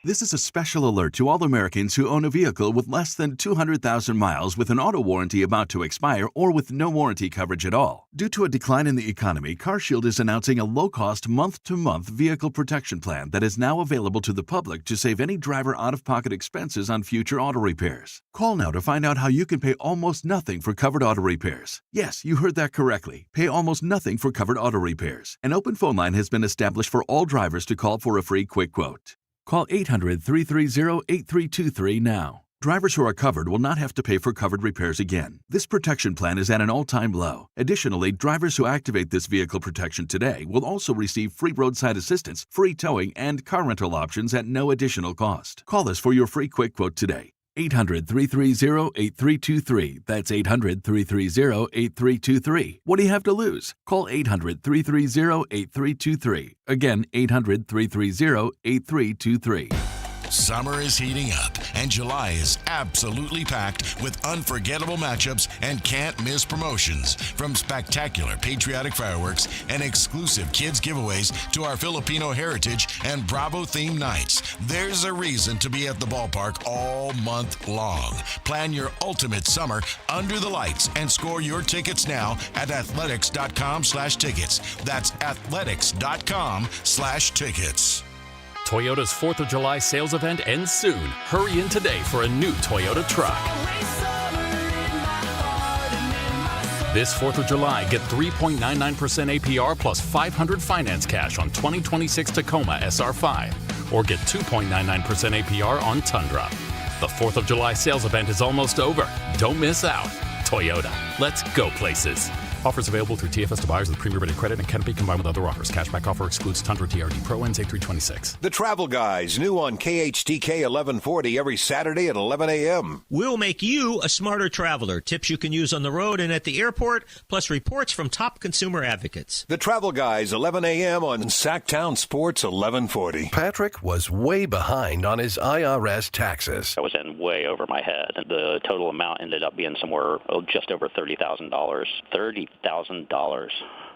This is a special alert to all Americans who own a vehicle with less than 200,000 miles with an auto warranty about to expire or with no warranty coverage at all. Due to a decline in the economy, CarShield is announcing a low-cost month-to-month vehicle protection plan that is now available to the public to save any driver out-of-pocket expenses on future auto repairs. Call now to find out how you can pay almost nothing for covered auto repairs. Yes, you heard that correctly. Pay almost nothing for covered auto repairs. An open phone line has been established for all drivers to call for a free quick quote. Call 800-330-8323 now. Drivers who are covered will not have to pay for covered repairs again. This protection plan is at an all-time low. Additionally, drivers who activate this vehicle protection today will also receive free roadside assistance, free towing, and car rental options at no additional cost. Call us for your free quick quote today. 800-330-8323. That's 800-330-8323. What do you have to lose? Call 800-330-8323. Again, 800-330-8323. Summer is heating up, and July is absolutely packed with unforgettable matchups and can't-miss promotions. From spectacular patriotic fireworks and exclusive kids giveaways to our Filipino heritage and Bravo-themed nights, there's a reason to be at the ballpark all month long. Plan your ultimate summer under the lights and score your tickets now at athletics.com/tickets. That's athletics.com/tickets. Toyota's 4th of July sales event ends soon. Hurry in today for a new Toyota truck. This 4th of July, get 3.99% APR plus $500 finance cash on 2026 Tacoma SR5. Or get 2.99% APR on Tundra. The 4th of July sales event is almost over. Don't miss out. Toyota. Let's go places. Offers available through TFS to buyers with premier-rated credit and can't be combined with other offers. Cashback offer excludes Tundra TRD Pro ends 8326. The Travel Guys, new on KHTK 1140 every Saturday at 11 a.m. We'll make you a smarter traveler. Tips you can use on the road and at the airport, plus reports from top consumer advocates. The Travel Guys, 11 a.m. on Sactown Sports 1140. Patrick was way behind on his IRS taxes. I was in way over my head. The total amount ended up being somewhere just over $30,000. $30,000.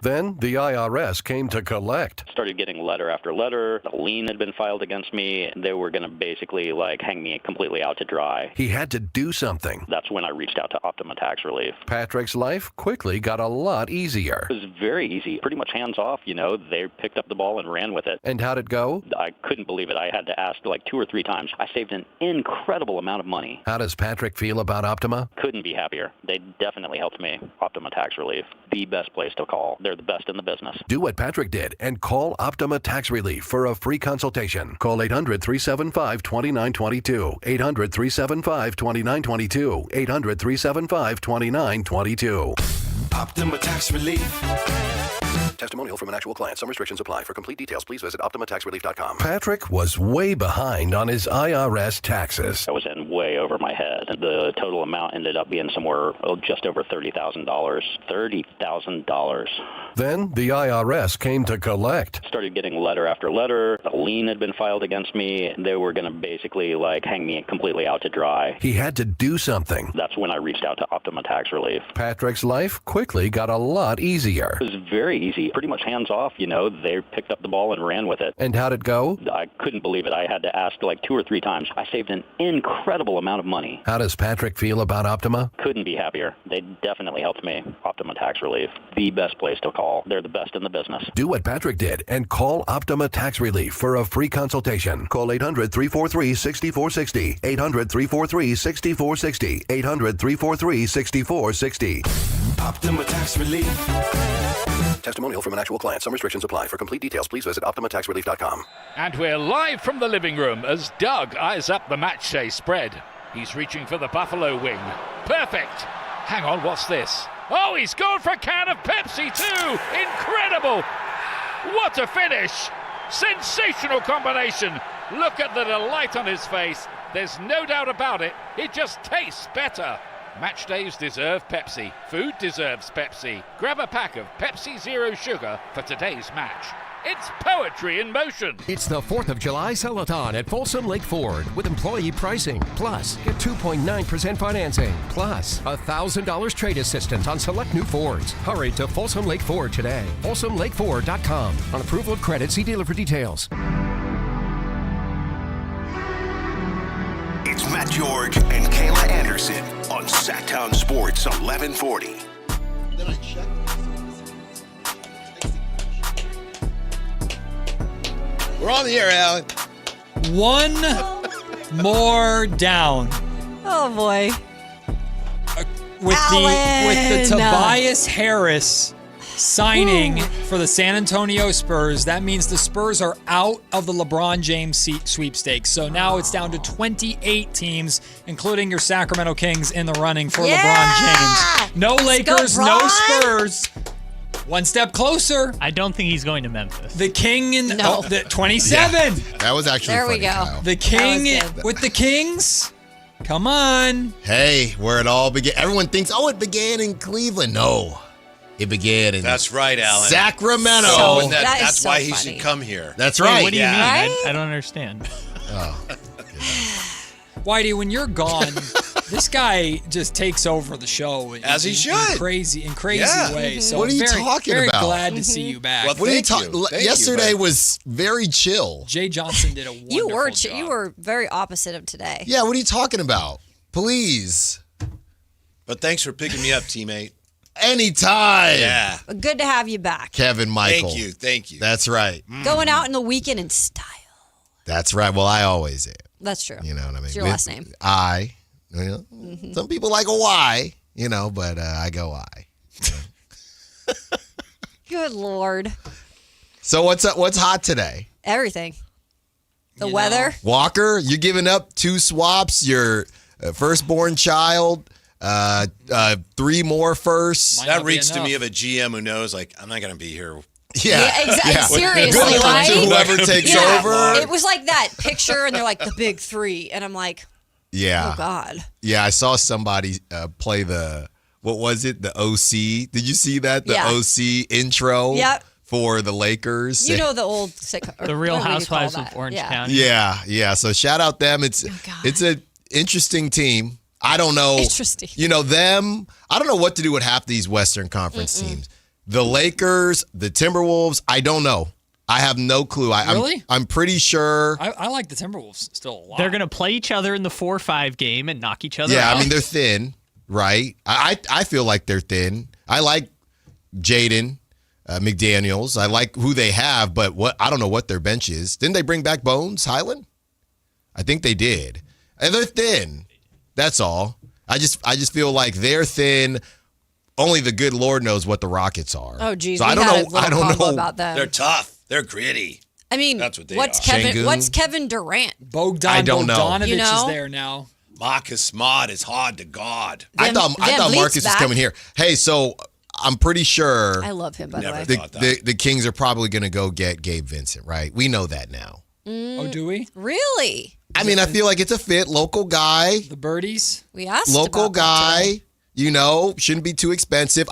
Then the IRS came to collect. Started getting letter after letter. A lien had been filed against me. They were going to basically hang me completely out to dry. He had to do something. That's when I reached out to Optima Tax Relief. Patrick's life quickly got a lot easier. It was very easy, pretty much hands off. They picked up the ball and ran with it. And how'd it go? I couldn't believe it. I had to ask 2 or 3 times. I saved an incredible amount of money. How does Patrick feel about Optima? Couldn't be happier. They definitely helped me. Optima Tax Relief, the best place to call. They're the best in the business. Do what Patrick did and call Optima Tax Relief for a free consultation. Call 800-375-2922. 800-375-2922. 800-375-2922. Optima Tax Relief. Testimonial from an actual client. Some restrictions apply. For complete details, please visit OptimaTaxRelief.com. Patrick was way behind on his IRS taxes. I was in way over my head. The total amount ended up being somewhere just over $30,000. $30,000. Then the IRS came to collect. Started getting letter after letter. A lien had been filed against me. They were going to basically hang me completely out to dry. He had to do something. That's when I reached out to Optima Tax Relief. Patrick's life quickly got a lot easier. It was very easy, pretty much hands off. They picked up the ball and ran with it. And how'd it go? I couldn't believe it. I had to ask 2 or 3 times. I saved an incredible amount of money. How does Patrick feel about Optima? Couldn't be happier. They definitely helped me. Optima Tax Relief, the best place to call. They're the best in the business. Do what Patrick did and call Optima Tax Relief for a free consultation. Call 800-343-6460. 800-343-6460. 800-343-6460. Optima Tax Relief. Testimonial from an actual client. Some restrictions apply. For complete details, please visit OptimaTaxRelief.com. And we're live from the living room as Doug eyes up the match day spread. He's reaching for the Buffalo wing. Perfect. Hang on, what's this? Oh, he's gone for a can of Pepsi too. Incredible. What a finish. Sensational combination. Look at the delight on his face. There's no doubt about it. It just tastes better. Match days deserve Pepsi. Food deserves Pepsi. Grab a pack of Pepsi Zero Sugar for today's match. It's poetry in motion. It's the 4th of July Sell-A-Thon at Folsom Lake Ford with employee pricing. Plus, get 2.9% financing. Plus, $1,000 trade assistance on select new Fords. Hurry to Folsom Lake Ford today. FolsomLakeFord.com. On approval of credit, see dealer for details. George and Kayla Anderson on Sactown Sports 1140. We're on the air, Alan. One more down. Oh boy. With the Tobias Harris signing for the San Antonio Spurs, that means the Spurs are out of the LeBron James sweepstakes. So now it's down to 28 teams, including your Sacramento Kings in the running for LeBron James. No Lakers, no Spurs. One step closer. I don't think he's going to Memphis. The King in the 27. Yeah, that was actually There funny, we go. Kyle. The King with the Kings. Come on. Hey, where it all began. Everyone thinks, it began in Cleveland. No, it began in That's right, Alan. Sacramento. So, that's why so he funny. should come here. That's Wait, right. what do you mean? Right? I don't understand. Oh. Whitey, when you're gone, this guy just takes over the show. As he should. In crazy Yeah. ways. So What are you very, talking very about? glad to see you back. Well, What are you Thank you. Thank you, Yesterday bud. was very chill. Jay Johnson did a wonderful job. You were very opposite of today. Yeah, what are you talking about? Please. But thanks for picking me up, teammate. Anytime. Yeah. Good to have you back. Kevin Michael. Thank you. That's right. Going out in the weekend in style. That's right. Well, I always am. That's true. You know what I mean? It's your last name. I. You know, Some people like a Y, but I go I. Good Lord. So what's hot today? Everything. The weather. Walker, you're giving up 2 swaps, your firstborn child, 3 more firsts. That reeks to me of a GM who knows, I'm not going to be here. Yeah, exactly. yeah. Seriously, Good right? to whoever takes over. It was like that picture, and they're like the big 3, and I'm like, Yeah. oh God. Yeah, I saw somebody play what was it? The OC. Did you see that? The OC intro for the Lakers. You know the old sitcom. The Real Housewives of Orange County. Yeah. So shout out them. It's an interesting team. I don't know. Interesting. Them. I don't know what to do with half these Western Conference teams. The Lakers, the Timberwolves. I don't know. I have no clue. Really? I'm pretty sure. I like the Timberwolves still a lot. They're going to play each other in the 4-5 game and knock each other out. Yeah, I mean, they're thin, right? I feel like they're thin. I like Jaden McDaniels. I like who they have, but I don't know what their bench is. Didn't they bring back Bones Highland? I think they did. And they're thin. That's all. I just feel like they're thin. Only the good Lord knows what the Rockets are. Oh, geez. So We I don't had know. a little I don't combo know about them. They're tough. They're gritty. I mean, That's what they what's are. Kevin? Şengün. What's Kevin Durant? Bogdan I don't know. Bogdanovic You know? is there now. Marcus Smart is hard to guard. I thought Marcus was coming here. Hey, so I'm pretty sure. I love him, by the way. The Kings are probably going to go get Gabe Vincent, right? We know that now. Oh, do we? Really? I mean, I feel like it's a fit. Local guy. The Birdies? We asked Local about that guy. today. Shouldn't be too expensive.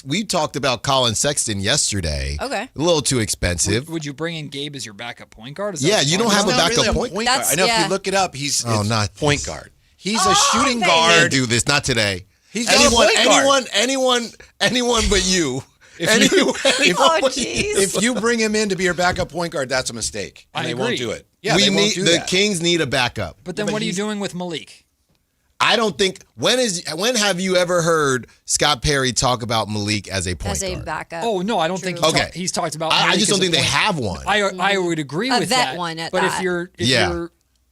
We talked about Colin Sexton yesterday. Okay. A little too expensive. Would you bring in Gabe as your backup point guard? Yeah, you don't have a backup really point guard. That's- I know if yeah. you look it up, he's not point this. guard. He's a shooting baby. Can't guard. do this. Not today. He's not a point guard. Anyone but you. Oh, jeez. If you bring him in to be your backup point guard, that's a mistake. And I they won't agree. do it. Yeah, they won't do the that. Kings need a backup. But then what are you doing with Malik? I don't think when have you ever heard Scott Perry talk about Malik as a point As a guard? backup. Oh, no, I don't think he's talked about I Malik just as don't a think they point- have one. I would agree A with vet that. one at but that.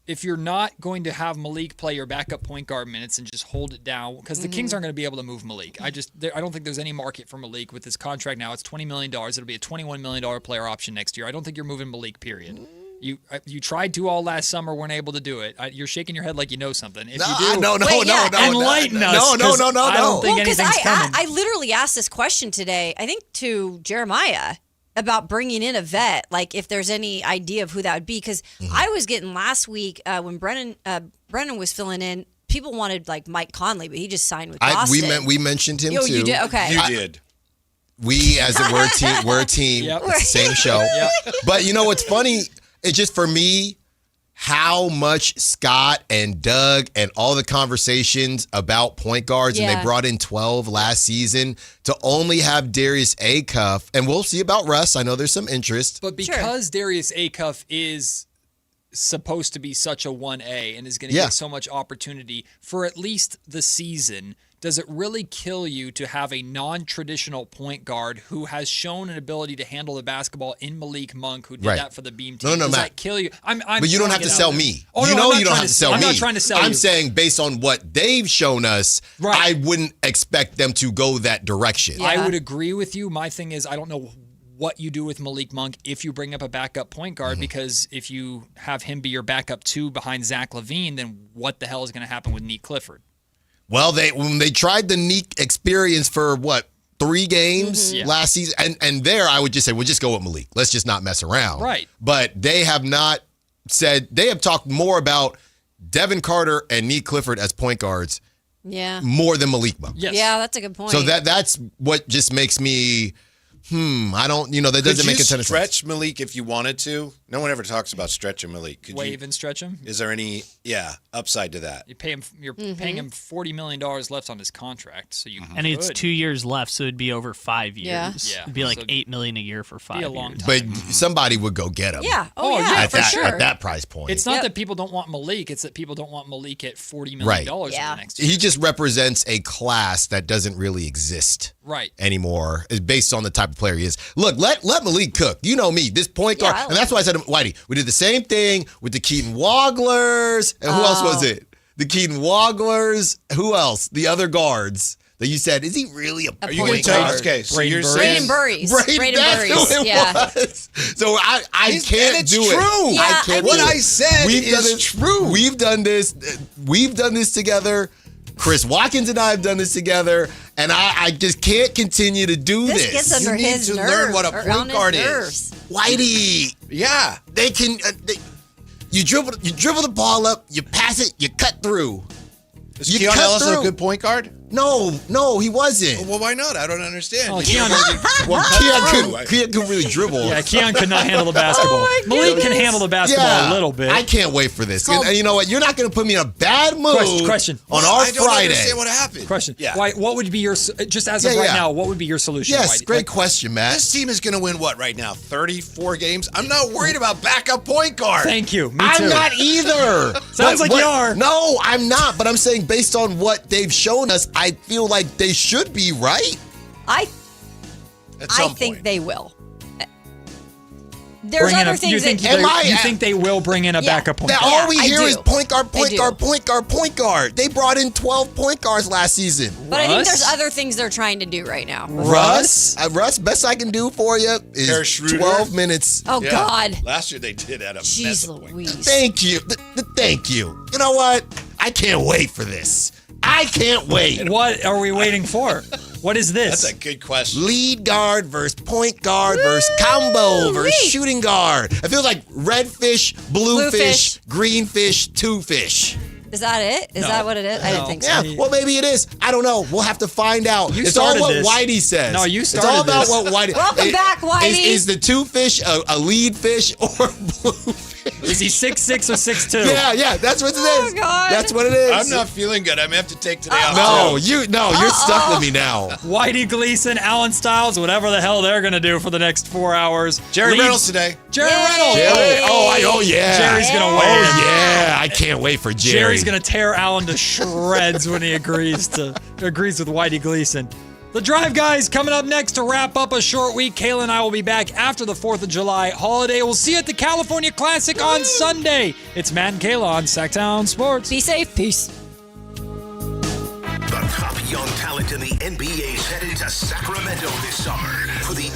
if you're not going to have Malik play your backup point guard minutes and just hold it down, because the Kings aren't going to be able to move Malik. I don't think there's any market for Malik with his contract now. It's $20 million. It'll be a $21 million player option next year. I don't think you're moving Malik, period. You tried to all last summer, weren't able to do it. You're shaking your head like you know something. If you do, no, enlighten us. No. 'cause I don't think Well, because anything's coming. I literally asked this question today, I think to Jeremiah, about bringing in a vet, like if there's any idea of who that would be. Because I was getting last week when Brennan was filling in, people wanted like Mike Conley, but he just signed with Boston. We mentioned him Oh, too. you did? Okay. You did. We as we're a team. Yep. It's the same show. Yep. But you know what's funny? It's just for me how much Scott and Doug and all the conversations about point guards, and they brought in 12 last season, to only have Darius Acuff, and we'll see about Russ. I know there's some interest. But because Darius Acuff is supposed to be such a 1A and is going to get so much opportunity for at least the season, does it really kill you to have a non-traditional point guard who has shown an ability to handle the basketball in Malik Monk, who did that for the Beam team? No, does Matt. that kill you? But you don't have to sell me. Oh, you no, know you don't have to sell me. I'm not trying to sell you. I'm saying based on what they've shown us, I wouldn't expect them to go that direction. I would agree with you. My thing is, I don't know what you do with Malik Monk if you bring up a backup point guard, because if you have him be your backup 2 behind Zach LaVine, then what the hell is going to happen with Nick Clifford? Well, when they tried the Neek experience for 3 games last season, and there I would just say, well, just go with Malik. Let's just not mess around. Right. But they have not said, they have talked more about Devin Carter and Neek Clifford as point guards more than Malik Monk. Yes. Yeah, that's a good point. So that's what just makes me, I don't, that doesn't make a ton of sense. Stretch Malik if you wanted to? No one ever talks about stretching Malik. Could Wave and stretch him? Is there any, upside to that? You pay him. You're paying him $40 million left on his contract, so you. And it's 2 years left, so it'd be over 5 years. Yeah. It'd be like $8 million a year for 5 years. Be a long time. But somebody would go get him. Yeah. At for that, sure. At that price point. It's not that people don't want Malik; it's that people don't want Malik at $40 million in the next year. He just represents a class that doesn't really exist anymore. It's based on the type of player he is. Look, let Malik cook. You know me, this point guard, and that's why I said, Whitey, we did the same thing with the Keaton Wogglers. And who else was it? The Keaton Wogglers. Who else? The other guards that you said, is he really a point guard? Are you going to tell me? Okay, so you're saying Braden That's who it was. So I can't do it. True. Yeah, I can't. What I said is true. We've done this. We've done this together. Chris Watkins and I have done this together, and I just can't continue to do this. This gets under his nerves. You need to learn what a point guard is. Whitey. Yeah. They can. You dribble the ball up, you pass it, you cut through. Is Keon Ellis a good point guard? No, he wasn't. Well, why not? I don't understand. Keon couldn't really dribble. Yeah, Keon could not handle the basketball. Malik can handle the basketball a little bit. I can't wait for this. And you know what? You're not going to put me in a bad mood question. On our I don't Friday. understand what happened. Question. Yeah. Why, what would be your, just as of right now, what would be your solution? Yes, Whitey? great question, Matt. This team is going to win what right now? 34 games? I'm not worried about backup point guard. Thank you. Me too. I'm not either. Sounds like you are. No, I'm not. But I'm saying based on what they've shown us, I feel like they should be right. I think they will. There's other things. You think they will bring in a backup point guard? All we hear is point guard. They brought in 12 point guards last season. But I think there's other things they're trying to do right now. Russ, best I can do for you is 12 minutes. Oh, God. Last year they did at a Jeez Louise. Thank you. Thank you. You know what? I can't wait for this. I can't wait. What are we waiting for? What is this? That's a good question. Lead guard versus point guard versus combo versus shooting guard. It feels like red fish, blue fish, green fish, two fish. Is that it? Is that what it is? I didn't think so. Yeah, well, maybe it is. I don't know. We'll have to find out. It's all what Whitey says. No, you started It's all about this. what Whitey. Welcome back, Whitey. Is the two fish a lead fish or blue fish? Is he 6'6" or 6'2"? Yeah, that's what it is. Oh, God. That's what it is. I'm not feeling good. I'm going to have to take today off. No, you're stuck with me now. Whitey Gleason, Alan Stiles, whatever the hell they're going to do for the next 4 hours. Jerry Reynolds today. Jerry Reynolds. Oh, yeah. Jerry's going to win. Oh, yeah. I can't wait for Jerry. Jerry's going to tear Alan to shreds when he agrees with Whitey Gleason. The Drive Guys coming up next to wrap up a short week. Kayla and I will be back after the 4th of July holiday. We'll see you at the California Classic on Sunday. It's Matt and Kayla on Sactown Sports. Be safe. Peace. The top young talent in the NBA is headed to Sacramento this summer for the